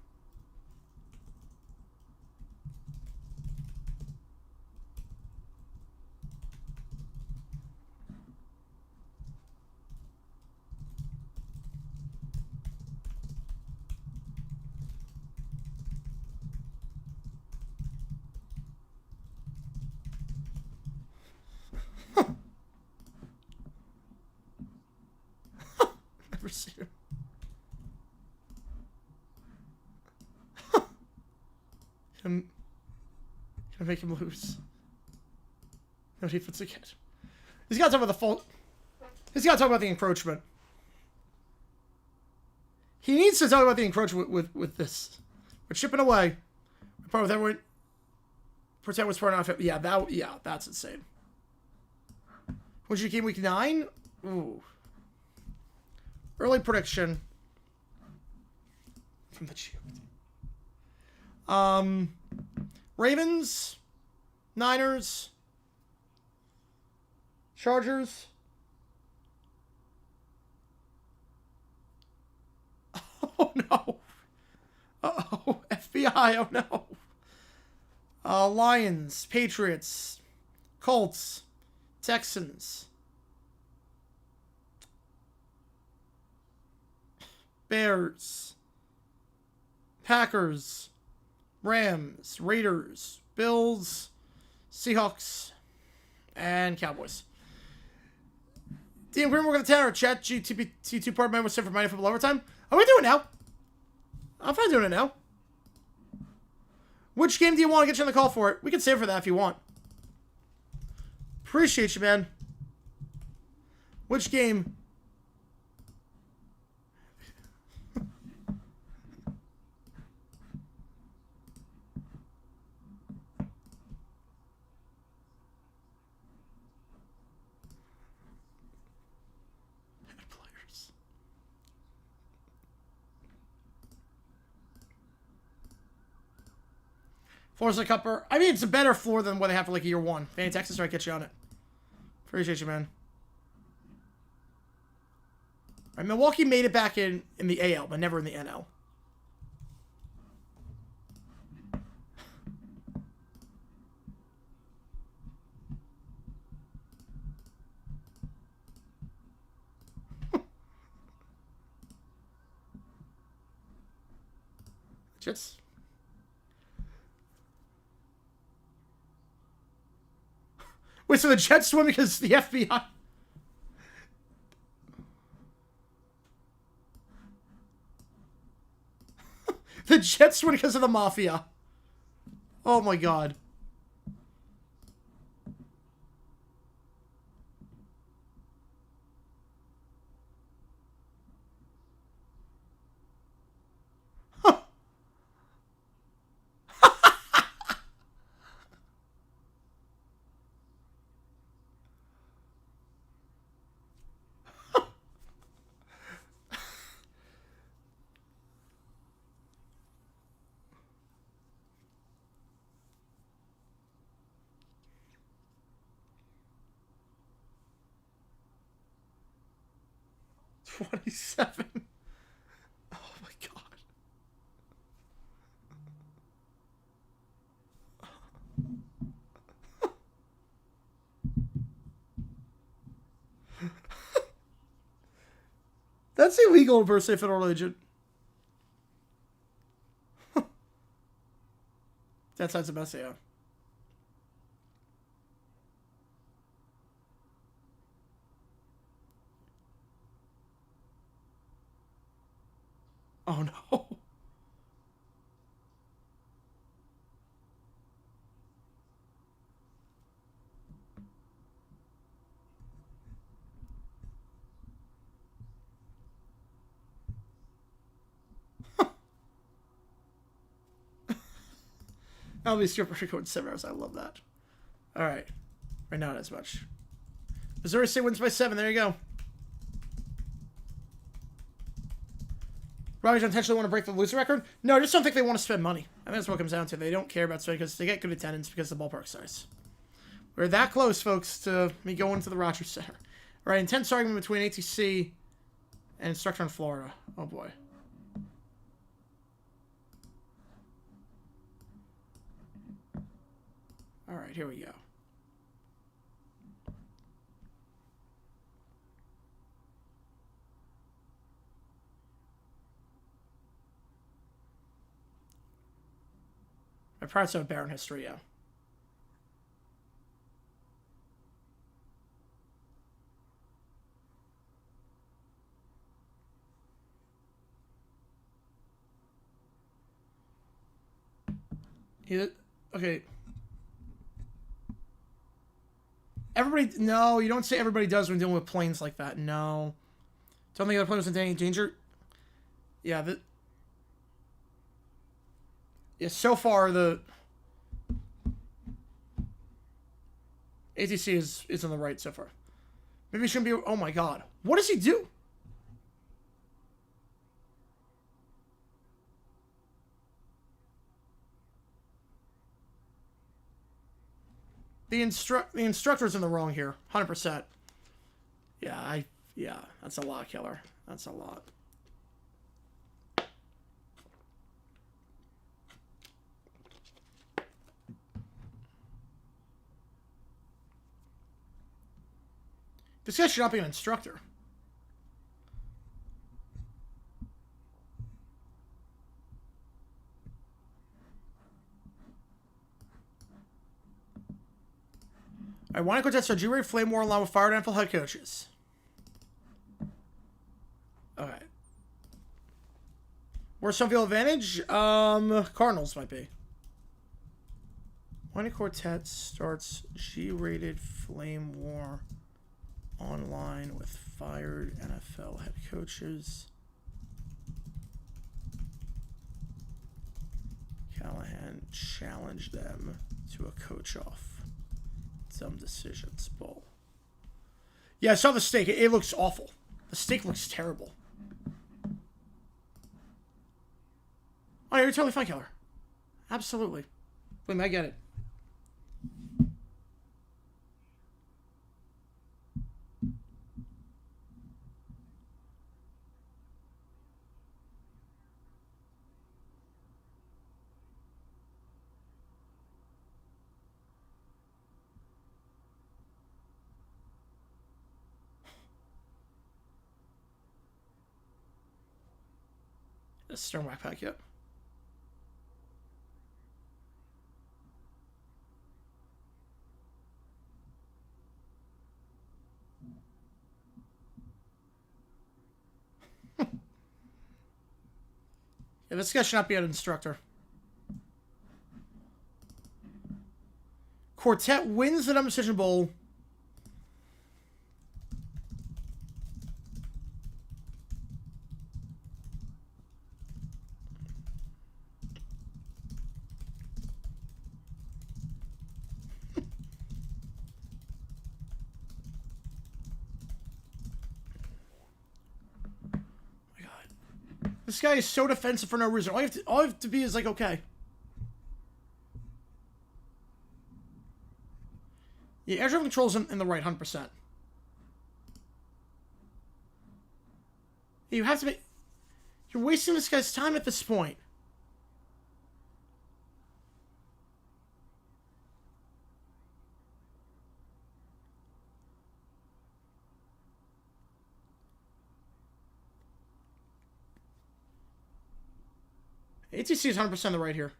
Speaker 1: Never seen him. Gonna make him lose. No defense again. He's gotta talk about the fault. He's gotta talk about the encroachment. He needs to talk about the encroachment with this. We're chipping away. Part with everyone. Pretend was part off. Yeah, that's insane. What's your game week 9? Ooh. Early prediction from the Chiefs. Ravens, Niners, Chargers. Oh no. Uh-oh. FBI, oh no. Lions, Patriots, Colts, Texans, Bears, Packers, Rams, Raiders, Bills, Seahawks, and Cowboys. DM Grim, we're going to Tanner. Chat GTP2 part man was set for Mighty Football Overtime. Are we doing it now? I'm fine doing it now. Which game do you want to get you on the call for it? We can save for that if you want. Appreciate you, man. Which game? Floor's a cupper. I mean, it's a better floor than what they have for like year 1. Fanny Texas, right? Get you on it. Appreciate you, man. All right, Milwaukee made it back in the AL, but never in the NL. Jets. Wait, so the Jets win because the FBI... The Jets win because of the Mafia. Oh my god. $27. Oh my god. That's illegal per se federal religion. That sounds a mess, yeah. Oh no. I'll be stripper recording 7 hours. I love that. All right. Right now, not as much. Missouri State wins by 7. There you go. Rockies intentionally want to break the losing record? No, I just don't think they want to spend money. I think that's what it comes down to. They don't care about spending because they get good attendance because of the ballpark size. We're that close, folks, to me going to the Rogers Center. All right, intense argument between ATC and instructor in Florida. Oh, boy. All right, here we go. My parents have a barren history, yeah. Okay. Everybody, no, you don't say everybody does when dealing with planes like that. No. Don't think the plane was in any danger. Yeah, yeah, so far the ATC is on the right so far. Maybe he shouldn't be. Oh my god. What does he do? The instructor's in the wrong here. 100%. Yeah, yeah, that's a lot, killer. That's a lot. This guy should not be an instructor. I want to contest our G-Ray Flame War along with Fire NFL head coaches. Okay. Where's home field advantage? Cardinals might be. When a quartet starts G-rated Flame War online with fired NFL head coaches. Callahan challenged them to a coach-off. Dumb decisions, bull. Yeah, I saw the steak. It looks awful. The steak looks terrible. Oh, you're totally fine, Keller. Absolutely. Wait, I get it. This stern whack pack, yep. Yeah, this guy should not be an instructor. Quartet wins the number decision bowl. This guy is so defensive for no reason. All you have to be is like, okay. Yeah, air traffic control's in the right, 100%. You have to be... You're wasting this guy's time at this point. ATC is 100% the right here.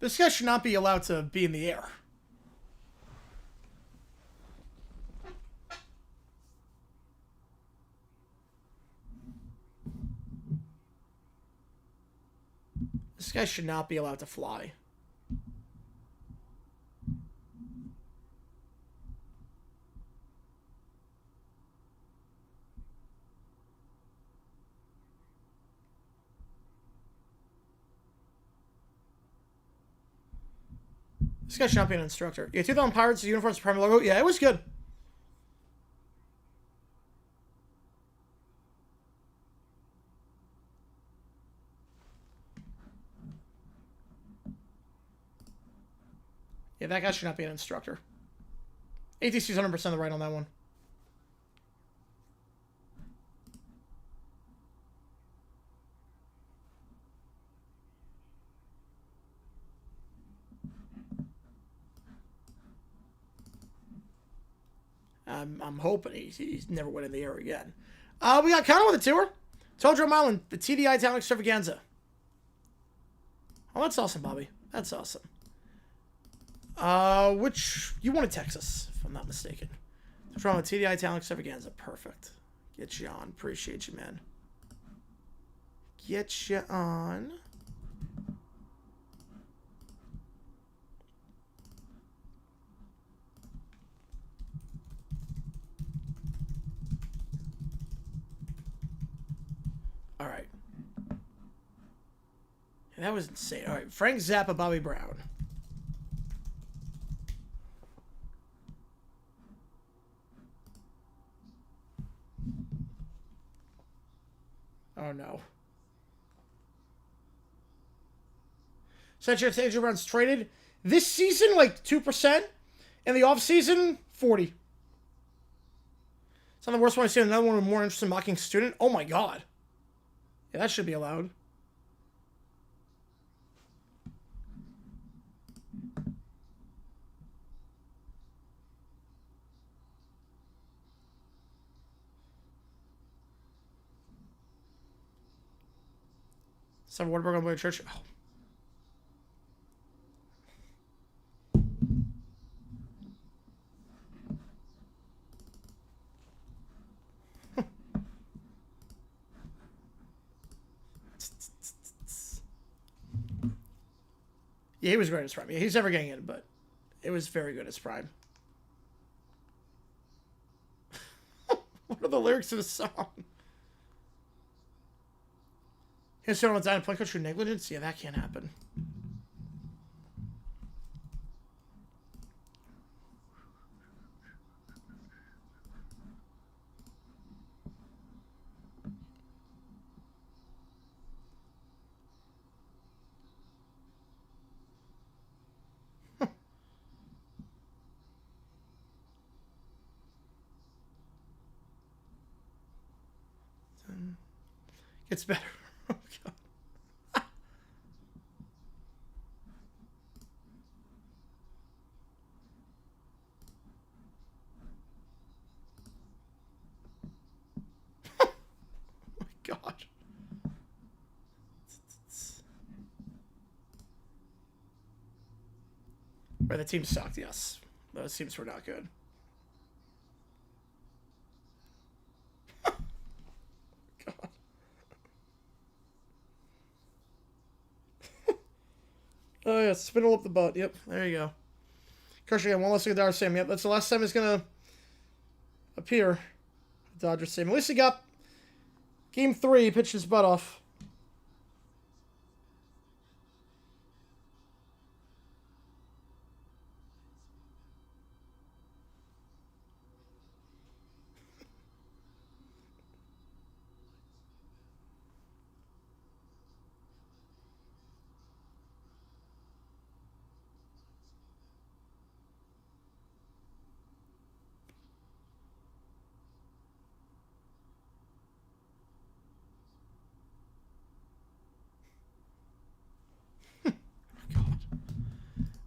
Speaker 1: This guy should not be allowed to be in the air. This guy should not be allowed to fly. This guy should not be an instructor. Yeah, 2000 Pirates uniforms primary logo. Yeah, it was good. Yeah, that guy should not be an instructor. ATC's 100% the right on that one. I'm hoping he's never went in the air again. We got Connor with a tour. Toldrum Island, the TDI Talent Extravaganza. Oh, that's awesome, Bobby. That's awesome. Which you wanted Texas, if I'm not mistaken. From a TDI Talent Extravaganza. Perfect. Get you on. Appreciate you, man. Get you on. All right. That was insane. All right. Frank Zappa, Bobby Brown. Oh, no. Century of Stage runs traded. This season, like 2%. In the offseason, 40. It's not the worst one I've seen. Another one with more interest in mocking student. Oh, my God. Yeah, that should be allowed. Sam Waterberg on Blade Church. Oh. Yeah, he was great at his prime. Yeah, he's never getting in, but it was very good at his prime. What are the lyrics to the song? His son was dying in play coach through negligence? Yeah, that can't happen. It's better. Oh, God. Oh, my God. Right, the team sucked, yes. Those teams were not good. God. Oh, yeah, spindle up the butt. Yep, there you go. Kershaw again, one less thing with Dodger Stadium. Yep, that's the last time he's going to appear at Dodger Stadium. At least he got Game 3, he pitched his butt off.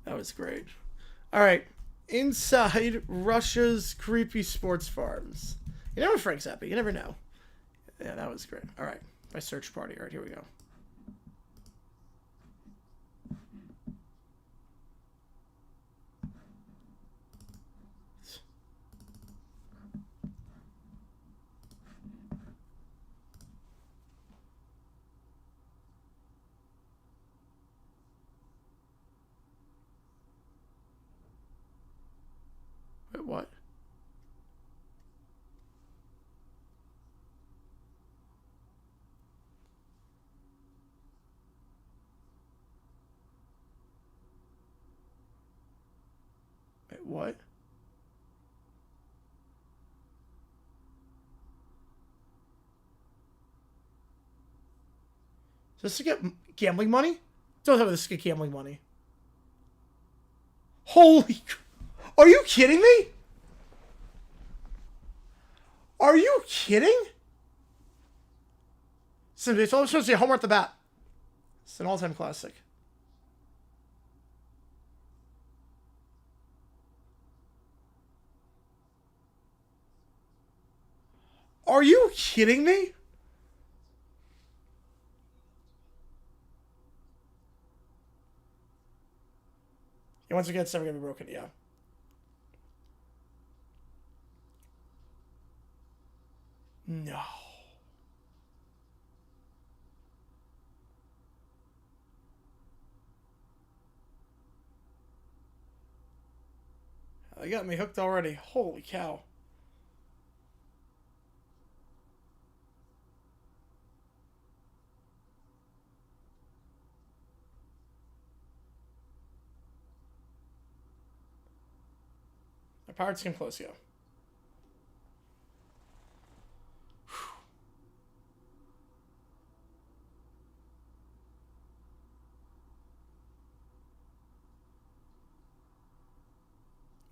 Speaker 1: That was great. All right. Inside Russia's creepy sports farms. You never Frank Zappa. You never know. Yeah, that was great. All right. My search party. All right, here we go. Wait, what? Wait, what? Is this to get gambling money? Don't tell me this is to get gambling money. Holy... Are you kidding me? Are you kidding? It's all supposed to be homer at the bat. It's an all-time classic. Are you kidding me? Yeah, once again, it's never going to be broken, yeah. No. They got me hooked already. Holy cow. The Pirates came close, yeah.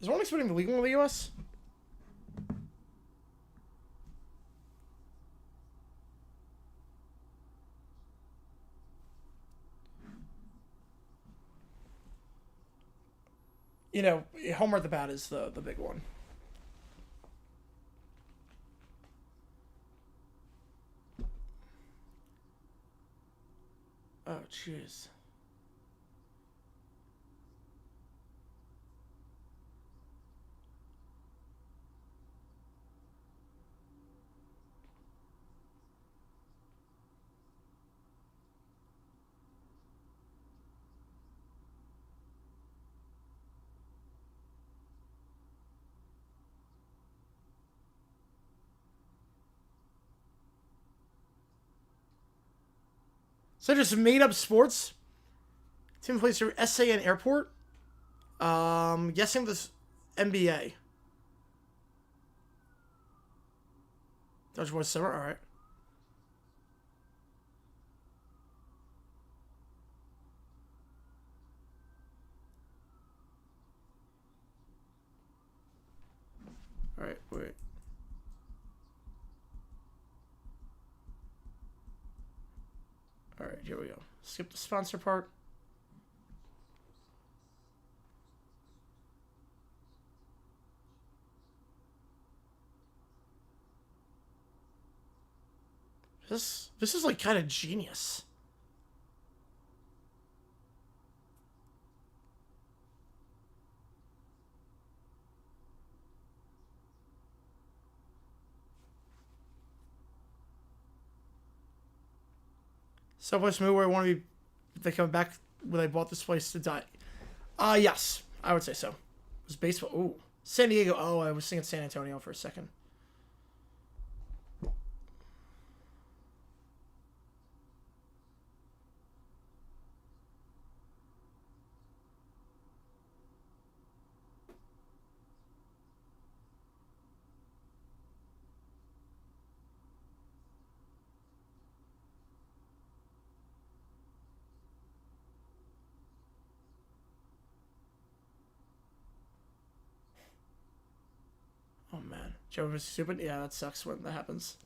Speaker 1: Is one expecting legal in the U.S.? You know, homer at the bat is the big one. Oh, jeez. So just made up sports. Team plays through SA and Airport. Guessing this NBA. Dodgeball Summer, alright. Alright, wait. Alright, here we go. Skip the sponsor part. This is like kind of genius. Southwest move where I want to be. They come back when I bought this place to die. Yes, I would say so. It was baseball. Ooh, San Diego. Oh, I was thinking San Antonio for a second. Oh man, Joe was stupid. Yeah, that sucks when that happens.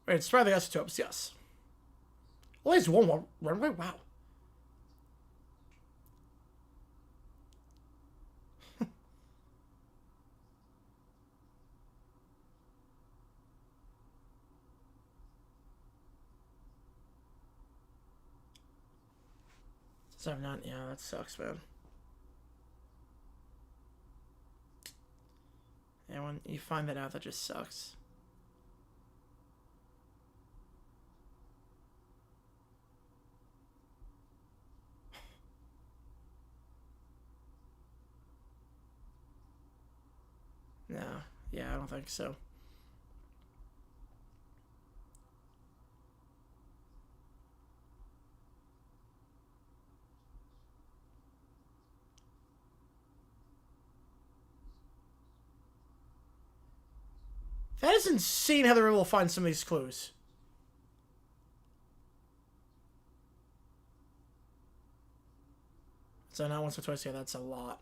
Speaker 1: Wait, it's try the isotopes. Yes. Well, there's one more runway. Wow. So I'm not. Yeah, that sucks, man. And when you find that out, that just sucks. No. Yeah, I don't think so. That is insane how they're able to find some of these clues. So not once or twice, yeah, that's a lot.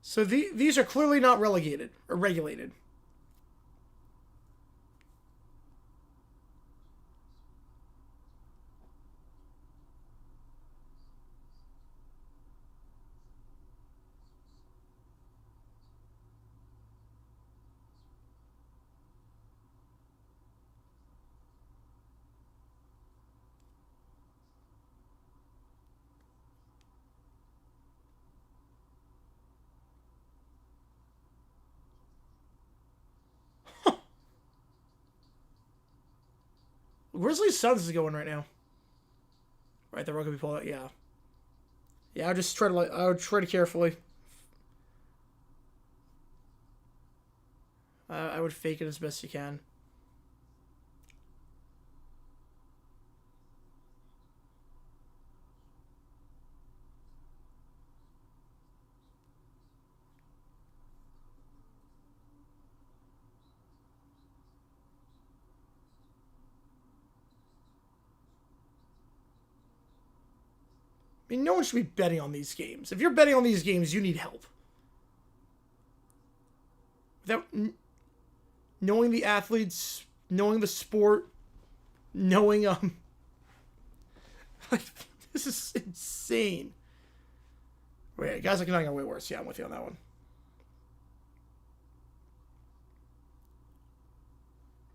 Speaker 1: So these are clearly not relegated or regulated. Grizzlies Suns is going right now. Right, the rugby pulled out. Yeah. Yeah, I just tread. I would tread carefully. I would fake it as best you can. I mean, no one should be betting on these games. If you're betting on these games, you need help. Without knowing the athletes, knowing the sport, knowing like this is insane. Wait, guys, like not gonna way worse. Yeah, I'm with you on that one.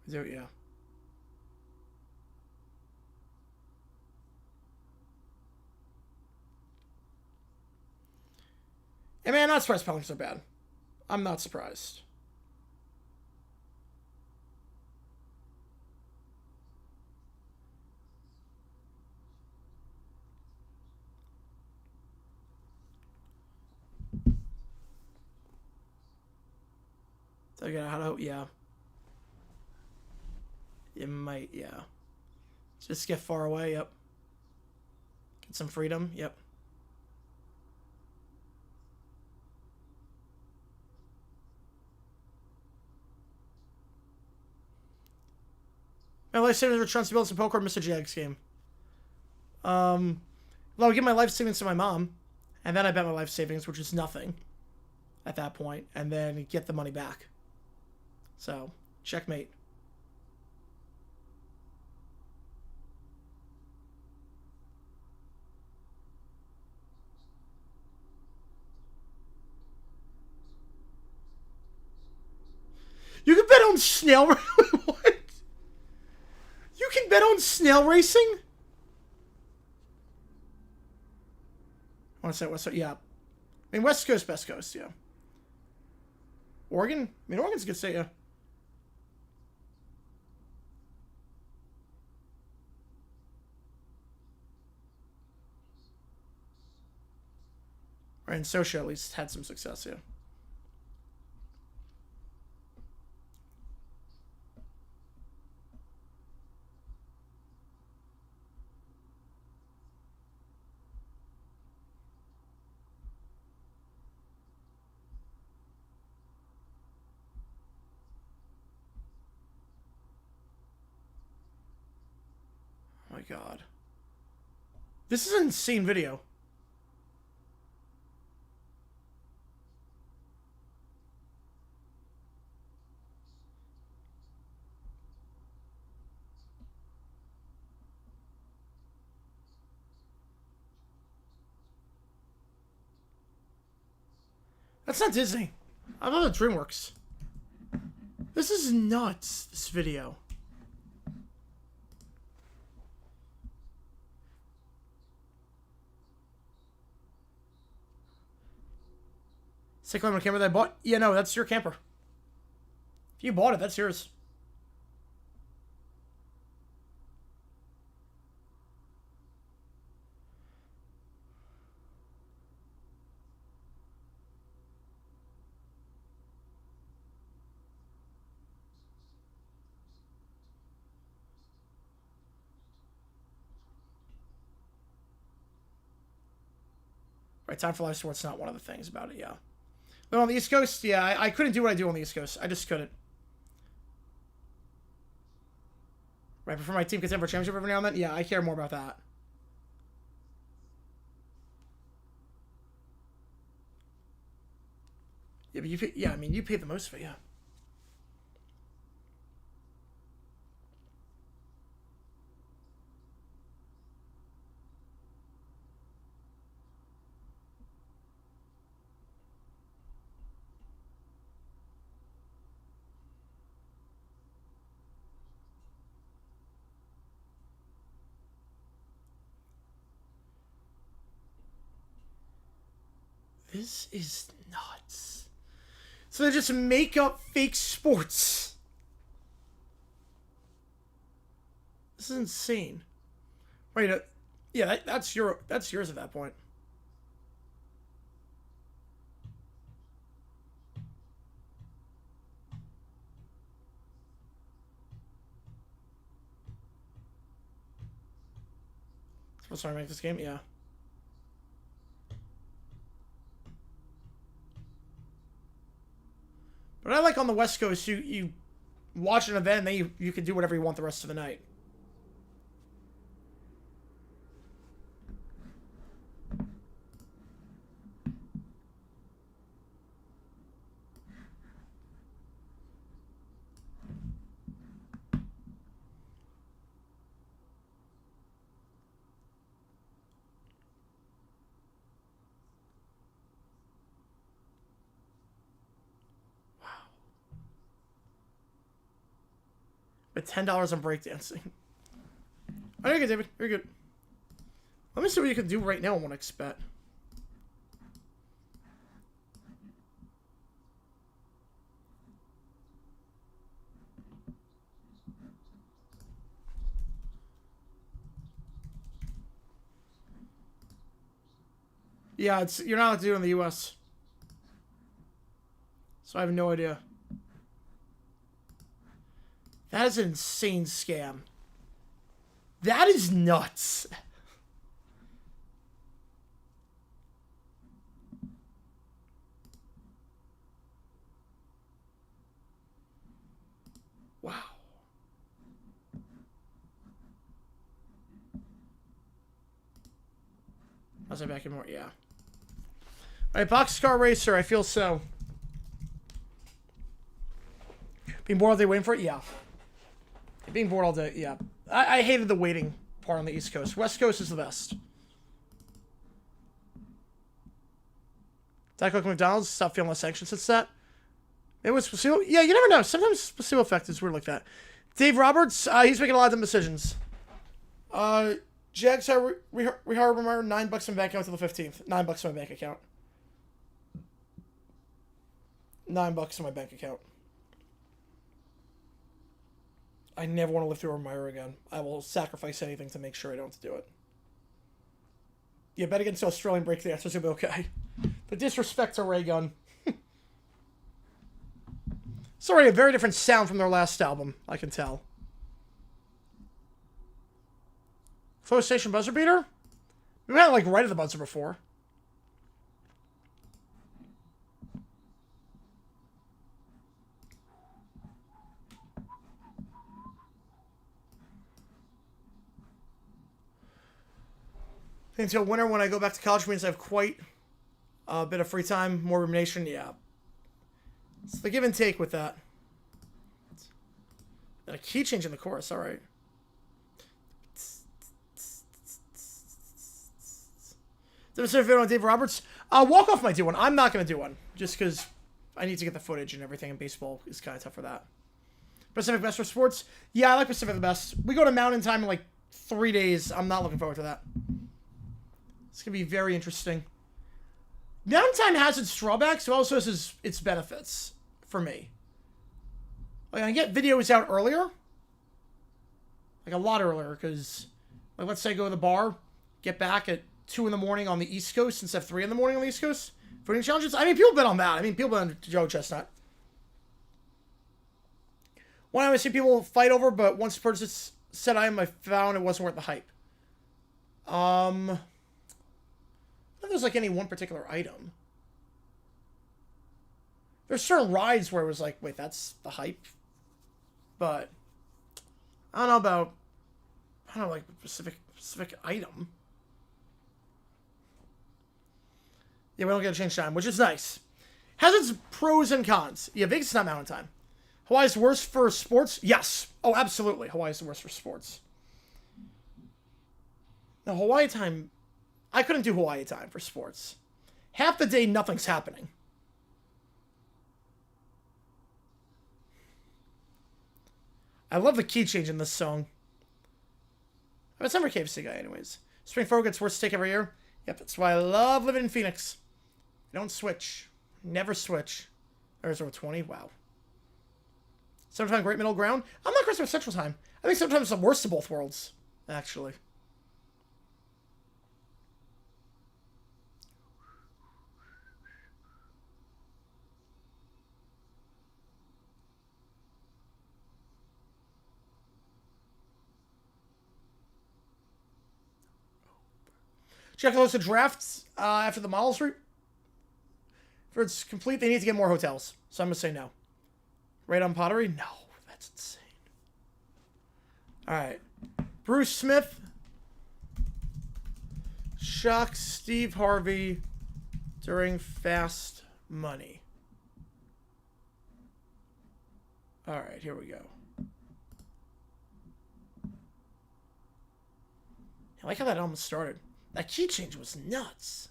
Speaker 1: Yeah. And man, I'm not surprised Pelicans are bad. I'm not surprised. Okay, how to, yeah. It might, yeah. Just get far away, yep. Get some freedom, yep. My life savings were trying to build some poker Mr. Jags game. Well, I would give my life savings to my mom, and then I bet my life savings, which is nothing at that point, and then get the money back. So, checkmate. You can bet on Snell. What? You can bet on Snell racing? I want to say West Coast, yeah. I mean, West Coast, Best Coast, yeah. Oregon? I mean, Oregon's a good state, yeah. Right, and Socha at least had some success, yeah. Oh my god. This is an insane video. That's not Disney. I thought it was DreamWorks. This is nuts, this video. Cyclone camper that I bought? Yeah, no, that's your camper. If you bought it, that's yours. Right, time for live sports, not one of the things about it, yeah. But on the East Coast, yeah, I couldn't do what I do on the East Coast. I just couldn't. Right, before my team gets ever championship every now and then, yeah, I care more about that. Yeah, but you pay, yeah, I mean, you pay the most for it, yeah. This is nuts. So they just make up fake sports. This is insane. Wait, yeah, that's yours at that point. Supposed to make this game, yeah. But I like on the West Coast, you watch an event and then you can do whatever you want the rest of the night. But $10 on breakdancing. Oh, you're good, David. You're good. Let me see what you can do right now on 1xBet. Yeah, you're not allowed to do it in the US. So I have no idea. That is an insane scam. That is nuts. Wow. Was I back in more? Yeah. All right, Boxcar Racer. I feel so. Being bored all day waiting for it? Yeah. Being bored all day, yeah. I hated the waiting part on the East Coast. West Coast is the best. Diet Coke McDonald's, stop feeling less anxious. It's that. It was placebo. Yeah, you never know. Sometimes placebo effect is weird like that. Dave Roberts, he's making a lot of dumb decisions. Jags are rehire $9 in my bank account until the 15th. $9 in my bank account. $9 in my bank account. I never want to live through a Meyer again. I will sacrifice anything to make sure I don't have to do it. Yeah, bet against the Australian breakdancers, you'll be okay. The disrespect to Ray Gun. It's already a very different sound from their last album, I can tell. Flow Station buzzer beater? We had like right at the buzzer before. Until winter, when I go back to college, means I have quite a bit of free time, more rumination. Yeah, it's the give and take with that. And a key change in the chorus. All right. Did I video on Dave Roberts? Walk-off might do one. I'm not going to do one, just because I need to get the footage and everything, and baseball is kind of tough for that. Pacific Best for sports? Yeah, I like Pacific the Best. We go to Mountain Time in like 3 days. I'm not looking forward to that. It's going to be very interesting. Mountain Time has its drawbacks, it also has its benefits for me. Like, I get videos out earlier. Like, a lot earlier, because, like, let's say I go to the bar, get back at 2 in the morning on the East Coast instead of 3 in the morning on the East Coast. Footing challenges? I mean, people bet on that. I mean, people bet on Joe Chestnut. One time I see people fight over, but once the person said I found it wasn't worth the hype. I don't know if there's, like, any one particular item. There's certain rides where it was like, wait, that's the hype? But I don't know about, like, a specific item. Yeah, we don't get to change time, which is nice. Has its pros and cons. Yeah, Vegas is not Mountain Time. Hawaii's worse for sports? Yes. Oh, absolutely. Hawaii's the worst for sports. Now, Hawaii time, I couldn't do Hawaii time for sports. Half the day, nothing's happening. I love the key change in this song. I'm a summer KFC guy anyways. Spring forward gets worse steak every year. Yep, that's why I love living in Phoenix. You don't switch. Never switch. Arizona 20, wow. Sometimes great middle ground. I'm not Christmas Central Time. I think sometimes it's the worst of both worlds, actually. Check the list of drafts after the models route. For it's complete, they need to get more hotels. So I'm going to say no. Right on pottery? No, that's insane. All right. Bruce Smith. Shocks Steve Harvey during Fast Money. All right, here we go. I like how that almost started. That key change was nuts.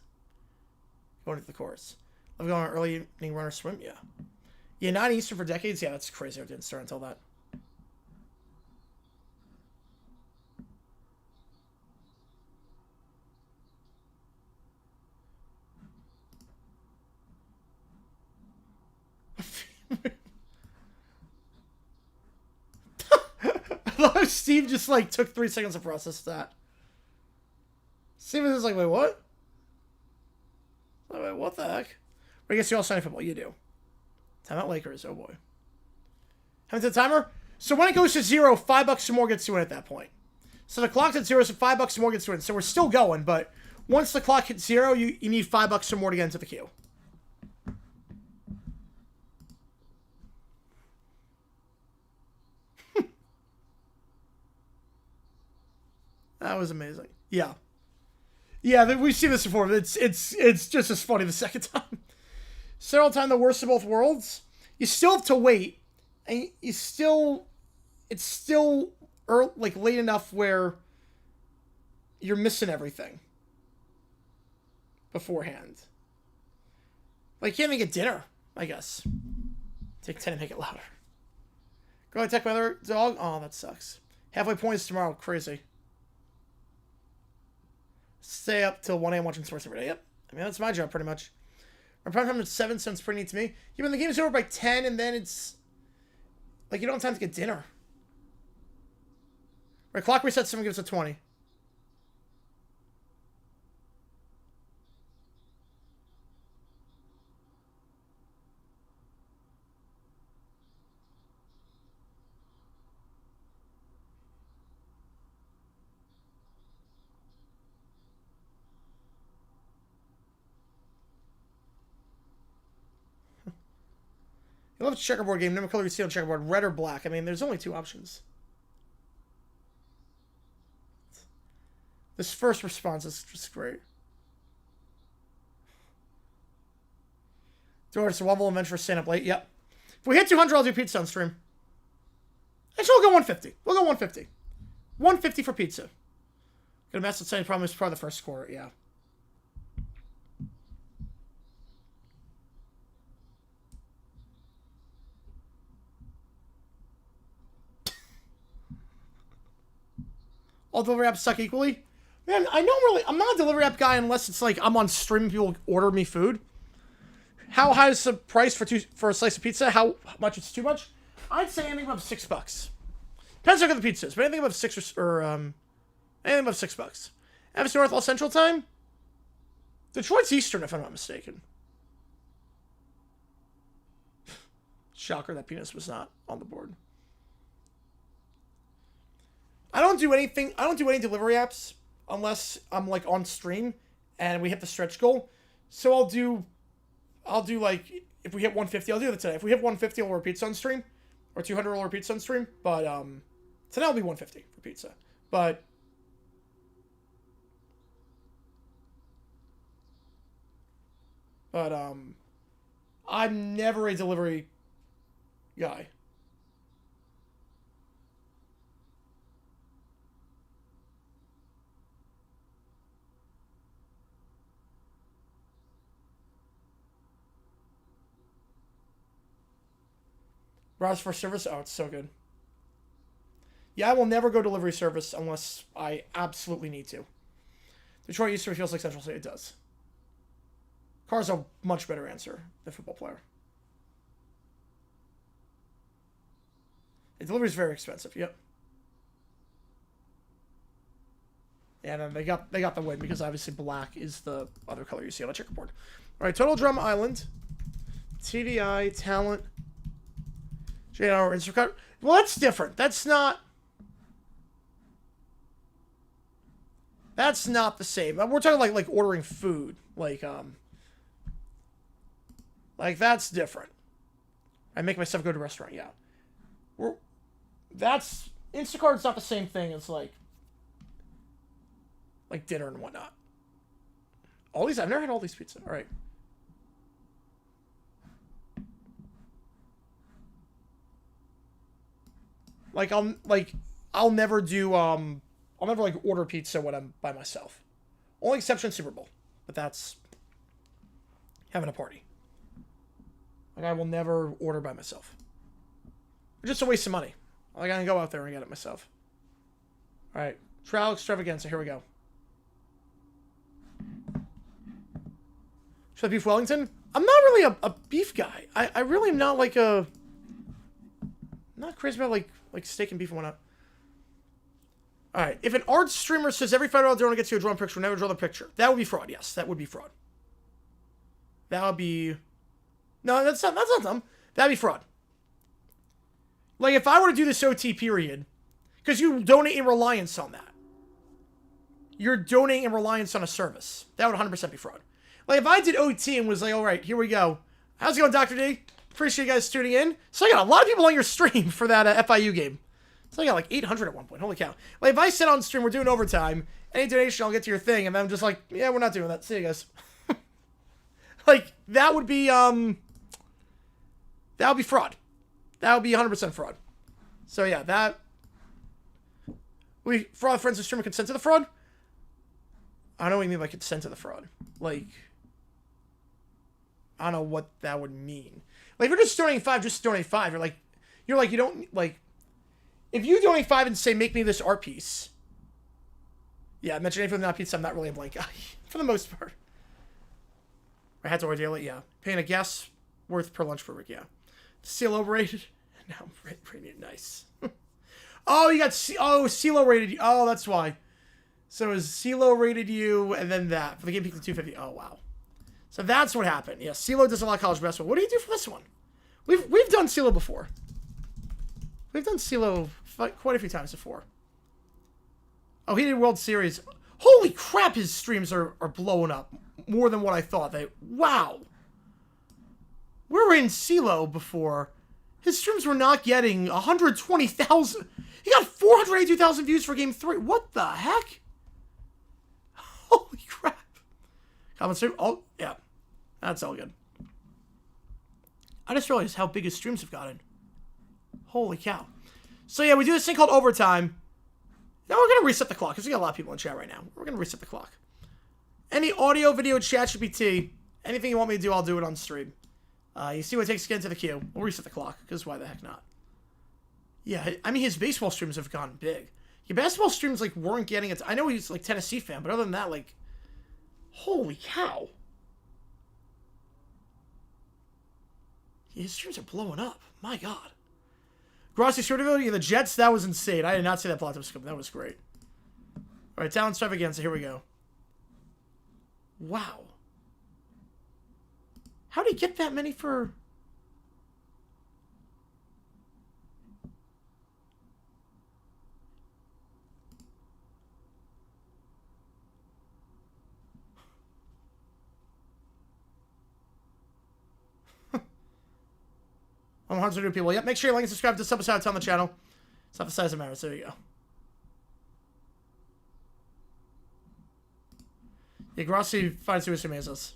Speaker 1: Going to the course. Love going on an early evening runner swim, yeah. Yeah, 9 Eastern for decades? Yeah, that's crazy. I didn't start until that. I love Steve just, like, took 3 seconds to process that. Steve was like, wait, what? Wait, what the heck? But I guess you all sign football. You do. Timeout Lakers. Oh, boy. How to the timer? So when it goes to 0, $5 or more gets to it at that point. So the clock's at 0, so $5 or more gets to it. So we're still going, but once the clock hits 0, you need $5 or more to get into the queue. That was amazing. Yeah. Yeah, we've seen this before. It's just as funny the second time. Several times the worst of both worlds. You still have to wait, and it's still early, like late enough where you're missing everything beforehand. Like you can't even get dinner, I guess. Take 10 and make it louder. Go ahead, tech weather dog. Oh, that sucks. Halfway points tomorrow. Crazy. Stay up till 1 a.m. watching sports every day. Yep. I mean, that's my job, pretty much. My prime time at 7 sounds pretty neat to me. Yeah, when the game's over by 10, and then it's... like, you don't have time to get dinner. Right, clock resets, someone gives it 20. I love a checkerboard game. Number color you see on checkerboard, red or black. I mean, there's only 2 options. This first response is just great. Doors, Wobble Adventure, stand up late. Yep. If we hit 200, I'll do pizza on stream. Actually, we'll go 150. We'll go 150. 150 for pizza. Gonna mess with any problem is part of the first quarter. Yeah. all delivery apps suck equally. Man, I'm not a delivery app guy unless it's like I'm on stream and people order me food. How high is the price for a slice of pizza? How much it's too much? I'd say anything above $6. Depends on the pizza is, but anything above anything above $6. Evanston North, all Central Time? Detroit's Eastern, if I'm not mistaken. Shocker that penis was not on the board. I don't do any delivery apps unless I'm like on stream and we hit the stretch goal. So I'll do like, if we hit 150, I'll do that today. If we hit 150, I'll order pizza on stream. Or 200, I'll order pizza on stream. But today will be 150 for pizza. But I'm never a delivery guy. Browse for service? Oh, it's so good. Yeah, I will never go delivery service unless I absolutely need to. Detroit Eastern feels like Central State. It does. Car's a much better answer than football player. The delivery is very expensive. Yep. And then they got the win because obviously black is the other color you see on the checkerboard. All right, Total Drum Island, TDI, Talent, JR, Instacart. Well, that's different. That's not the same. We're talking like ordering food, like that's different. I make myself go to a restaurant. Yeah, that's Instacart's not the same thing as like dinner and whatnot. Aldi's, I've never had Aldi's pizza. All right. I'll never order pizza when I'm by myself. Only exception Super Bowl, but that's having a party. I will never order by myself. It's just a waste of money. I gotta go out there and get it myself. All right, trial extravaganza. Here we go. Should I beef Wellington? I'm not really a beef guy. I really am not like a. Not crazy about like steak and beef and whatnot. Alright, if an art streamer says every $5 donor gets you a drawn picture, never draw the picture. That would be fraud, yes. That would be fraud. That would be... No, that's not dumb. That'd be fraud. Like, if I were to do this OT period, because you donate in reliance on that. You're donating in reliance on a service. That would 100% be fraud. Like, if I did OT and was like, alright, here we go. How's it going, Dr. D? Appreciate you guys tuning in. So I got a lot of people on your stream for that FIU game. So I got like 800 at one point. Holy cow. Like, if I said on stream, we're doing overtime, any donation, I'll get to your thing, and then I'm just like, yeah, we're not doing that. See you guys. Like, that would be fraud. That would be 100% fraud. So yeah, fraud friends of streamer consent to the fraud? I don't know what you mean by consent to the fraud. Like, I don't know what that would mean. Like, if you're just donating $5, just donate $5. You don't, like, if you donate $5 and say, make me this art piece. Yeah, mention anything not pizza, I'm not really a blank guy. For the most part. I had to ordeal it, yeah. Paying a guess worth per lunch per week, yeah. CeeLo rated. Now I'm rating it nice. Oh, you got CeeLo rated you. Oh, that's why. So is CeeLo rated you and then that. For the game peak to 250. Oh, wow. So that's what happened. Yeah, CeeLo does a lot of college basketball. What do you do for this one? We've done CeeLo before. We've done CeeLo quite a few times before. Oh, he did World Series. Holy crap, his streams are blowing up. More than what I thought. Wow. We were in CeeLo before. His streams were not getting 120,000. He got 482,000 views for Game 3. What the heck? Holy crap. Comment stream. Oh, yeah. That's all good. I just realized how big his streams have gotten. Holy cow. So yeah, we do this thing called overtime. Now we're going to reset the clock because we got a lot of people in chat right now. We're going to reset the clock. Any audio, video, chat, GPT, anything you want me to do, I'll do it on stream. You see what it takes to get into the queue. We'll reset the clock because why the heck not? Yeah, I mean, his baseball streams have gone big. Yeah, basketball streams, like, weren't getting it. I know he's, like, Tennessee fan, but other than that, like, holy cow. Yeah, his streams are blowing up. My God. Grossi shortability of the Jets, that was insane. I did not see that plot twist coming. That was great. All right, talent extravaganza. Here we go. Wow. How did he get that many for... I'm 100 new people. Yep, make sure you like and subscribe to this episode. It's on the channel. It's not the size of matters. There you go. Yeah, Grossi finds Super Mazos.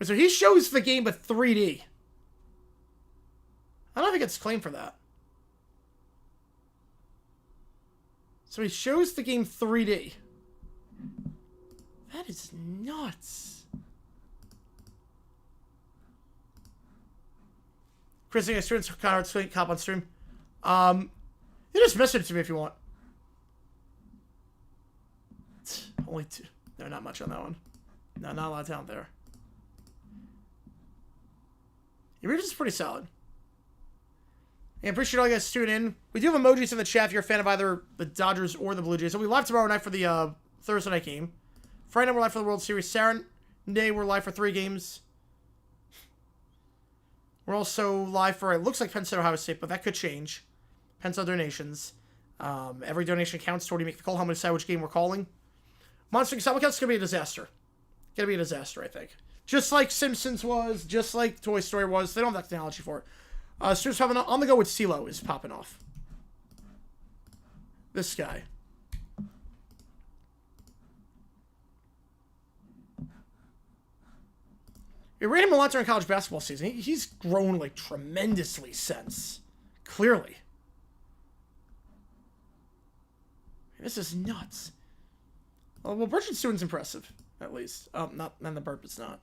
Speaker 1: So he shows the game with 3D. I don't think it's claimed for that. So he shows the game 3D. That is nuts. Chris, I students cop on stream. You just message it to me if you want. Only 2. No, not much on that one. No, not a lot of talent there. Your review is pretty solid. And appreciate all you guys tuning in. We do have emojis in the chat if you're a fan of either the Dodgers or the Blue Jays. So we live tomorrow night for the Thursday night game. Friday night we're live for the World Series. Saturday we're live for 3 games. We're also live for, it looks like Penn State, Ohio State, but that could change. Penn State donations. Every donation counts toward you make the call how many decide which game we're calling. Monster Simulcast is going to be a disaster. Going to be a disaster, I think. Just like Simpsons was, just like Toy Story was. They don't have the technology for it. Streams popping on the go with CeeLo is popping off. This guy. We rate him a lot during college basketball season. He's grown, like, tremendously since. Clearly. This is nuts. Well, Burchard Steward's impressive, at least. Not, and the burp is not.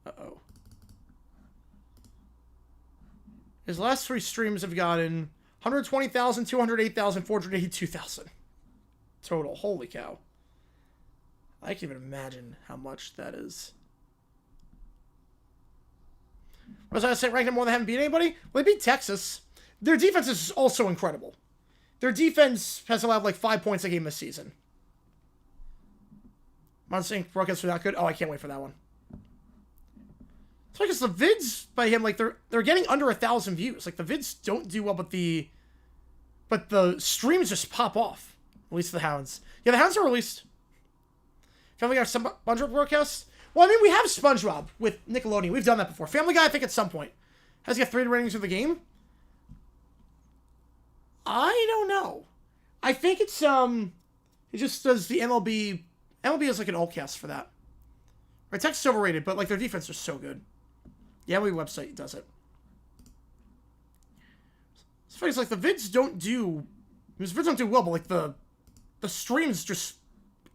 Speaker 1: Uh-oh. His last 3 streams have gotten 120,000, 208,000, 482,000 total. Holy cow. I can't even imagine how much that is. Was I saying rank them more than haven't beat anybody? Well, they beat Texas. Their defense is also incredible. Their defense has allowed like 5 points a game this season. Monster Inc. broadcasts are not good. Oh, I can't wait for that one. So I guess the vids by him, like they're getting under 1,000 views. Like the vids don't do well, but the streams just pop off. At least the Hounds. Yeah, the Hounds are released. Family Guy or SpongeBob broadcasts? Well, I mean, we have SpongeBob with Nickelodeon. We've done that before. Family Guy, I think at some point. Has he got 3 ratings of the game? I don't know. I think it's, it just does the MLB. MLB is like an alt cast for that. Right, Texas is overrated, but like their defense is so good. The MLB website does it. It's funny, it's like the vids don't do well, but like the stream's just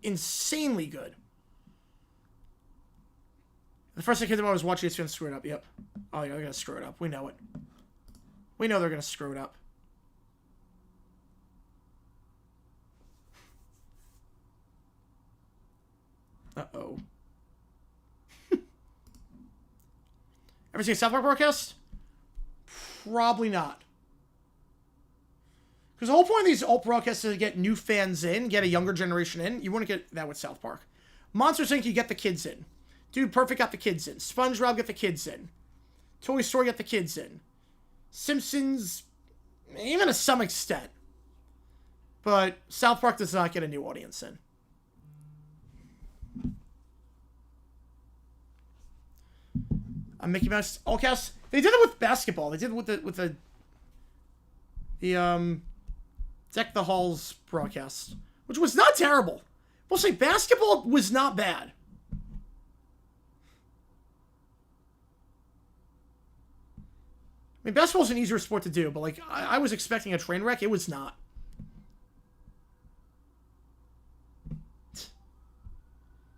Speaker 1: insanely good. The first thing I came to mind was watching it's gonna screw it up. Yep. Oh yeah, they're gonna screw it up. We know it. We know they're gonna screw it up. Uh-oh. Ever seen a South Park broadcast? Probably not. Because the whole point of these alt broadcasts is to get new fans in, get a younger generation in. You want to get that with South Park. Monsters Inc., you get the kids in. Dude Perfect got the kids in. SpongeBob get the kids in. Toy Story get the kids in. Simpsons, even to some extent. But South Park does not get a new audience in. Mickey Mouse Allcast. They did it with basketball. They did it with the Deck the Halls broadcast, which was not terrible. We'll say basketball was not bad. I mean, basketball's an easier sport to do, but like I was expecting a train wreck. It was not.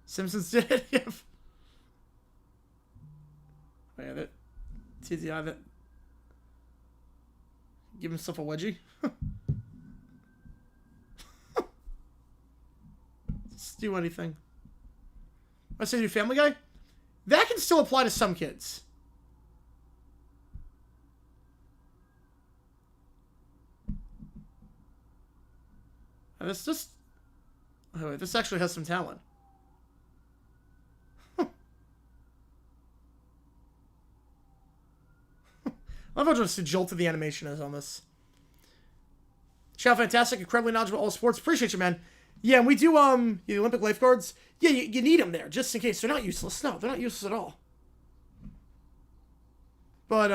Speaker 1: Simpsons did it. Yeah, that TTI that give himself a wedgie. do anything. I say do Family Guy? That can still apply to some kids. And this just... Oh, wait, this actually has some talent. I love how just jolted the animation is on this. Chow, fantastic, incredibly knowledgeable all sports. Appreciate you, man. Yeah, and we do, the Olympic lifeguards. Yeah, you need them there, just in case. They're not useless. No, they're not useless at all. But,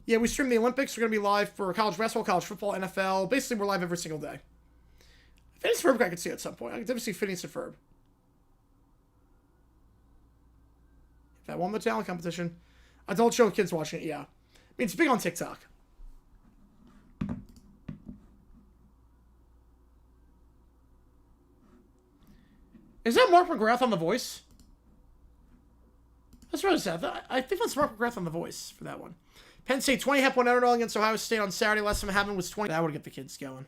Speaker 1: yeah, we stream the Olympics. We're going to be live for college basketball, college football, NFL. Basically, we're live every single day. Phineas and Ferb I could see at some point. I could definitely see Phineas and Ferb. If I won the talent competition. Adult show with kids watching it, yeah. I mean, it's big on TikTok. Is that Mark McGrath on The Voice? That's what I said. I think that's Mark McGrath on The Voice for that one. Penn State 20 half 1 underdog against Ohio State on Saturday. Last time it happened was 20. That would get the kids going.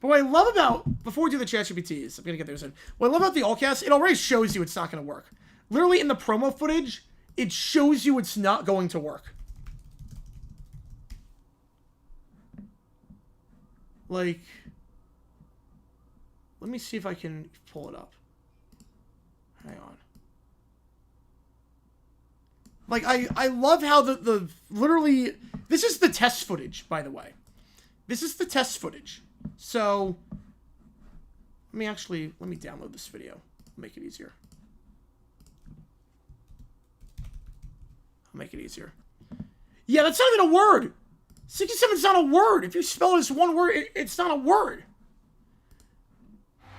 Speaker 1: But what I love about, before we do the ChatGPTs, I'm going to get there soon. What I love about the Allcast, it already shows you it's not going to work. Literally in the promo footage, it shows you it's not going to work. Like, let me see if I can pull it up. Hang on. Like, I love how the literally, this is the test footage, by the way. This is the test footage. So, let me download this video. Make it easier. I'll make it easier. Yeah, that's not even a word. 67 is not a word. If you spell it as one word, it's not a word.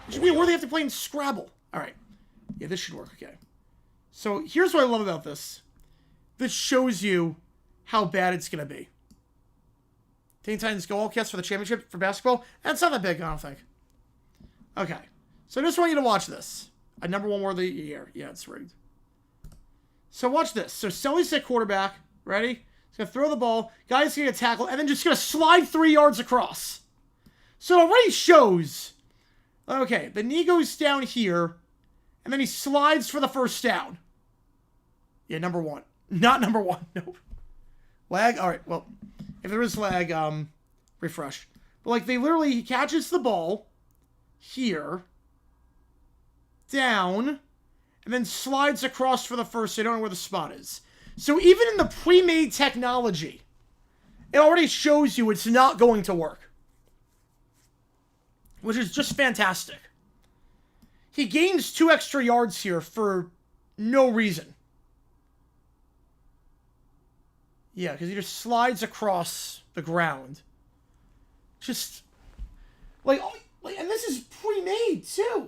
Speaker 1: It should be a word they have to play in Scrabble. All right. Yeah, this should work. Okay. So, here's what I love about this. This shows you how bad it's going to be. Teen Titans go all cast for the championship for basketball. That's not that big, I don't think. Okay. So I just want you to watch this. A number one word of the year. Yeah, it's rigged. So watch this. So Sully's at quarterback. Ready? He's going to throw the ball. Guy's going to get tackled. And then just going to slide 3 yards across. So it already shows. Okay. The knee goes down here. And then he slides for the first down. Yeah, number one. Not number one. Nope. Lag? Alright, well. If there is lag, refresh. But, like, he catches the ball here, down, and then slides across for the first. They don't know where the spot is. So even in the pre-made technology, it already shows you it's not going to work. Which is just fantastic. He gains 2 extra yards here for no reason. Yeah, because he just slides across the ground. Just, and this is pre-made, too.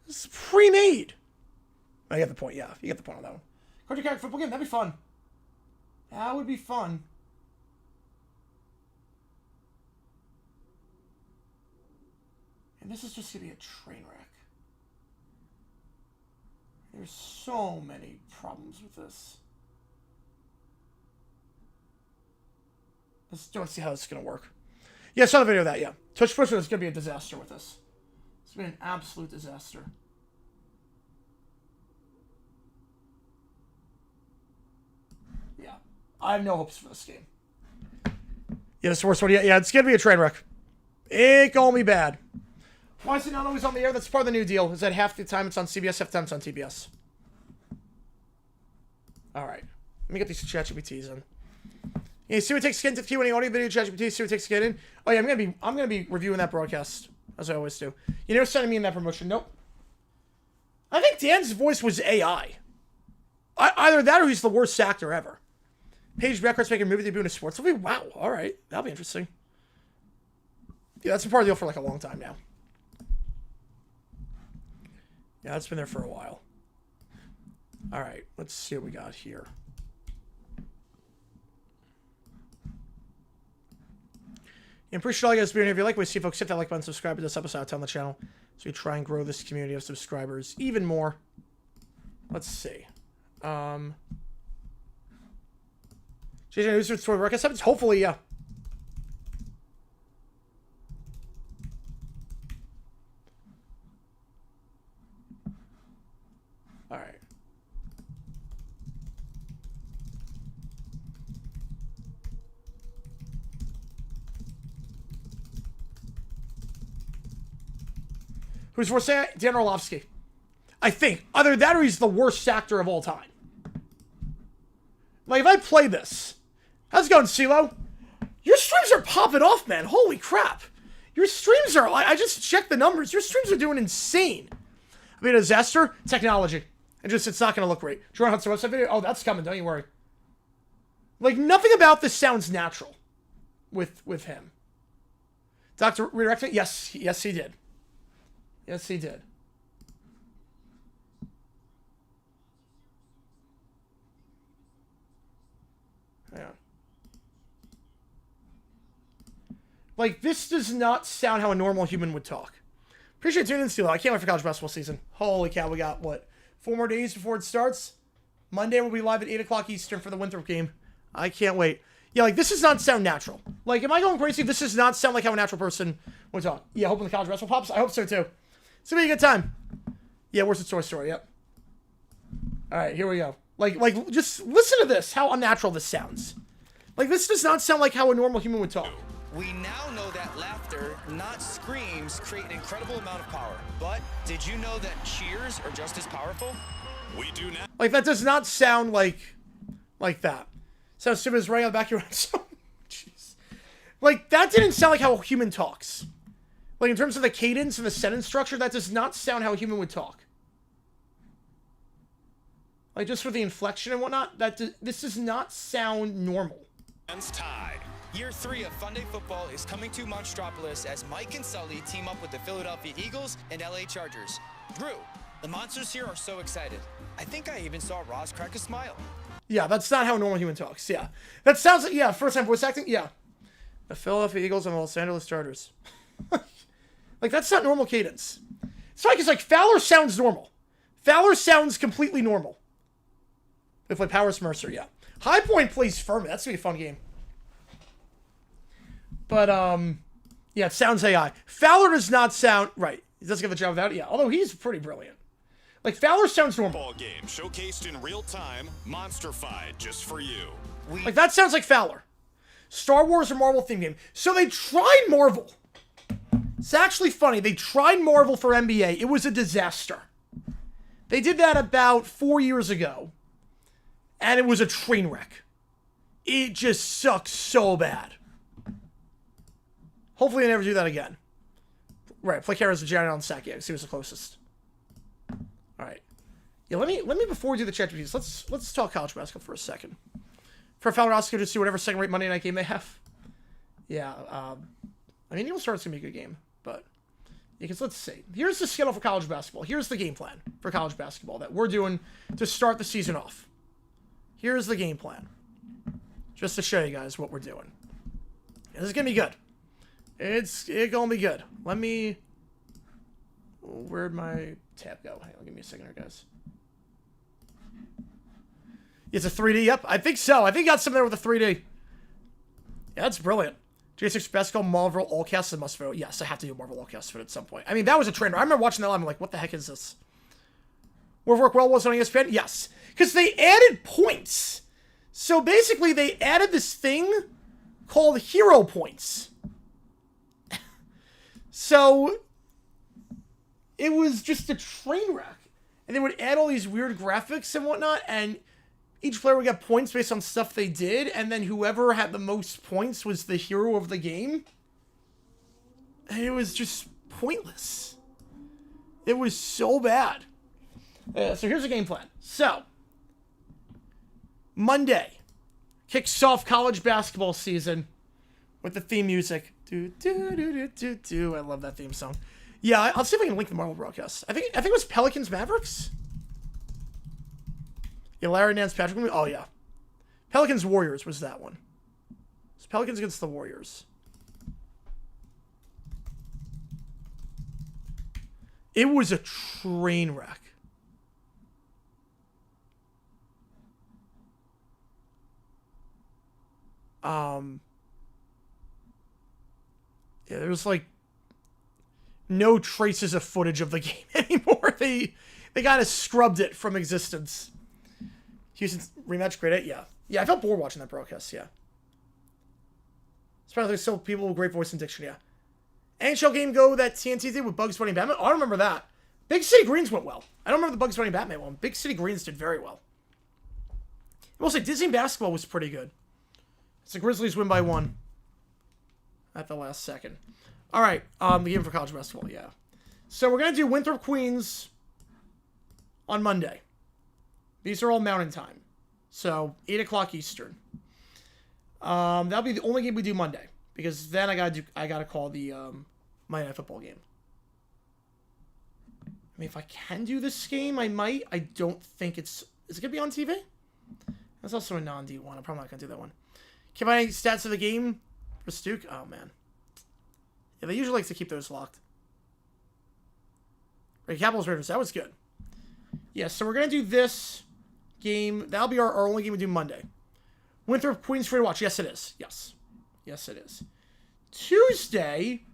Speaker 1: This is pre-made. I get the point, yeah. You get the point on that one. Cartoon character football game, that'd be fun. That would be fun. And this is just going to be a train wreck. There's so many problems with this. I just don't see how this is going to work. Yeah, I saw the video of that, yeah. Touch Pusher is going to be a disaster with this. It's going to be an absolute disaster. Yeah. I have no hopes for this game. Yeah, this is the worst one. Yeah, it's going to be a train wreck. It call me bad. Why is it not always on the air? That's part of the new deal. Is that half the time it's on CBS, half the time it's on TBS. Alright. Let me get these ChatGPTs in. Yeah, see what takes to get into the Q&A audio video ChatGPT. See what takes to get in. Oh yeah, I'm gonna be reviewing that broadcast as I always do. You never sending me in that promotion. Nope. I think Dan's voice was AI. Either that or he's the worst actor ever. Paige Becker's making a movie debut in sports. Wow. All right, that'll be interesting. Yeah, that's been part of the deal for like a long time now. Yeah, that's been there for a while. All right, let's see what we got here. I appreciate all you guys being here. If you like what you see, folks, hit that like button, subscribe to this episode on the channel so we try and grow this community of subscribers even more. Let's see. JJ News for the record. Hopefully, yeah. Who's worse? Dan Orlovsky. I think. Either that or he's the worst actor of all time. Like, if I play this... How's it going, CeeLo? Your streams are popping off, man. Holy crap. Your streams are... I just checked the numbers. Your streams are doing insane. I mean, a disaster? Technology. It's not going to look great. Jordan Hudson website video? Oh, that's coming. Don't you worry. Like, nothing about this sounds natural with him. Dr. Redirecting? Yes, he did. Yes, he did. Yeah. Like, this does not sound how a normal human would talk. Appreciate tuning in, Steel. I can't wait for college basketball season. Holy cow, we got, what, 4 more days before it starts? Monday we'll be live at 8 o'clock Eastern for the Winthrop game. I can't wait. Yeah, like, this does not sound natural. Like, am I going crazy? This does not sound like how a natural person would talk. Yeah, hoping the college basketball pops. I hope so, too. It's gonna be a good time. Yeah, where's the Toy Story? Yep. All right, here we go. Like, just listen to this, how unnatural this sounds. Like, this does not sound like how a normal human would talk.
Speaker 2: We now know that laughter, not screams, create an incredible amount of power. But did you know that cheers are just as powerful?
Speaker 3: We do now.
Speaker 1: Like, that does not sound like that. Sounds stupid as running on the back of your own song. Jeez. Like, that didn't sound like how a human talks. Like, in terms of the cadence and the sentence structure, that does not sound how a human would talk. Like, just for the inflection and whatnot, this does not sound normal.
Speaker 3: Tied.
Speaker 2: Year 3 of Fun Day Football is coming to Monstropolis as Mike and Sully team up with the Philadelphia Eagles and LA Chargers. Drew, the monsters here are so excited. I think I even saw Ross crack a smile.
Speaker 1: Yeah, that's not how a normal human talks. Yeah. That sounds like, yeah, first time voice acting. Yeah. The Philadelphia Eagles and the Los Angeles Chargers. Like, that's not normal cadence. It's like, it's like Fowler sounds normal. Fowler sounds completely normal. They play Powers Mercer, yeah. High Point plays Furman. That's going to be a fun game. But, yeah, it sounds AI. Fowler does not sound... Right. He doesn't get the job without it. Yeah, although he's pretty brilliant. Like, Fowler sounds normal.
Speaker 3: Ball game showcased in real time, monster-fied just for you.
Speaker 1: Like, that sounds like Fowler. Star Wars or Marvel theme game. So they tried Marvel. It's actually funny. They tried Marvel for NBA. It was a disaster. They did that about 4 years ago. And it was a train wreck. It just sucks so bad. Hopefully they never do that again. Right, play Kara's a giant on the sack. Yeah, see who's the closest. Alright. Yeah, let me before we do the chat reviews, let's talk college basketball for a second. For Fowler Oscar to see whatever second rate Monday night game they have. Yeah, I mean Eagle Star's gonna be a good game, but because let's see. Here's the schedule for college basketball. Here's the game plan for college basketball that we're doing to start the season off. Here's the game plan. Just to show you guys what we're doing. And this is gonna be good. It's gonna be good. Let me... Where'd my tab go? Hang on, give me a second here, guys. It's a 3D, yep. I think so. I think I got something there with a 3D. Yeah, that's brilliant. J6 Basketball, Marvel, all casts, and must vote. Yes, I have to do Marvel all casts at some point. I mean, that was a trend. I remember watching that live, I'm like, what the heck is this? Work well was on ESPN? Yes. Because they added points. So basically, they added this thing called Hero Points. So it was just a train wreck. And they would add all these weird graphics and whatnot, and each player would get points based on stuff they did, and then whoever had the most points was the hero of the game. And it was just pointless. It was so bad. So here's the game plan. So, Monday kicks off college basketball season with the theme music. Do, do, do, do, do, do. I love that theme song. Yeah, I'll see if I can link the Marvel broadcast. I think it was Pelicans Mavericks. Yeah, Larry Nance Patrick. Oh yeah, Pelicans Warriors was that one. It's Pelicans against the Warriors. It was a train wreck. Yeah, there was like no traces of footage of the game anymore. They kind of scrubbed it from existence. Houston's rematch, grade 8, yeah. Yeah, I felt bored watching that broadcast, yeah. Especially still people with great voice and diction, yeah. NHL game go that TNT did with Bugs Bunny and Batman. Oh, I don't remember that. Big City Greens went well. I don't remember the Bugs Bunny and Batman one. Big City Greens did very well. I will say Disney basketball was pretty good. It's the Grizzlies win by 1 at the last second. All right, the game for college basketball, yeah. So we're going to do Winthrop Queens on Monday. These are all Mountain Time. So 8 o'clock Eastern. That'll be the only game we do Monday. Because then I gotta call the Monday Night Football game. I mean, if I can do this game, I might. I don't think it's... Is it going to be on TV? That's also a non-D1. I'm probably not going to do that one. Can I stats of the game for Stuke? Oh, man. Yeah, they usually like to keep those locked. Right, Capitals Raiders. That was good. Yeah, so we're going to do this game. That'll be our only game we do Monday. Winthrop Queens free to watch. Yes, it is. Yes. Yes, it is. Tuesday,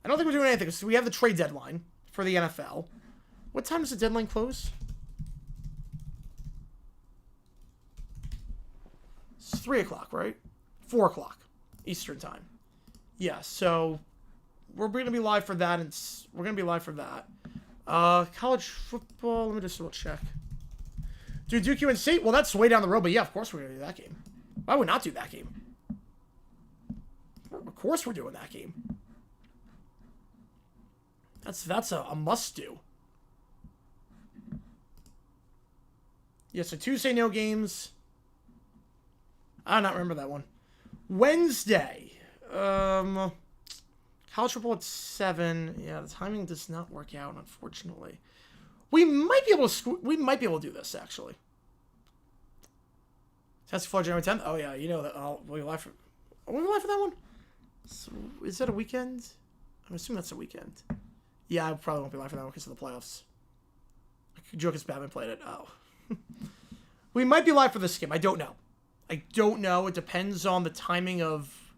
Speaker 1: I don't think we're doing anything. So we have the trade deadline for the NFL. What time does the deadline close? It's 3 o'clock, right? 4 o'clock Eastern time. Yeah, so we're going to be live for that. And we're going to be live for that. College football. Let me just double check. Do Duke UNC? Well, that's way down the road. But yeah, of course we're going to do that game. Why would not do that game? Of course we're doing that game. That's a must-do. Yeah, so Tuesday, no games. I do not remember that one. Wednesday. College football at 7. Yeah, the timing does not work out, unfortunately. We might be able to do this, actually. Tennessee, Florida, January 10th. Oh, yeah, you know that. We'll be live for... Are we live for that one? So, is that a weekend? I'm assuming that's a weekend. Yeah, I probably won't be live for that one because of the playoffs. Joke is Batman played it. Oh. We might be live for this game. I don't know. It depends on the timing of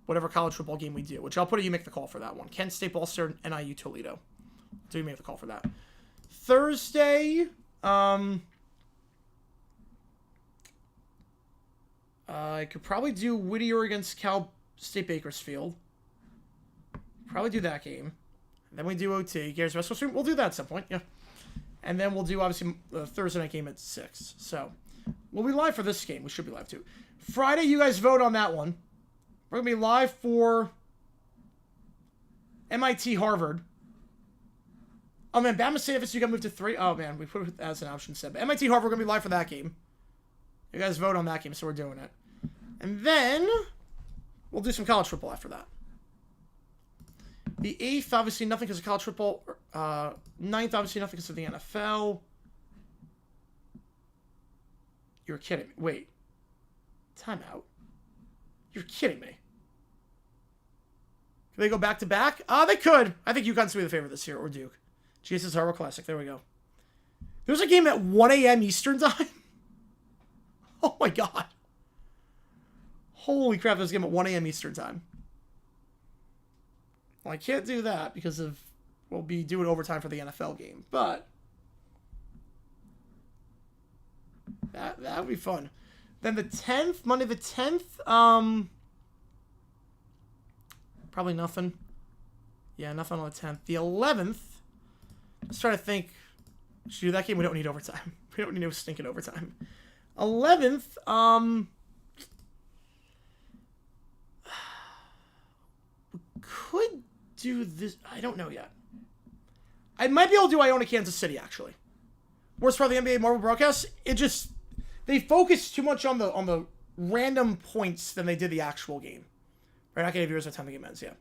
Speaker 1: whatever college football game we do, which I'll put a you make the call for that one. Kent State, Ball State, NIU, Toledo. Do you make the call for that? Thursday, I could probably do Whittier against Cal State Bakersfield. Probably do that game. Then we do OT. Gary's West Coast Stream. We'll do that at some point, yeah. And then we'll do, obviously, the Thursday night game at 6. So, we'll be live for this game. We should be live, too. Friday, you guys vote on that one. We're going to be live for MIT Harvard. Oh, man, Bama State FSU got moved to 3. Oh, man, we put it as an option set. But MIT Harvard, we're going to be live for that game. You guys vote on that game, so we're doing it. And then we'll do some college football after that. The 8th, obviously nothing because of college football. 9th, obviously nothing because of the NFL. You're kidding me. Wait. Timeout. You're kidding me. Can they go back to back? They could. I think UConn's going to be the favorite this year, or Duke. Jesus Harbaugh Classic. There we go. There's a game at 1 a.m. Eastern time. Oh my god. Holy crap, there's a game at 1 a.m. Eastern time. Well, I can't do that because we'll be doing overtime for the NFL game, but that would be fun. Then the 10th, Monday the 10th, probably nothing. Yeah, nothing on the 10th. The 11th, let's try to think. Should we do that game? We don't need overtime. We don't need no stinking overtime. 11th, we could do this. I don't know yet. I might be able to do Iona, Kansas City, actually. Worst part of the NBA Marvel broadcast, they focus too much on the random points than they did the actual game. Right, not getting viewers by the time the game ends, yeah.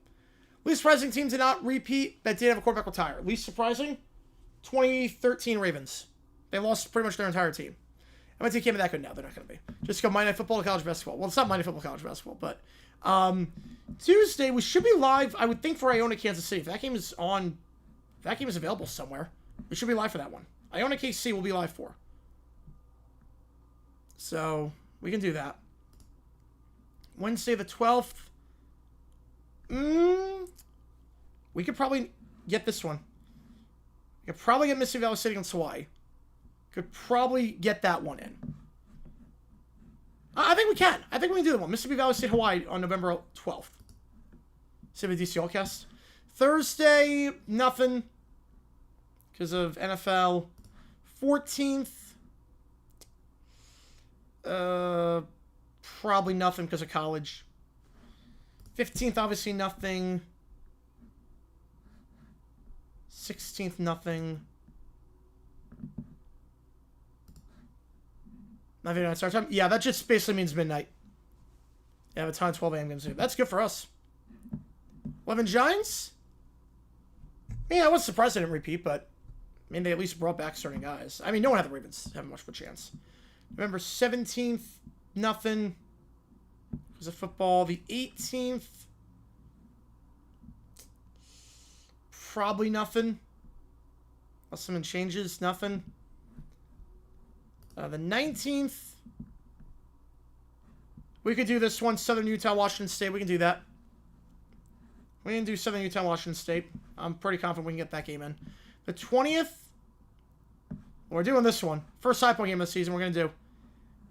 Speaker 1: Least surprising team to not repeat that did have a quarterback retire. Least surprising, 2013 Ravens. They lost pretty much their entire team. MIT can't be that good now. They're not going to be. Just go Monday Night Football to college basketball. Well, it's not Monday Night Football, college basketball, but Tuesday we should be live. I would think for Iona, Kansas City. If that game is on, if that game is available somewhere, we should be live for that one. Iona, KC will be live for. So we can do that. Wednesday the 12th. We could probably get this one. We could probably get Mississippi Valley State against Hawaii. Could probably get that one in. I think we can. I think we can do that one. Mississippi Valley State, Hawaii on November 12th. Mississippi DC Allcast. Thursday, nothing. Because of NFL. 14th. Probably nothing because of college. 15th, obviously nothing. 16th, nothing. Nothing at start time. Yeah, that just basically means midnight. Yeah, have a ton of 12 a.m. games here. That's good for us. 11 Giants? Yeah, I was surprised they didn't repeat, but I mean, they at least brought back starting guys. I mean, no one had the Ravens having much of a chance. November 17th, nothing. Because of football. The 18th, probably nothing. Unless something changes, nothing. The 19th, we could do this one. Southern Utah, Washington State. We can do that. We can do Southern Utah, Washington State. I'm pretty confident we can get that game in. The 20th, we're doing this one. First high point game of the season we're going to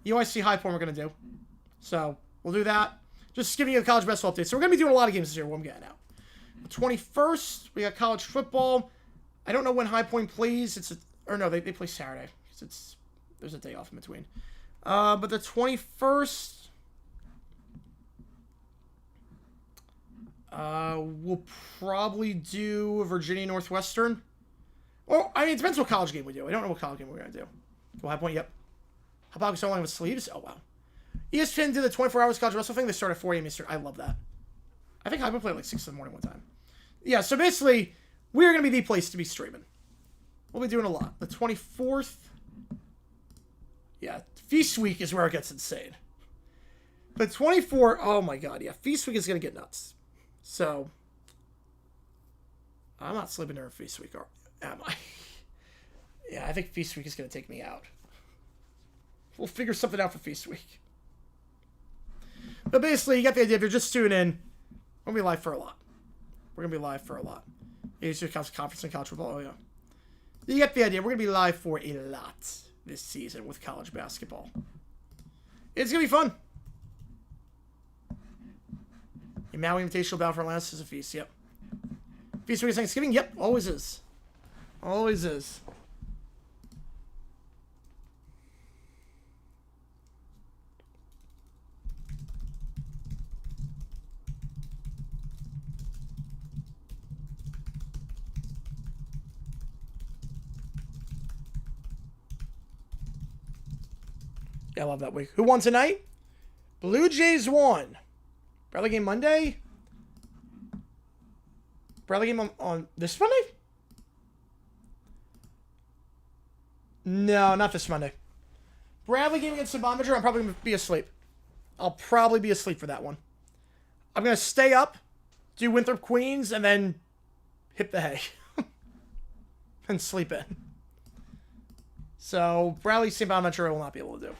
Speaker 1: do. UIC high point we're going to do. So, we'll do that. Just giving you a college basketball update. So, we're going to be doing a lot of games this year. What I'm getting out. The 21st, we got college football. I don't know when high point plays. They play Saturday. There's a day off in between. But the 21st, we'll probably do Virginia Northwestern. Well, I mean, it depends what college game we do. I don't know what college game we're going to do. Well, high point, yep. How about we start with sleeves? Oh, wow. ESPN did the 24 hours college wrestling thing. They start at 4 a.m. Eastern. I love that. I think high point played at like 6 in the morning one time. Yeah, so basically, we're going to be the place to be streaming. We'll be doing a lot. The 24th. Yeah, Feast Week is where it gets insane. The 24th, oh my god, yeah, Feast Week is going to get nuts. So, I'm not sleeping during Feast Week, or am I? Yeah, I think Feast Week is going to take me out. We'll figure something out for Feast Week. But basically, you get the idea. If you're just tuning in, we're going to be live for a lot. We're going to be live for a lot. It's your conference and college football, oh yeah. You get the idea. We're going to be live for a lot this season with college basketball. It's going to be fun. The Maui Invitational Battle for Atlantis is a feast, yep. Feast Week is Thanksgiving? Yep, always is. Always is. Yeah, I love that week. Who won tonight? Blue Jays won. Bradley game Monday? Bradley game on this Monday? No, not this Monday. Bradley game against the Bombager, I'm probably going to be asleep. I'll probably be asleep for that one. I'm going to stay up, do Winthrop Queens, and then hit the hay. And sleep in. So, Bradley St. Bonaventure I will not be able to do.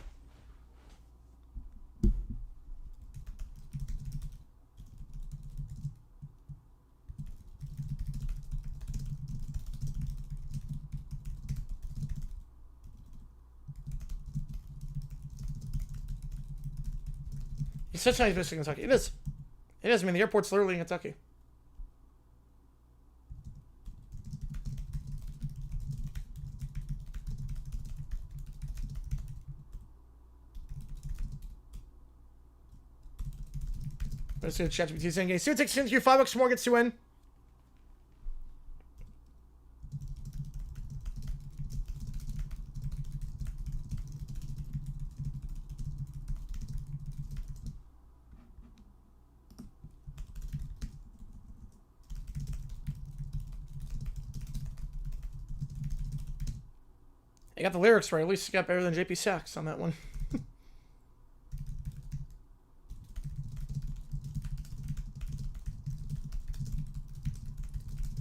Speaker 1: It's such a nice place in Kentucky. It is. It is. I mean, the airport's literally in Kentucky. Let's go to ChatGPT saying, "Hey, see what takes you $5 more gets you in." I got the lyrics right. At least you got better than JP Sachs on that one.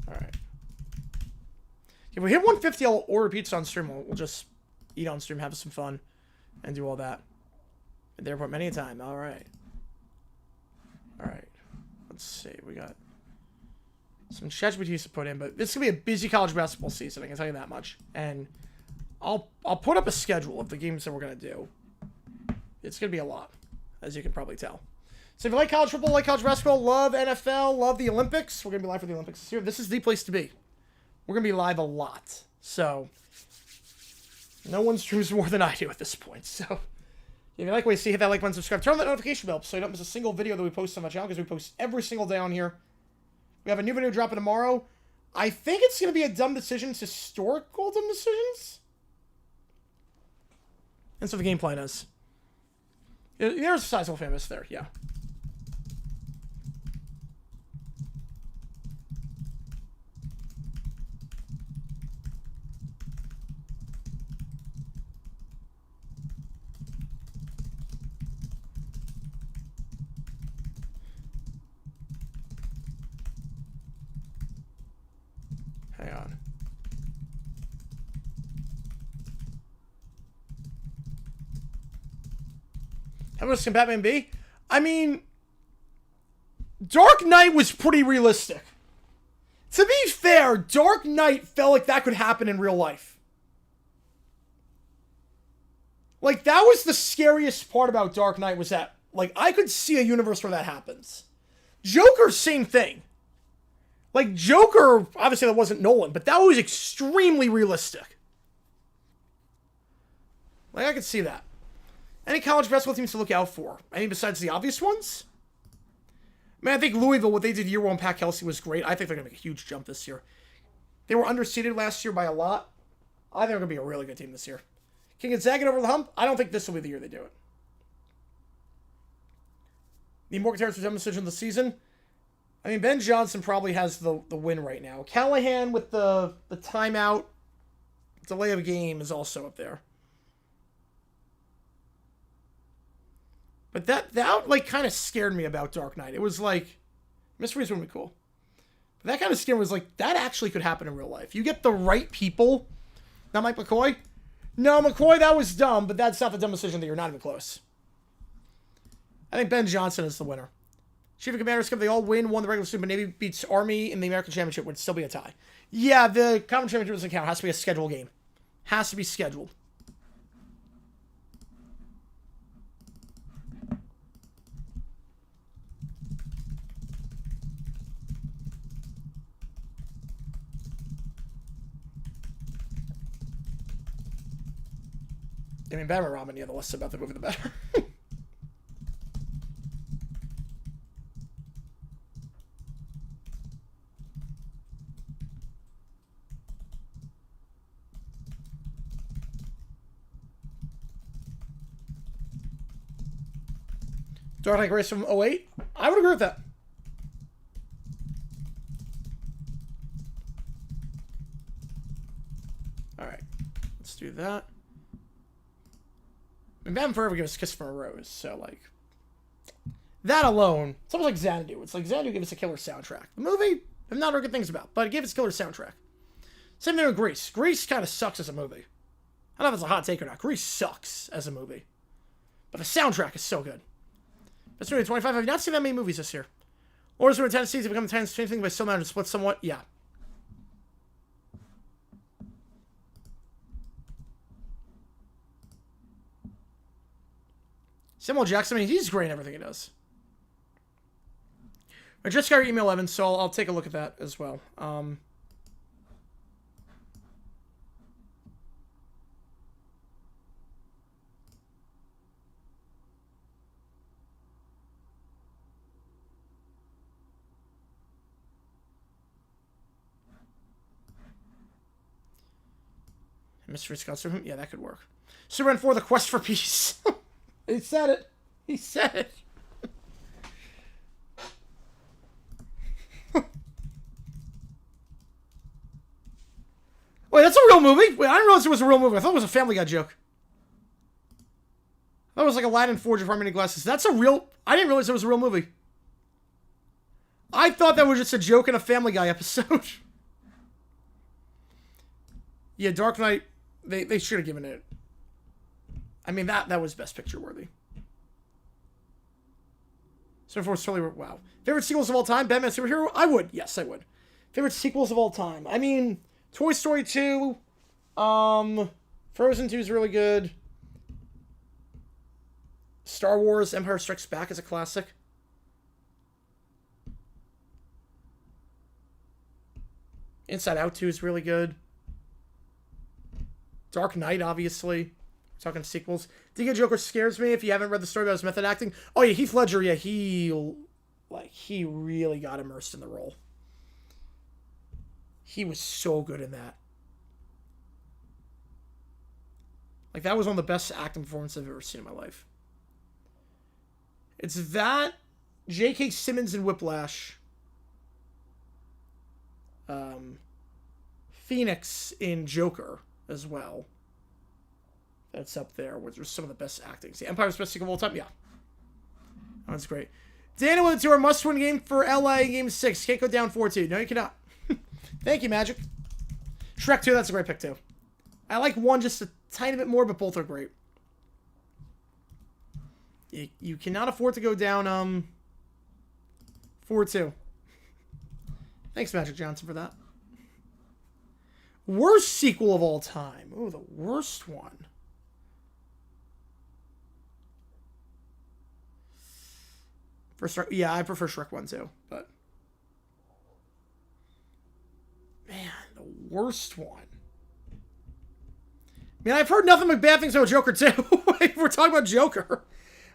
Speaker 1: Alright. If we hit 150, I'll order pizza on stream. We'll just eat on stream, have some fun, and do all that. At the airport many a time. Alright. Alright. Let's see. We got some ChatGPT to put in, but this is going to be a busy college basketball season, I can tell you that much. And I'll put up a schedule of the games that we're going to do. It's going to be a lot, as you can probably tell. So if you like college football, like college basketball, love NFL, love the Olympics, we're going to be live for the Olympics this year. This is the place to be. We're going to be live a lot. So no one streams more than I do at this point. So if you like what you see, hit that like button, subscribe, turn on that notification bell so you don't miss a single video that we post on my channel, because we post every single day on here. We have a new video dropping tomorrow. I think it's going to be a dumb decisions, historical dumb decisions. And so the game plan is. There's a sizable fan base there, yeah. Hang on. How much can Batman be? I mean, Dark Knight was pretty realistic. To be fair, Dark Knight felt like that could happen in real life. Like, that was the scariest part about Dark Knight, was that, like, I could see a universe where that happens. Joker, same thing. Like, Joker, obviously that wasn't Nolan, but that was extremely realistic. Like, I could see that. Any college basketball teams to look out for? I mean, besides the obvious ones? Man, I think Louisville, what they did year one, Pat Kelsey, was great. I think they're going to make a huge jump this year. They were underseeded last year by a lot. I think they're going to be a really good team this year. Can Gonzaga get over the hump? I don't think this will be the year they do it. Need more contenders for dumb decision of the season? I mean, Ben Johnson probably has the win right now. Callahan with the timeout, delay of game is also up there. But that like, kind of scared me about Dark Knight. It was like, Mysteries would be cool. But that kind of scared me, was like, that actually could happen in real life. You get the right people. Not Mike McCoy? No, McCoy, that was dumb, but that's not the dumb decision that you're not even close. I think Ben Johnson is the winner. Chief of Commanders Cup, they all won the regular season, but Navy beats Army in the American Championship, would still be a tie. Yeah, the Common Championship doesn't count. It has to be a scheduled game. Has to be scheduled. I mean, Batman Robin, yeah, the less about the movie, the better. Dark Knight race from 08? I would agree with that. Alright. Let's do that. And Batman Forever gave us a Kiss from a Rose, so, like, that alone, it's almost like Xanadu. It's like Xanadu gave us a killer soundtrack. The movie, I've not heard good things about, but it gave us a killer soundtrack. Same thing with Grease. Grease kind of sucks as a movie. I don't know if it's a hot take or not. Grease sucks as a movie. But the soundtrack is so good. Best movie 25. I've not seen that many movies this year. Orders of Tennessee to become the Tennessee thing, but still managed to split somewhat. Yeah. Samuel Jackson, I mean, he's great in everything he does. I just got your email, Evan, so I'll take a look at that as well. Mystery Scott Superman? Yeah, that could work. Superman 4, The Quest for Peace. He said it. He said it. Wait, that's a real movie? Wait, I didn't realize it was a real movie. I thought it was a Family Guy joke. I thought it was like Aladdin Forge of Harmony Glasses. That's a real... I didn't realize it was a real movie. I thought that was just a joke in a Family Guy episode. Yeah, Dark Knight... They should have given it... I mean, that was Best Picture worthy. So for totally... Wow. Favorite sequels of all time? Batman Superhero? I would. Yes, I would. Favorite sequels of all time? I mean, Toy Story 2. Frozen 2 is really good. Star Wars Empire Strikes Back is a classic. Inside Out 2 is really good. Dark Knight, obviously. We're talking sequels. Diga Joker scares me if you haven't read the story about his method acting. Oh, yeah, Heath Ledger, yeah, he really got immersed in the role. He was so good in that. Like, that was one of the best acting performances I've ever seen in my life. It's that, J.K. Simmons in Whiplash, Phoenix in Joker as well. That's up there with some of the best acting. The Empire's best sequel of all time? Yeah. That's great. Dana with a 2-hour must-win game for LA Game 6. Can't go down 4-2. No, you cannot. Thank you, Magic. Shrek 2, that's a great pick, too. I like 1 just a tiny bit more, but both are great. You cannot afford to go down 4-2. Thanks, Magic Johnson, for that. Worst sequel of all time. Ooh, the worst one. For Shrek, yeah, I prefer Shrek 1 too, but man, the worst one. I mean, I've heard nothing but bad things about Joker 2. We're talking about Joker.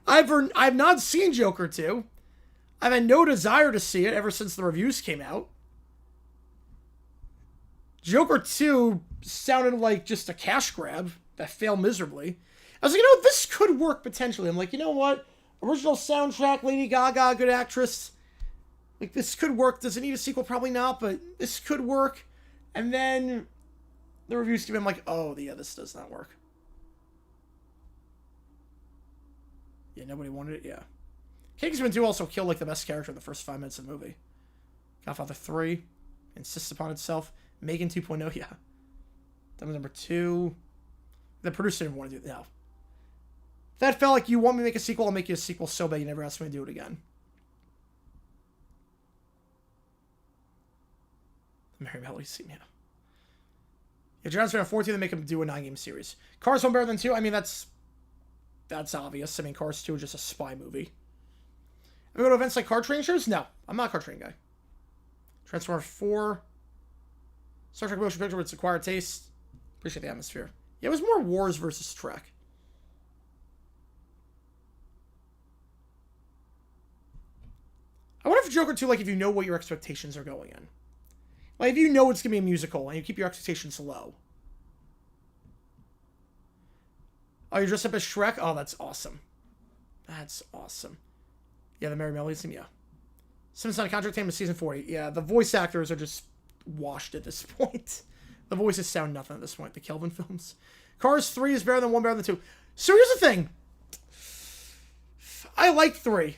Speaker 1: I've not seen Joker 2. I've had no desire to see it ever since the reviews came out. Joker 2 sounded like just a cash grab that failed miserably. I was like, you know, this could work potentially. I'm like, you know what? Original soundtrack, Lady Gaga, good actress. Like, this could work. Does it need a sequel? Probably not, but this could work. And then the reviews came in, I'm like, oh, yeah, this does not work. Yeah, nobody wanted it, yeah. Kingsman 2 also killed, like, the best character in the first 5 minutes of the movie. Godfather 3 insists upon itself. Megan 2.0, yeah. That was number 2. The producer didn't want to do it, no. That felt like you want me to make a sequel, I'll make you a sequel so bad you never ask me to do it again. The Mary Melody scene, yeah. Yeah, John's around 14, they make him do a 9-game series. Cars 1 better than 2? I mean, that's obvious. I mean, Cars 2 is just a spy movie. Have we go to events like car training shows? No, I'm not a car training guy. Transformers 4. Star Trek motion picture with its acquired taste. Appreciate the atmosphere. Yeah, it was more Wars versus Trek. I wonder if Joker 2, like, if you know what your expectations are going in. Like, if you know it's going to be a musical and you keep your expectations low. Oh, you're dressed up as Shrek? Oh, that's awesome. That's awesome. Yeah, the Mary Melody scene, yeah. Simpsons on contract time is season 40. Yeah, the voice actors are just washed at this point. The voices sound nothing at this point. The Kelvin films. Cars 3 is better than 1, better than 2. So here's the thing. I like 3.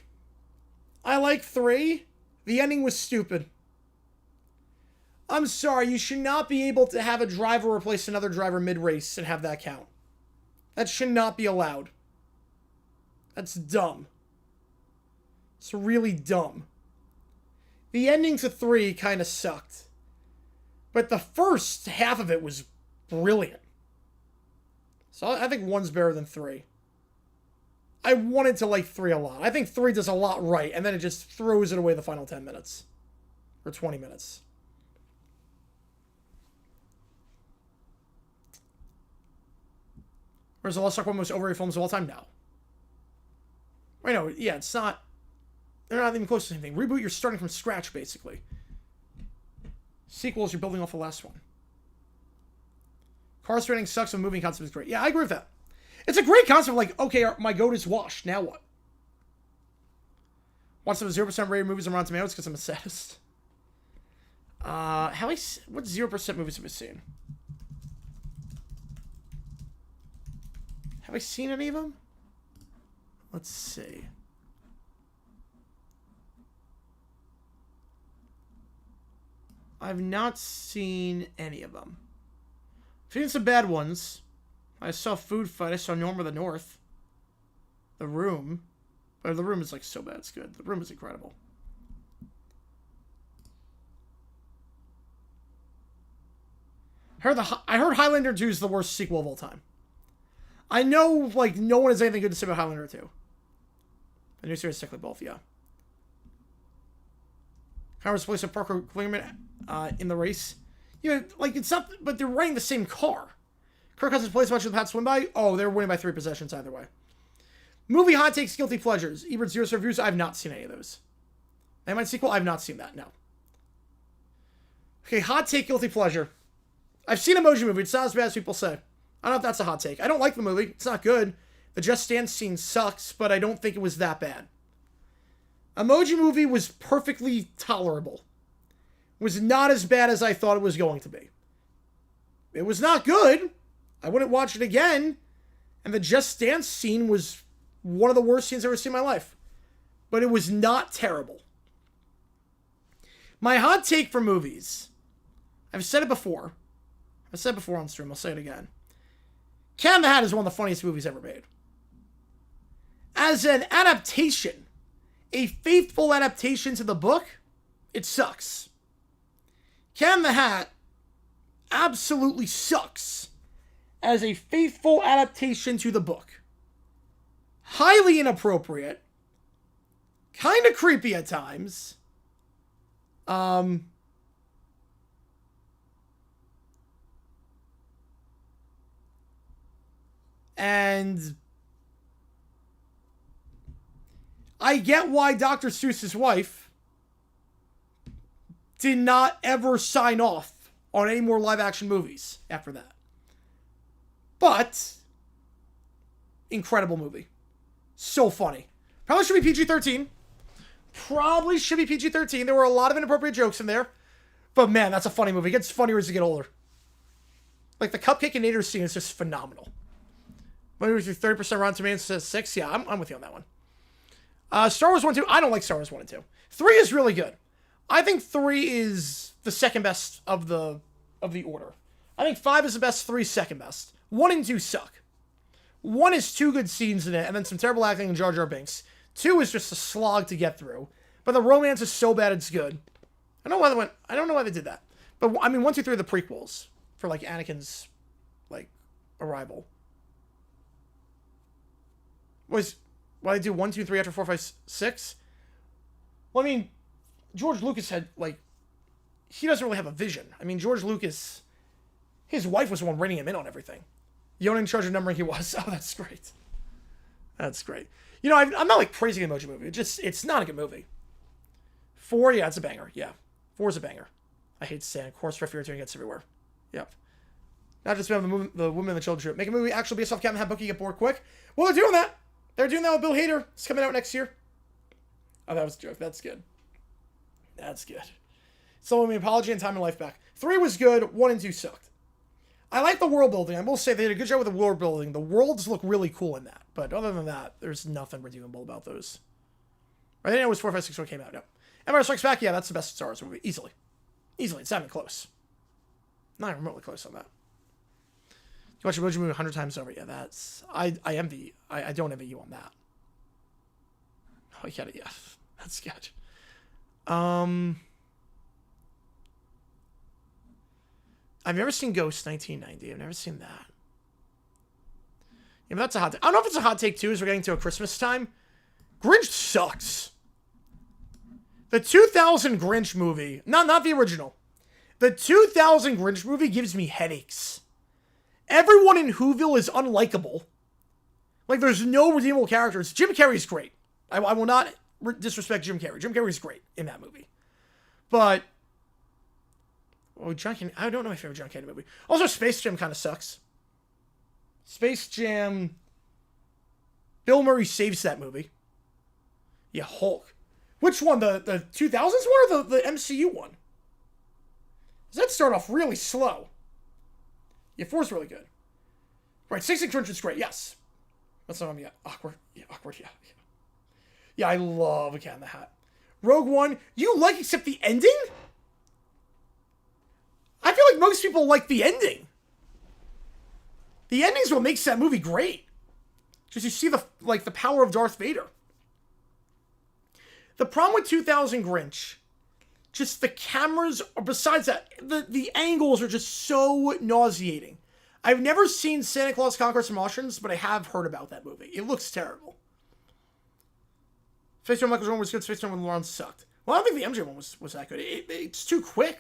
Speaker 1: I like 3. The ending was stupid. I'm sorry, you should not be able to have a driver replace another driver mid-race and have that count. That should not be allowed. That's dumb. It's really dumb. The ending to 3 kind of sucked. But the first half of it was brilliant. So I think 1's better than 3. I wanted to like 3 a lot. I think 3 does a lot right, and then it just throws it away the final 10 minutes. Or 20 minutes. Whereas the Lost Ark one most overrated films of all time? No. Wait, no, yeah, it's not. They're not even close to the same thing. Reboot, you're starting from scratch, basically. Sequels, you're building off the last one. Cars training sucks, and moving concept is great. Yeah, I agree with that. It's a great concept, like, okay, my goat is washed, now what? Watch some 0% rated movies on Rotten Tomatoes because I'm a sadist. What 0% movies have I seen? Have I seen any of them? Let's see. I've not seen any of them. I've seen some bad ones. I saw Food Fight. I saw Norm of the North. The Room. But The Room is like so bad. It's good. The Room is incredible. I heard Highlander 2 is the worst sequel of all time. I know, like, no one has anything good to say about Highlander 2. The new series is technically both, yeah. Congress placed a Parker Kligerman in the race. You know, like, it's not, but they're running the same car. Kirk Cousins plays as much as the Pats win by. Oh, they're winning by 3 possessions either way. Movie hot takes, guilty pleasures. Ebert Zero Star Reviews. I've not seen any of those. Dynamite sequel. I've not seen that. No. Okay, hot take, guilty pleasure. I've seen Emoji Movie. It's not as bad as people say. I don't know if that's a hot take. I don't like the movie. It's not good. The Just Dance scene sucks, but I don't think it was that bad. Emoji Movie was perfectly tolerable. It was not as bad as I thought it was going to be. It was not good. I wouldn't watch it again. And the Just Dance scene was one of the worst scenes I've ever seen in my life. But it was not terrible. My hot take for movies. I've said it before. I've said it before on stream. I'll say it again. Cat in the Hat is one of the funniest movies ever made. As an adaptation, a faithful adaptation to the book, it sucks. Cat in the Hat absolutely sucks as a faithful adaptation to the book. Highly inappropriate. Kind of creepy at times. And I get why Dr. Seuss's wife did not ever sign off on any more live action movies after that. But incredible movie. So funny. Probably should be PG-13. Probably should be PG-13. There were a lot of inappropriate jokes in there. But man, that's a funny movie. It gets funnier as you get older. Like the Cupcake and Nader scene is just phenomenal. When was your 30% Rotten Tomatoes says 6? Yeah, I'm with you on that one. Star Wars 1 2. I don't like Star Wars 1 and 2. 3 is really good. I think 3 is the second best of the order. I think 5 is the best, 3 is second best. 1 and 2 suck. 1 is 2 good scenes in it, and then some terrible acting in Jar Jar Binks. 2 is just a slog to get through. But the romance is so bad it's good. I don't know why they did that. But I mean 1, 2, 3 are the prequels for like Anakin's like arrival. Why they do 1, 2, 3 after 4, 5, 6? Well, I mean, George Lucas had like he doesn't really have a vision. I mean, George Lucas, his wife was the one reining him in on everything. Yoda in charge of numbering he was. Oh, that's great. That's great. You know, I'm not like praising the Emoji Movie. It's not a good movie. 4, yeah, it's a banger. Yeah. 4 is a banger. I hate saying, of course, Refuge gets everywhere. Yep. Not just about the women and the children. Make a movie actually based off Cat in the Hat book, you get bored quick. Well, they're doing that. They're doing that with Bill Hader. It's coming out next year. Oh, that was a joke. That's good. That's good. So, me apology and time and life back. 3 was good. 1 and 2 sucked. I like the world building. I will say they did a good job with the world building. The worlds look really cool in that. But other than that, there's nothing redeemable about those. I think it was 4, 5, 6 when it came out. No. Empire Strikes Back, yeah, that's the best Star Wars movie. Easily. It's not even close. Not even remotely close on that. You watch a Emoji Movie 100 times over. Yeah, that's... I don't envy you on that. Oh, you gotta... Yeah, that's good. I've never seen Ghost 1990. I've never seen that. Yeah, but that's a hot take. I don't know if it's a hot take, too, as we're getting to a Christmas time. Grinch sucks. The 2000 Grinch movie... Not the original. The 2000 Grinch movie gives me headaches. Everyone in Whoville is unlikable. Like, there's no redeemable characters. Jim Carrey's great. I will not disrespect Jim Carrey. Jim Carrey's great in that movie. But... Oh, John Candy. I don't know my favorite John Candy movie. Also, Space Jam kind of sucks. Space Jam... Bill Murray saves that movie. Yeah, Hulk. Which one? The 2000s one or the MCU one? Does that start off really slow? Yeah, 4's really good. Right, 6 and Grinch is great, yes. That's not on me yet. Awkward. Yeah, awkward, yeah. Yeah, I love A Cat in the Hat. Rogue One, you like except the ending? I feel like most people like the ending. The ending's what makes that movie great. Because you see the power of Darth Vader. The problem with 2000 Grinch, just the cameras, or besides that, the angles are just so nauseating. I've never seen Santa Claus Conquers the Martians, but I have heard about that movie. It looks terrible. Space Jam Michael Jordan was good. Space Jam with Lawrence sucked. Well, I don't think the MJ one was that good. It's too quick.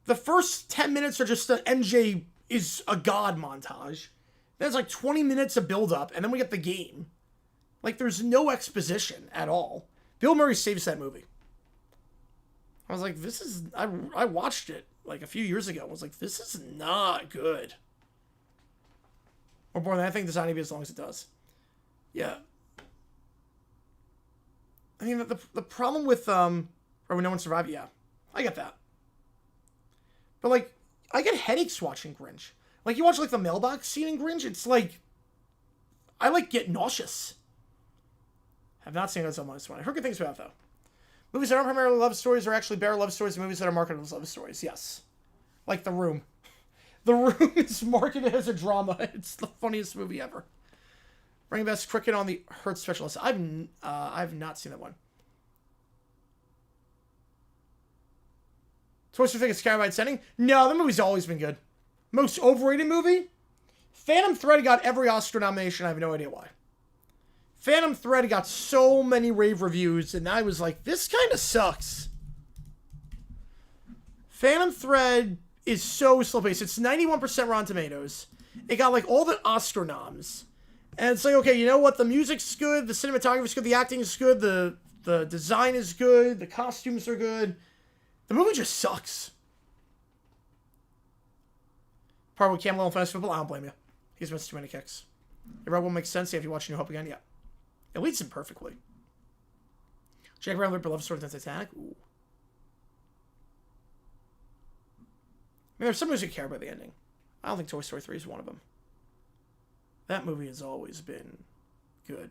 Speaker 1: the first 10 minutes are just an MJ is a god montage. Then it's like 20 minutes of build-up, and then we get the game. Like, there's no exposition at all. Bill Murray saves that movie. I was like, this is... I watched it, like, a few years ago. I was like, this is not good. Or more than I think design to be as long as it does. Yeah. I mean, the problem with, or when no one survived, yeah. I get that. But, like, I get headaches watching Grinch. Like, you watch, like, the mailbox scene in Grinch, it's like... I, like, get nauseous. Have not seen it on this one. I heard good things about it, though. Movies that aren't primarily love stories are actually better love stories than movies that are marketed as love stories. Yes. Like The Room. The Room is marketed as a drama. It's the funniest movie ever. Bring best cricket on the Hurt Specialist. I've not seen that one. Toy Story think it's Skyride's Sending? No, the movie's always been good. Most overrated movie? Phantom Thread got every Oscar nomination. I have no idea why. Phantom Thread got so many rave reviews, and I was like, this kind of sucks. Phantom Thread is so slow-paced. It's 91% Rotten Tomatoes. It got, like, all the Oscar noms. And it's like, okay, you know what? The music's good, the cinematography's good, the acting is good, the design is good, the costumes are good. The movie just sucks. Part with Cam Little Fantasy Football, I don't blame you. He's missed too many kicks. Your rub won't make sense after you watch New Hope again, yeah. It leads him perfectly. Jack Brown, beloved sword of Titanic. Ooh. I mean, there's some movies you care about the ending. I don't think Toy Story 3 is one of them. That movie has always been good.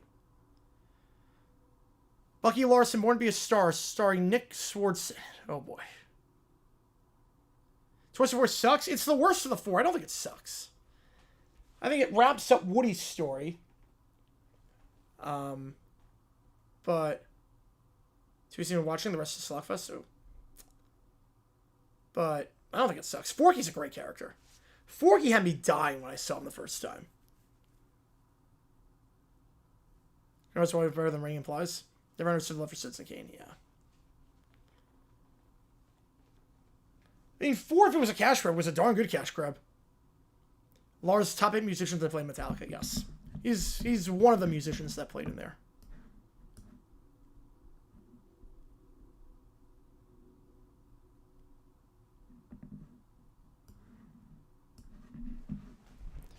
Speaker 1: Bucky Larson, Born to be a Star, starring Nick Swartz. Oh boy. Toy Story 4 sucks? It's the worst of the four. I don't think it sucks. I think it wraps up Woody's story. But to be seen watching the rest of Slugfest, so. But I don't think it sucks. Forky's a great character. Forky had me dying when I saw him the first time. You know what's always better than Rain implies? Never understood love for Citizen Kane, yeah. I mean, 4, if it was a cash grab, was a darn good cash grab. Lars, top 8 musicians that played Metallica, yes. He's one of the musicians that played in there.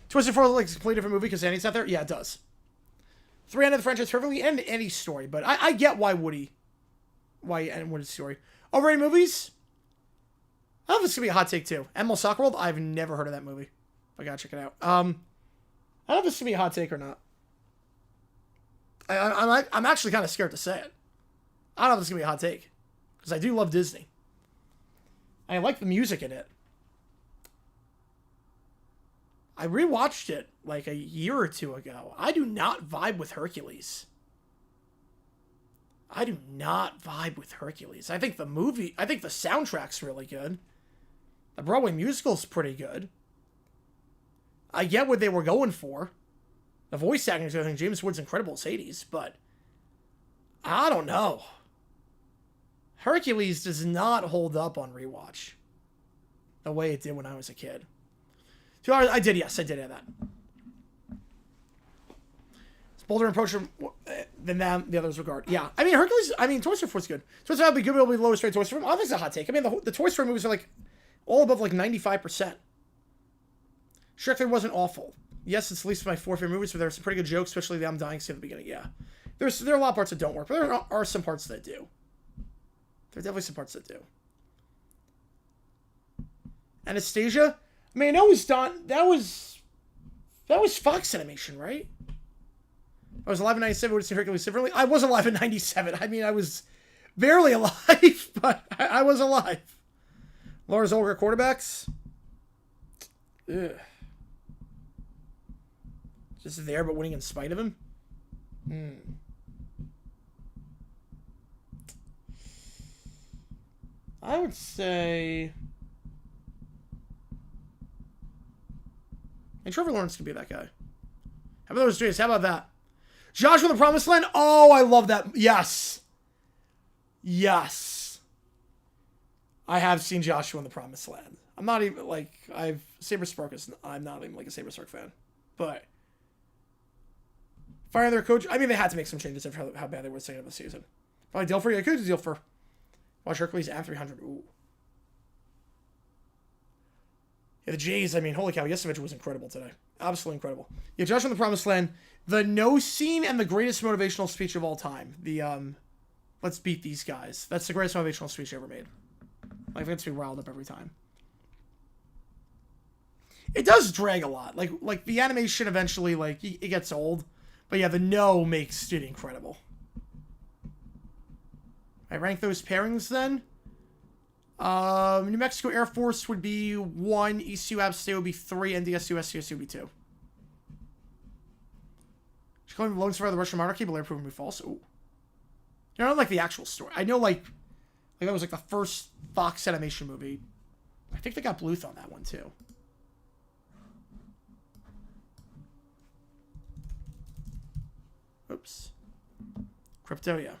Speaker 1: Twisted 4 looks like a completely different movie because Andy's not there? Yeah, it does. 3 ended the franchise perfectly, and Andy's story, but I get why and Woody's story. Overrated movies? I don't know if this is going to be a hot take, too. Animal Soccer World? I've never heard of that movie. I gotta check it out. I don't know if this is going to be a hot take or not. I'm actually kind of scared to say it. I don't know if this is going to be a hot take. Because I do love Disney. I like the music in it. I rewatched it like a year or two ago. I do not vibe with Hercules. I do not vibe with Hercules. I think the soundtrack's really good. The Broadway musical's pretty good. I get what they were going for. The voice acting is good. I think James Woods' incredible as Hades, but I don't know. Hercules does not hold up on rewatch the way it did when I was a kid. 2 hours, I did have that. It's bolder approach than the others regard. Yeah, I mean, Toy Story 4 is good. Toy Story would be good, but it'll be the lowest rated Toy Story. I think it's a hot take. I mean, the Toy Story movies are like all above like 95%. Shrek 3 wasn't awful. Yes, it's at least my 4 favorite movies, but there are some pretty good jokes, especially the I'm dying scene at the beginning. Yeah, there are a lot of parts that don't work, but there are some parts that do. There are definitely some parts that do. Anastasia. I mean, I know it was done. That was Fox Animation, right? I was alive in 97. Would have seen Hercules differently. I was alive in 97. I mean, I was barely alive, but I was alive. Laura's older quarterbacks. Ugh. Just there, but winning in spite of him. I would say. And Trevor Lawrence could be that guy. How about those dreams? How about that? Joshua the Promised Land? Oh, I love that. Yes. Yes. I have seen Joshua in the Promised Land. I'm not even, like, Saber Spark is, I'm not even, like, a Saber Spark fan. But, fire their coach, I mean, they had to make some changes after how bad they were second of the season. Probably deal for you. I could deal for. Watch Hercules at 300. Ooh. Yeah, the Jays, I mean, holy cow, Yesavage was incredible today. Absolutely incredible. Yeah, Joshua in the Promised Land, the no scene and the greatest motivational speech of all time. The, let's beat these guys. That's the greatest motivational speech ever made. Like, it gets me riled up every time. It does drag a lot. Like the animation eventually, like, it gets old. But yeah, the no makes it incredible. I rank those pairings then. New Mexico Air Force would be 1, ECU App State would be 3, NDSU SCSU would be 2. She's calling the loans for the Russian monarchy, but later proven to be false. Ooh. You know, I don't like the actual story. I know, like that was like the first Fox animation movie. I think they got Bluth on that one too. Oops. Crypto, yeah.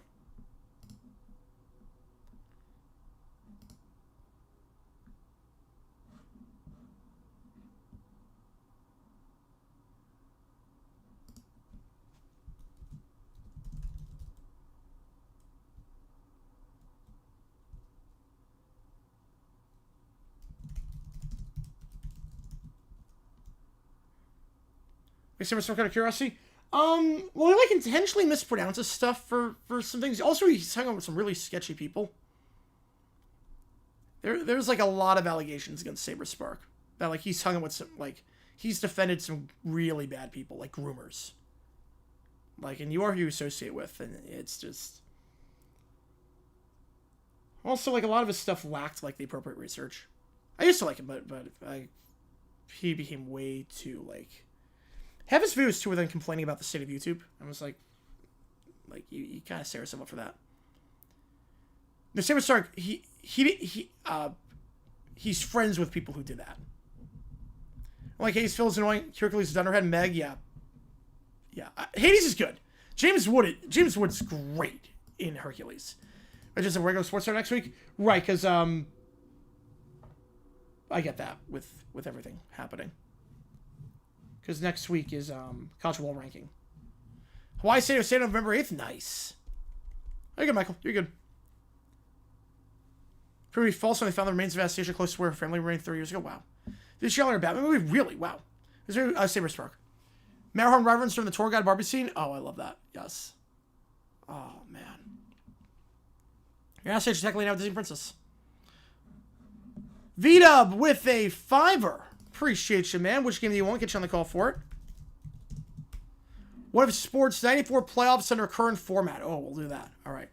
Speaker 1: Makes him some kind of curiosity. Well, he like intentionally mispronounces stuff for some things. Also, he's hung out with some really sketchy people. There's like a lot of allegations against Saber Spark that like he's hung out with some like he's defended some really bad people like groomers. Like, and you are who you associate with, and it's just. Also, like a lot of his stuff lacked like the appropriate research. I used to like him, but he became way too like. Half his videos too were then complaining about the state of YouTube. I was like you kind of set yourself up for that. The Saber Spark, he's friends with people who did that. Like Hades feels annoying. Hercules is Dunderhead. Meg, yeah. Hades is good. James Wood's great in Hercules. I just have regular sports star next week, right? Because I get that with everything happening. Because next week is College Bowl ranking. Hawaii State November 8th. Nice. You're good, Michael. You're good. Proved false when they found the remains of Anastasia close to where her family remained 30 years ago. Wow. Did she a Batman movie? Really? Wow. Is there a Saber Spark? Matterhorn reference during the tour guide Barbie scene? Oh, I love that. Yes. Oh, man. Your Anastasia technically now Disney Princess. V-Dub with a $5. Appreciate you, man. Which game do you want? Get you on the call for it. What if sports 94 playoffs under current format? Oh, we'll do that. All right.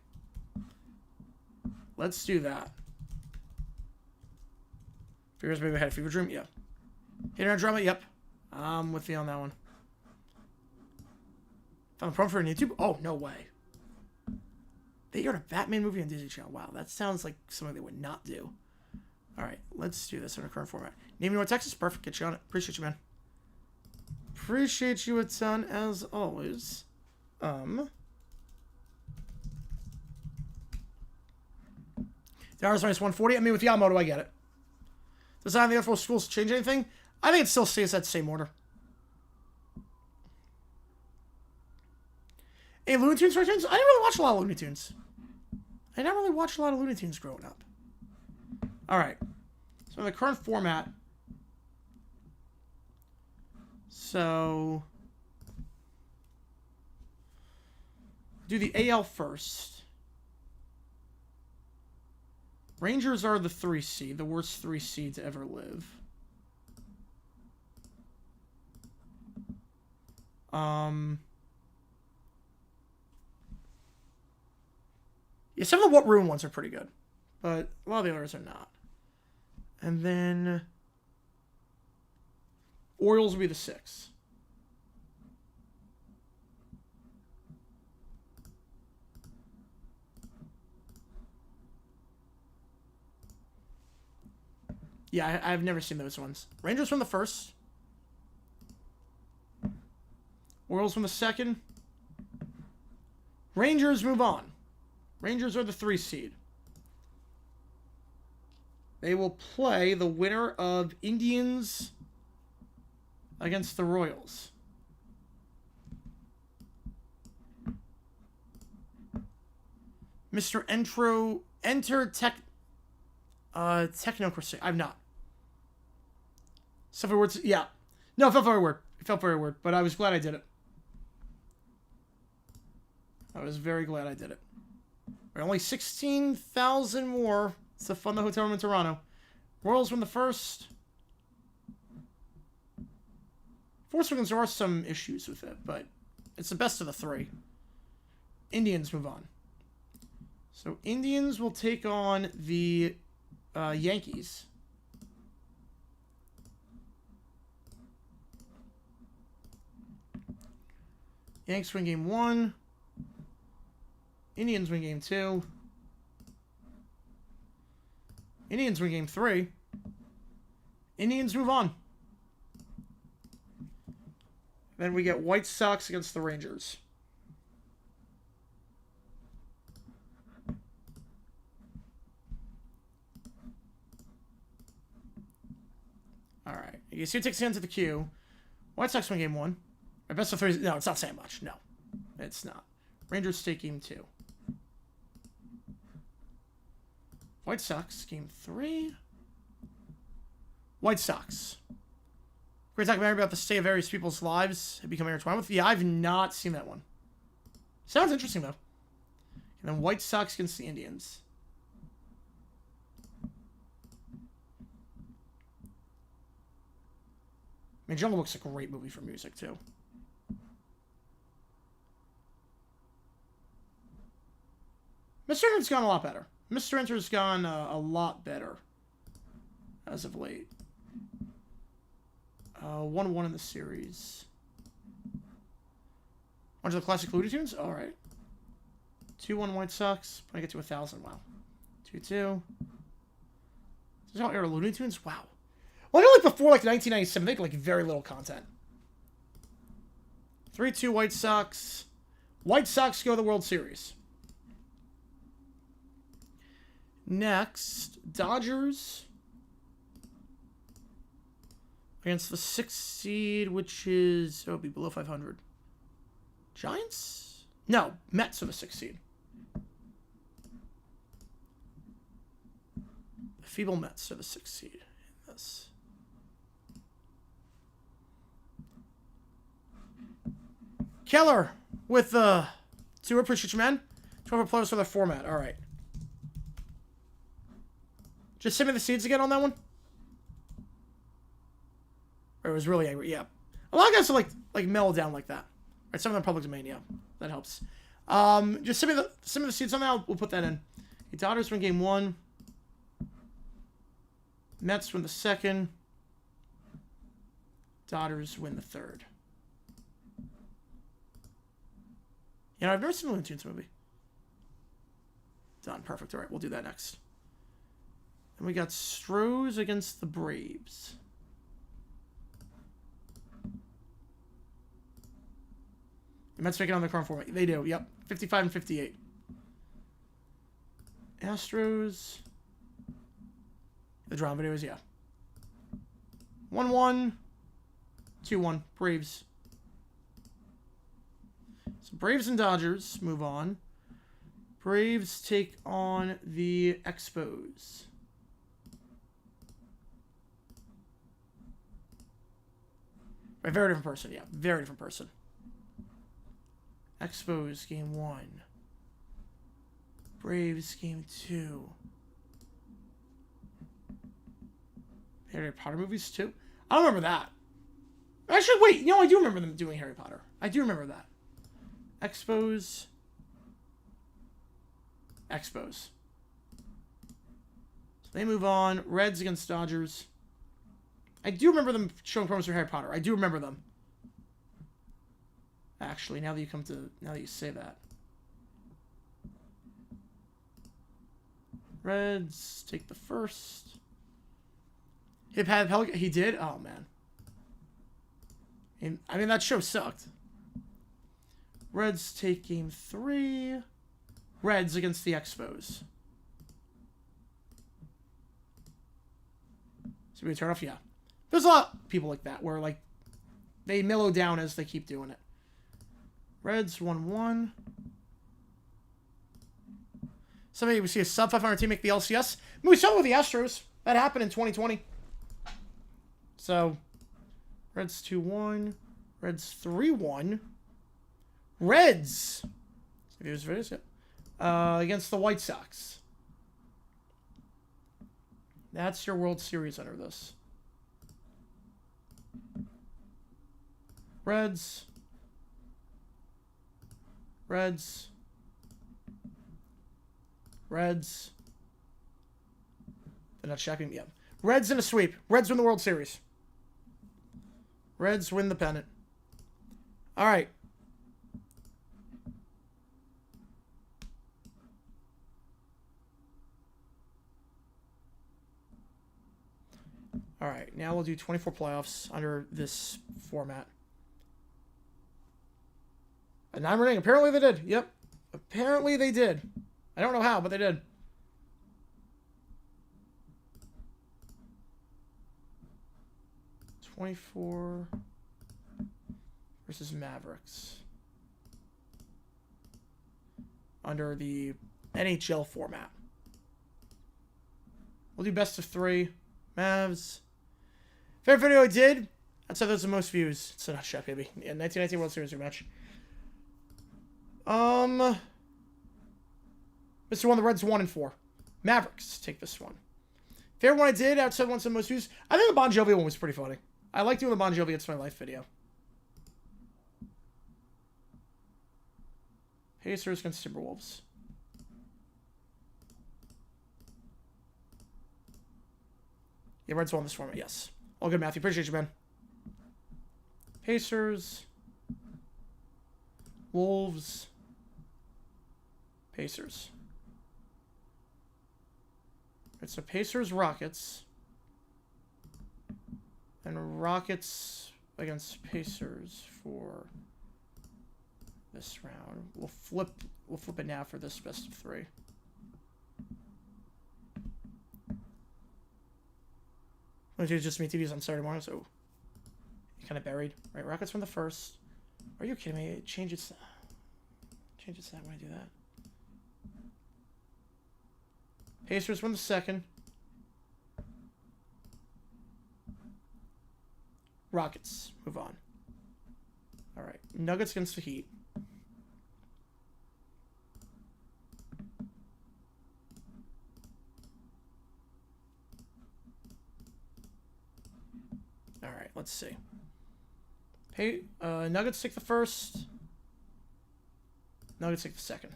Speaker 1: Let's do that. Figures maybe had a fever dream? Yeah. Internet drama? Yep. I'm with you on that one. Found the promo for YouTube? Oh, no way. They aired a Batman movie on Disney Channel. Wow, that sounds like something they would not do. All right, let's do this in our current format. Name North Texas, perfect. Get you on it. Appreciate you, man. Appreciate you a ton as always. $1 minus 140. I mean, with Yamamoto, I get it. Does that have the other schools change anything? I think it still stays that same order. Hey, Looney Tunes cartoons? I didn't really watch a lot of Looney Tunes. I never really watched a lot of Looney Tunes growing up. All right. So in the current format. So do the AL first. Rangers are the 3 seed, the worst 3 seed to ever live. Yeah, some of the What Ruin ones are pretty good, but a lot of the others are not. And then Orioles will be the 6. Yeah, I've never seen those ones. Rangers from the 1st. Orioles from the 2nd. Rangers move on. Rangers are the 3 seed. They will play the winner of Indians against the Royals. Mr. Enter Technocracy. I'm not. Stuff words. Yeah. No, it felt very weird. It felt very weird, but I was glad I did it. I was very glad I did it. We're only 16,000 more to fund the hotel room in Toronto. Royals win the first. Force Awakens, there are some issues with it, but it's the best of the three. Indians move on. So Indians will take on the Yankees. Yanks win game 1. Indians win game 2. Indians win game 3. Indians move on. Then we get White Sox against the Rangers. All right. You see who takes the hand to the queue. White Sox win game 1. Our best of 3. No, it's not saying much. No, it's not. Rangers take game 2. White Sox game 3. White Sox. Great documentary about the state of various people's lives have become intertwined with. Yeah, I've not seen that one. Sounds interesting though. And then White Sox against the Indians. I mean, Jungle Book's a great movie for music too. Mr. Enter's gone a lot better. Mr. Enter's gone a lot better as of late. 1-1 in the series. Bunch of the classic Looney Tunes? Alright. 2-1 White Sox. When I get to 1,000. Wow. 2-2. Is all era Looney Tunes? Wow. Well, I know like before like 1997, they had like very little content. 3-2 White Sox. White Sox go to the World Series. Next, Dodgers against the 6th seed, which is, it would be below 500. Giants? No, Mets are the 6th seed. The feeble Mets are the 6th seed in this. Keller with the 2 appreciate you, man. 12 players for the format. All right. Just send me the seeds again on that one. Or it was really angry. Yeah. A lot of guys are like mellow down like that. Right, some of them are public domain, yeah. That helps. Just send me the seeds on that. We'll put that in. Okay, Dodgers win game 1. Mets win the 2nd. Dodgers win the 3rd. You know, I've never seen a Looney Tunes movie. Done. Perfect. All right, we'll do that next. And we got Stros against the Braves. The Mets make it on the current format. They do, yep. 55 and 58. Astros. The drama videos, yeah. 1-1. 2-1. Braves. So Braves and Dodgers move on. Braves take on the Expos. A very different person, yeah. Very different person. Expos game 1. Braves game 2. Harry Potter movies too? I don't remember that. Actually, wait. No, I do remember them doing Harry Potter. I do remember that. Expos. Expos. So they move on. Reds against Dodgers. I do remember them showing promos for Harry Potter. I do remember them. Actually, now that you say that. Reds take the first. Hip had Pelican. He did? Oh, man. I mean, that show sucked. Reds take game 3. Reds against the Expos. So we turn off, yeah. There's a lot of people like that where like they mellow down as they keep doing it. Reds 1-1. Somebody we see a sub 500 team make the LCS. I mean, we saw it with the Astros. That happened in 2020. So Reds 2-1. Reds 3-1. Reds. Here's videos, yeah. Against the White Sox. That's your World Series under this. Reds. Reds. Reds. They're not checking me up. Reds in a sweep. Reds win the World Series. Reds win the pennant. All right. All right. Now we'll do 24 playoffs under this format. A 9 inning. Apparently they did. Yep. Apparently they did. I don't know how, but they did. '24 versus Mavericks under the NHL format. We'll do best of 3. Mavs. Favorite video I did. That's how there's the most views. It's not shot, baby. Yeah, 1919 World Series rematch. Mr. One, the Reds 1-4. Mavericks take this one. Favorite one I did outside one's the most views. I think the Bon Jovi one was pretty funny. I like doing the Bon Jovi It's My Life video. Pacers against Timberwolves. Yeah, Reds won this format, yes. All good, Matthew. Appreciate you, man. Pacers. Wolves. Pacers. It's a Pacers Rockets. And Rockets against Pacers for this round. We'll flip it now for this best of 3. Which is just me TVs on Saturday morning, so kind of buried. Right, Rockets from the first. Are you kidding me? It changes that when I do that. Pacers win the second. Rockets move on. All right, Nuggets against the Heat. All right, let's see. Hey, Nuggets take the first. Nuggets take the second.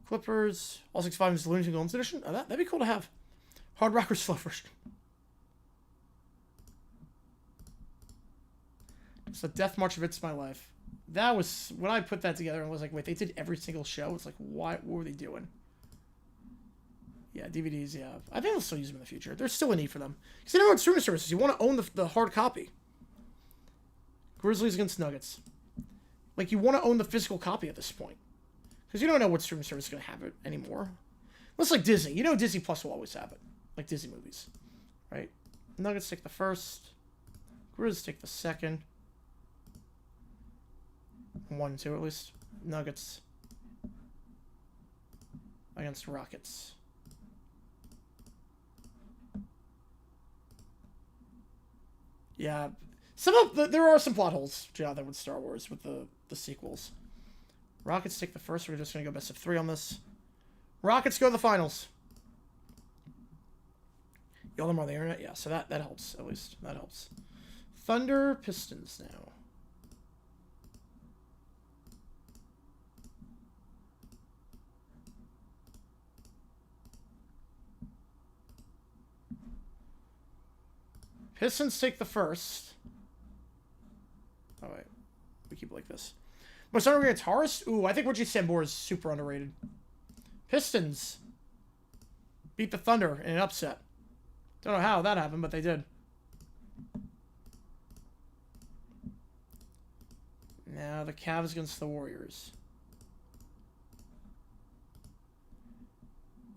Speaker 1: Clippers, all 6-5 is the Looney Tunes Golden Edition. Oh, that'd be cool to have. Hard Rockers Slow version. It's the Death March of It's My Life. That was, when I put that together and was like, wait, they did every single show? It's like, what were they doing? Yeah, DVDs, yeah. I think they'll still use them in the future. There's still a need for them. Because you know what streaming services, you want to own the hard copy. Grizzlies against Nuggets. Like, you want to own the physical copy at this point. Because you don't know what streaming service is going to have it anymore. It's like Disney. You know Disney Plus will always have it. Like Disney movies. Right? Nuggets take the first. Grizz take the second. 1-2 at least. Nuggets against Rockets. Yeah. There are some plot holes, Jonathan, with Star Wars, with the sequels. Rockets take the first. We're just going to go best of 3 on this. Rockets go to the finals. You all them on the internet? Yeah, so that helps, at least. That helps. Thunder, Pistons now. Pistons take the first. Oh, wait. We keep it like this. Most underrated guitarist? Ooh, I think Richie Sambor is super underrated. Pistons beat the Thunder in an upset. Don't know how that happened, but they did. Now the Cavs against the Warriors.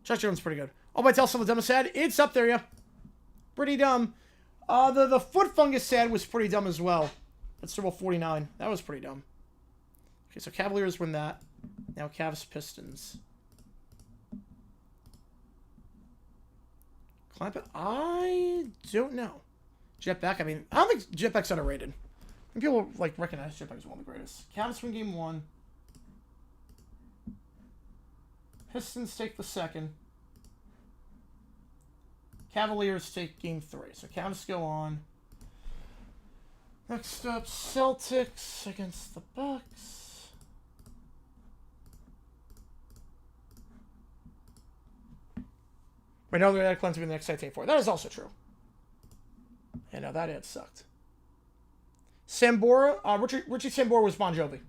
Speaker 1: Chuck Jones is pretty good. Oh, but I tell some of the dumbest ad. It's up there, yeah. Pretty dumb. The foot fungus ad was pretty dumb as well. That's Super Bowl 49. That was pretty dumb. Okay, so Cavaliers win that. Now Cavs Pistons. Clamp it? I don't know. Jetback, I mean, I don't think Jetback's underrated. I think people like recognize Jetback as one of the greatest. Cavs win game 1. Pistons take the second. Cavaliers take game 3. So Cavs go on. Next up, Celtics against the Bucks. Wait, no, that Clemson to be the next I 4. That is also true. Yeah, no, that ad sucked. Sambora, Richie Sambora was Bon Jovi.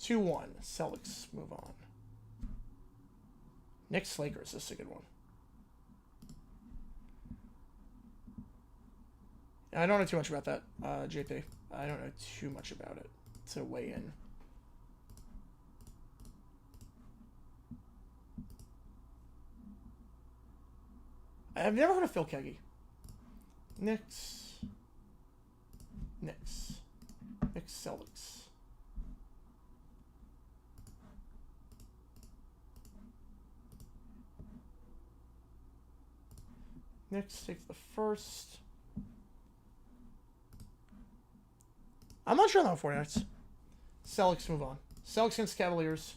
Speaker 1: 2-1. Celtics move on. Knicks Lakers, this is a good one. I don't know too much about that, JP. I don't know too much about it to weigh in. I've never heard of Phil Keggy. Knicks, Celtics. Knicks take the first. I'm not sure on that 49ers. Celtics move on. Celtics against Cavaliers.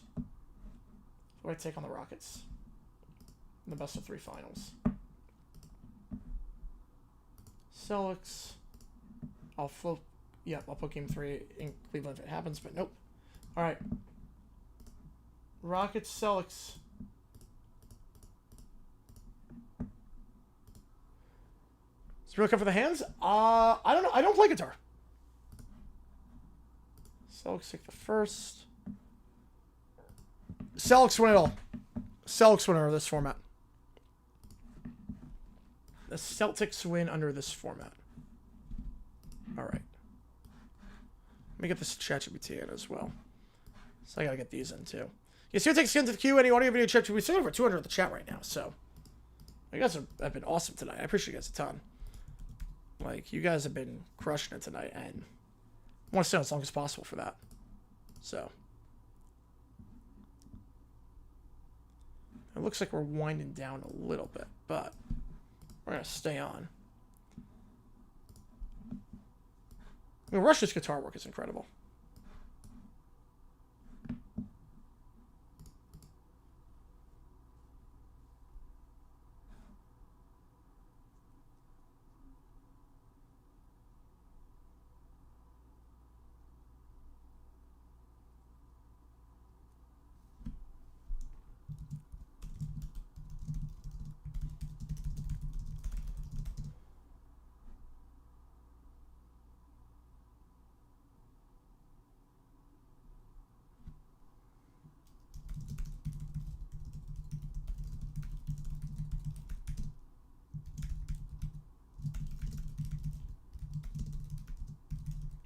Speaker 1: Who I take on the Rockets in the best of 3 finals. Celtics. I'll flip. Yeah, I'll put game 3 in Cleveland if it happens, but nope. All right. Rockets, Celtics. Is it really come for the hands? I don't know. I don't play guitar. Celtics take the first. Celtics win it all. Celtics win under this format. The Celtics win under this format. All right. Let me get this ChatGPT in as well. So I gotta get these in too. Yes, here takes into the queue. Any audio video chat. We still over 200 in the chat right now. So you guys have been awesome tonight. I appreciate you guys a ton. Like, you guys have been crushing it tonight, and I want to stay on as long as possible for that. So it looks like we're winding down a little bit, but we're gonna stay on. I mean, Rush's guitar work is incredible.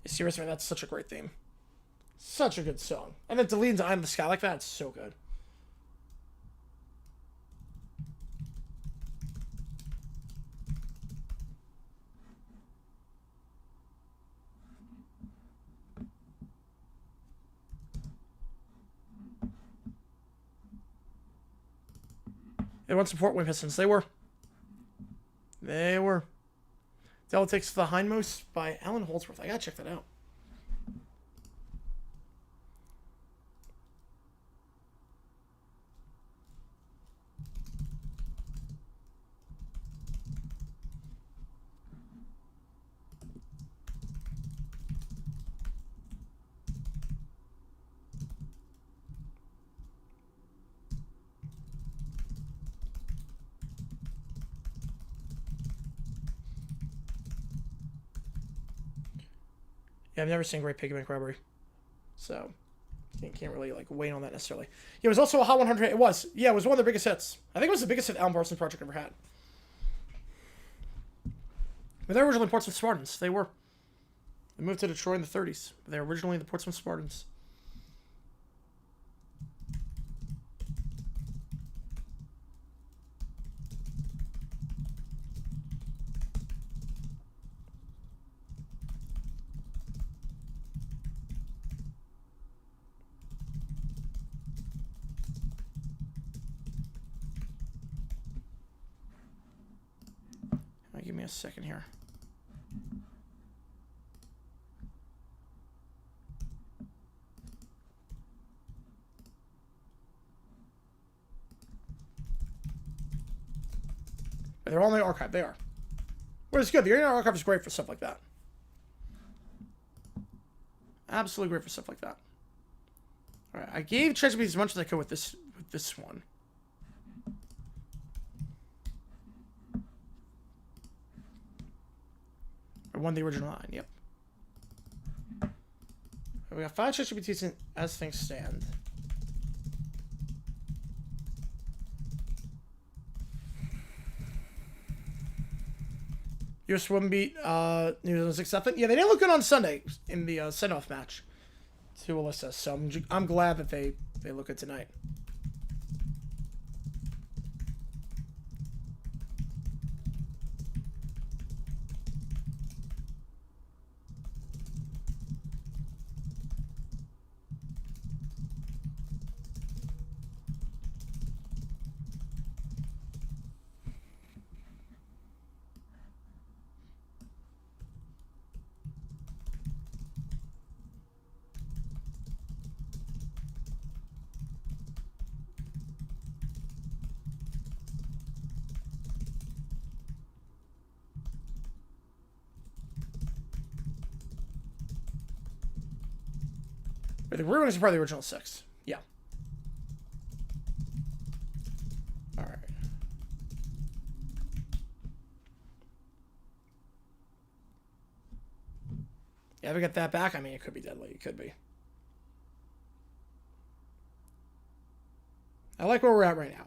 Speaker 1: Seriously, man, that's such a great theme. Such a good song. And then to lead into Eye in the Sky like that, it's so good. They want support Wing Pistons. They were. They were. Della takes the hindmost by Alan Holdsworth. I gotta check that out. Yeah, I've never seen Great Pigment Robbery, so can't really like weigh on that necessarily. Yeah, it was also a Hot 100. It was. Yeah, it was one of their biggest hits. I think it was the biggest hit Alan Parsons Project ever had. But they were originally Portsmouth Spartans. They were. They moved to Detroit in the 30s. They were originally the Portsmouth Spartans. me a second here. They're all in the archive. They are. But it's good. The Internet Archive is great for stuff like that. Absolutely great for stuff like that. All right, I gave ChatGPT as much as I could with this one. I won the original line. Yep. We got 5 ChatGPTs as things stand. Your swim beat, New Zealand 6-0. Yeah, they didn't look good on Sunday in the send-off match to Alyssa. So I'm glad that they look good tonight. The Bruins are part of the original 6. Yeah. All right. Yeah, if we get that back, I mean, it could be deadly. It could be. I like where we're at right now.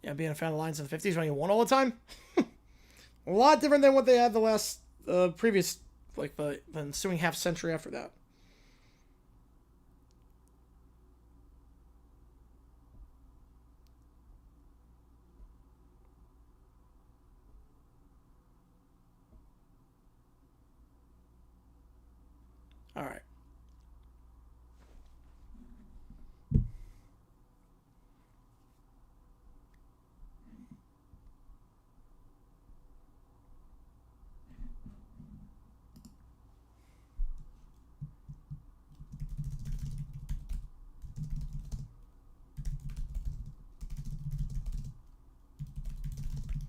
Speaker 1: Yeah, being a fan of the Lions in the 50s when you won all the time. A lot different than what they had the last, previous, like the ensuing half century after that. All right.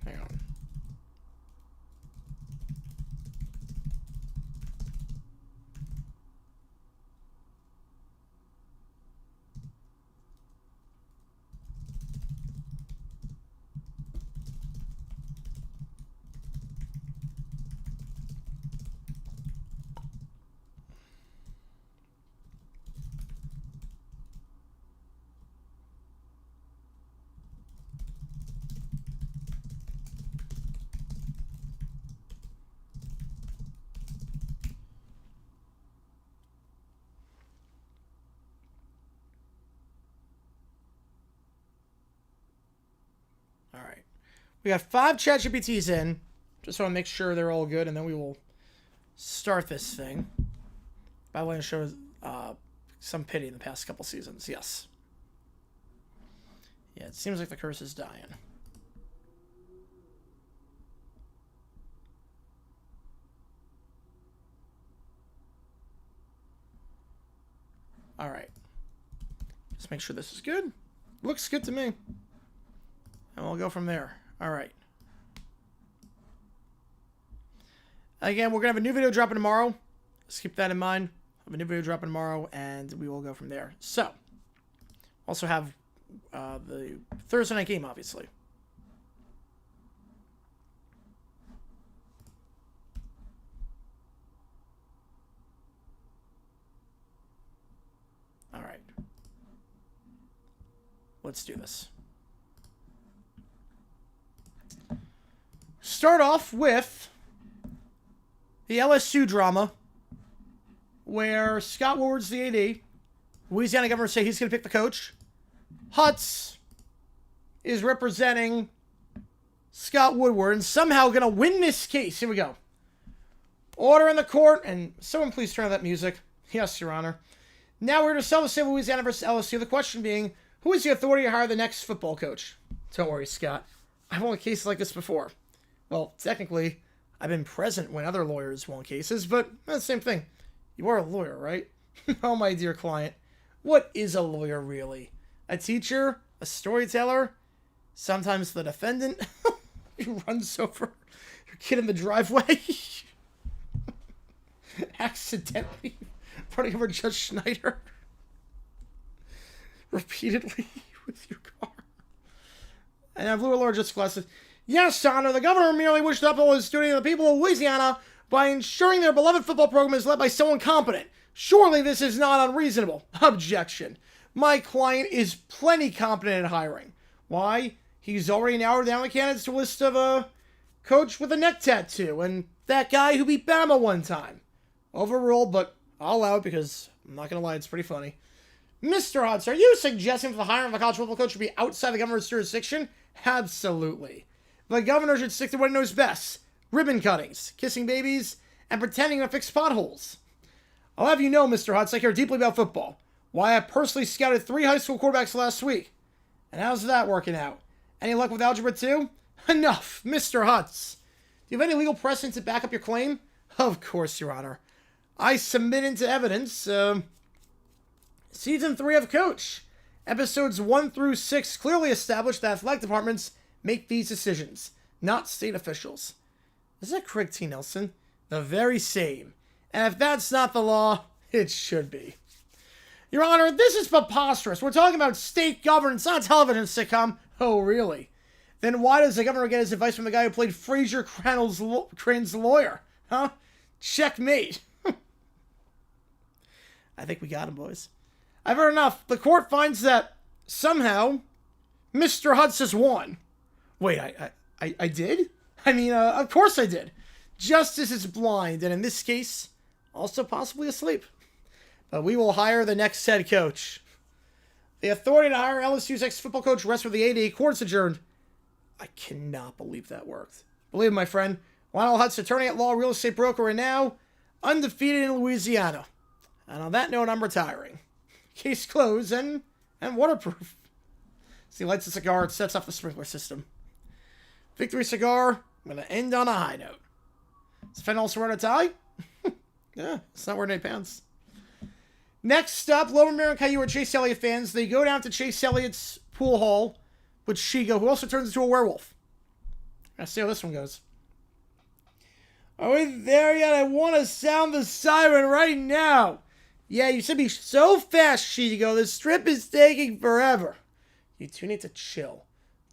Speaker 1: Hang on. All right. We got 5 ChatGPTs in. Just want to make sure they're all good, and then we will start this thing. By the way, I show some pity in the past couple seasons. Yes. Yeah, it seems like the curse is dying. All right. Just make sure this is good. Looks good to me. And we'll go from there. All right. Again, we're going to have a new video dropping tomorrow. Let's keep that in mind. Have a new video dropping tomorrow, and we will go from there. So, also have the Thursday night game, obviously. All right. Let's do this. Start off with the LSU drama, where Scott Woodward's the AD. Louisiana governor say he's going to pick the coach. Hutz is representing Scott Woodward, and somehow going to win this case. Here we go. Order in the court, and someone please turn on that music. Yes, Your Honor. Now we're going to settle the state of Louisiana versus LSU. The question being, who is the authority to hire the next football coach? Don't worry, Scott. I've won cases like this before. Well, technically, I've been present when other lawyers won cases, but that's the same thing. You are a lawyer, right? Oh, my dear client. What is a lawyer really? A teacher? A storyteller? Sometimes the defendant who runs over your kid in the driveway? Accidentally running over Judge Schneider repeatedly with your car. And I blew a Lord just glasses. Yes, Honor, the governor merely wished to uphold his duty to the people of Louisiana by ensuring their beloved football program is led by someone competent. Surely this is not unreasonable. Objection. My client is plenty competent at hiring. Why? He's already narrowed down the candidates to a list of a coach with a neck tattoo and that guy who beat Bama one time. Overruled, but I'll allow it because I'm not going to lie, it's pretty funny. Mr. Hudson, are you suggesting that the hiring of a college football coach should be outside the governor's jurisdiction? Absolutely. The governor should stick to what he knows best. Ribbon cuttings, kissing babies, and pretending to fix potholes. I'll have you know, Mr. Hudson, I care deeply about football. Why, I personally scouted 3 high school quarterbacks last week. And how's that working out? Any luck with Algebra 2? Enough, Mr. Hutz. Do you have any legal precedent to back up your claim? Of course, Your Honor. I submit into evidence, Season 3 of Coach. Episodes 1 through 6 clearly establish that athletic departments make these decisions, not state officials. Is that Craig T. Nelson? The very same. And if that's not the law, it should be. Your Honor, this is preposterous. We're talking about state governance, not a television sitcom. Oh, really? Then why does the governor get his advice from the guy who played Fraser Crane's lawyer? Huh? Checkmate. I think we got him, boys. I've heard enough. The court finds that, somehow, Mr. Hutz has won. Wait, I did? I mean, of course I did. Justice is blind, and in this case, also possibly asleep. But we will hire the next head coach. The authority to hire LSU's ex-football coach rests with the AD. Court's adjourned. I cannot believe that worked. Believe me, my friend. Lionel Hutz, attorney at law, real estate broker, and now undefeated in Louisiana. And on that note, I'm retiring. Case closed and waterproof. So he lights a cigar and sets off the sprinkler system. Victory cigar. I'm going to end on a high note. Is Fenn also wearing a tie? Yeah, it's not wearing any pants. Next up, Lower Mary and Caillou are Chase Elliott fans. They go down to Chase Elliott's pool hall with Shigo, who also turns into a werewolf. Let's see how this one goes. Are we there yet? I want to sound the siren right now. Yeah, you should be so fast, Shigo. This trip is taking forever. You two need to chill.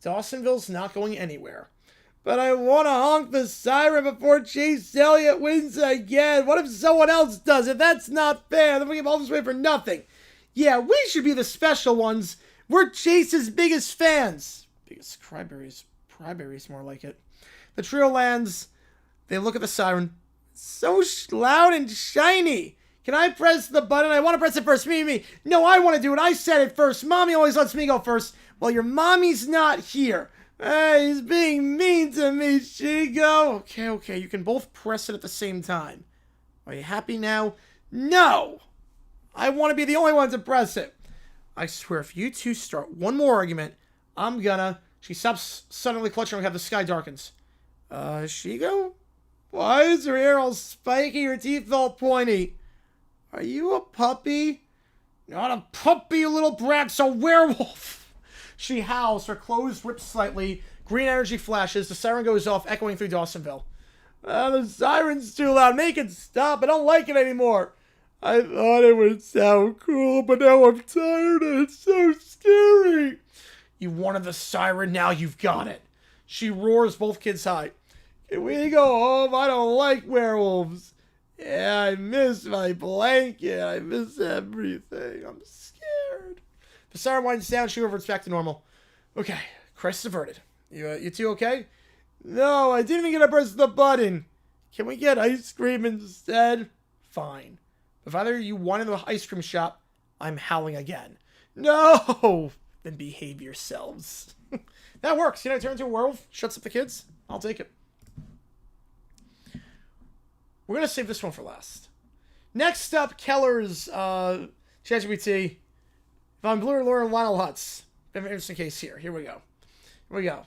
Speaker 1: Dawsonville's not going anywhere. But I want to honk the siren before Chase Elliott wins again. What if someone else does it? That's not fair. Then we give all this away for nothing. Yeah, we should be the special ones. We're Chase's biggest fans. Biggest cryberries. Cryberries, more like it. The trio lands. They look at the siren. So loud and shiny. Can I press the button? I want to press it first. Me. No, I want to do it. I said it first. Mommy always lets me go first. Well, your mommy's not here. Hey, he's being mean to me, Shigo. Okay. You can both press it at the same time. Are you happy now? No! I want to be the only one to press it. I swear, if you two start one more argument, I'm gonna... She stops suddenly clutching when the sky darkens. Shigo? Why is her hair all spiky, her teeth all pointy? Are you a puppy? Not a puppy, you little brat, it's a werewolf! She howls, her clothes rip slightly, green energy flashes, the siren goes off, echoing through Dawsonville. The siren's too loud, make it stop, I don't like it anymore. I thought it would sound cool, but now I'm tired and it's so scary. You wanted the siren, now you've got it. She roars, both kids high. Can we go home? I don't like werewolves. Yeah, I miss my blanket. I miss everything. I'm scared. The siren winds down. She reverts back to normal. Okay, crisis averted. You two okay? No, I didn't even get to press the button. Can we get ice cream instead? Fine. If either you want in the ice cream shop, I'm howling again. No! Then behave yourselves. That works. You know, turn into a werewolf, shuts up the kids. I'll take it. We're going to save this one for last. Next up, Keller's ChatGPT. If I'm Blue or Lionel Hutz. Bit of an interesting case here. Here we go.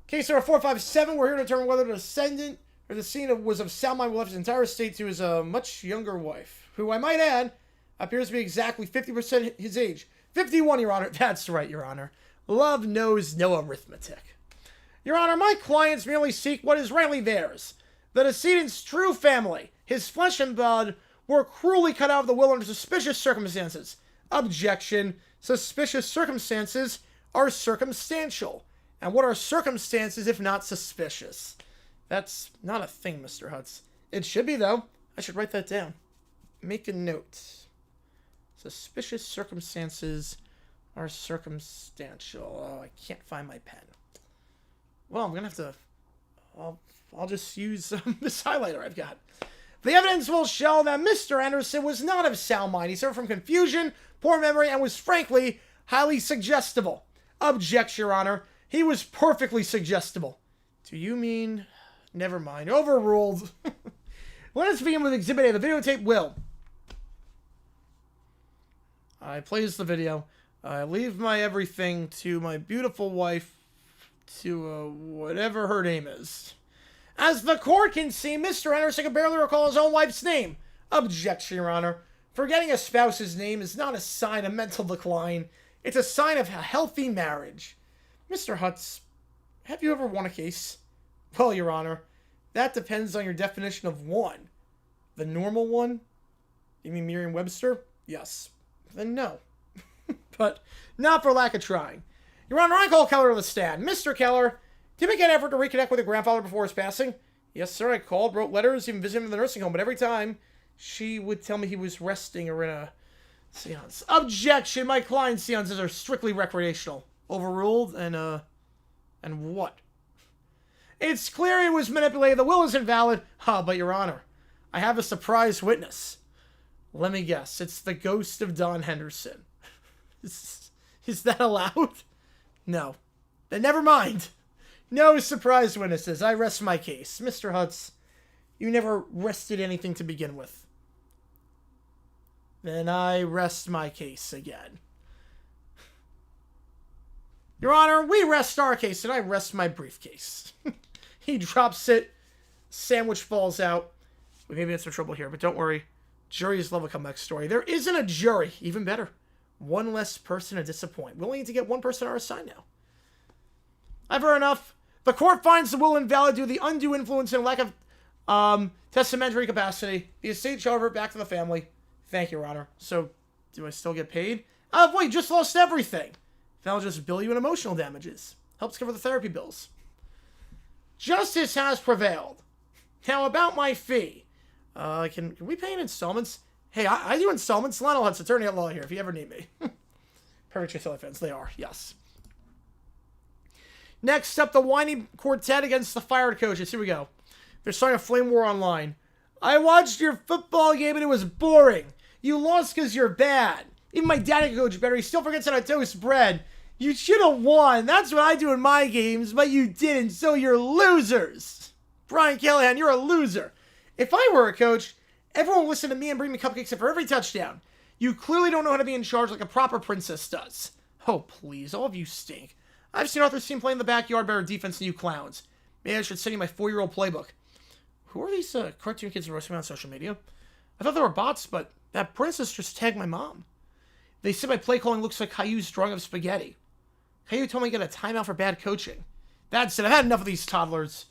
Speaker 1: Case number 457. We're here to determine whether the descendant or the decedent was of sound mind who left his entire estate to his much younger wife, who I might add appears to be exactly 50% his age. 51, Your Honor. That's right, Your Honor. Love knows no arithmetic. Your Honor, my clients merely seek what is rightly theirs. The decedent's true family, his flesh and blood, were cruelly cut out of the will under suspicious circumstances. Objection. Suspicious circumstances are circumstantial. And what are circumstances if not suspicious? That's not a thing, Mr. Hutz. It should be, though. I should write that down. Make a note. Suspicious circumstances are circumstantial. Oh, I can't find my pen. Well, I'm going to have to... I'll just use this highlighter I've got. The evidence will show that Mr. Anderson was not of sound mind. He suffered from confusion, poor memory, and was frankly highly suggestible. Object, Your Honor. He was perfectly suggestible. Do you mean... Never mind. Overruled. Let us begin with Exhibit A. The videotape will. I plays the video. I leave my everything to my beautiful wife, to whatever her name is. As the court can see, Mr. Anderson can barely recall his own wife's name. Objection, Your Honor. Forgetting a spouse's name is not a sign of mental decline. It's a sign of a healthy marriage. Mr. Hutz, have you ever won a case? Well, Your Honor, that depends on your definition of one. The normal one? You mean Merriam-Webster? Yes. Then no. But not for lack of trying. Your Honor, I call Keller to the stand. Mr. Keller, did you make an effort to reconnect with your grandfather before his passing? Yes, sir, I called, wrote letters, even visited him in the nursing home, but every time she would tell me he was resting or in a seance. Objection! My client's seances are strictly recreational. Overruled, and what? It's clear he was manipulated. The will is invalid. But Your Honor, I have a surprise witness. Let me guess. It's the ghost of Don Henderson. Is that allowed? No. Then never mind. No surprise witnesses. I rest my case. Mr. Hutz, you never rested anything to begin with. Then I rest my case again. Your Honor, we rest our case, and I rest my briefcase. He drops it. Sandwich falls out. We may be in some trouble here, but don't worry. Juries love a comeback story. There isn't a jury. Even better. One less person to disappoint. We only need to get one person on our side now. I've heard enough. The court finds the will invalid due to the undue influence and lack of testamentary capacity. The estate shall revert back to the family. Thank you, Your Honor. So, do I still get paid? Oh, boy, you just lost everything. That'll just bill you in emotional damages. Helps cover the therapy bills. Justice has prevailed. Now, about my fee. Can we pay in installments? Hey, I do installments. Lionel Hutz, attorney at law here, if you ever need me. Perfect Chasilla fans. They are, yes. Next up, the whiny quartet against the fired coaches. Here we go. They're starting a flame war online. I watched your football game and it was boring. You lost because you're bad. Even my daddy can coach better. He still forgets how to toast bread. You should have won. That's what I do in my games, but you didn't, so you're losers. Brian Callahan, you're a loser. If I were a coach, everyone would listen to me and bring me cupcakes for every touchdown. You clearly don't know how to be in charge like a proper princess does. Oh, please, all of you stink. I've seen Arthur's team play in the backyard better defense than you clowns. Maybe I should send you my 4-year-old playbook. Who are these cartoon kids roasting me on social media? I thought they were bots, but that princess just tagged my mom. They said my play calling looks like Caillou's drawing of spaghetti. Caillou told me to get a timeout for bad coaching. That's it. I've had enough of these toddlers.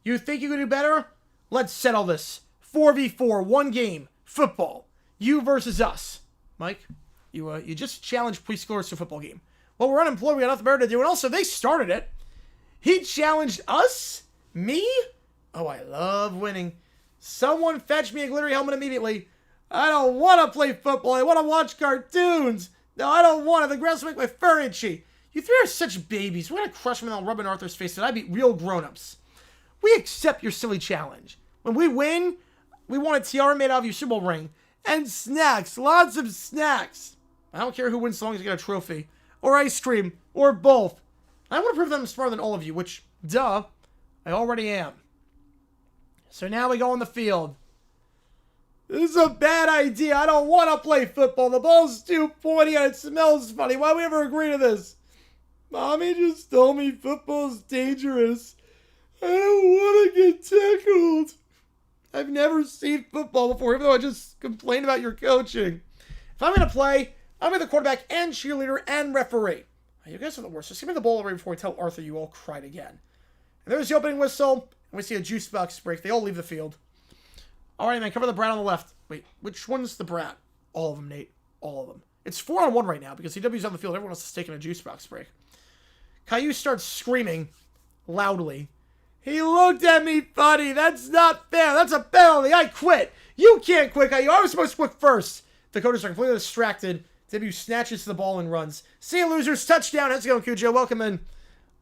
Speaker 1: You think you can do better? Let's settle this. 4v4, one game, football. You versus us. Mike, you just challenged preschoolers to a football game. Well, we're unemployed. We got nothing better to do. And also, they started it. He challenged us? Me? Oh, I love winning. Someone fetch me a glittery helmet immediately. I don't want to play football. I want to watch cartoons. No, I don't want it. The grass will make my fur itchy. You three are such babies. We're going to crush them and I'll rub in Arthur's face that I beat real grown-ups. We accept your silly challenge. When we win, we want a tiara made out of your Super Bowl ring. And snacks. Lots of snacks. I don't care who wins as long as you get a trophy. Or ice cream. or both. I want to prove that I'm smarter than all of you, which, duh, I already am. So now we go on the field. This is a bad idea. I don't want to play football. The ball's too pointy and it smells funny. Why we ever agree to this? Mommy just told me football's dangerous. I don't want to get tackled. I've never seen football before, even though I just complained about your coaching. If I'm going to play, I'm going to be the quarterback and cheerleader and referee. You guys are the worst. Just give me the ball away before I tell Arthur you all cried again. And there's the opening whistle, and we see a juice box break. They all leave the field. Alright, man, cover the brat on the left. Wait, which one's the brat? All of them, Nate. All of them. It's 4-on-1 right now because CW's on the field. Everyone else is taking a juice box break. Caillou starts screaming loudly. He looked at me funny. That's not fair. That's a penalty. I quit. You can't quit, Caillou. I was supposed to quit first. The coaches are completely distracted. W snatches the ball and runs. See you, losers. Touchdown. How's it going, Cujo? Welcome in.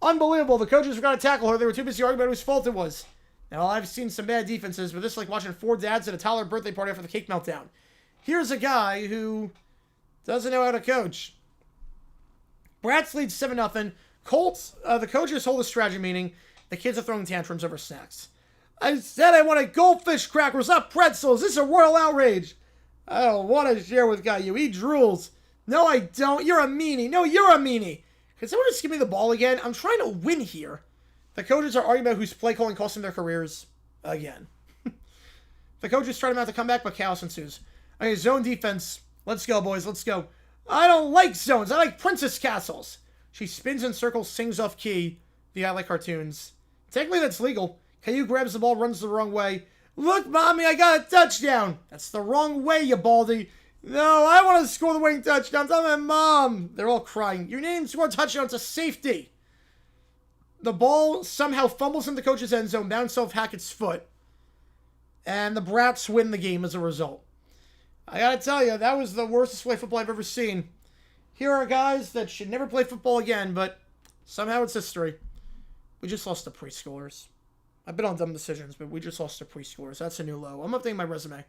Speaker 1: Unbelievable. The coaches forgot to tackle her. They were too busy arguing about whose fault it was. Now, I've seen some bad defenses, but this is like watching 4 dads at a toddler birthday party after the cake meltdown. Here's a guy who doesn't know how to coach. Brats leads 7-0. Colts, the coaches hold a strategy meeting. The kids are throwing tantrums over snacks. I said I wanted goldfish crackers, not pretzels. This is a royal outrage. I don't want to share with Caillou. He drools. No, I don't. You're a meanie. No, you're a meanie. Can someone just give me the ball again? I'm trying to win here. The coaches are arguing about whose play calling cost them their careers again. The coaches try to have to come back, but chaos ensues. Okay, zone defense. Let's go, boys. Let's go. I don't like zones. I like princess castles. She spins in circles, sings off key. The I like cartoons. Technically, that's legal. Caillou grabs the ball, runs the wrong way. Look, Mommy, I got a touchdown. That's the wrong way, you baldy. No, I want to score the winning touchdown. Tell my mom. They're all crying. You didn't score a touchdown. It's a safety. The ball somehow fumbles in the coach's end zone, bounces off Hackett's foot. And the Brats win the game as a result. I gotta tell you, that was the worst display of football I've ever seen. Here are guys that should never play football again, but somehow it's history. We just lost to preschoolers. I've been on dumb decisions, but we just lost to preschoolers. That's a new low. I'm updating my resume.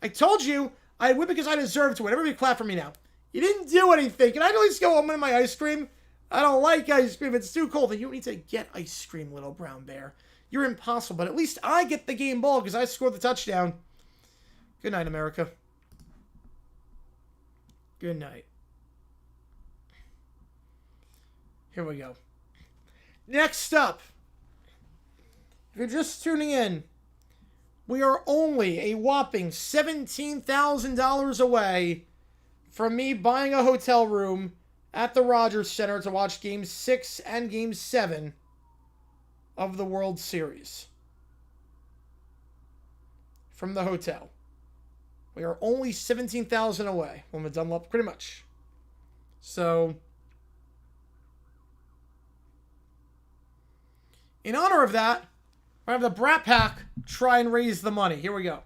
Speaker 1: I told you I'd win because I deserved to win. Everybody clap for me now. You didn't do anything. Can I at least go home and my ice cream? I don't like ice cream. It's too cold. And you don't need to get ice cream, little brown bear. You're impossible, but at least I get the game ball because I scored the touchdown. Good night, America. Good night. Here we go. Next up, if you're just tuning in, we are only a whopping $17,000 away from me buying a hotel room at the Rogers Center to watch Game 6 and Game 7 of the World Series. From the hotel. We are only $17,000 away when we're done up, pretty much. So, in honor of that, I have the Brat Pack try and raise the money. Here we go.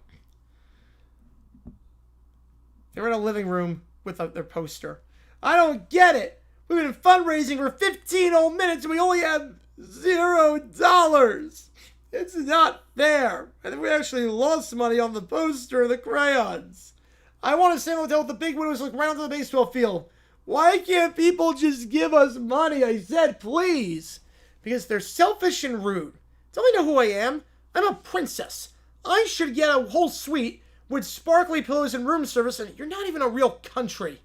Speaker 1: They're in a living room with their poster. I don't get it. We've been fundraising for 15 whole minutes and we only have $0. It's not fair. I think we actually lost money on the poster and the crayons. I want to stay in a hotel with the big windows look right onto the baseball field. Why can't people just give us money? I said please. Because they're selfish and rude. Don't they know who I am? I'm a princess. I should get a whole suite with sparkly pillows and room service, and you're not even a real country.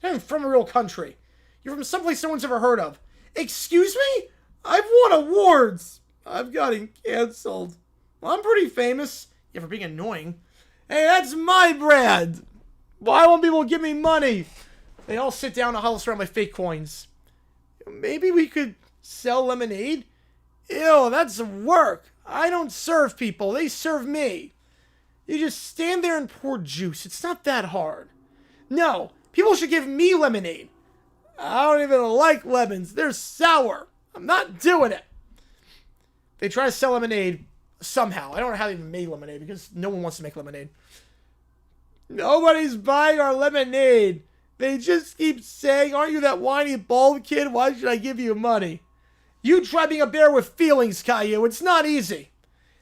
Speaker 1: You're not even from a real country. You're from someplace no one's ever heard of. Excuse me? I've won awards. I've gotten canceled. Well, I'm pretty famous. Yeah, for being annoying. Hey, that's my brand. Why won't people give me money? They all sit down and huddle around my fake coins. Maybe we could sell lemonade? Ew, that's work. I don't serve people. They serve me. You just stand there and pour juice. It's not that hard. No, people should give me lemonade. I don't even like lemons. They're sour. I'm not doing it. They try to sell lemonade somehow. I don't know how they even made lemonade because no one wants to make lemonade. Nobody's buying our lemonade. They just keep saying, aren't you that whiny bald kid? Why should I give you money? You try being a bear with feelings, Caillou. It's not easy.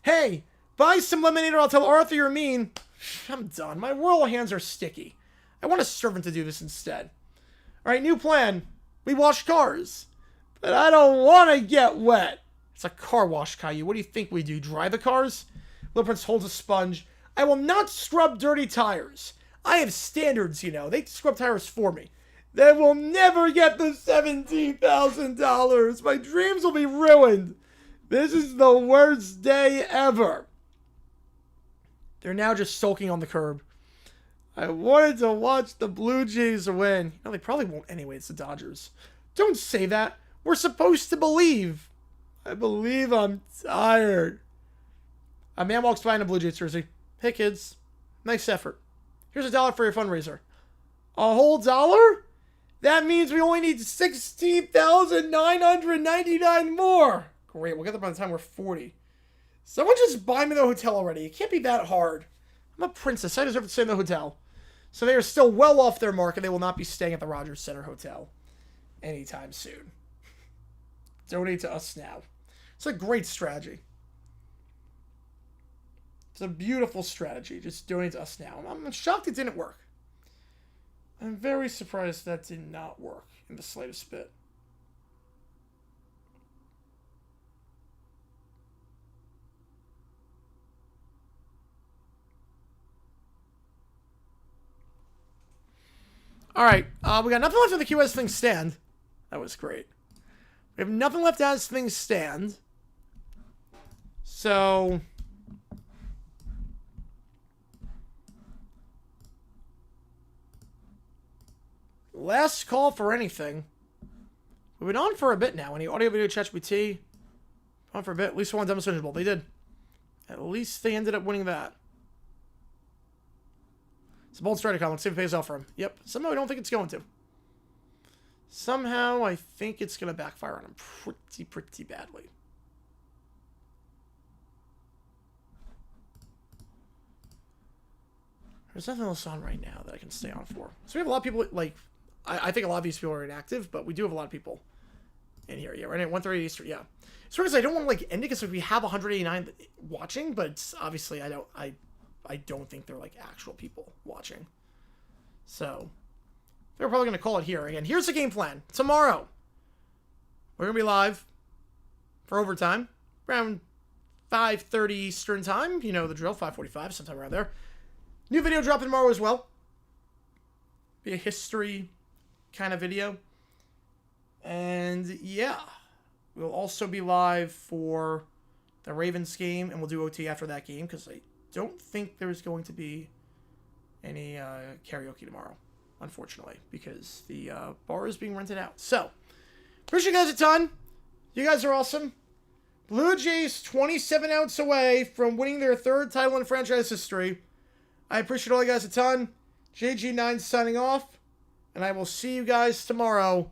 Speaker 1: Hey, buy some lemonade or I'll tell Arthur you're mean. I'm done. My royal hands are sticky. I want a servant to do this instead. All right, new plan. We wash cars. But I don't want to get wet. It's a car wash, Caillou. What do you think we do? Dry the cars? Little Prince holds a sponge. I will not scrub dirty tires. I have standards, you know. They scrub tires for me. They will never get the $17,000. My dreams will be ruined. This is the worst day ever. They're now just sulking on the curb. I wanted to watch the Blue Jays win. No, they probably won't anyway. It's the Dodgers. Don't say that. We're supposed to believe. I believe I'm tired. A man walks by in a Blue Jays jersey. Hey, kids. Nice effort. Here's $1 for your fundraiser. A whole dollar? That means we only need 16,999 more. Great. We'll get there by the time we're 40. Someone just buy me the hotel already. It can't be that hard. I'm a princess. I deserve to stay in the hotel. So they are still well off their mark, and they will not be staying at the Rogers Center Hotel anytime soon. Donate to us now. It's a great strategy. It's a beautiful strategy. Just donate to us now. I'm shocked it didn't work. I'm very surprised that did not work in the slightest bit. All right, we got nothing left of the queue as things stand. That was great. We have nothing left as things stand. So last call for anything. We've been on for a bit now. Any audio, video, ChatGPT? On for a bit. At least one demonstration bowl. They did. At least they ended up winning that. It's a bold strike comment. Let's see if it pays off for him. Yep. Somehow I don't think it's going to. Somehow I think it's going to backfire on him pretty badly. There's nothing else on right now that I can stay on for. So we have a lot of people, like, I think a lot of these people are inactive, but we do have a lot of people in here. Yeah, right at 1:30 Eastern. Yeah. As far as I don't want to, like, end it because we have 189 watching, but it's, obviously I don't think they're, like, actual people watching. So they're probably going to call it here. Again, here's the game plan. Tomorrow, we're going to be live for overtime around 5:30 Eastern time. You know the drill, 5:45, sometime around there. New video dropping tomorrow as well. Be a history kind of video. And yeah, we'll also be live for the Ravens game, and we'll do OT after that game because I don't think there's going to be any karaoke tomorrow, unfortunately, because the bar is being rented out. So, appreciate you guys a ton. You guys are awesome. Blue Jays 27 outs away from winning their third title in franchise history. I appreciate all you guys a ton. JG9 signing off, and I will see you guys tomorrow